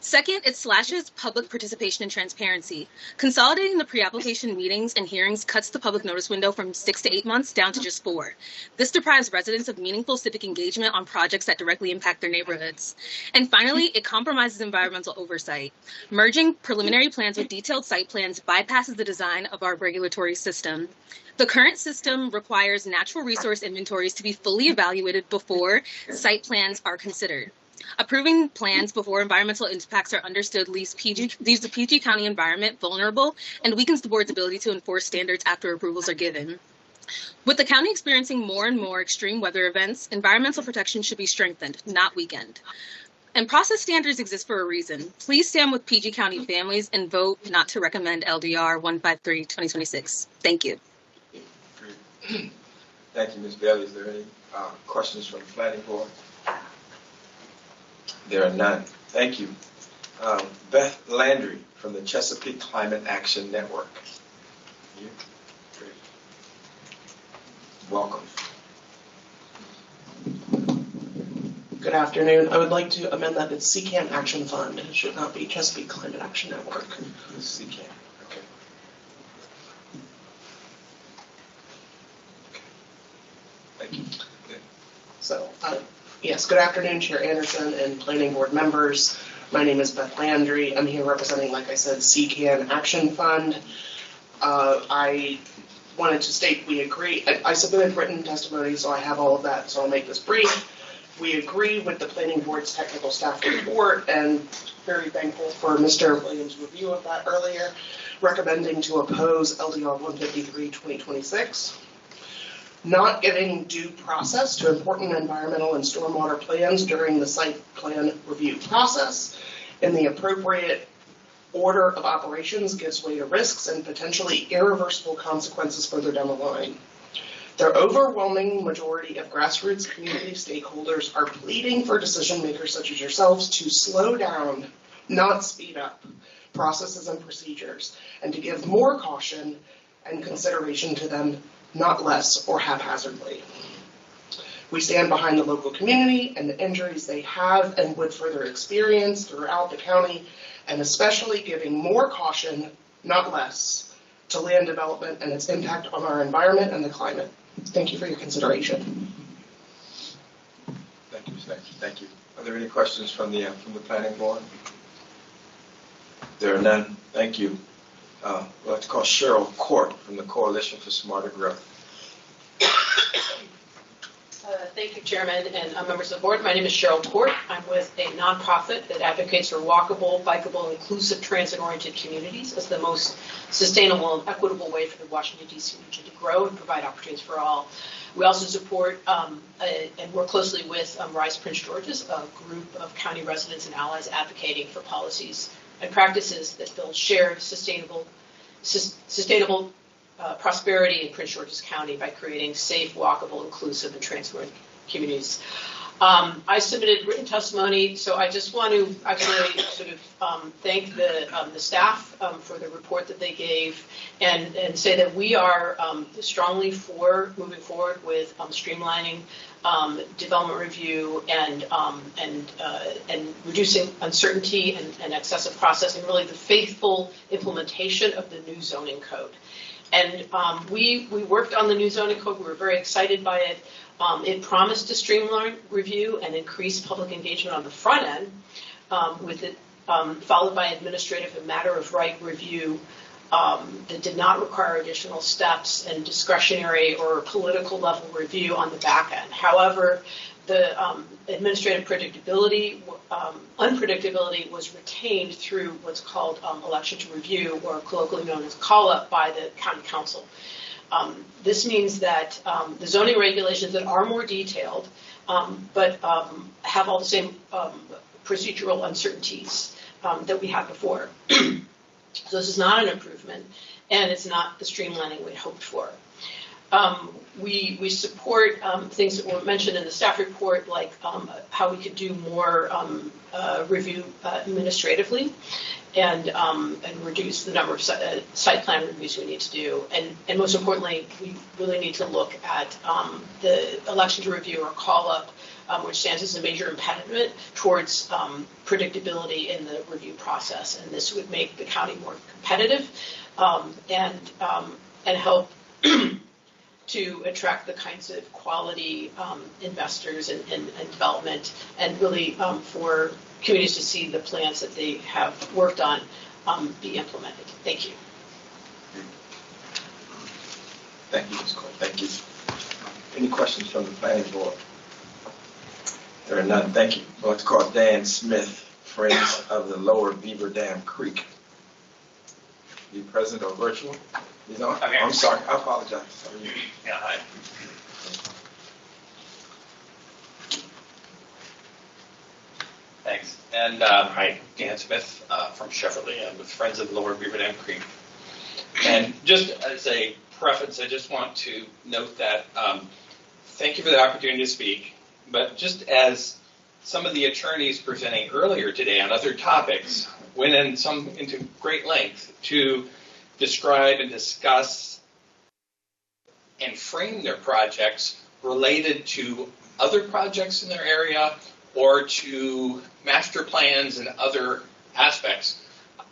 Second, it slashes public participation and transparency. Consolidating the pre-application meetings and hearings cuts the public notice window from 6 to 8 months down to just 4. This deprives residents of meaningful civic engagement on projects that directly impact their neighborhoods. And finally, it compromises environmental oversight. Merging preliminary plans with detailed site plans bypasses the design of our regulatory system. The current system requires natural resource inventories to be fully evaluated before site plans are considered. Approving plans before environmental impacts are understood leaves the PG County environment vulnerable and weakens the board's ability to enforce standards after approvals are given. With the county experiencing more and more extreme weather events, environmental protection should be strengthened, not weakened. And process standards exist for a reason. Please stand with PG County families and vote not to recommend LDR 153/2026. Thank you. Thank you, Ms. Bailey. Is there any questions from the planning board? There are none. Thank you. Beth Landry from the Chesapeake Climate Action Network. You? Great. Welcome. Good afternoon. I would like to amend that it's CCAN Action Fund. It should not be Chesapeake Climate Action Network. CCAN. Okay. Thank you. So, yes, good afternoon, Chair Anderson and planning board members. My name is Beth Landry. I'm here representing, like I said, CCAN Action Fund. I wanted to state we agree. I submitted written testimony, so I have all of that, so I'll make this brief. We agree with the planning board's technical staff report and very thankful for Mr. Williams' review of that earlier, recommending to oppose LDR 153/2026. Not giving due process to important environmental and stormwater plans during the site plan review process in the appropriate order of operations gives way to risks and potentially irreversible consequences further down the line. The overwhelming majority of grassroots community stakeholders are pleading for decision makers such as yourselves to slow down, not speed up, processes and procedures, and to give more caution and consideration to them, not less or haphazardly. We stand behind the local community and the injuries they have and would further experience throughout the county, and especially giving more caution, not less, to land development and its impact on our environment and the climate. Thank you for your consideration. Thank you. Thank you. Are there any questions from the planning board? There are none. Thank you. I'd like to call Cheryl Court from the Coalition for Smarter Growth. Thank you, Chairman and members of the board. My name is Cheryl Court. I'm with a nonprofit that advocates for walkable, bikeable, inclusive, transit-oriented communities as the most sustainable and equitable way for the Washington, D.C. region to grow and provide opportunities for all. We also support and work closely with Rise Prince George's, a group of county residents and allies advocating for policies and practices that build shared, sustainable prosperity in Prince George's County by creating safe, walkable, inclusive, and transparent communities. I submitted written testimony, so I just want to actually sort of thank the staff for the report that they gave and say that we are strongly for moving forward with streamlining development review and reducing uncertainty and excessive processing, really the faithful implementation of the new zoning code. And we worked on the new zoning code. We were very excited by it. It promised to streamline review and increase public engagement on the front end, with it followed by administrative and matter of right review that did not require additional steps and discretionary or political level review on the back end. However, the administrative unpredictability was retained through what's called election to review, or colloquially known as call-up, by the county council. This means that the zoning regulations that are more detailed, but have all the same procedural uncertainties that we had before. So this is not an improvement, and it's not the streamlining we hoped for. We support things that were mentioned in the staff report, like how we could do more review administratively, and reduce the number of site plan reviews we need to do. And most importantly, we really need to look at the election to review or call-up, which stands as a major impediment towards predictability in the review process. And this would make the county more competitive and help to attract the kinds of quality investors and development, and really for communities to see the plans that they have worked on be implemented. Thank you. Thank you, Ms. Court. Thank you. Any questions from the planning board? There are none. Thank you. I'd like to call Dan Smith, Friends of the Lower Beaver Dam Creek. Be present or virtual? He's on? Okay. I'm sorry. I apologize. Yeah, hi. Thanks. And hi, Dan Smith from Shefferly. I'm with Friends of the Lower Beaver Dam Creek. And just as a preface, I just want to note that thank you for the opportunity to speak. But just as some of the attorneys presenting earlier today on other topics went into great length to describe and discuss and frame their projects related to other projects in their area or to master plans and other aspects.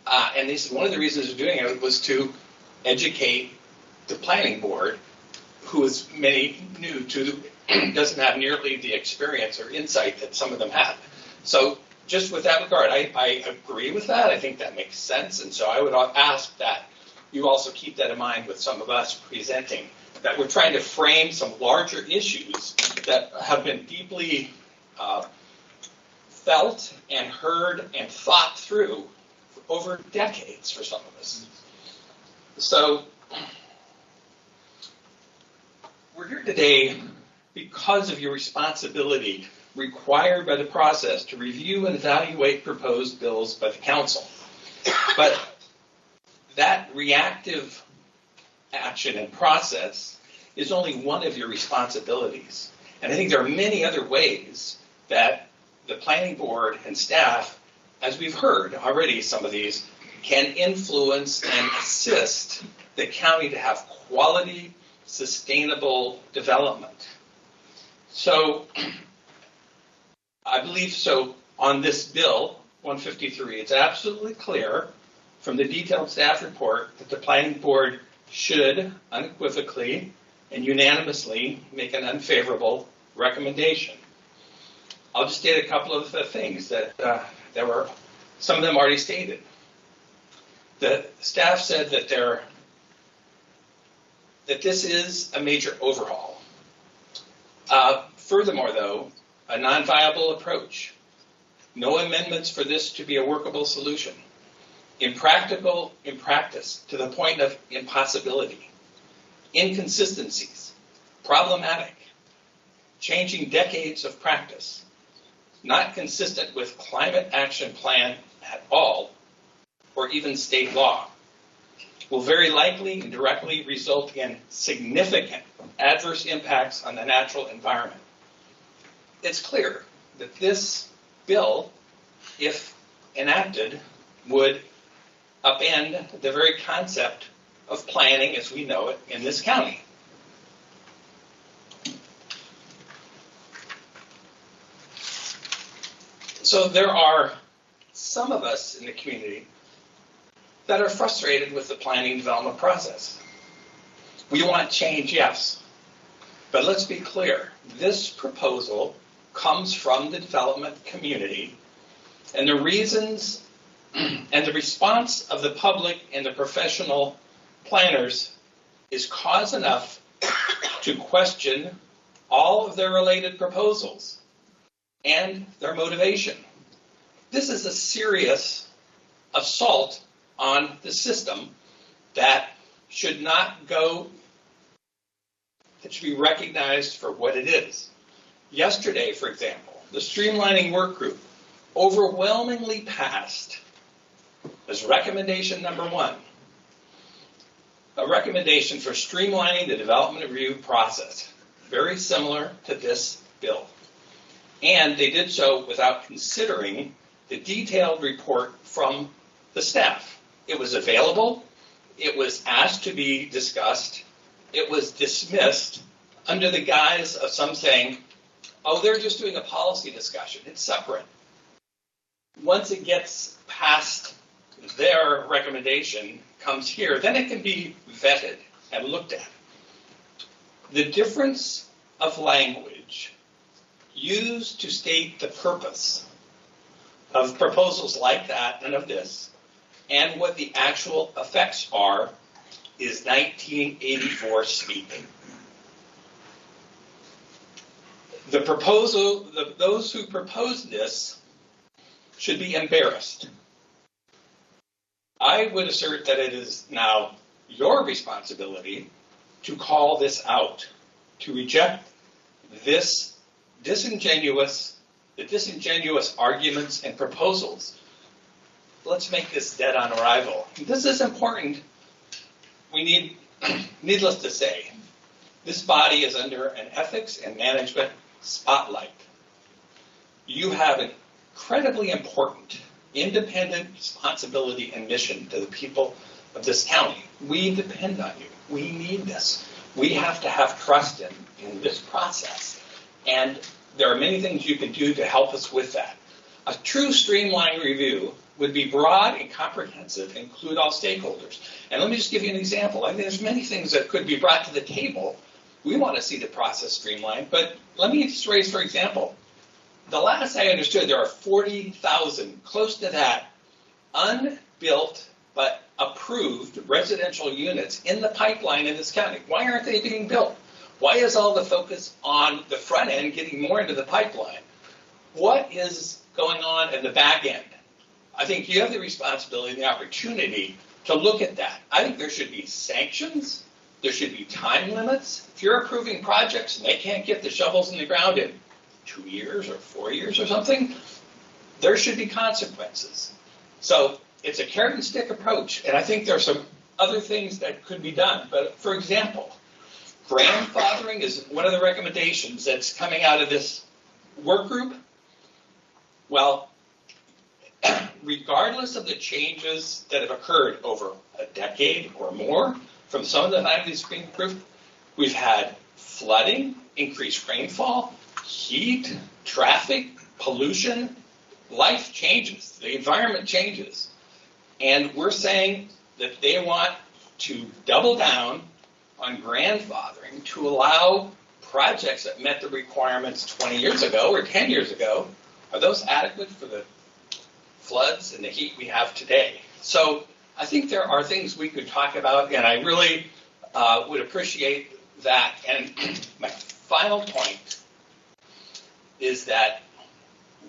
And this is one of the reasons of doing it was to educate the planning board, who is many new to, doesn't have nearly the experience or insight that some of them have. So just with that regard, I agree with that. I think that makes sense. And so I would ask that you also keep that in mind with some of us presenting, that we're trying to frame some larger issues that have been deeply felt and heard and thought through for over decades for some of us. So we're here today because of your responsibility required by the process to review and evaluate proposed bills by the council. But that reactive action and process is only one of your responsibilities. And I think there are many other ways that the planning board and staff, as we've heard already, some of these, can influence and assist the county to have quality, sustainable development. So I believe so on this bill, 153, it's absolutely clear from the detailed staff report that the planning board should unequivocally and unanimously make an unfavorable recommendation. I'll just state a couple of the things that were, some of them already stated. The staff said that this is a major overhaul. Furthermore, though, a non-viable approach. No amendments for this to be a workable solution. Impractical in practice to the point of impossibility. Inconsistencies. Problematic. Changing decades of practice. Not consistent with climate action plan at all, or even state law. Will very likely and directly result in significant adverse impacts on the natural environment. It's clear that this bill, if enacted, would upend the very concept of planning as we know it in this county. So there are some of us in the community that are frustrated with the planning development process. We want change, yes. But let's be clear, this proposal comes from the development community, and the reasons And the response of the public and the professional planners is cause enough to question all of their related proposals and their motivation. This is a serious assault on the system that should not go, that should be recognized for what it is. Yesterday, for example, the streamlining work group overwhelmingly passed as recommendation number 1, a recommendation for streamlining the development review process, very similar to this bill. And they did so without considering the detailed report from the staff. It was available, it was asked to be discussed, it was dismissed under the guise of some saying, oh, they're just doing a policy discussion, it's separate. Once it gets past their recommendation, comes here, then it can be vetted and looked at. The difference of language used to state the purpose of proposals like that and of this, and what the actual effects are, is 1984 speak. The proposal, those who proposed this should be embarrassed. I would assert that it is now your responsibility to call this out, to reject this disingenuous arguments and proposals. Let's make this dead on arrival. This is important. We need, needless to say, this body is under an ethics and management spotlight. You have an incredibly important independent responsibility and mission to the people of this county. We depend on you. We need this. We have to have trust in this process. And there are many things you can do to help us with that. A true streamlined review would be broad and comprehensive, include all stakeholders. And let me just give you an example. I mean, there's many things that could be brought to the table. We want to see the process streamlined, but let me just raise, for example, the last I understood, there are 40,000, close to that, unbuilt but approved residential units in the pipeline in this county. Why aren't they being built? Why is all the focus on the front end getting more into the pipeline? What is going on in the back end? I think you have the responsibility and the opportunity to look at that. I think there should be sanctions. There should be time limits. If you're approving projects and they can't get the shovels in the ground in 2 years or 4 years or something, there should be consequences. So it's a carrot and stick approach, and I think there are some other things that could be done. But for example, grandfathering is one of the recommendations that's coming out of this work group. Well, regardless of the changes that have occurred over a decade or more from some of the time these being approved, we've had flooding, increased rainfall, heat, traffic, pollution, life changes, the environment changes. And we're saying that they want to double down on grandfathering to allow projects that met the requirements 20 years ago or 10 years ago. Are those adequate for the floods and the heat we have today? So I think there are things we could talk about, and I really would appreciate that. And my final point is that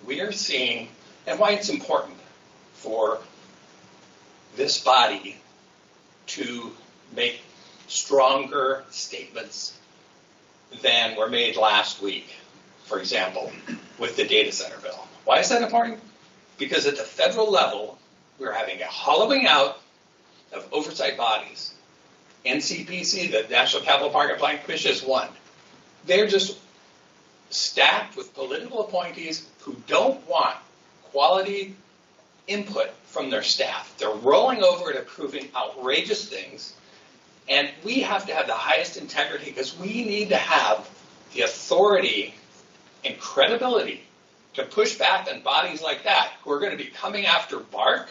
we are seeing, and why it's important for this body to make stronger statements than were made last week, for example, with the data center bill. Why is that important? Because at the federal level, we're having a hollowing out of oversight bodies. NCPC, the National Capital Market Planning Commission, is one. They're just stacked with political appointees who don't want quality input from their staff. They're rolling over and approving outrageous things. And we have to have the highest integrity because we need to have the authority and credibility to push back on bodies like that who are going to be coming after BARC.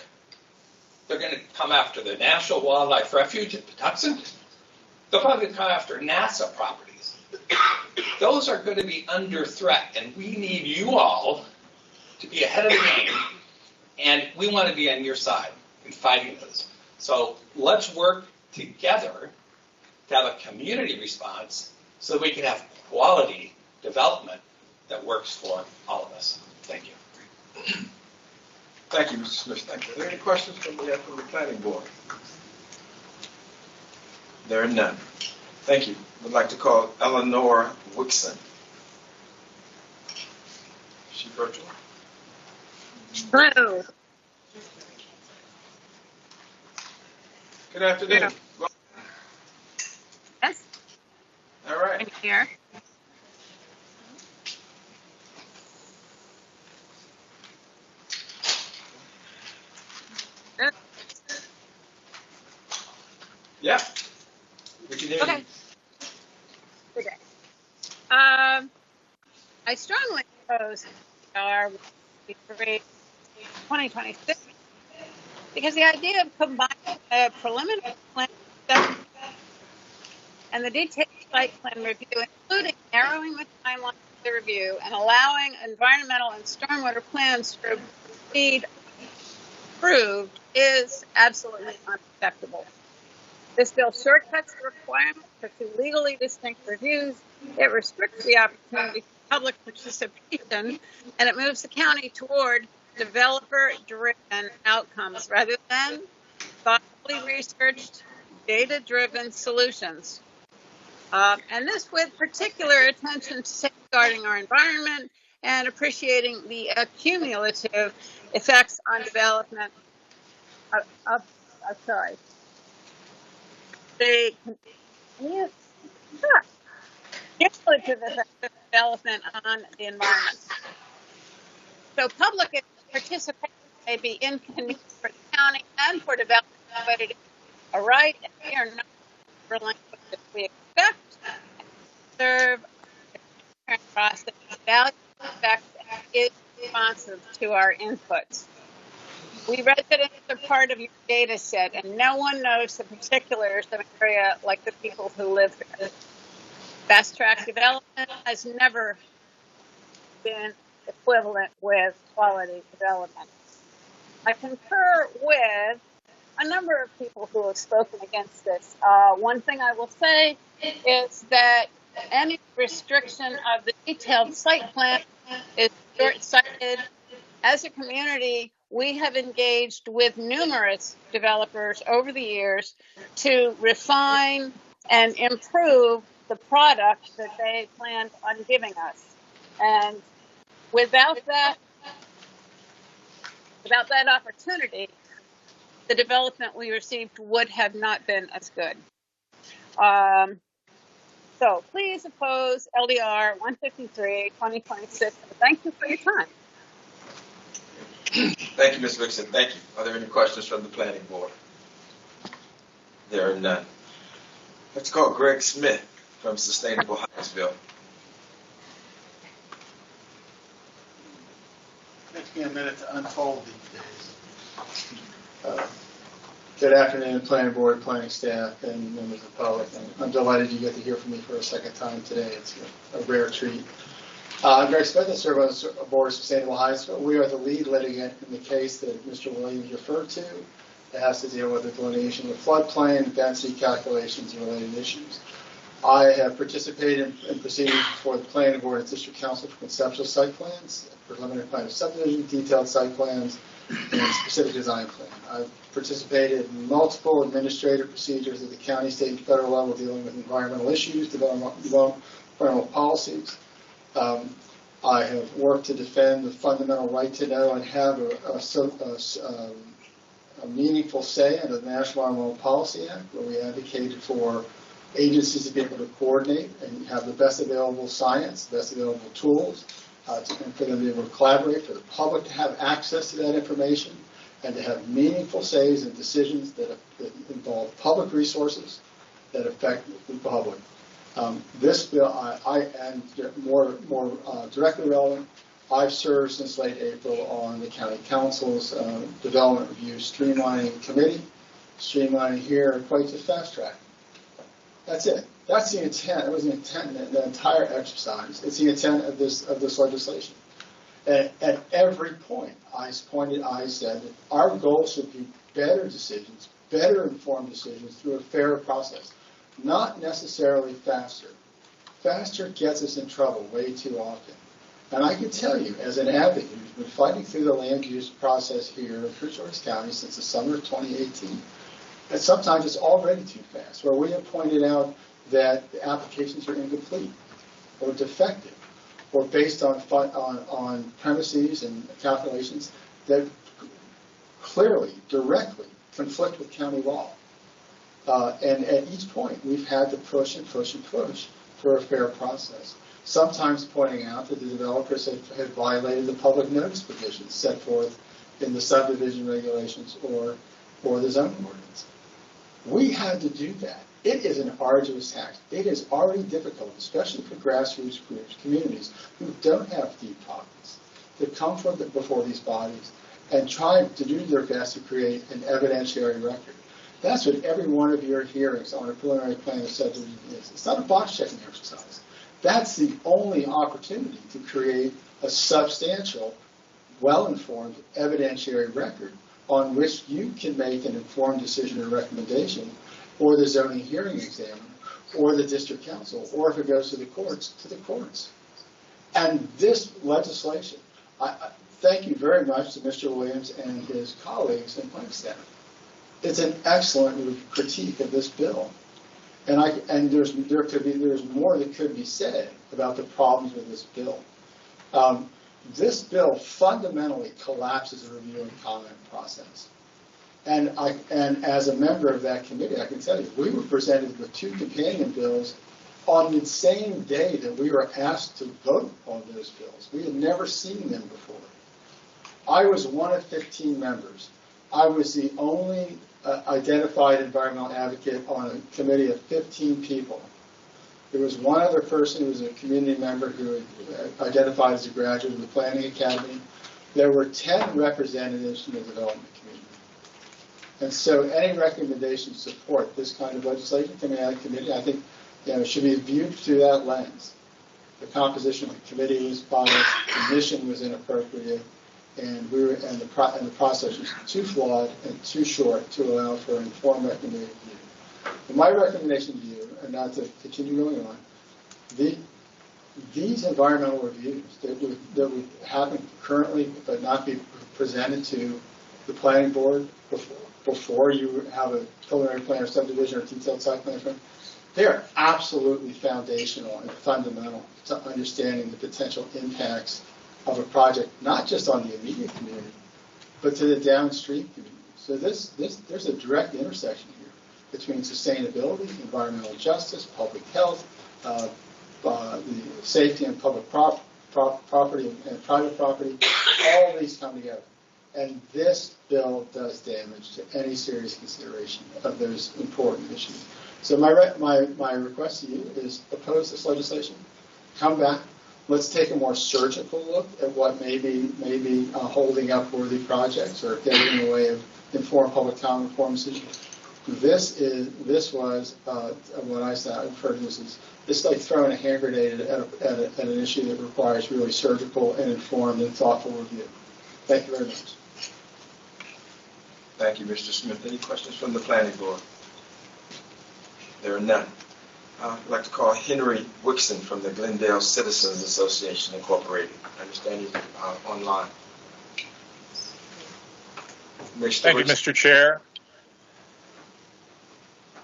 They're going to come after the National Wildlife Refuge at Patuxent. They'll probably come after NASA properties. Those are going to be under threat, and we need you all to be ahead of the game And we want to be on your side in fighting those. So let's work together to have a community response so that we can have quality development that works for all of us. Thank you. Thank you, Mr. Smith. Thank you. Are there any questions from the planning board? There are none. Thank you. I'd like to call Eleanor Wixon. Is she virtual? Hello. Good afternoon. Yes. All right. I'm here. Yeah. We can hear you. Okay. Good day. I strongly oppose our 2026 because the idea of combining a preliminary plan and the detailed site plan review, including narrowing the timeline of the review and allowing environmental and stormwater plans to proceed approved, is absolutely unacceptable. This bill shortcuts the requirement for two legally distinct reviews. It restricts the opportunity for public participation, and it moves the county toward developer-driven outcomes rather than thoughtfully researched, data-driven solutions. And this with particular attention to safeguarding our environment and appreciating the cumulative effects on development the cumulative effects of development on the environment. So public participation may be inconvenient for the county and for development, but it is a right, and we are not relinquish it. We expect and serve the process, value, respect, and is responsive to our inputs. We residents are part of your data set, and no one knows the particulars of an area like the people who live there. Fast track development has never been equivalent with quality development. I concur with a number of people who have spoken against this. One thing I will say is that any restriction of the detailed site plan is short-sighted. As a community, we have engaged with numerous developers over the years to refine and improve the product that they planned on giving us. And without that opportunity, the development we received would have not been as good. So please oppose LDR 153, 2026. Thank you for your time. Thank you, Ms. Wixon. Thank you. Are there any questions from the planning board? There are none. Let's call Greg Smith from Sustainable Hyattsville. It takes me a minute to unfold these days. Good afternoon, planning board, planning staff, and members of the public. I'm delighted you get to hear from me for a second time today. It's a rare treat. I'm Greg Smith. I serve on the board of Sustainable Hyattsville. We are the lead litigant in the case that Mr. Williams referred to. It has to deal with the delineation of the floodplain, density calculations, and related issues. I have participated in proceedings before the planning board and district council for conceptual site plans, preliminary plan of subdivision, detailed site plans, and specific design plan. I've participated in multiple administrative procedures at the county, state, and federal level dealing with environmental issues, environmental policies. I have worked to defend the fundamental right to know and have a meaningful say under the National Environmental Policy Act, where we advocated for agencies to be able to coordinate and have the best available science, the best available tools, and for them to be able to collaborate, for the public to have access to that information, and to have meaningful says and decisions that involve public resources that affect the public. This bill, and more directly relevant, I've served since late April on the County Council's Development Review Streamlining Committee. Streamlining here equates to fast track. That's it. That's the intent. It was the intent of the entire exercise. It's the intent of this legislation. At every point, I said that our goal should be better decisions, better informed decisions through a fair process, not necessarily faster. Faster gets us in trouble way too often. And I can tell you, as an advocate who's been fighting through the land use process here in Prince George's County since the summer of 2018, that sometimes it's already too fast, where we have pointed out that the applications are incomplete or defective or based on premises and calculations that clearly, directly conflict with county law. And at each point, we've had to push and push and push for a fair process. Sometimes pointing out that the developers have violated the public notice provisions set forth in the subdivision regulations or the zoning ordinance. We had to do that. It is an arduous task. It is already difficult, especially for grassroots groups, communities who don't have deep pockets, that come before these bodies and try to do their best to create an evidentiary record. That's what every one of your hearings on a preliminary plan of subdivision is. It's not a box-checking exercise. That's the only opportunity to create a substantial, well-informed evidentiary record on which you can make an informed decision or recommendation, or the zoning hearing examiner, or the district council, or if it goes to the courts, And this legislation, thank you very much to Mr. Williams and his colleagues in Planning Center. It's an excellent critique of this bill. And there's more that could be said about the problems with this bill. This bill fundamentally collapses the review and comment process. And as a member of that committee, I can tell you, we were presented with 2 companion bills on the same day that we were asked to vote on those bills. We had never seen them before. I was one of 15 members. I was the only identified environmental advocate on a committee of 15 people. There was one other person who was a community member who identified as a graduate of the Planning Academy. There were 10 representatives from the development community. And so any recommendation to support this kind of legislation coming out of committee, I think should be viewed through that lens. The composition of the committee was biased, the mission was inappropriate, and the process was too flawed and too short to allow for an informed recommendation to you. And my recommendation to you, and not to continue going on, these environmental reviews that would happen currently but not be presented to the planning board before you have a preliminary plan or subdivision or detailed site plan, they are absolutely foundational and fundamental to understanding the potential impacts of a project, not just on the immediate community, but to the downstream community. So there's a direct intersection here between sustainability, environmental justice, public health, the safety and public property and private property. All of these come together. And this bill does damage to any serious consideration of those important issues. So my request to you is oppose this legislation. Come back. Let's take a more surgical look at what may be holding up worthy projects or getting in the way of informed public comment, informed decisions. This was what I refer to as this like throwing a hand grenade at an issue that requires really surgical and informed and thoughtful review. Thank you very much. Thank you, Mr. Smith. Any questions from the planning board? There are none. I'd like to call Henry Wixon from the Glendale Citizens Association, Incorporated. I understand he's online. Thank you, Mr. Chair.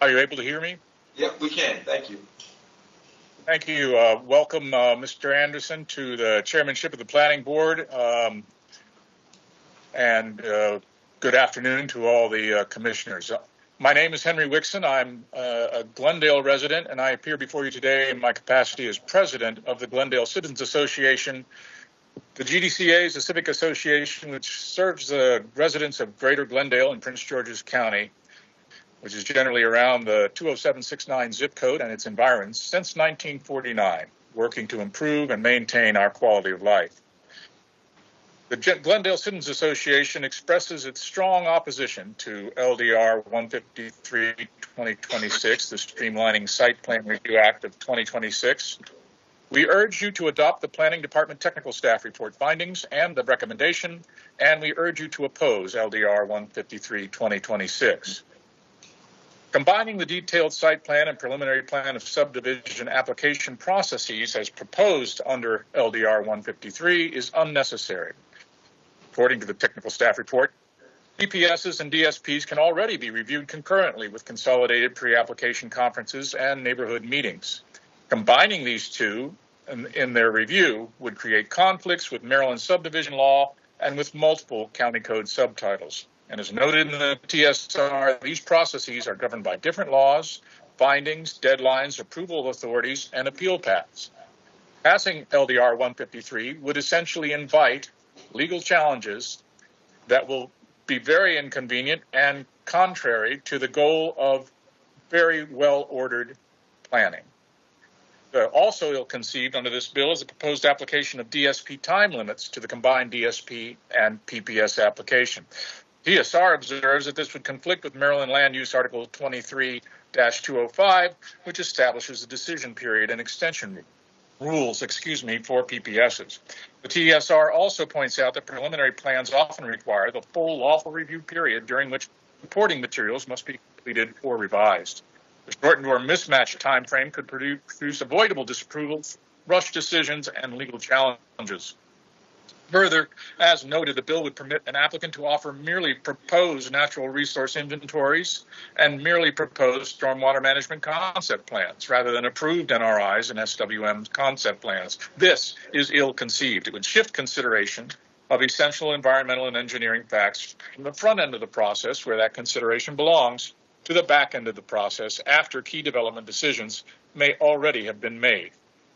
Are you able to hear me? Yep, we can. Thank you. Thank you. Welcome, Mr. Anderson, to the chairmanship of the Planning Board. And good afternoon to all the commissioners. My name is Henry Wixon. I'm a Glendale resident, and I appear before you today in my capacity as president of the Glendale Citizens Association. The GDCA is a civic association which serves the residents of Greater Glendale in Prince George's County, which is generally around the 20769 zip code and its environs, since 1949, working to improve and maintain our quality of life. The Glendale Citizens Association expresses its strong opposition to LDR 153-2026, the Streamlining Site Plan Review Act of 2026, We urge you to adopt the Planning Department Technical Staff Report findings and the recommendation, and we urge you to oppose LDR 153-2026. Combining the detailed site plan and preliminary plan of subdivision application processes as proposed under LDR 153 is unnecessary. According to the technical staff report, PPSs and DSPs can already be reviewed concurrently with consolidated pre-application conferences and neighborhood meetings. Combining these two in their review would create conflicts with Maryland subdivision law and with multiple county code subtitles. And as noted in the TSR, these processes are governed by different laws, findings, deadlines, approval authorities, and appeal paths. Passing LDR 153 would essentially invite legal challenges that will be very inconvenient and contrary to the goal of very well-ordered planning. Also ill-conceived under this bill is the proposed application of DSP time limits to the combined DSP and PPS application. TSR observes that this would conflict with Maryland Land Use Article 23-205, which establishes a decision period and extension rules, for PPSs. The TSR also points out that preliminary plans often require the full lawful review period during which reporting materials must be completed or revised. The shortened or mismatched time frame could produce avoidable disapprovals, rush decisions, and legal challenges. Further, as noted, the bill would permit an applicant to offer merely proposed natural resource inventories and merely proposed stormwater management concept plans rather than approved NRIs and SWM concept plans. This is ill-conceived. It would shift consideration of essential environmental and engineering facts from the front end of the process, where that consideration belongs, to the back end of the process after key development decisions may already have been made.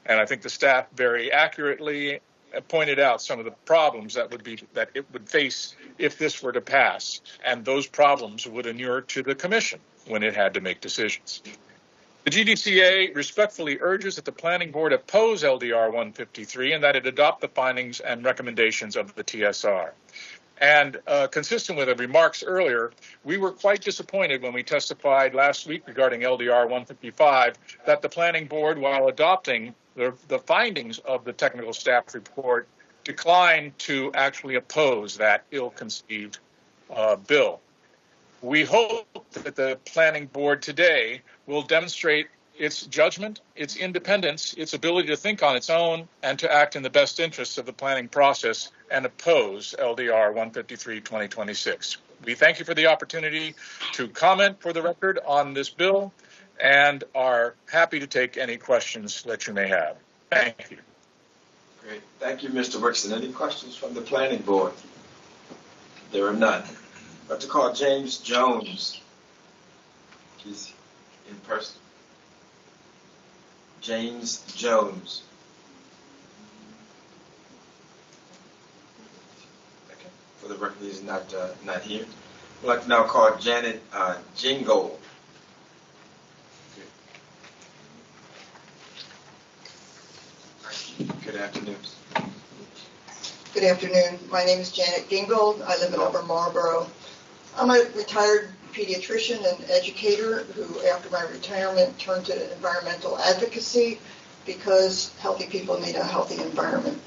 And I think the staff very accurately pointed out some of the problems that it would face if this were to pass, and those problems would inure to the commission when it had to make decisions. The GDCA respectfully urges that the Planning Board oppose LDR 153 and that it adopt the findings and recommendations of the TSR. And consistent with the remarks earlier, we were quite disappointed when we testified last week regarding LDR 155 that the Planning Board, while adopting the findings of the technical staff report, declined to actually oppose that ill-conceived bill. We hope that the Planning Board today will demonstrate its judgment, its independence, its ability to think on its own, and to act in the best interests of the planning process and oppose LDR 153-2026. We thank you for the opportunity to comment for the record on this bill and are happy to take any questions that you may have. Thank you. Great. Thank you, Mr. Wixon. Any questions from the Planning Board? There are none. I'd like to call James Jones. He's in person. James Jones. Okay. For the record, he's not here. I'd like to now call Janet Jingle. Good afternoon. Good afternoon. My name is Janet Gingold. I live in Upper Marlboro. I'm a retired pediatrician and educator who, after my retirement, turned to environmental advocacy because healthy people need a healthy environment.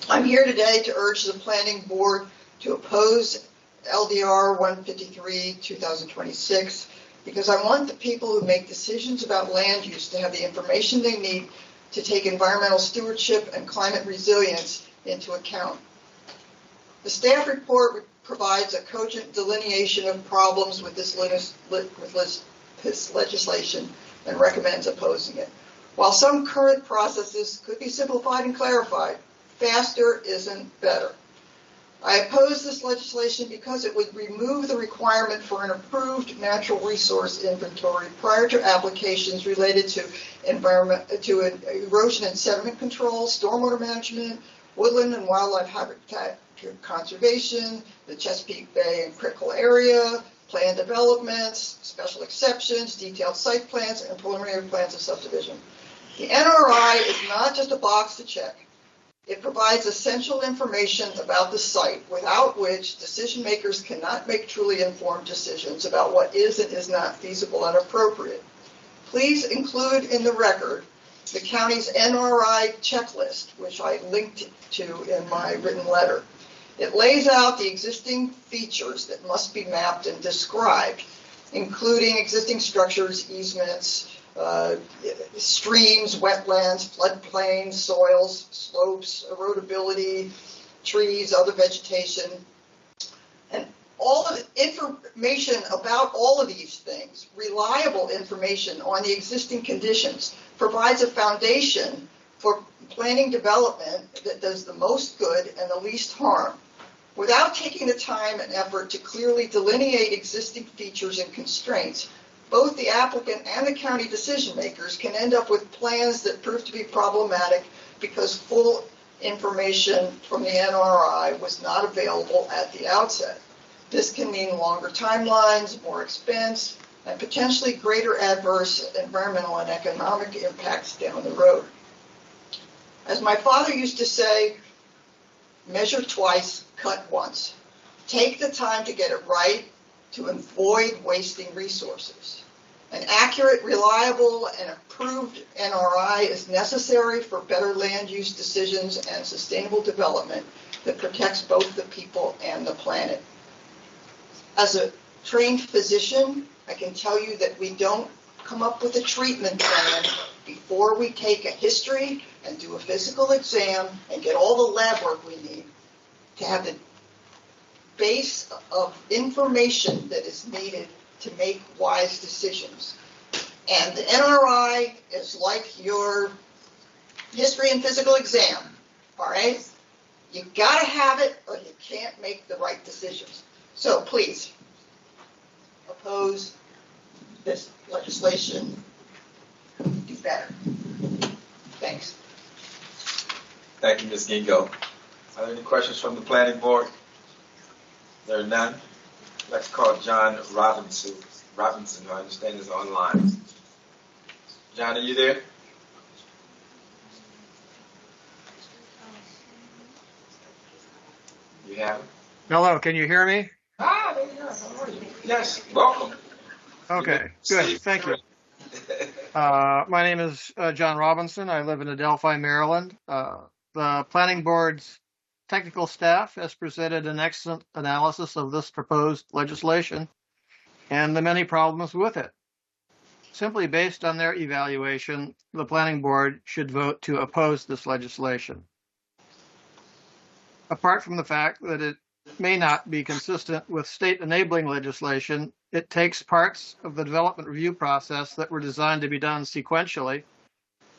I'm here today to urge the Planning Board to oppose LDR 153-2026 because I want the people who make decisions about land use to have the information they need to take environmental stewardship and climate resilience into account. The staff report provides a cogent delineation of problems with this legislation and recommends opposing it. While some current processes could be simplified and clarified, faster isn't better. I oppose this legislation because it would remove the requirement for an approved natural resource inventory prior to applications related to erosion and sediment control, stormwater management, woodland and wildlife habitat conservation, the Chesapeake Bay and critical area, plan developments, special exceptions, detailed site plans, and preliminary plans of subdivision. The NRI is not just a box to check. It provides essential information about the site, without which decision makers cannot make truly informed decisions about what is and is not feasible and appropriate. Please include in the record the county's NRI checklist, which I linked to in my written letter. It lays out the existing features that must be mapped and described, including existing structures, easements, streams, wetlands, floodplains, soils, slopes, erodibility, trees, other vegetation, and all of the information about all of these things, reliable information on the existing conditions, provides a foundation for planning development that does the most good and the least harm, without taking the time and effort to clearly delineate existing features and constraints. Both the applicant and the county decision makers can end up with plans that prove to be problematic because full information from the NRI was not available at the outset. This can mean longer timelines, more expense, and potentially greater adverse environmental and economic impacts down the road. As my father used to say, measure twice, cut once. Take the time to get it right to avoid wasting resources. An accurate, reliable, and approved NRI is necessary for better land use decisions and sustainable development that protects both the people and the planet. As a trained physician, I can tell you that we don't come up with a treatment plan before we take a history and do a physical exam and get all the lab work we need to have the base of information that is needed to make wise decisions. And the NRI is like your history and physical exam, all right? You gotta have it or you can't make the right decisions. So please, oppose this legislation. Do better. Thanks. Thank you, Ms. Gingo. Are there any questions from the planning board? There are none. Let's call John Robinson, who I understand is online. John, are you there? You have him? Hello, can you hear me? Ah, there you are. How are you? Yes, welcome. Okay, good, thank you. My name is John Robinson. I live in Adelphi, Maryland. The planning board's technical staff has presented an excellent analysis of this proposed legislation and the many problems with it. Simply based on their evaluation, the planning board should vote to oppose this legislation. Apart from the fact that it may not be consistent with state enabling legislation, it takes parts of the development review process that were designed to be done sequentially,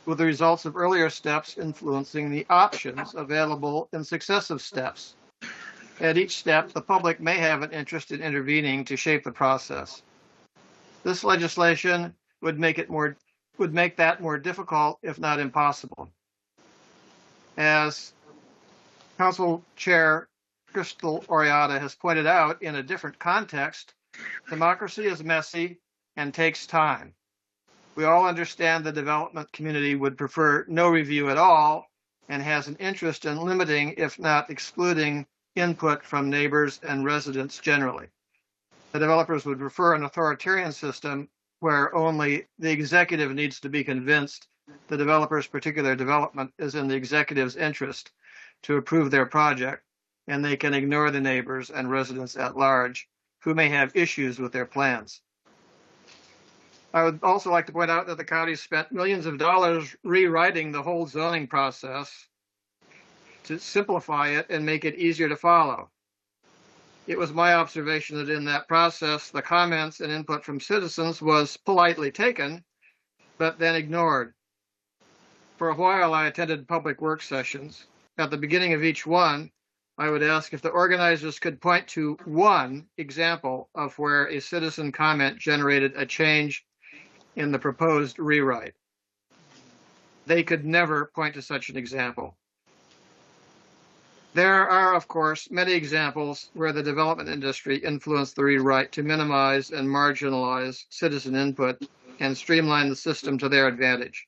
with the results of earlier steps influencing the options available in successive steps. At each step, the public may have an interest in intervening to shape the process. This legislation would make that more difficult, if not impossible. As Council Chair Crystal Oriata has pointed out in a different context, democracy is messy and takes time. We all understand the development community would prefer no review at all and has an interest in limiting, if not excluding, input from neighbors and residents generally. The developers would prefer an authoritarian system where only the executive needs to be convinced the developer's particular development is in the executive's interest to approve their project, and they can ignore the neighbors and residents at large who may have issues with their plans. I would also like to point out that the county spent millions of dollars rewriting the whole zoning process to simplify it and make it easier to follow. It was my observation that in that process, the comments and input from citizens was politely taken, but then ignored. For a while, I attended public work sessions. At the beginning of each one, I would ask if the organizers could point to one example of where a citizen comment generated a change in the proposed rewrite. They could never point to such an example. There are, of course, many examples where the development industry influenced the rewrite to minimize and marginalize citizen input and streamline the system to their advantage.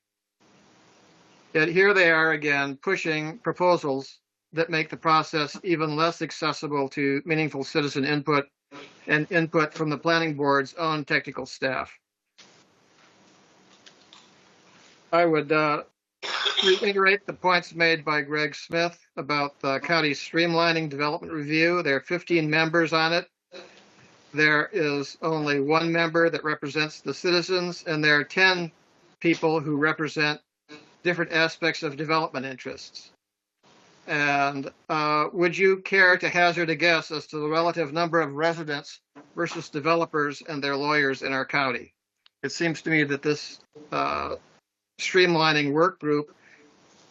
Yet here they are again pushing proposals that make the process even less accessible to meaningful citizen input and input from the planning board's own technical staff. I would reiterate the points made by Greg Smith about the county streamlining development review. There are 15 members on it. There is only one member that represents the citizens, and there are 10 people who represent different aspects of development interests. And would you care to hazard a guess as to the relative number of residents versus developers and their lawyers in our county? It seems to me that this streamlining work group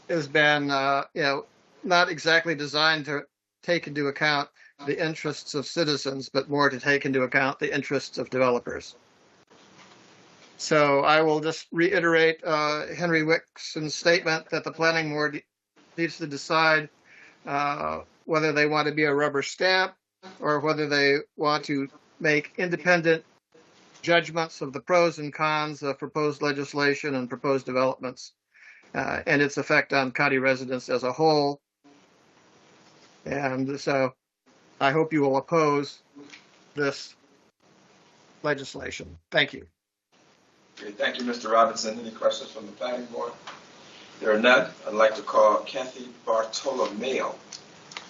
has been, not exactly designed to take into account the interests of citizens, but more to take into account the interests of developers. So I will just reiterate Henry Wixson's statement that the planning board needs to decide whether they want to be a rubber stamp or whether they want to make independent judgments of the pros and cons of proposed legislation and proposed developments and its effect on county residents as a whole. And so I hope you will oppose this legislation. Thank you. Okay, thank you, Mr. Robinson. Any questions from the planning board? There are none. I'd like to call Kathy Bartolomeo.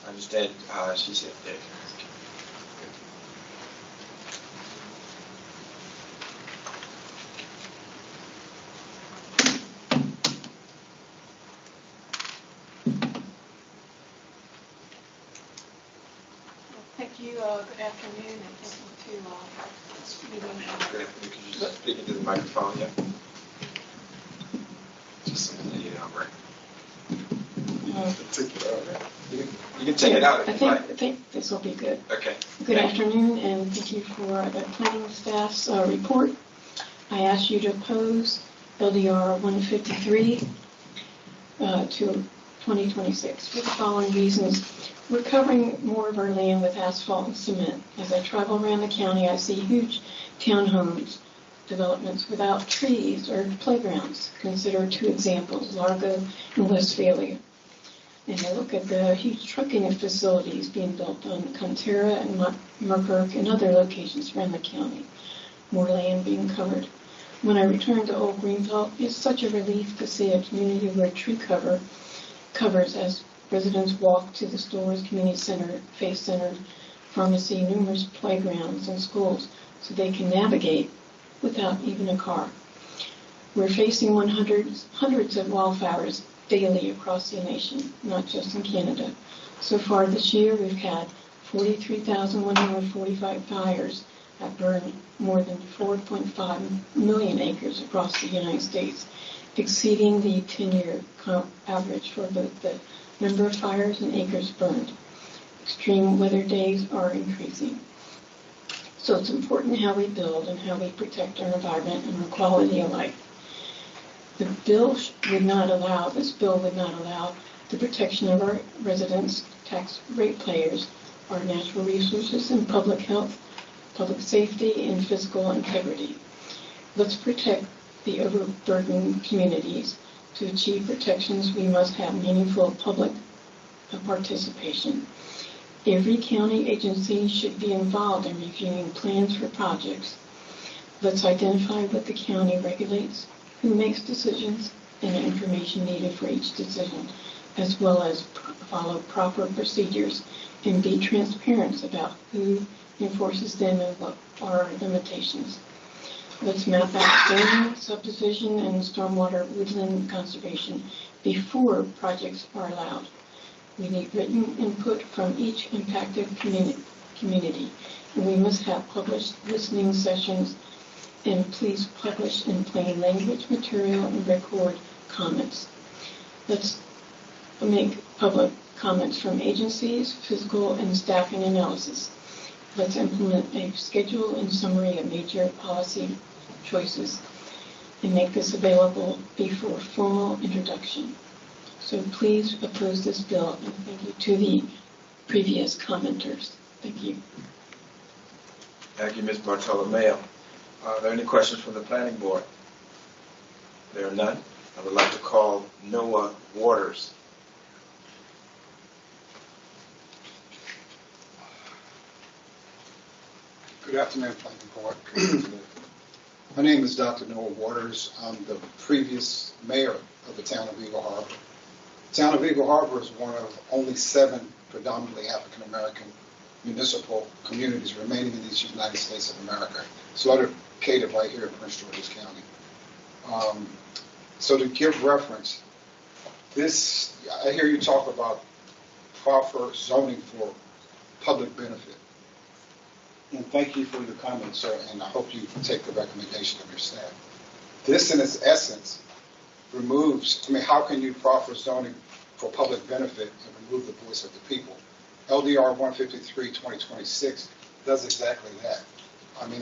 I understand she's here today. Thank you. Good afternoon, and thank you to this meeting. Good. You can just speak into the microphone, yeah. Just so that you know, right? You can take it out if you like. I think this will be good. Okay. Good afternoon, and thank you for the planning staff's report. I ask you to oppose LDR 153 to 2026 for the following reasons. We're covering more of our land with asphalt and cement. As I travel around the county, I see huge townhomes developments without trees or playgrounds. Consider two examples, Largo and Westphalia. And I look at the huge trucking facilities being built on Conterra and Merkirk and other locations around the county. More land being covered. When I return to Old Greenville, it's such a relief to see a community where tree cover covers as residents walk to the stores, community center, faith center, pharmacy, numerous playgrounds and schools so they can navigate without even a car. We're facing hundreds of wildfires daily across the nation, not just in Canada. So far this year, we've had 43,145 fires that burned more than 4.5 million acres across the United States, exceeding the 10-year average for both the number of fires and acres burned. Extreme weather days are increasing. So it's important how we build and how we protect our environment and our quality of life. This bill would not allow the protection of our residents, tax ratepayers, our natural resources, and public health, public safety, and physical integrity. Let's protect the overburdened communities. To achieve protections, we must have meaningful public participation. Every county agency should be involved in reviewing plans for projects. Let's identify what the county regulates, who makes decisions, and the information needed for each decision, as well as follow proper procedures and be transparent about who enforces them and what are limitations. Let's map out zoning, subdivision, and stormwater woodland conservation before projects are allowed. We need written input from each impacted community, and we must have published listening sessions, and please publish in plain language material and record comments. Let's make public comments from agencies, physical and staffing analysis. Let's implement a schedule and summary of major policy choices and make this available before formal introduction. So please oppose this bill, and thank you to the previous commenters. Thank you. Thank you, Ms. Bartolomeo. Are there any questions from the planning board? There are none. I would like to call Noah Waters. Good afternoon, planning board. My name is Dr. Noah Waters. I'm the previous mayor of the town of Eagle Harbor. The town of Eagle Harbor is one of only 7 predominantly African American municipal communities remaining in these United States of America. It's located right here in Prince George's County. So to give reference, I hear you talk about proper zoning for public benefit. And thank you for your comments, sir, and I hope you take the recommendation of your staff. This, in its essence, removes, how can you proffer zoning for public benefit and remove the voice of the people? LDR 153-2026 does exactly that.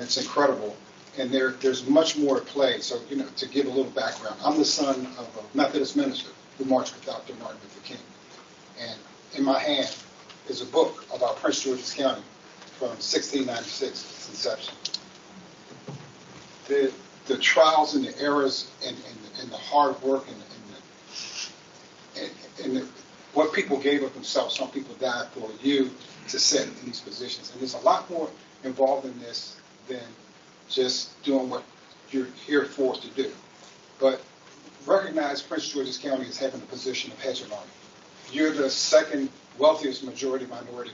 It's incredible, and there's much more at play. So, to give a little background, I'm the son of a Methodist minister who marched with Dr. Martin Luther King. And in my hand is a book about Prince George's County from 1696, its inception. The trials and the errors and the hard work and what people gave of themselves. Some people died for you to sit in these positions. And there's a lot more involved in this than just doing what you're here for to do. But recognize Prince George's County as having a position of hegemony. You're the second wealthiest majority minority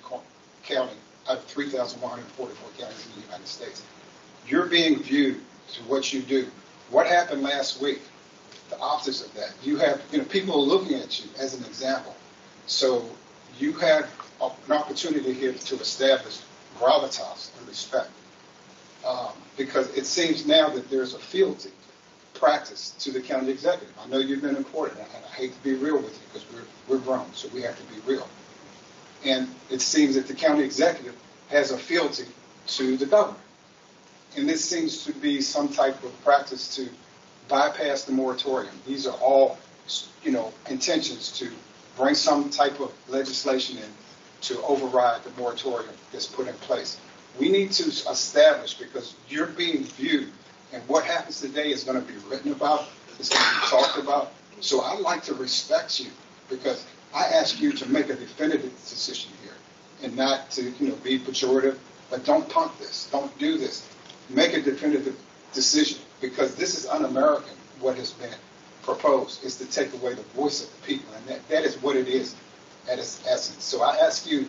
county out of 3,144 counties in the United States. You're being viewed to what you do. What happened last week? The opposite of that. You have, people are looking at you as an example. So you have an opportunity here to establish gravitas and respect. Because it seems now that there's a fealty practice to the county executive. I know you've been important, and I hate to be real with you because we're grown, so we have to be real. And it seems that the county executive has a fealty to the governor. And this seems to be some type of practice to bypass the moratorium. These are all, intentions to bring some type of legislation in to override the moratorium that's put in place. We need to establish, because you're being viewed, and what happens today is going to be written about, it's going to be talked about. So I'd like to respect you, because I ask you to make a definitive decision here and not to, be pejorative, but don't punt this, don't do this. Make a definitive decision, because this is un-American, what has been proposed, is to take away the voice of the people, and that is what it is at its essence. So I ask you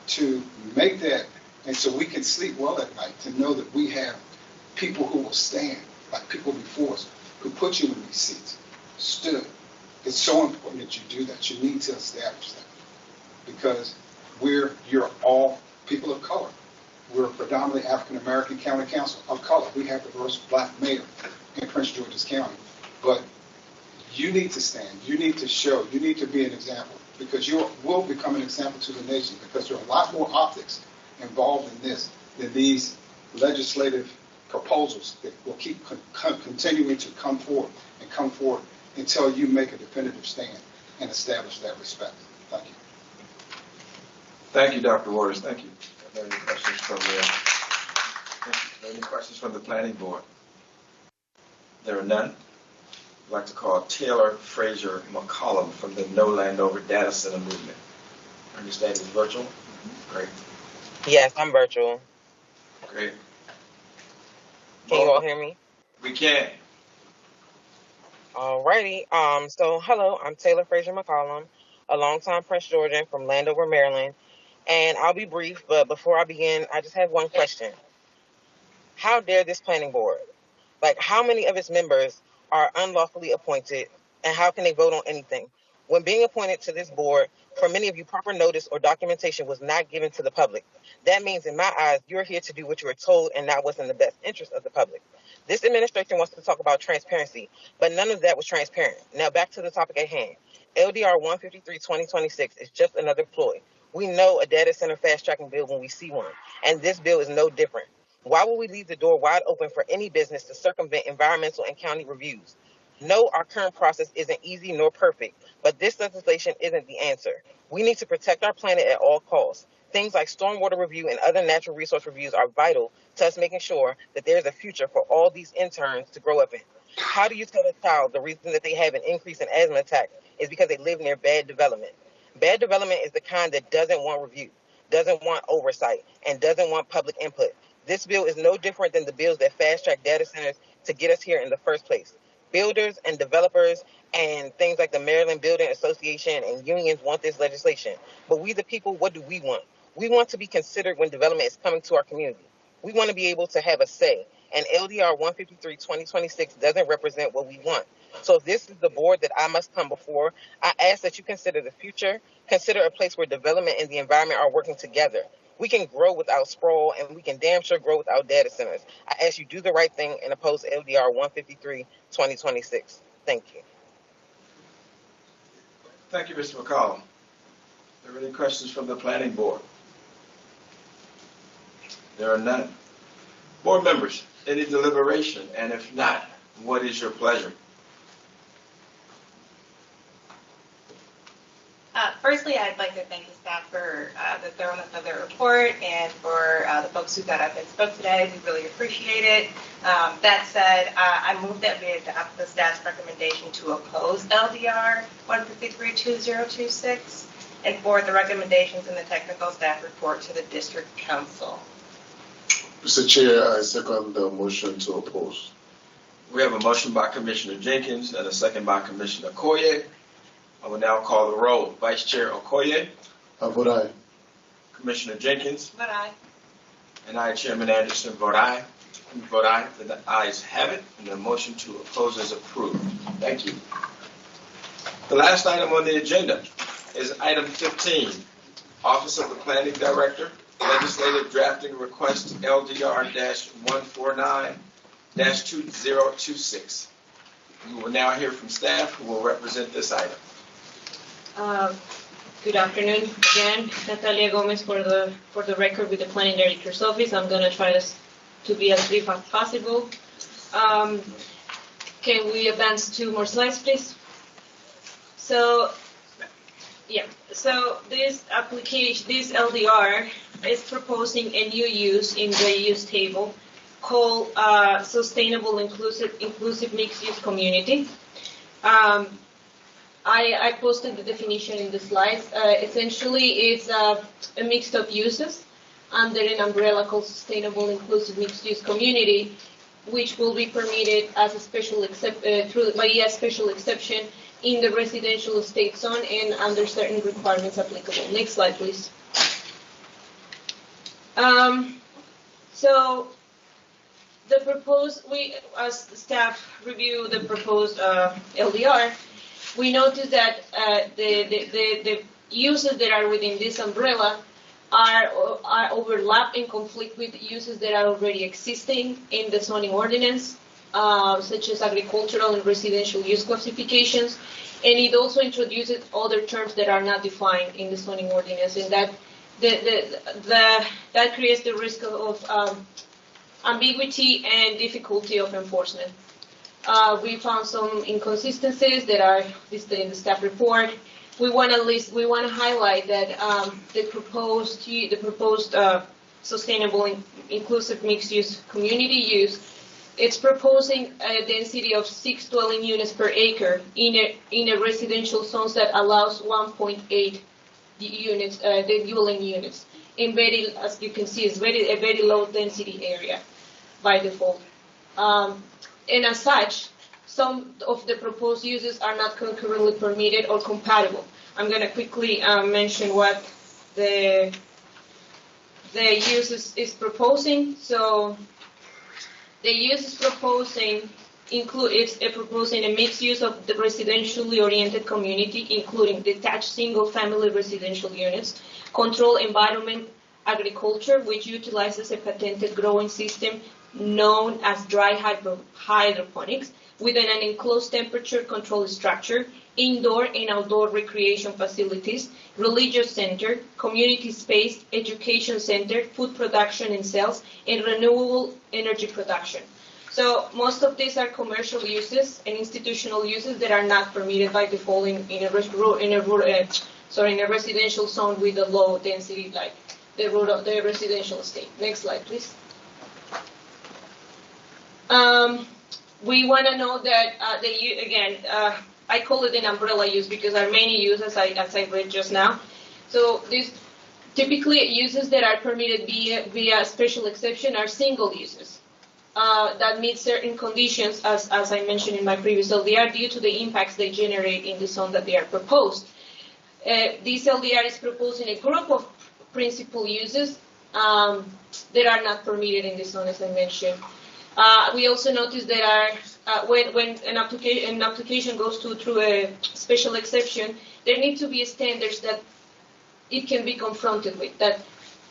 to make that, and so we can sleep well at night, to know that we have people who will stand, like people before us, who put you in these seats, stood. It's so important that you do that. You need to establish that, because you're all people of color. We're a predominantly African-American county council of color. We have the first black mayor in Prince George's County. But you need to stand. You need to show. You need to be an example, because you will become an example to the nation, because there are a lot more optics involved in this than these legislative proposals that will keep continuing to come forward until you make a definitive stand and establish that respect. Thank you. Thank you, Dr. Waters. Thank you. Are there any questions from the planning board? There are none. I'd like to call Taylor Fraser McCollum from the No Landover Data Center Movement. I understand it's virtual? Great. Yes, I'm virtual. Great. Can you all hear me? We can. Alrighty. So hello, I'm Taylor Fraser McCollum, a longtime Prince Georgian from Landover, Maryland. And I'll be brief, but before I begin, I just have one question. How dare this planning board? How many of its members are unlawfully appointed, and how can they vote on anything? When being appointed to this board, for many of you, proper notice or documentation was not given to the public. That means, in my eyes, you're here to do what you were told and not what's in the best interest of the public. This administration wants to talk about transparency, but none of that was transparent. Now back to the topic at hand. LDR 153-2026 is just another ploy. We know a data center fast-tracking bill when we see one, and this bill is no different. Why would we leave the door wide open for any business to circumvent environmental and county reviews? No, our current process isn't easy nor perfect, but this legislation isn't the answer. We need to protect our planet at all costs. Things like stormwater review and other natural resource reviews are vital to us making sure that there's a future for all these interns to grow up in. How do you tell a child the reason that they have an increase in asthma attacks is because they live near bad development? Bad development is the kind that doesn't want review, doesn't want oversight, and doesn't want public input. This bill is no different than the bills that fast-track data centers to get us here in the first place. Builders and developers and things like the Maryland Building Association and unions want this legislation. But we, the people, what do we want? We want to be considered when development is coming to our community. We want to be able to have a say. And LDR 153-2026 doesn't represent what we want. So if this is the board that I must come before, I ask that you consider the future, consider a place where development and the environment are working together. We can grow without sprawl, and we can damn sure grow without data centers. I ask you do the right thing and oppose LDR 153-2026. Thank you. Thank you, Mr. McCollum. Are there any questions from the planning board? There are none. Board members, any deliberation? And if not, what is your pleasure? Firstly, I'd like to thank the staff for the thoroughness of their report and for the folks who got up and spoke today. We really appreciate it. That said, I move that we adopt the staff's recommendation to oppose LDR 153-2026 and forward the recommendations in the technical staff report to the district council. Mr. Chair, I second the motion to oppose. We have a motion by Commissioner Jenkins and a second by Commissioner Okoye. I will now call the roll. Vice Chair Okoye. I vote aye. Commissioner Jenkins. Vote aye. And I, Chairman Anderson, vote aye. Vote aye. The ayes have it, and the motion to oppose is approved. Thank you. The last item on the agenda is item 15, Office of the Planning Director, Legislative Drafting Request LDR-149-2026. We will now hear from staff who will represent this item. Good afternoon again. Natalia Gomez for the record with the Planning Director's Office. I'm going to try to be as brief as possible. Can we advance 2 more slides, please? So this application, this LDR is proposing a new use in the use table called Sustainable Inclusive Mixed-Use Community. I posted the definition in the slides. Essentially, it's a mix of uses under an umbrella called Sustainable Inclusive Mixed-Use Community, which will be permitted as a special by a special exception in the residential estate zone and under certain requirements applicable. Next slide, please. So the proposed, as the staff review the proposed LDR, we noticed that the uses that are within this umbrella are overlap and conflict with uses that are already existing in the zoning ordinance, such as agricultural and residential use classifications, and it also introduces other terms that are not defined in the zoning ordinance, and that that creates the risk of ambiguity and difficulty of enforcement. We found some inconsistencies that are listed in the staff report. We want to highlight that the proposed sustainable inclusive mixed-use community use, it's proposing a density of 6 dwelling units per acre in a residential zone that allows 1.8 units, the dwelling units. In very, as you can see, it's a very low density area by default. And as such, some of the proposed uses are not concurrently permitted or compatible. I'm going to quickly mention what the use is proposing. So the use is proposing proposing a mixed use of the residentially oriented community, including detached single-family residential units, controlled environment agriculture, which utilizes a patented growing system known as dry hydroponics, within an enclosed temperature control structure, indoor and outdoor recreation facilities, religious center, community space, education center, food production and sales, and renewable energy production. So most of these are commercial uses and institutional uses that are not permitted by default in a residential zone with a low density, like the residential estate. Next slide, please. We want to know that I call it an umbrella use because there are many uses as I read just now. So these typically uses that are permitted via special exception are single uses. that meet certain conditions, as I mentioned in my previous LDR, due to the impacts they generate in the zone that they are proposed. This LDR is proposing a group of principal uses that are not permitted in the zone, as I mentioned. We also noticed that when an application goes through a special exception, there need to be standards that it can be confronted with. That,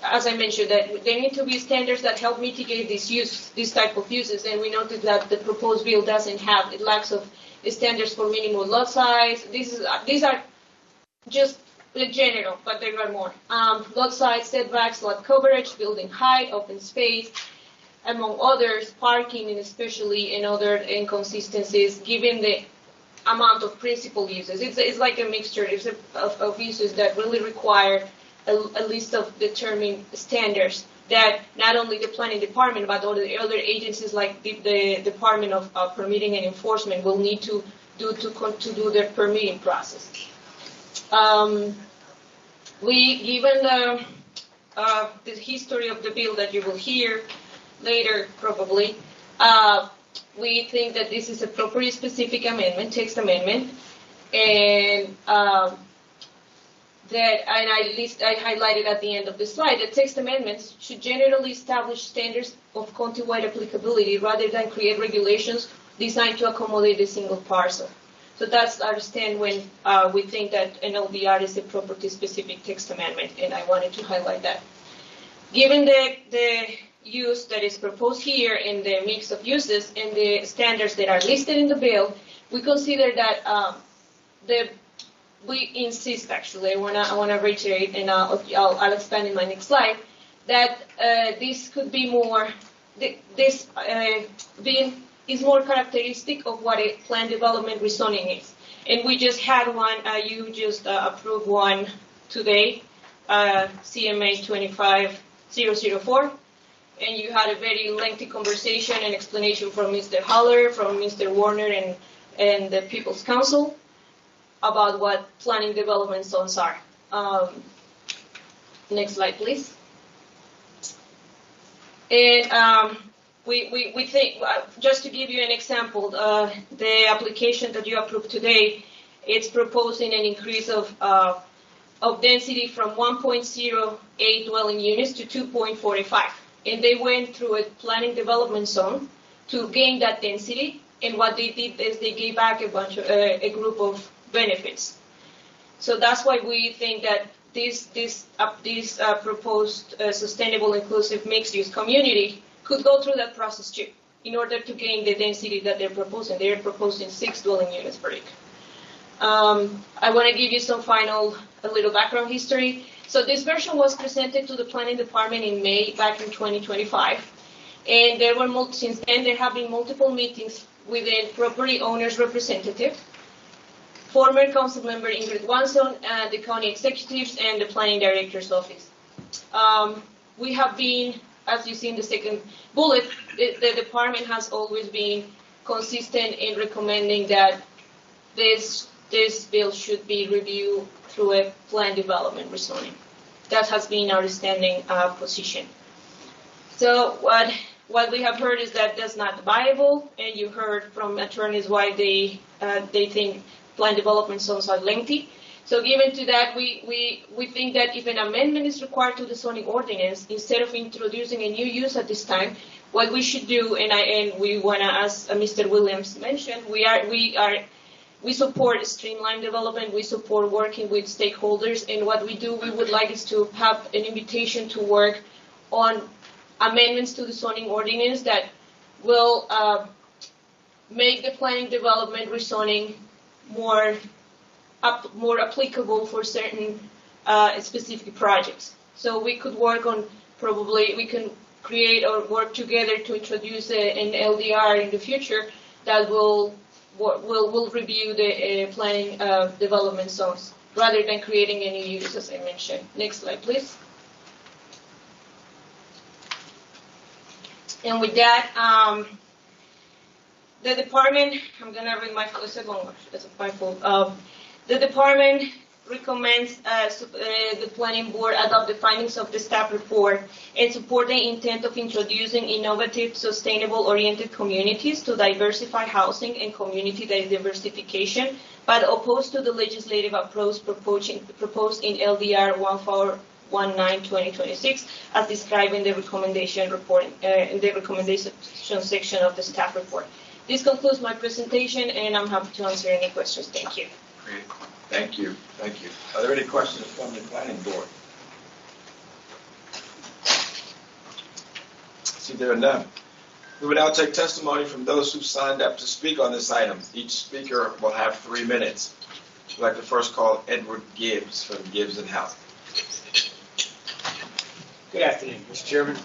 as I mentioned, that there need to be standards that help mitigate this type of uses. And we noticed that the proposed bill doesn't have, it lacks of standards for minimum lot size. These are just the general, but there are more. Lot size, setbacks, lot coverage, building height, open space, among others, parking, and especially in other inconsistencies, given the amount of principal uses. It's like a mixture of uses that really require a list of determined standards that not only the planning department, but all the other agencies like the Department of Permitting and Enforcement will need to do their permitting process. Given the history of the bill that you will hear later, probably, we think that this is a property specific amendment, text amendment, and I highlighted at the end of the slide that text amendments should generally establish standards of county-wide applicability rather than create regulations designed to accommodate a single parcel. So that's our stand when we think that an LDR is a property specific text amendment, and I wanted to highlight that. Given the use that is proposed here in the mix of uses and the standards that are listed in the bill, we consider that we insist, actually, I wanna reiterate, and I'll expand in my next slide, that this could be more, this bill is more characteristic of what a planned development rezoning is. And we just had one, you just approved one today, CMA 25004, and you had a very lengthy conversation and explanation from Mr. Haller, from Mr. Warner, and the People's Council about what planning development zones are. Next slide, please. And we think, just to give you an example, the application that you approved today, it's proposing an increase of density from 1.08 dwelling units to 2.45. And they went through a planning development zone to gain that density. And what they did is they gave back a group of benefits. So that's why we think that this proposed sustainable, inclusive, mixed-use community could go through that process too, in order to gain the density that they're proposing. They're proposing 6 dwelling units per acre. I want to give you a little background history. So this version was presented to the planning department in May, back in 2025. And since then, there have been multiple meetings with the property owner's representative, former council member Ingrid Wanson, the county executives, and the planning director's office. We have been, as you see in the second bullet, the department has always been consistent in recommending that this bill should be reviewed through a plan development rezoning. That has been our standing position. So what we have heard is that that's not viable, and you heard from attorneys why they think plan development zones are lengthy. So given to that, we think that if an amendment is required to the zoning ordinance, instead of introducing a new use at this time, what we should do, and we want to, as Mr. Williams mentioned, we support streamlined development. We support working with stakeholders, and what we would like is to have an invitation to work on amendments to the zoning ordinance that will make the planning development rezoning more applicable for certain specific projects. So we could work on, we can create or work together to introduce an LDR in the future that will review the planning development zones rather than creating any use, as I mentioned. Next slide, please. And with that, the department, I'm going to read my full, it's my fault. The department recommends the planning board adopt the findings of the staff report and support the intent of introducing innovative, sustainable-oriented communities to diversify housing and community diversification, but opposed to the legislative approach proposed in LDR 1419-2026, as described in the recommendation report in the recommendation section of the staff report. This concludes my presentation, and I'm happy to answer any questions. Thank you. Great. Thank you. Thank you. Are there any questions from the planning board? See, there are none. We will now take testimony from those who signed up to speak on this item. Each speaker will have 3 minutes. I'd like to first call Edward Gibbs from Gibbs and House. Good afternoon, Mr. Chairman,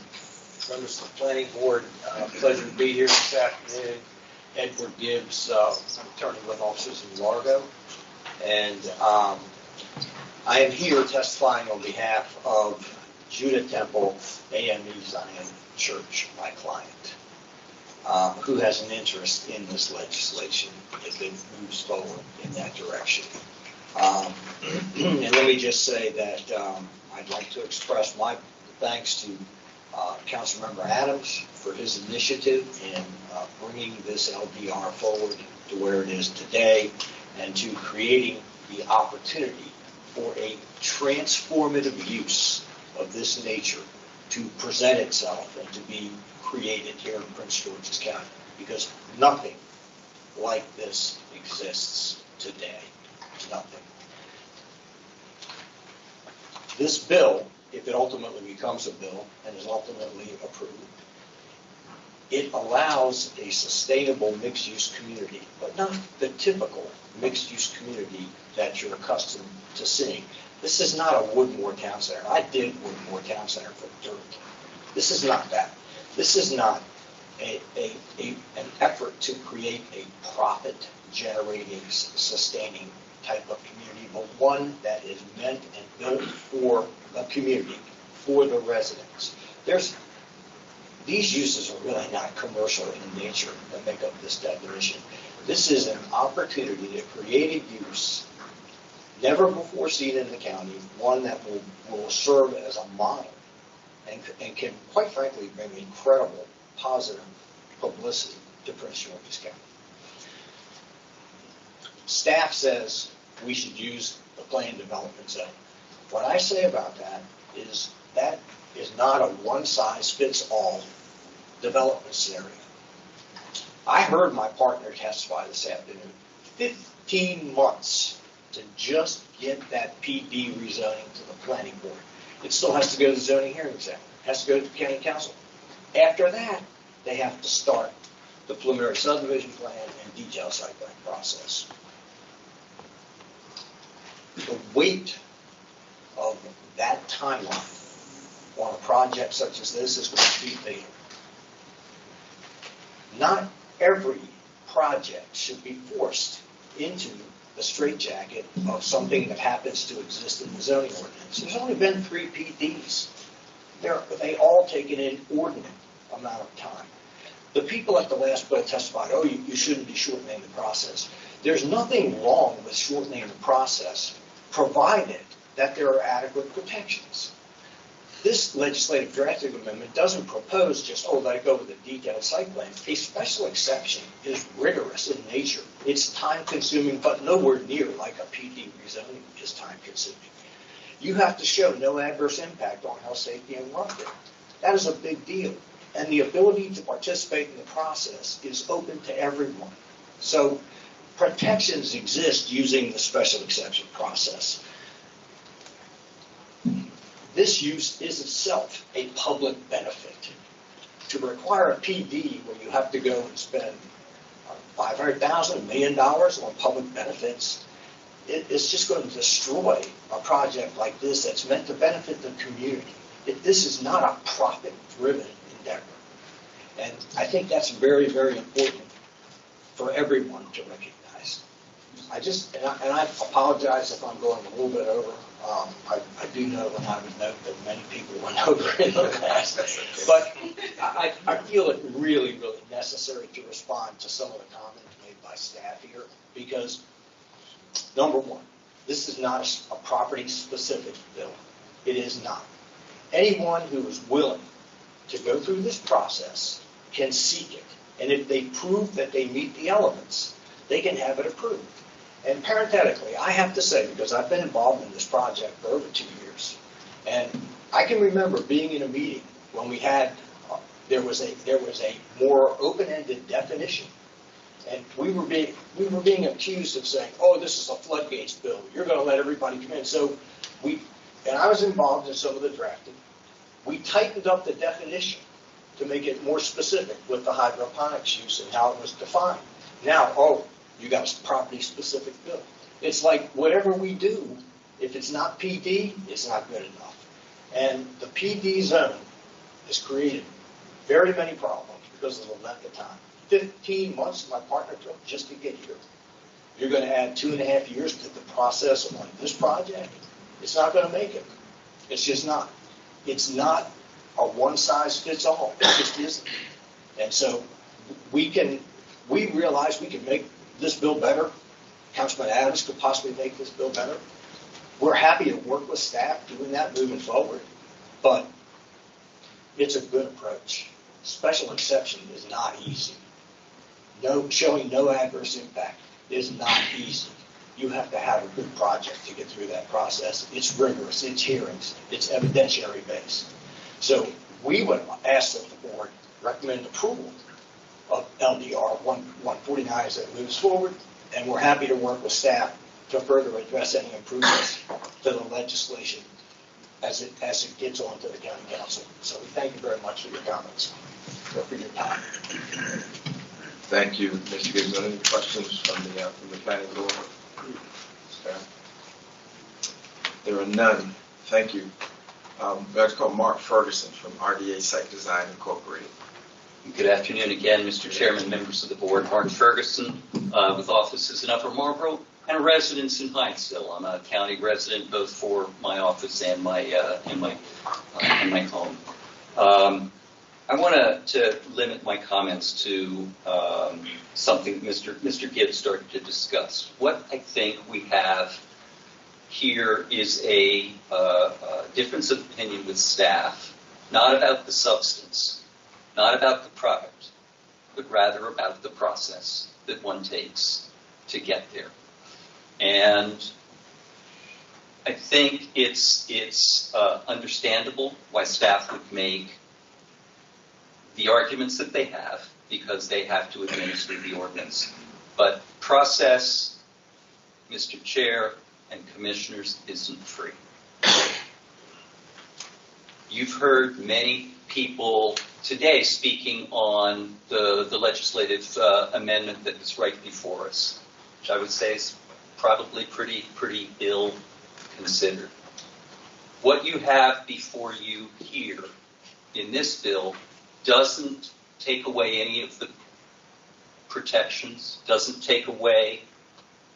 members of the planning board. Pleasure to be here this afternoon. Edward Gibbs, attorney with offices in Largo. And I am here testifying on behalf of Judah Temple AME Zion Church, my client, who has an interest in this legislation if it moves forward in that direction. And let me just say that I'd like to express my thanks to Councilmember Adams for his initiative in bringing this LDR forward to where it is today, and to creating the opportunity for a transformative use of this nature to present itself and to be created here in Prince George's County, because nothing like this exists today. Nothing. This bill, if it ultimately becomes a bill and is ultimately approved, it allows a sustainable mixed-use community, but not the typical mixed-use community that you're accustomed to seeing. This is not a Woodmore Town Center. I did Woodmore Town Center for dirt. This is not that. This is not an effort to create a profit-generating, sustaining type of community, but one that is meant and built for the community, for the residents. These uses are really not commercial in nature that make up this definition. This is an opportunity to create a use never before seen in the county, one that will serve as a model and can, quite frankly, bring incredible positive publicity to Prince George's County. Staff says we should use the planned development zone. What I say about that is not a one-size-fits-all development scenario. I heard my partner testify this afternoon. 15 months to just get that PD rezoning to the planning board. It still has to go to the zoning hearing exam. It has to go to the county council. After that, they have to start the preliminary subdivision plan and detailed site plan process. The weight of that timeline on a project such as this is going to be fatal. Not every project should be forced into the straitjacket of something that happens to exist in the zoning ordinance. There's only been 3 PDs. They all take an inordinate amount of time. The people at the last bill testified, you shouldn't be shortening the process. There's nothing wrong with shortening the process, provided that there are adequate protections. This legislative drafting amendment doesn't propose just, let it go with a detailed site plan. A special exception is rigorous in nature. It's time-consuming, but nowhere near like a PD rezoning is time-consuming. You have to show no adverse impact on health, safety, and welfare. That is a big deal. And the ability to participate in the process is open to everyone. So protections exist using the special exception process. This use is itself a public benefit. To require a PD where you have to go and spend $500,000, $1 million on public benefits, it's just going to destroy a project like this that's meant to benefit the community. This is not a profit-driven endeavor. And I think that's very, very important for everyone to recognize. I apologize if I'm going a little bit over. I do know that I would note that many people went over in the past. But I feel it really, really necessary to respond to some of the comments made by staff here, because, number one, This is not a property-specific bill. It is not. Anyone who is willing to go through this process can seek it. And if they prove that they meet the elements, they can have it approved. And parenthetically, I have to say, because I've been involved in this project for over 2 years, and I can remember being in a meeting when we had, there was a more open-ended definition. And we were being accused of saying, oh, this is a floodgates bill. You're going to let everybody come in. So and I was involved in some of the drafting. We tightened up the definition to make it more specific with the hydroponics use and how it was defined. Now, oh, you got a property-specific bill. It's like whatever we do, if it's not PD, it's not good enough. And the PD zone has created very many problems because of the length of time. 15 months my partner took just to get here. You're going to add 2.5 years to the process on this project. It's not going to make it. It's just not. It's not a one-size-fits-all. It just isn't. And so we realize we can make this bill better. Councilman Adams could possibly make this bill better. We're happy to work with staff doing that moving forward, but it's a good approach. Special exception is not easy. Showing no adverse impact is not easy. You have to have a good project to get through that process. It's rigorous, it's hearings, it's evidentiary based. So we would ask that the board recommend approval of LDR 149 as it moves forward, and we're happy to work with staff to further address any improvements to the legislation as it gets on to the county council. So we thank you very much for your comments or for your time. Thank you, Mr. Gibson. Any questions from the planning board? There are none. Thank you. I'd like to call Mark Ferguson from RDA Site Design Incorporated. Good afternoon again, Mr. Chairman, members of the board. Mark Ferguson, with offices in Upper Marlboro and residence in Hyattsville. I'm a county resident both for my office and my home. I want to limit my comments to something Mr. Gibbs started to discuss. What I think we have here is a difference of opinion with staff, not about the substance, not about the product, but rather about the process that one takes to get there. And I think it's understandable why staff would make the arguments that they have because they have to administer the ordinance. But process, Mr. Chair and commissioners, isn't free. You've heard many people today speaking on the legislative amendment that is right before us, which I would say is probably pretty ill considered. What you have before you here in this bill doesn't take away any of the protections, doesn't take away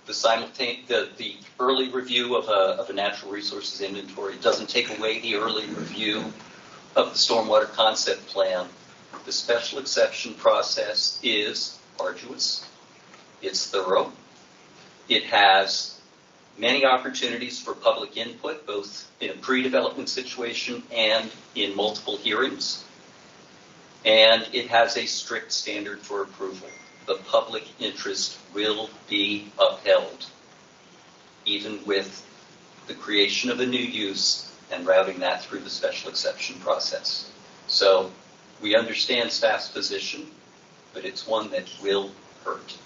the early review of a natural resources inventory, doesn't take away the early review of the stormwater concept plan. The special exception process is arduous. It's thorough. It has many opportunities for public input, both in a pre-development situation and in multiple hearings. And it has a strict standard for approval. The public interest will be upheld, even with the creation of a new use and routing that through the special exception process. So we understand staff's position, but it's one that will hurt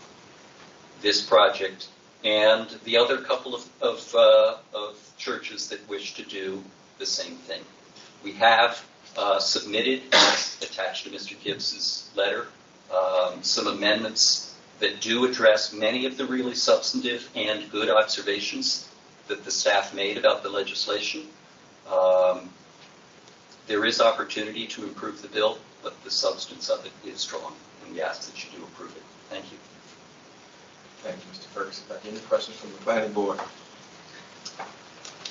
this project and the other couple of churches that wish to do the same thing. We have submitted, attached to Mr. Gibbs's letter, some amendments that do address many of the really substantive and good observations that the staff made about the legislation. There is opportunity to improve the bill, but the substance of it is strong, and we ask that you do approve it. Thank you. Thank you, Mr. Ferguson. Any questions from the planning board?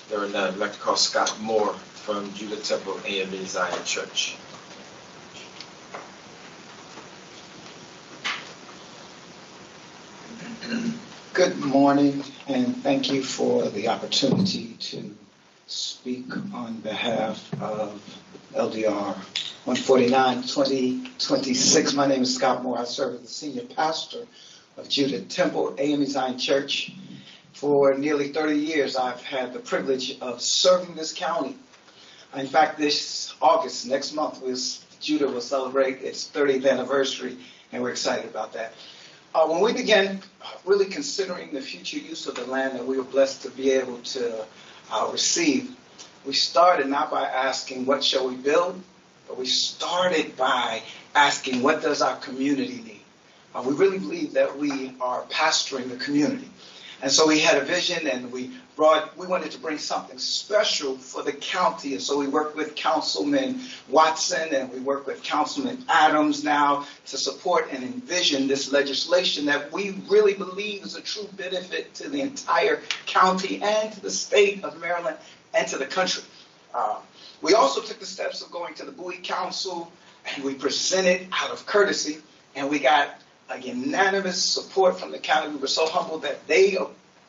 There are none. I'd like to call Scott Moore from Judah Temple AME Zion Church. Good morning, and thank you for the opportunity to speak on behalf of LDR 149 2026. My name is Scott Moore. I serve as the senior pastor of Judah Temple AME Zion Church. For nearly 30 years, I've had the privilege of serving this county. In fact, this August, next month, Judah will celebrate its 30th anniversary, and we're excited about that. When we began really considering the future use of the land that we were blessed to be able to receive, we started not by asking, what shall we build? But we started by asking, what does our community need? We really believe that we are pastoring the community. And so we had a vision, and we wanted to bring something special for the county. And so we worked with Councilman Watson, and we worked with Councilman Adams now to support and envision this legislation that we really believe is a true benefit to the entire county and to the state of Maryland and to the country. We also took the steps of going to the Bowie Council, and we presented out of courtesy, and we got a unanimous support from the county. We were so humbled that they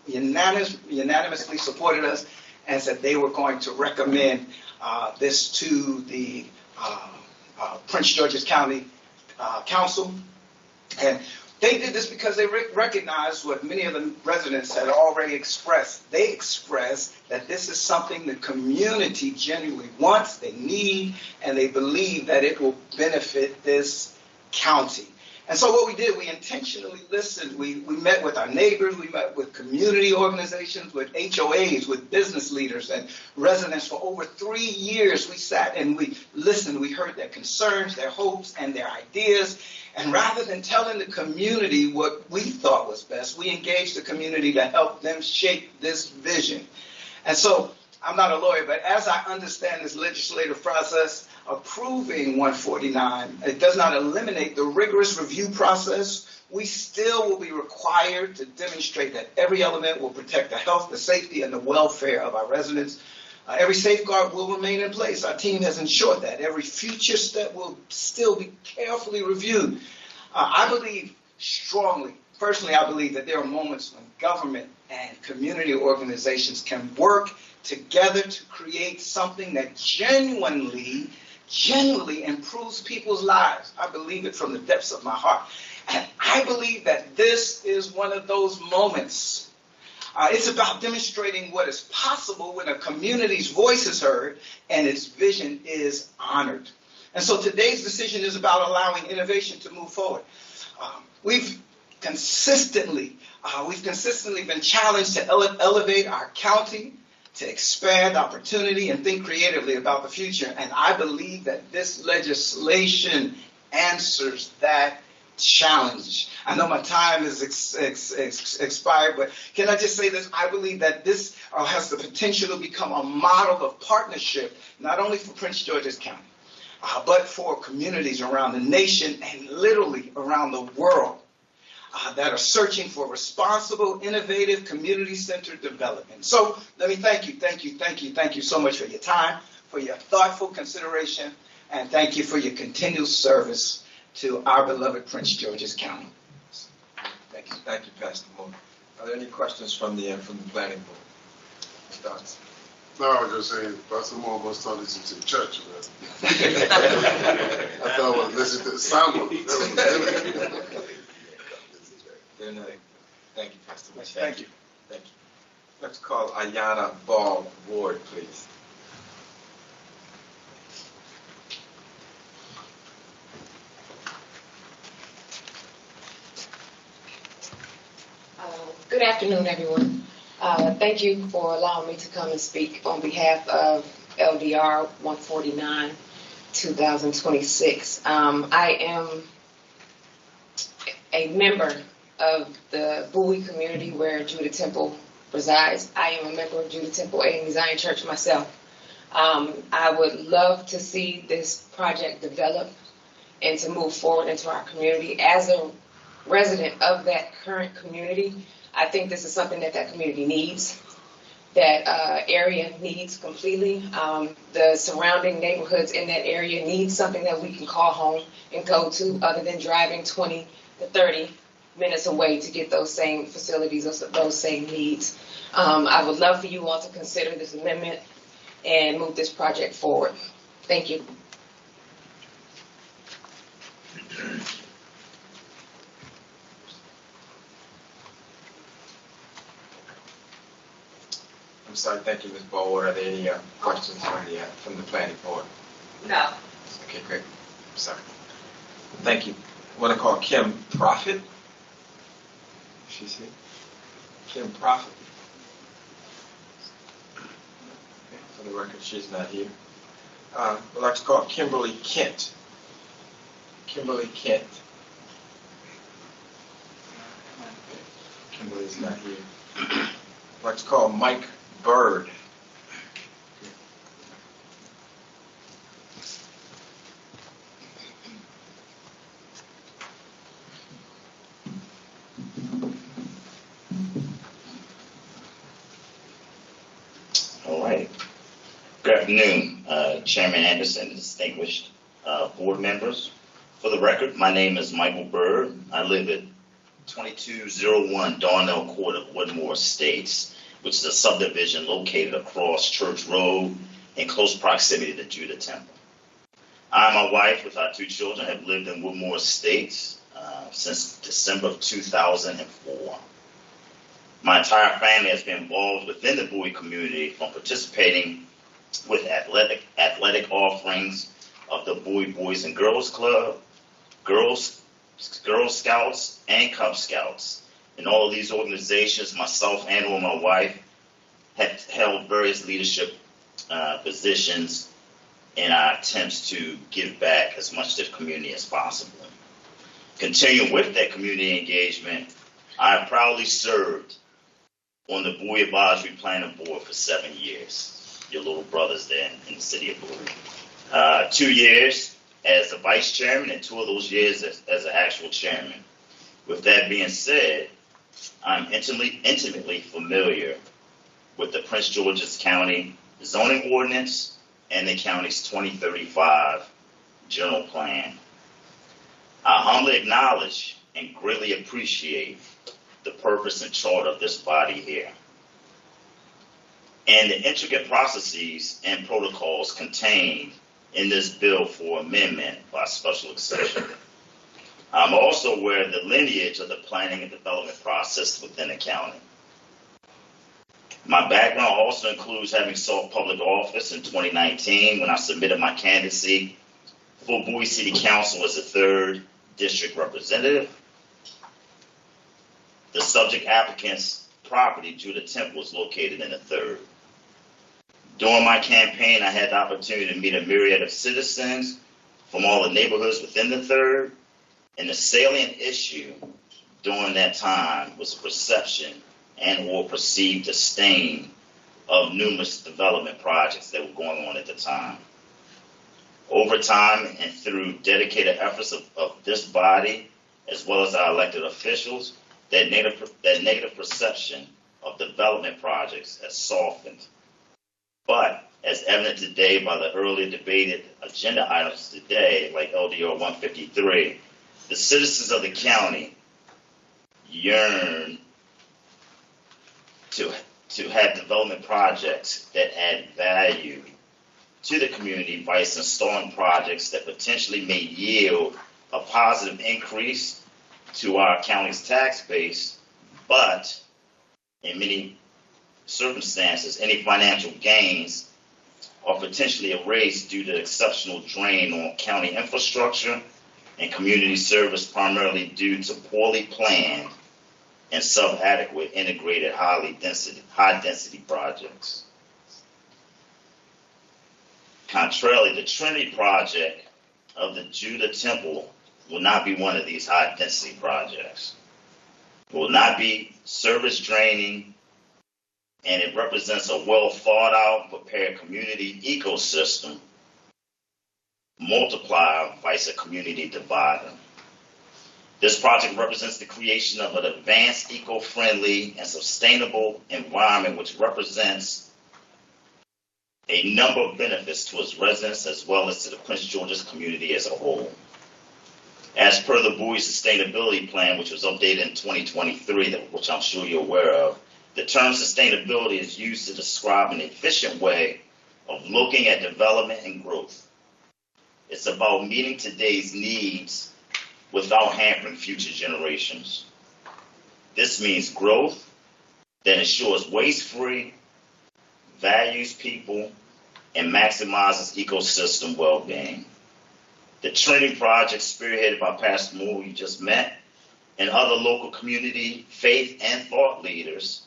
unanimously supported us and said they were going to recommend this to the Prince George's County Council. And they did this because they recognized what many of the residents had already expressed. They expressed that this is something the community genuinely wants, they need, and they believe that it will benefit this county. And so what we did, we intentionally listened. We met with our neighbors, we met with community organizations, with HOAs, with business leaders and residents. For over 3 years, we sat and we listened. We heard their concerns, their hopes, and their ideas. And rather than telling the community what we thought was best, we engaged the community to help them shape this vision. And so I'm not a lawyer, but as I understand this legislative process, approving 149, it does not eliminate the rigorous review process. We still will be required to demonstrate that every element will protect the health, the safety, and the welfare of our residents. Every safeguard will remain in place. Our team has ensured that. Every future step will still be carefully reviewed. I believe strongly, personally, I believe that there are moments when government and community organizations can work together to create something that genuinely improves people's lives. I believe it from the depths of my heart. And I believe that this is one of those moments. It's about demonstrating what is possible when a community's voice is heard and its vision is honored. And so today's decision is about allowing innovation to move forward. We've consistently been challenged to elevate our county, to expand opportunity and think creatively about the future. And I believe that this legislation answers that challenge. I know my time is expired, but can I just say this? I believe that this has the potential to become a model of partnership, not only for Prince George's County, but for communities around the nation and literally around the world that are searching for responsible, innovative, community-centered development. So let me thank you so much for your time, for your thoughtful consideration, and thank you for your continued service to our beloved Prince George's County. Thank you, Pastor Moore. Are there any questions from the planning board? Thoughts? No, I was just saying, Pastor Moore must have listened to the church, man. I thought I was listening to the sermon. Thank you, Pastor Moore. Thank you. Let's call Ayana Ball Ward, please. Good afternoon, everyone. Thank you for allowing me to come and speak on behalf of LDR 149 2026. I am a member of the Bowie community where Judah Temple resides. I am a member of Judah Temple AME Zion Church myself. I would love to see this project develop and to move forward into our community. As a resident of that current community, I think this is something that community needs, that area needs completely. The surrounding neighborhoods in that area need something that we can call home and go to other than driving 20 to 30 minutes away to get those same facilities, those same needs. I would love for you all to consider this amendment and move this project forward. Thank you. I'm sorry, thank you, Ms. Bold. Are there any questions from the planning board? No. Okay, great. I'm sorry. Thank you. I want to call Kim Prophet. She's here. Kim Prophet. Okay, for the record, she's not here. I'd like to call Kimberly Kent. Kimberly Kent. Kimberly's not here. I'd like to call Mike Bird. All right. Good afternoon, Chairman Anderson, distinguished board members. For the record, my name is Michael Bird. I live at 2201 Darnell Court of Woodmore Estates, which is a subdivision located across Church Road in close proximity to Judah Temple. I and my wife, with our 2 children, have lived in Woodmore Estates since December of 2004. My entire family has been involved within the Bowie community, from participating with athletic offerings of the Bowie Boys and Girls Club, Girl Scouts, and Cub Scouts. In all of these organizations, myself and or my wife have held various leadership positions in our attempts to give back as much to the community as possible. Continuing with that community engagement, I have proudly served on the Bowie Advisory Planning Board for 7 years. Your little brother's there in the city of Bowie. 2 years as a vice chairman and 2 of those years as an actual chairman. With that being said, I'm intimately familiar with the Prince George's County zoning ordinance and the county's 2035 general plan. I humbly acknowledge and greatly appreciate the purpose and charter of this body here, and the intricate processes and protocols contained in this bill for amendment by special exception. I'm also aware of the lineage of the planning and development process within the county. My background also includes having sought public office in 2019 when I submitted my candidacy for Bowie City Council as a 3rd district representative. The subject applicant's property, Judah Temple, is located in the 3rd. During my campaign, I had the opportunity to meet a myriad of citizens from all the neighborhoods within the 3rd, and the salient issue during that time was the perception and or perceived disdain of numerous development projects that were going on at the time. Over time and through dedicated efforts of this body, as well as our elected officials, that negative perception of development projects has softened. But as evident today by the earlier debated agenda items today, like LDR 153, the citizens of the county yearn to have development projects that add value to the community by installing projects that potentially may yield a positive increase to our county's tax base, but in many circumstances, any financial gains are potentially erased due to exceptional drain on county infrastructure and community service, primarily due to poorly planned and subadequate integrated high density projects. Contrarily, the Trinity project of the Judah Temple will not be one of these high density projects. It will not be service draining, and it represents a well thought out, prepared community ecosystem multiplier vice a community divider. This project represents the creation of an advanced, eco-friendly, and sustainable environment which represents a number of benefits to its residents as well as to the Prince George's community as a whole. As per the Bowie Sustainability Plan, which was updated in 2023, which I'm sure you're aware of, the term sustainability is used to describe an efficient way of looking at development and growth. It's about meeting today's needs without hampering future generations. This means growth that ensures waste-free, values people, and maximizes ecosystem well-being. The Trinity Project, spearheaded by Pastor Moore, who you just met, and other local community, faith, and thought leaders,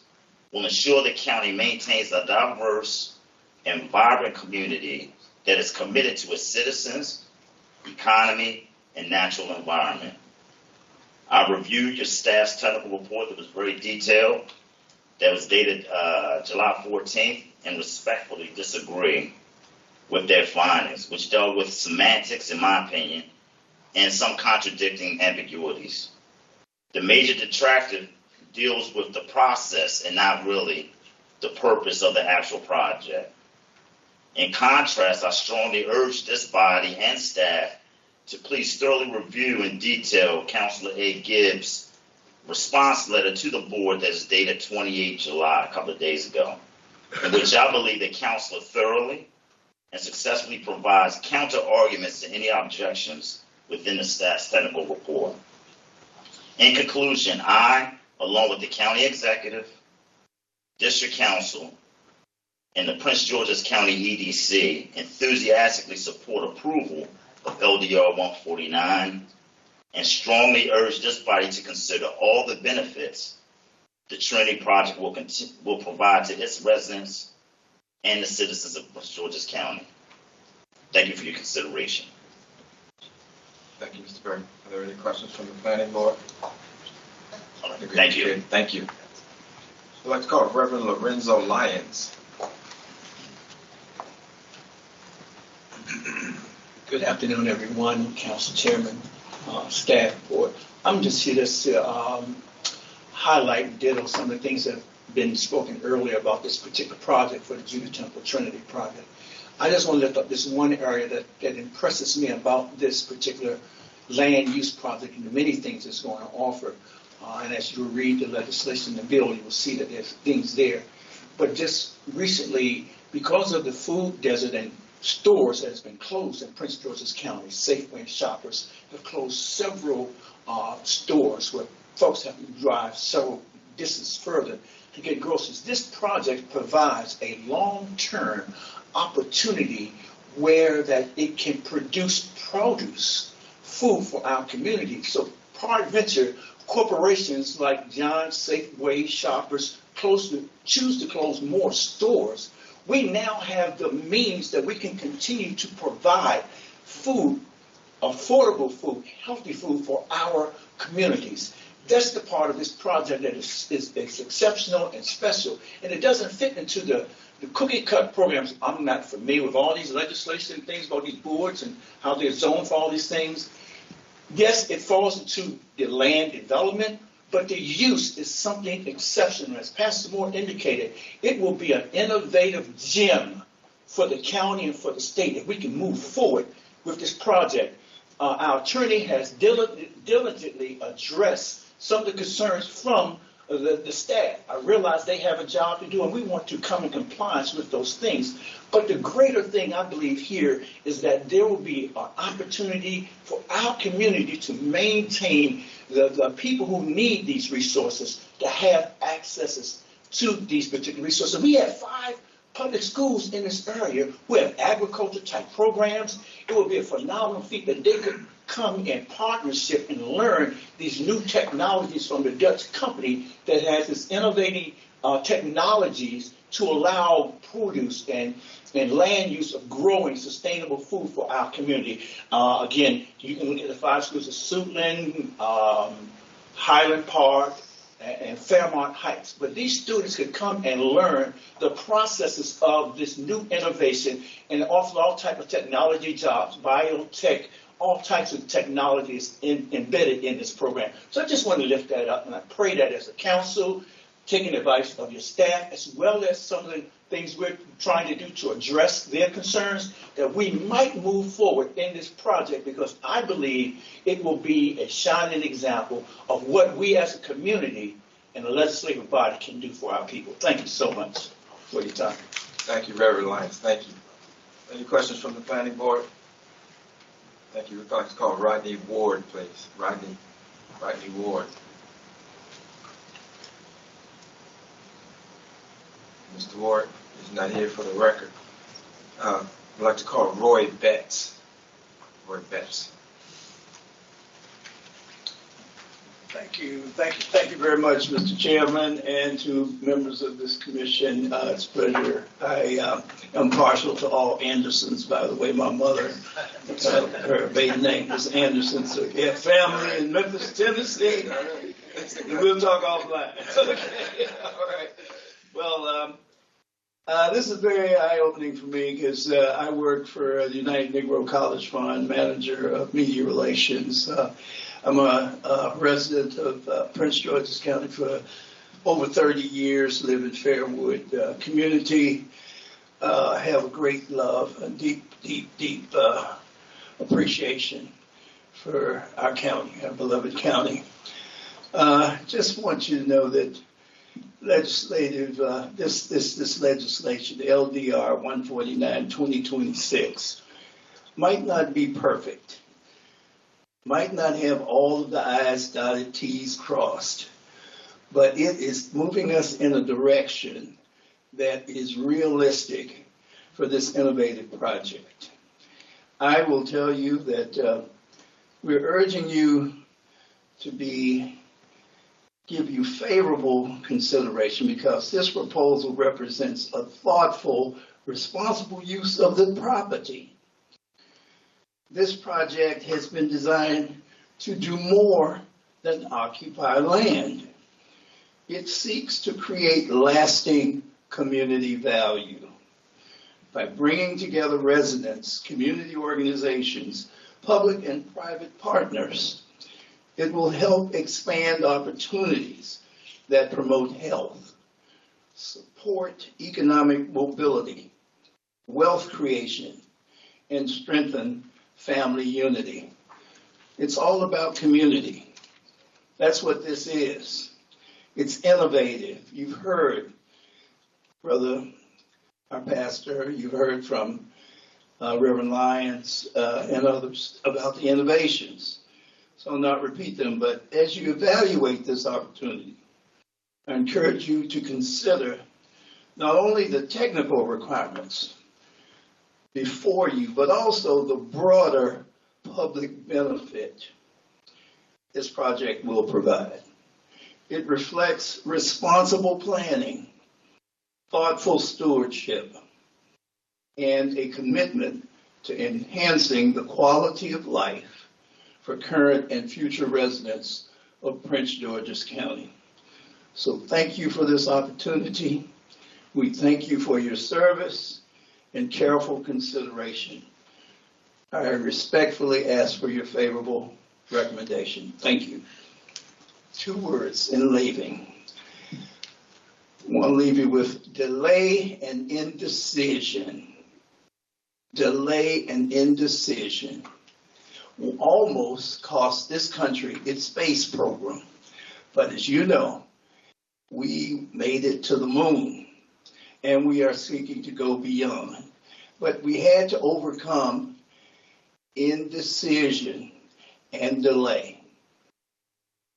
will ensure the county maintains a diverse and vibrant community that is committed to its citizens, economy, and natural environment. I reviewed your staff's technical report that was very detailed, that was dated July 14th, and respectfully disagree with their findings, which dealt with semantics, in my opinion, and some contradicting ambiguities. The major detractor deals with the process and not really the purpose of the actual project. In contrast, I strongly urge this body and staff to please thoroughly review in detail Councilor A. Gibbs' response letter to the board that is dated 28 July, a couple of days ago, in which I believe the councilor thoroughly and successfully provides counter arguments to any objections within the staff's technical report. In conclusion, I, along with the county executive, district council, and the Prince George's County EDC, enthusiastically support approval of LDR 149 and strongly urge this body to consider all the benefits the Trinity Project will provide to its residents and the citizens of Prince George's County. Thank you for your consideration. Thank you, Mr. Berg. Are there any questions from the planning board? All right, thank you. Thank you. I'd like to call Reverend Lorenzo Lyons. Good afternoon, everyone, Council Chairman, staff, board. I'm just here to highlight and ditto some of the things that have been spoken earlier about this particular project for the Judah Temple Trinity Project. I just want to lift up this one area that impresses me about this particular land use project and the many things it's going to offer. And as you read the legislation and the bill, you will see that there's things there. But just recently, because of the food desert and stores that has been closed in Prince George's County, Safeway and Shoppers have closed several stores where folks have to drive several distance further to get groceries. This project provides a long-term opportunity where that it can produce produce, food for our community. So peradventure, corporations like John, Safeway, Shoppers choose to close more stores. We now have the means that we can continue to provide food, affordable food, healthy food for our communities. That's the part of this project that is exceptional and special. And it doesn't fit into the cookie cut programs. I'm not familiar with all these legislation things about these boards and how they're zoned for all these things. Yes, it falls into the land development, but the use is something exceptional. As Pastor Moore indicated, it will be an innovative gem for the county and for the state if we can move forward with this project. Our attorney has diligently addressed some of the concerns from the staff. I realize they have a job to do, and we want to come in compliance with those things. But the greater thing I believe here is that there will be an opportunity for our community to maintain the people who need these resources to have access to these particular resources. We have 5 public schools in this area who have agriculture type programs. It would be a phenomenal feat that they could come in partnership and learn these new technologies from the Dutch company that has this innovative technologies to allow produce and land use of growing sustainable food for our community. Again, you can look at the 5 schools of Suitland, Highland Park, and Fairmont Heights. But these students could come and learn the processes of this new innovation and offer all types of technology jobs, biotech, all types of technologies embedded in this program. So I just want to lift that up, and I pray that as a council, taking advice of your staff, as well as some of things we're trying to do to address their concerns, that we might move forward in this project, because I believe it will be a shining example of what we as a community and the legislative body can do for our people. Thank you so much for your time. Thank you, Reverend Lyons. Thank you. Any questions from the planning board? Thank you. We'd like to call Rodney Ward, please. Rodney Ward. Mr. Ward is not here for the record. I'd like to call Roy Betts. Roy Betts. Thank you very much, Mr. Chairman, and to members of this commission. It's a pleasure. I am partial to all Andersons, by the way. My mother, her maiden name was Anderson, so we have family in Memphis, Tennessee. We'll talk offline. Okay, all right. Well, this is very eye-opening for me because I work for the United Negro College Fund, manager of media relations. I'm a resident of Prince George's County for over 30 years, live in Fairwood community, have a great love and deep appreciation for our county, our beloved county. Just want you to know that this legislation, the LDR 149/2026, might not be perfect, might not have all of the I's dotted, T's crossed, but it is moving us in a direction that is realistic for this innovative project. I will tell you that we're urging you to give you favorable consideration, because this proposal represents a thoughtful, responsible use of the property. This project has been designed to do more than occupy land. It seeks to create lasting community value by bringing together residents, community organizations, public and private partners. It will help expand opportunities that promote health, support economic mobility, wealth creation, and strengthen family unity. It's all about community. That's what this is. It's innovative. You've heard, brother, our pastor, you've heard from Reverend Lyons and others about the innovations. So I'll not repeat them, but as you evaluate this opportunity, I encourage you to consider not only the technical requirements before you, but also the broader public benefit this project will provide. It reflects responsible planning, thoughtful stewardship, and a commitment to enhancing the quality of life for current and future residents of Prince George's County. So thank you for this opportunity. We thank you for your service and careful consideration. I respectfully ask for your favorable recommendation. Thank you. 2 words in leaving. I want to leave you with delay and indecision. Delay and indecision will almost cost this country its space program. But as you know, we made it to the moon, and we are seeking to go beyond. But we had to overcome indecision and delay.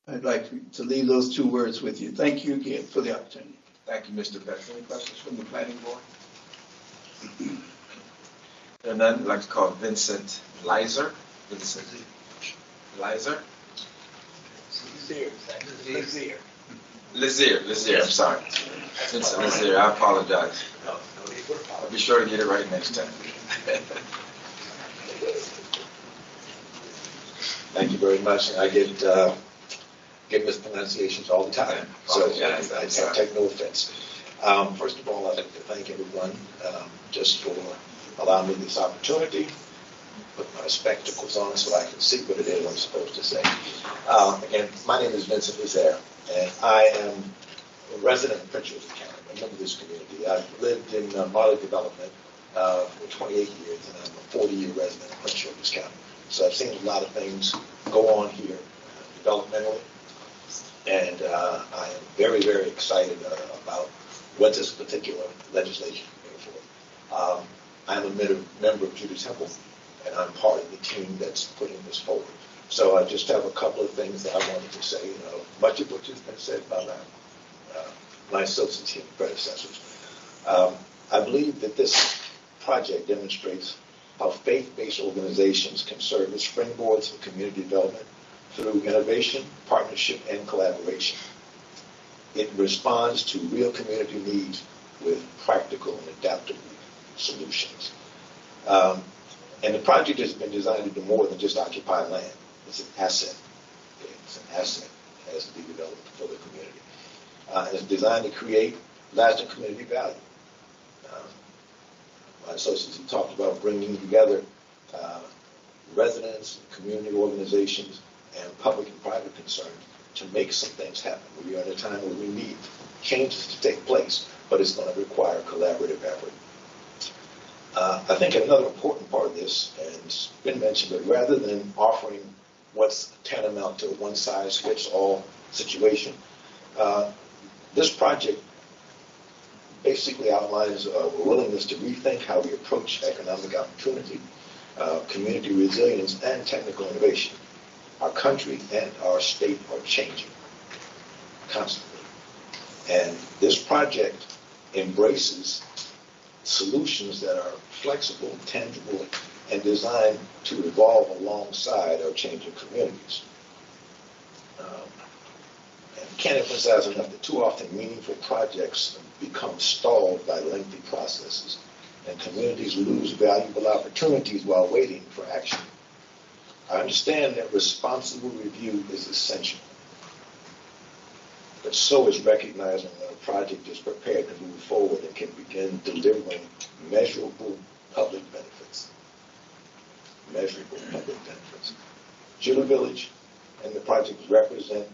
I'd like to leave those 2 words with you. Thank you again for the opportunity. Thank you, Mr. Betts. Any questions from the planning board? There are none. I'd like to call Vincent Lizer. Vincent Lizer? Lizier, I'm sorry. Vincent Lizier, I apologize. I'll be sure to get it right next time. Thank you very much. I get mispronunciations all the time, so I take no offense. First of all, I'd like to thank everyone just for allowing me this opportunity. Put my spectacles on so I can see what it is I'm supposed to say. Again, my name is Vincent Lizier, and I am a resident of Prince George's County. member of this community. I've lived in model development for 28 years, and I'm a 40-year resident of Prince George's County. So I've seen a lot of things go on here developmentally, and I am very, very excited about what this particular legislation can bring forth. I'm a member of Judah Temple, and I'm part of the team that's putting this forward. So I just have a couple of things that I wanted to say. Much of which has been said by my associates and predecessors. I believe that this project demonstrates how faith-based organizations can serve as springboards for community development through innovation, partnership, and collaboration. It responds to real community needs with practical and adaptable solutions. And the project has been designed to do more than just occupy land. It's an asset. Okay? It's an asset that has to be developed for the community. And it's designed to create lasting community value. My associates have talked about bringing together residents, community organizations, and public and private concerns to make some things happen. We are in a time where we need changes to take place, but it's going to require collaborative effort. I think another important part of this, and it's been mentioned, but rather than offering what's tantamount to a one-size-fits-all situation, this project basically outlines a willingness to rethink how we approach economic opportunity, community resilience, and technical innovation. Our country and our state are changing constantly. And this project embraces solutions that are flexible, tangible, and designed to evolve alongside our changing communities. And can't emphasize enough that too often meaningful projects become stalled by lengthy processes, and communities lose valuable opportunities while waiting for action. I understand that responsible review is essential, but so is recognizing that a project is prepared to move forward and can begin delivering measurable public benefits. Measurable public benefits. Judah Village and the project represent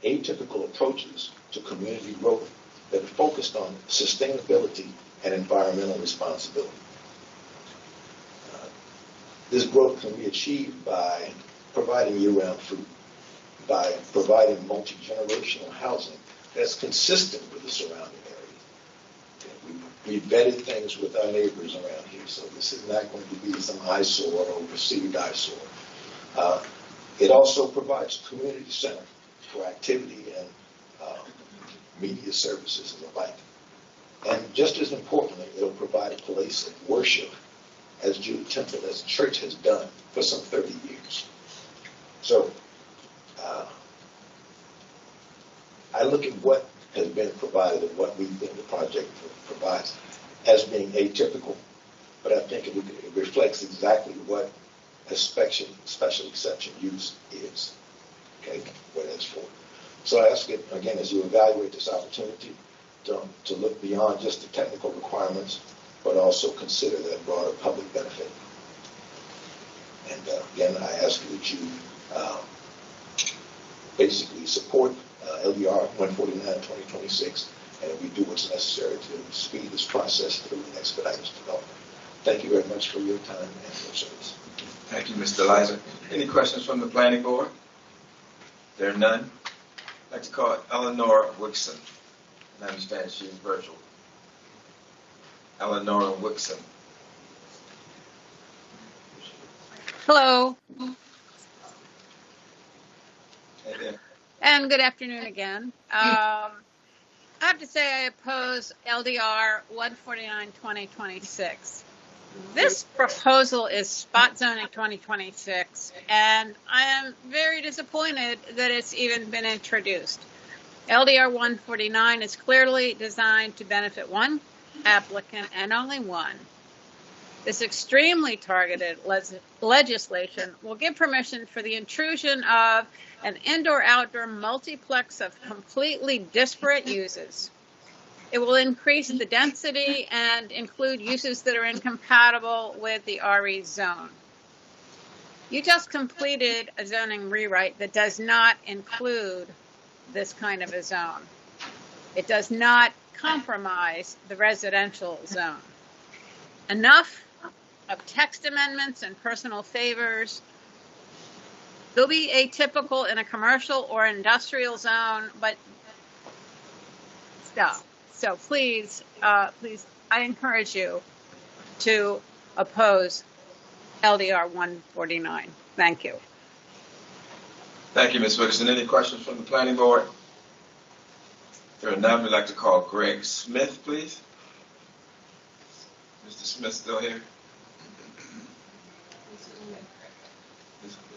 atypical approaches to community growth that are focused on sustainability and environmental responsibility. This growth can be achieved by providing year-round food, by providing multi-generational housing that's consistent with the surrounding area. We vetted things with our neighbors around here, so this is not going to be some eyesore or perceived eyesore. It also provides a community center for activity and media services and the like. And just as importantly, it'll provide a place of worship as Judah Temple, as a church has done for some 30 years. So I look at what has been provided and what we think the project provides as being atypical, but I think it reflects exactly what a special exception use is, okay, what it's for. So I ask it, again, as you evaluate this opportunity, to look beyond just the technical requirements, but also consider that broader public benefit. And again, I ask you that you basically support LDR 149-2026, and we do what's necessary to speed this process through and expedite its development. Thank you very much for your time and your service. Thank you, Mr. Lizer. Any questions from the planning board? There are none. I'd like to call Eleanor Wixon. I understand she is virtual. Eleanor Wixon. Hello. Hey there. And good afternoon again. I have to say I oppose LDR 149-2026. This proposal is spot zoning 2026, and I am very disappointed that it's even been introduced. LDR 149 is clearly designed to benefit one applicant and only one. This extremely targeted legislation will give permission for the intrusion of an indoor-outdoor multiplex of completely disparate uses. It will increase the density and include uses that are incompatible with the RE zone. You just completed a zoning rewrite that does not include this kind of a zone. It does not compromise the residential zone. Enough of text amendments and personal favors. They'll be atypical in a commercial or industrial zone, but stop. So please, I encourage you to oppose LDR 149. Thank you. Thank you, Ms. Whitson. Any questions from the planning board? If there are none, we'd like to call Greg Smith, please. Mr. Smith still here?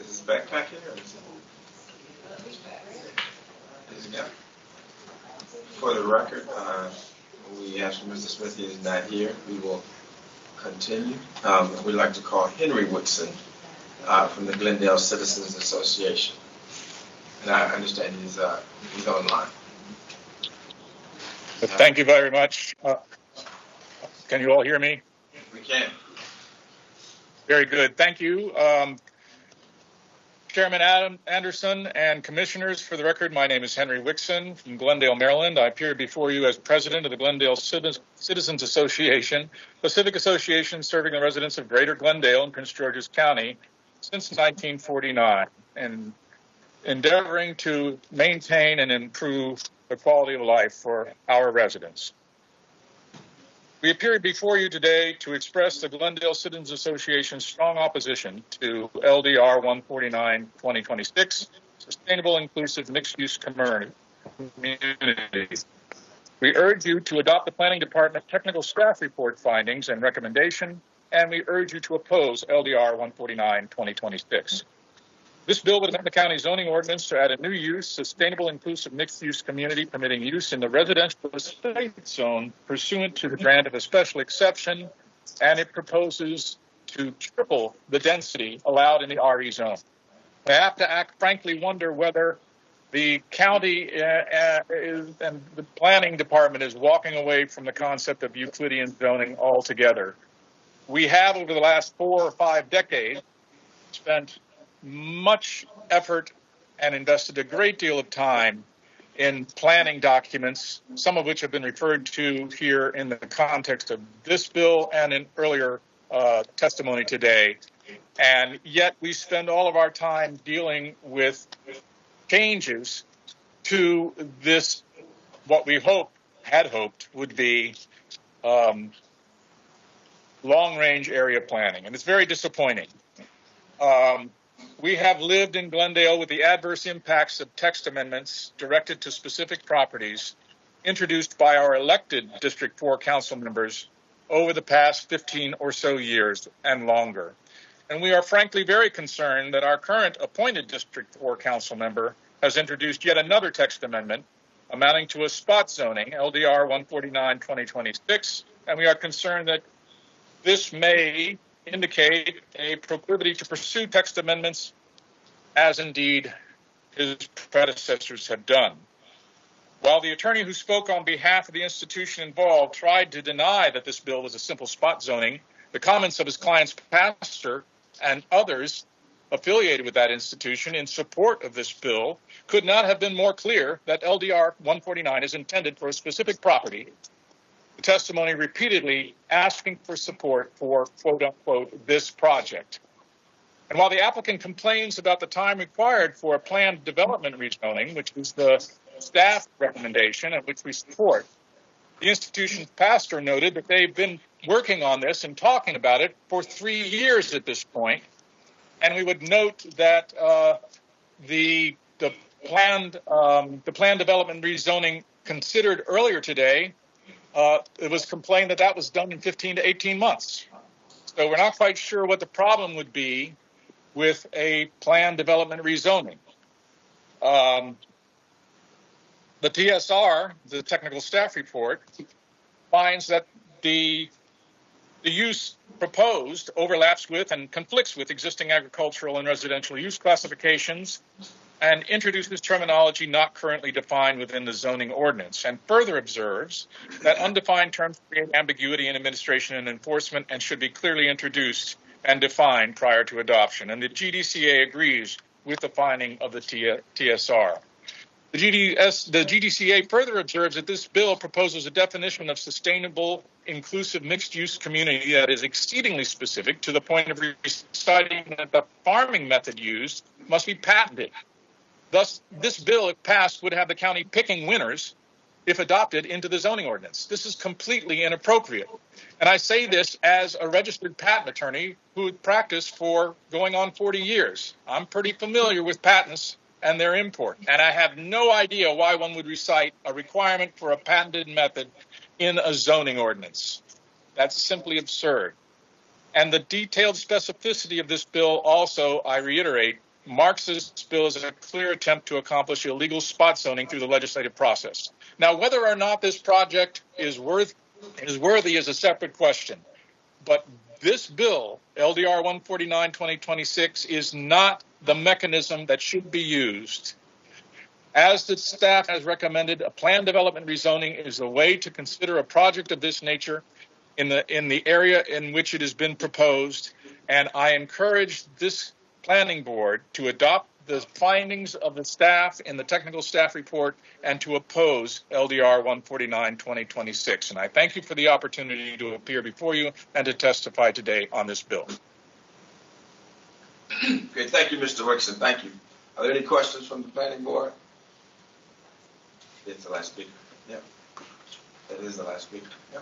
Is his backpack here? Or is he got? For the record, we asked for Mr. Smith. He is not here. We will continue. We'd like to call Henry Woodson from the Glendale Citizens Association. And I understand he's online. Thank you very much. Can you all hear me? We can. Very good. Thank you. Chairman Adam Anderson and commissioners, for the record, my name is Henry Wixson from Glendale, Maryland. I appear before you as president of the Glendale Citizens Association, a civic association serving the residents of Greater Glendale and Prince George's County since 1949, and endeavoring to maintain and improve the quality of life for our residents. We appear before you today to express the Glendale Citizens Association's strong opposition to LDR 149-2026, Sustainable Inclusive Mixed-Use Communities. We urge you to adopt the Planning Department Technical Staff Report findings and recommendation, and we urge you to oppose LDR 149-2026. This bill would amend the county zoning ordinance to add a new use, sustainable inclusive mixed-use community permitting use in the residential estate zone pursuant to the grant of a special exception, and it proposes to triple the density allowed in the RE zone. I have to frankly wonder whether the county and the planning department is walking away from the concept of Euclidean zoning altogether. We have, over the last 4 or 5 decades, spent much effort and invested a great deal of time in planning documents, some of which have been referred to here in the context of this bill and in earlier testimony today. And yet we spend all of our time dealing with changes to this, what we had hoped would be long-range area planning. And it's very disappointing. We have lived in Glendale with the adverse impacts of text amendments directed to specific properties introduced by our elected District 4 council members over the past 15 or so years and longer. And we are frankly very concerned that our current appointed District 4 council member has introduced yet another text amendment amounting to a spot zoning, LDR 149-2026, and we are concerned that this may indicate a proclivity to pursue text amendments as indeed his predecessors have done. While the attorney who spoke on behalf of the institution involved tried to deny that this bill was a simple spot zoning, the comments of his client's pastor and others affiliated with that institution in support of this bill could not have been more clear that LDR 149 is intended for a specific property. The testimony repeatedly asking for support for, quote unquote, this project. And while the applicant complains about the time required for a planned development rezoning, which is the staff recommendation and which we support, the institution's pastor noted that they've been working on this and talking about it for 3 years at this point. And we would note that the planned development rezoning considered earlier today, it was complained that that was done in 15 to 18 months. So we're not quite sure what the problem would be with a planned development rezoning. The TSR, the technical staff report, finds that the use proposed overlaps with and conflicts with existing agricultural and residential use classifications and introduces terminology not currently defined within the zoning ordinance, and further observes that undefined terms create ambiguity in administration and enforcement and should be clearly introduced and defined prior to adoption. And the GDCA agrees with the finding of the TSR. The GDCA further observes that this bill proposes a definition of sustainable, inclusive, mixed-use community that is exceedingly specific to the point of reciting that the farming method used must be patented. Thus, this bill, if passed, would have the county picking winners if adopted into the zoning ordinance. This is completely inappropriate. And I say this as a registered patent attorney who practiced for going on 40 years. I'm pretty familiar with patents and their import, and I have no idea why one would recite a requirement for a patented method in a zoning ordinance. That's simply absurd. And the detailed specificity of this bill also, I reiterate, marks this bill as a clear attempt to accomplish illegal spot zoning through the legislative process. Now, whether or not this project is worthy is a separate question. But this bill, LDR 149-2026, is not the mechanism that should be used. As the staff has recommended, a plan development rezoning is a way to consider a project of this nature in the area in which it has been proposed. And I encourage this planning board to adopt the findings of the staff in the technical staff report and to oppose LDR 149-2026. And I thank you for the opportunity to appear before you and to testify today on this bill. Okay, thank you, Mr. Wixon. Thank you. Are there any questions from the planning board? It's the last speaker. Yeah. That is the last speaker. Yeah.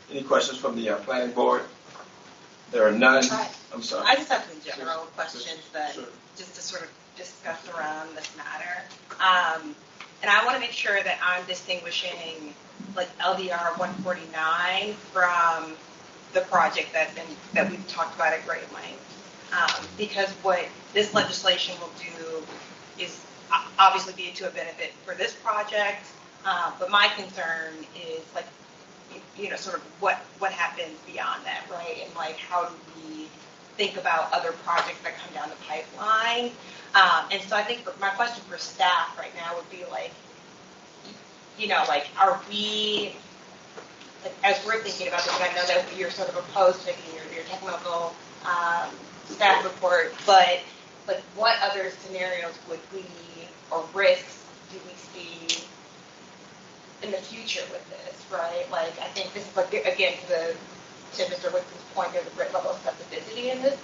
Any questions from the planning board? There are none. I'm sorry. I just have some general questions that just to sort of discuss around this matter. And I want to make sure that I'm distinguishing like LDR 149 from the project that we've talked about at great length. Because what this legislation will do is obviously be to a benefit for this project. But my concern is like, you know, sort of what happens beyond that, right? And like, how do we think about other projects that come down the pipeline? And so I think my question for staff right now would be like, you know, like, are we, like, as we're thinking about this, and I know that you're sort of opposed to making your technical staff report, but like, what other scenarios would we, or risks do we see in the future with this, right? Like, I think this is like, again, to Mr. Wixon's point, there's a great level of specificity in this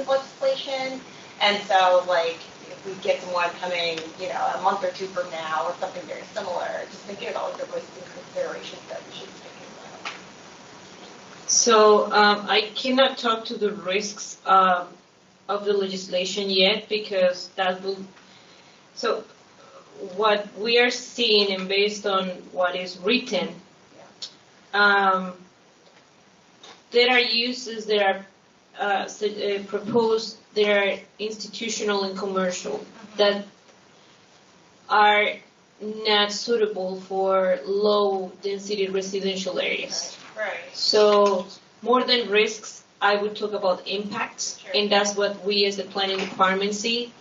legislation. And so, like, if we get someone coming, you know, a month or two from now or something very similar, just thinking about the risks and considerations that we should be thinking about. So I cannot talk to the risks of the legislation yet because that will. So what we are seeing, and based on what is written, there are uses that are proposed. There are institutional and commercial that are not suitable for low-density residential areas. Right. So more than risks, I would talk about impacts, and that's what we as the planning department see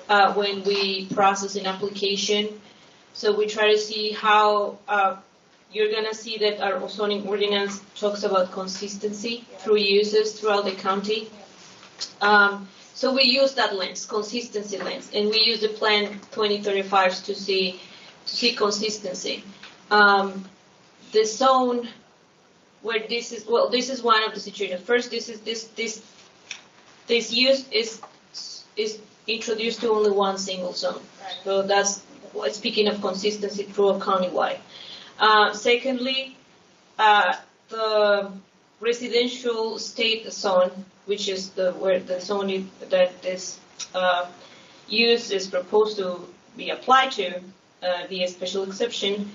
when we process an application. So we try to see how you're going to see that our zoning ordinance talks about consistency through uses throughout the county. So we use that lens, consistency lens, and we use the Plan 2035 to see consistency. The zone where this is one of the situations. First, this use is introduced to only one single zone. So that's speaking of consistency throughout countywide. Secondly, the residential state zone, which is where the zone that this use is proposed to be applied to, the special exception,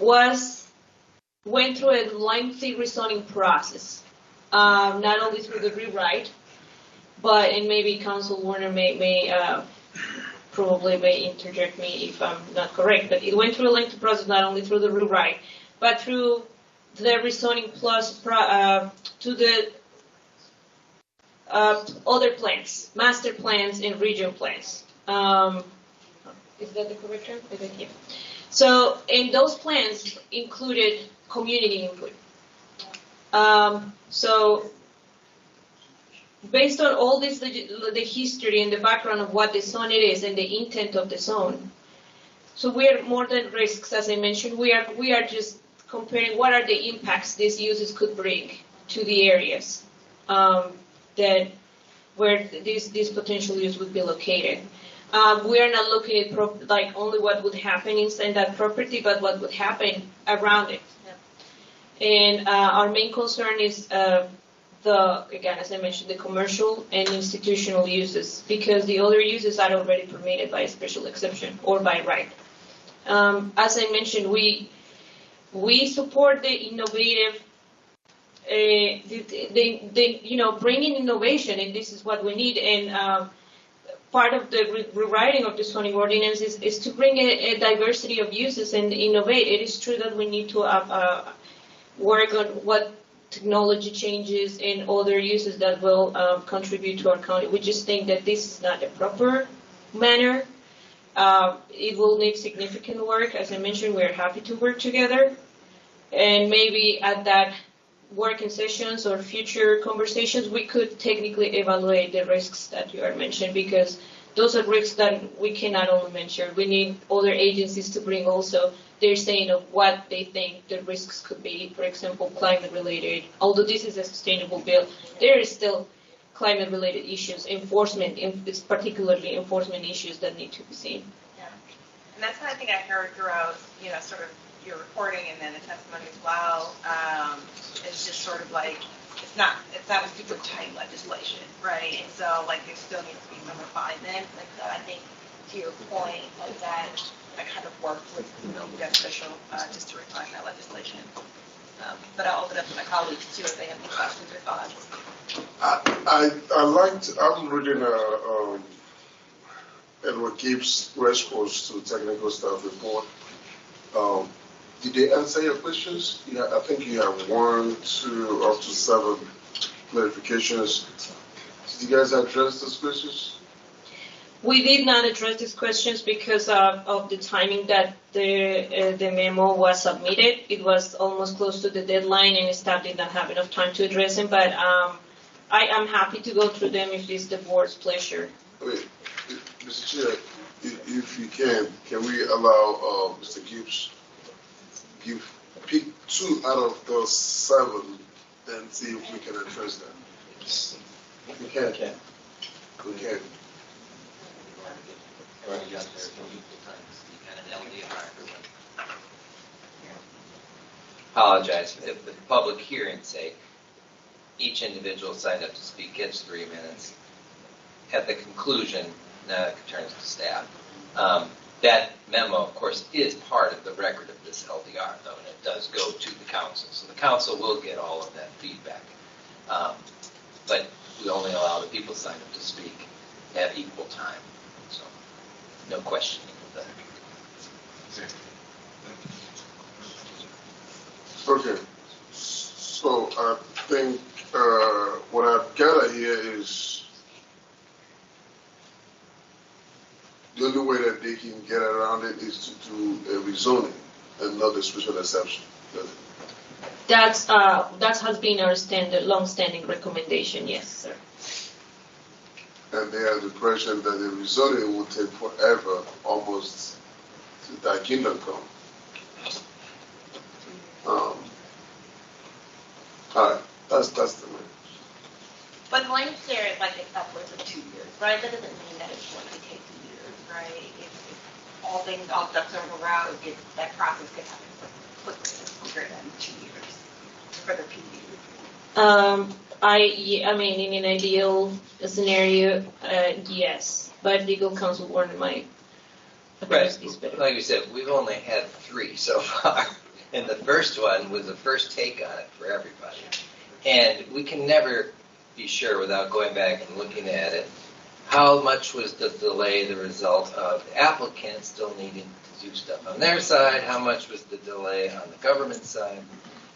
went through a lengthy rezoning process, not only through the rewrite, and maybe Council Warner may probably may interject me if I'm not correct, but it went through a lengthy process, not only through the rewrite, but through the rezoning plus to the other plans, master plans and region plans. Is that the correct term? Yeah. So, and those plans included community input. So, based on all this, the history and the background of what the zone it is and the intent of the zone, So we are more than risks, as I mentioned. We are just comparing what are the impacts these uses could bring to the areas that where this potential use would be located. We are not looking at like only what would happen inside that property, but what would happen around it. And our main concern is again, as I mentioned, the commercial and institutional uses, because the other uses are already permitted by a special exception or by right. As I mentioned, we support the innovative, bringing innovation, and this is what we need. And part of the rewriting of the zoning ordinance is to bring a diversity of uses and innovate. It is true that we need to work on what technology changes and other uses that will contribute to our county. We just think that this is not a proper manner. It will need significant work. As I mentioned, we're happy to work together. And maybe at that working sessions or future conversations, we could technically evaluate the risks that you are mentioning, because those are risks that we cannot only mention. We need other agencies to bring also their saying of what they think the risks could be. For example, climate related. Although this is a sustainable bill, there is still climate related issues, enforcement, it's particularly enforcement issues that need to be seen. Yeah. And that's what I think I heard throughout, sort of your reporting and then the testimony as well. It's just sort of like, it's not a super tight legislation, right? And so like there still needs to be some refinement. Like so I think to your point, like that I kind of worked with the official just to refine that legislation. But I'll open up to my colleagues too if they have any questions or thoughts. I'm reading Edward Gibbs' response to technical staff report. Did they answer your questions? Yeah, I think you have 1, 2, up to 7 clarifications. Did you guys address those questions? We did not address these questions because of the timing that the memo was submitted. It was almost close to the deadline, and staff did not have enough time to address them. But I am happy to go through them if it's the board's pleasure. Wait, Mr. Chair, if you can we allow Mr. Gibbs pick 2 out of those 7 and see if we can address them? We can. We can. Apologize for the public hearing's sake. Each individual signed up to speak gets 3 minutes. At the conclusion, now it turns to staff. That memo, of course, is part of the record of this LDR, though, and it does go to the council. So the council will get all of that feedback. But we only allow the people signed up to speak at equal time. So no questioning of that. Okay. So I think what I've gathered here is the only way that they can get around it is to do a rezoning and not a special exception. That has been our long-standing recommendation, yes, sir. And they have the impression that the rezoning will take forever, almost to that kingdom come. All right, that's the main. But the language there is like it's upwards of 2 years, right? That doesn't mean that it's going to take 2 years, right? If all things, all ducks are in a row, that process could happen quickly, quicker than 2 years for the PDU. I mean, in an ideal scenario, yes, but legal counsel warned my address these better. Like we said, we've only had 3 so far. And the first one was the first take on it for everybody. And we can never be sure without going back and looking at it. How much was the delay the result of the applicant still needing to do stuff on their side? How much was the delay on the government side?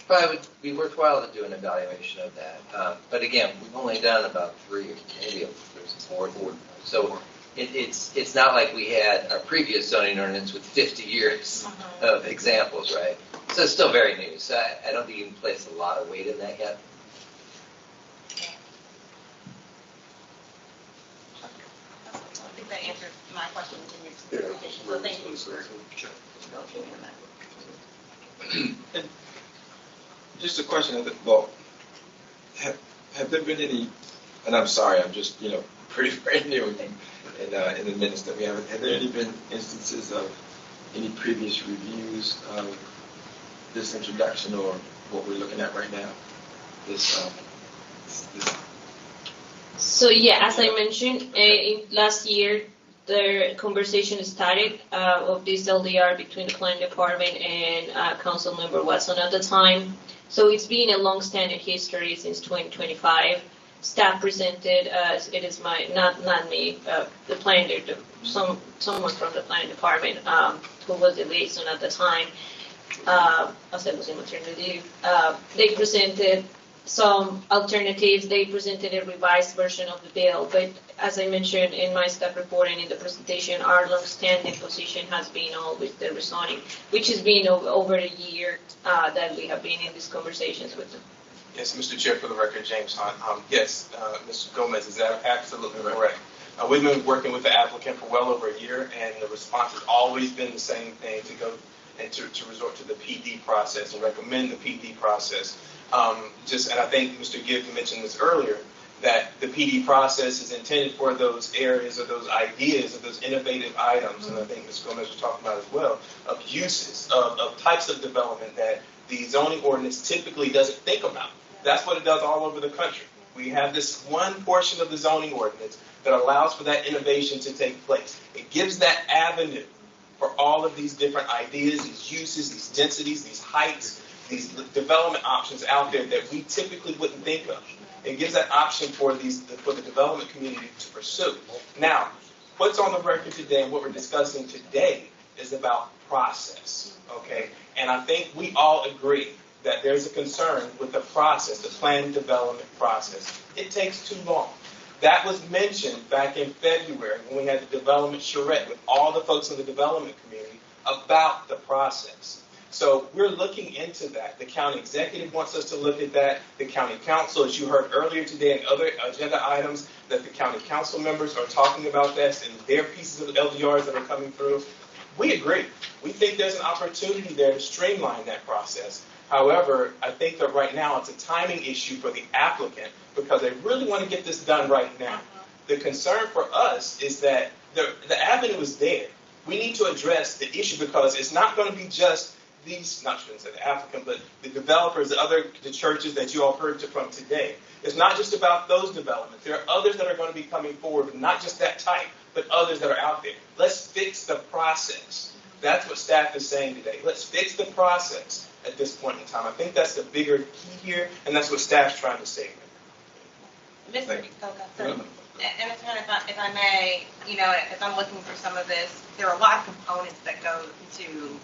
Probably would be worthwhile to do an evaluation of that. But again, we've only done about 3, or maybe there's 4. So it's not like we had our previous zoning ordinance with 50 years of examples, right? So it's still very new. So I don't think you can place a lot of weight in that yet. I think that answers answered my question in your presentation, so thank you for indulging me in that. And just a question of the, well, have there been any, and I'm sorry, I'm just, pretty brand new in the minutes that we have there any been instances of any previous reviews of this introduction or what we're looking at right now? This So yeah, as I mentioned, last year the conversation started of this LDR between the planning department and council member Watson at the time. So it's been a long-standing history since 2025. Staff presented, it is not me, the planner, someone from the planning department who was the liaison at the time, as I was in maternity leave. They presented some alternatives. They presented a revised version of the bill, but as I mentioned in my staff report and in the presentation, our long-standing position has been always the rezoning, which has been over a year that we have been in these conversations with them. Yes, Mr. Chair, for the record, James Hunt. Yes, Mr. Gomez is absolutely correct. We've been working with the applicant for well over a year, and the response has always been the same thing, to go and to resort to the PD process and recommend the PD process. And I think Mr. Gibbs mentioned this earlier, that the PD process is intended for those areas or those ideas or those innovative items, and I think Ms. Gomez was talking about as well, of uses, of types of development that the zoning ordinance typically doesn't think about. That's what it does all over the country. We have this one portion of the zoning ordinance that allows for that innovation to take place. It gives that avenue for all of these different ideas, these uses, these densities, these heights, these development options out there that we typically wouldn't think of. It gives that option for the development community to pursue. Now, what's on the record today and what we're discussing today is about process, okay? And I think we all agree that there's a concern with the process, the planned development process. It takes too long. That was mentioned back in February when we had the development charrette with all the folks in the development community about the process. So we're looking into that. The county executive wants us to look at that. The county council, as you heard earlier today in other agenda items, that the county council members are talking about this and their pieces of LDRs that are coming through. We agree. We think there's an opportunity there to streamline that process. However, I think that right now it's a timing issue for the applicant because they really want to get this done right now. The concern for us is that the avenue is there. We need to address the issue because it's not going to be just these, not shouldn't say the applicant, but the developers, the churches that you all heard from today. It's not just about those developments. There are others that are going to be coming forward, not just that type, but others that are out there. Let's fix the process. That's what staff is saying today. Let's fix the process at this point in time. I think that's the bigger key here, and that's what staff's trying to say. Mr. And if I may, if I'm looking for some of this, there are a lot of components that go into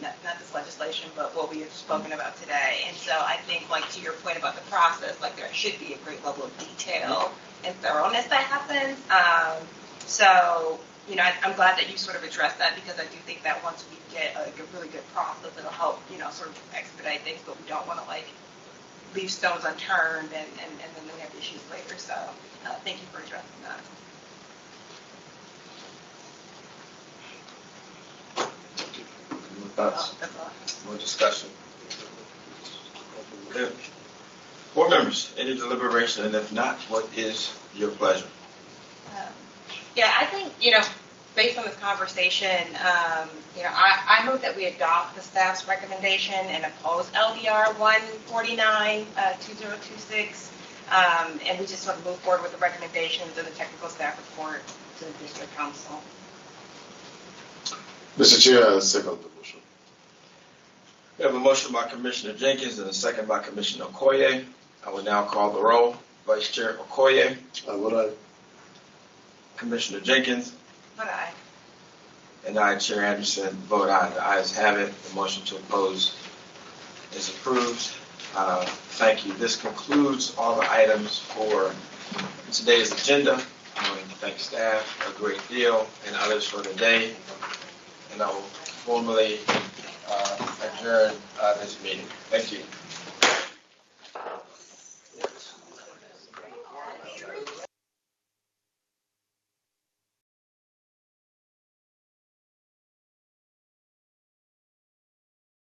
not this legislation, but what we have spoken about today. And so I think, to your point about the process, there should be a great level of detail and thoroughness that happens. I'm glad that you sort of addressed that because I do think that once we get a really good process, it'll help, sort of expedite things, but we don't want to, leave stones unturned and then we have issues later. So thank you for addressing that. Thoughts? More discussion? Board members, any deliberation? And if not, what is your pleasure? I think, based on this conversation, I move that we adopt the staff's recommendation and oppose LDR 149-2026, and we just sort of move forward with the recommendations and the technical staff report to the district council. Mr. Chair, I second the motion. We have a motion by Commissioner Jenkins and a second by Commissioner Okoye. I will now call the roll. Vice Chair Okoye. Would I? Commissioner Jenkins. Would I? And I, Chair Anderson, vote aye. The ayes have it. The motion to oppose is approved. Thank you. This concludes all the items for today's agenda. I want to thank staff a great deal and others for the day. And I will formally adjourn this meeting. Thank you.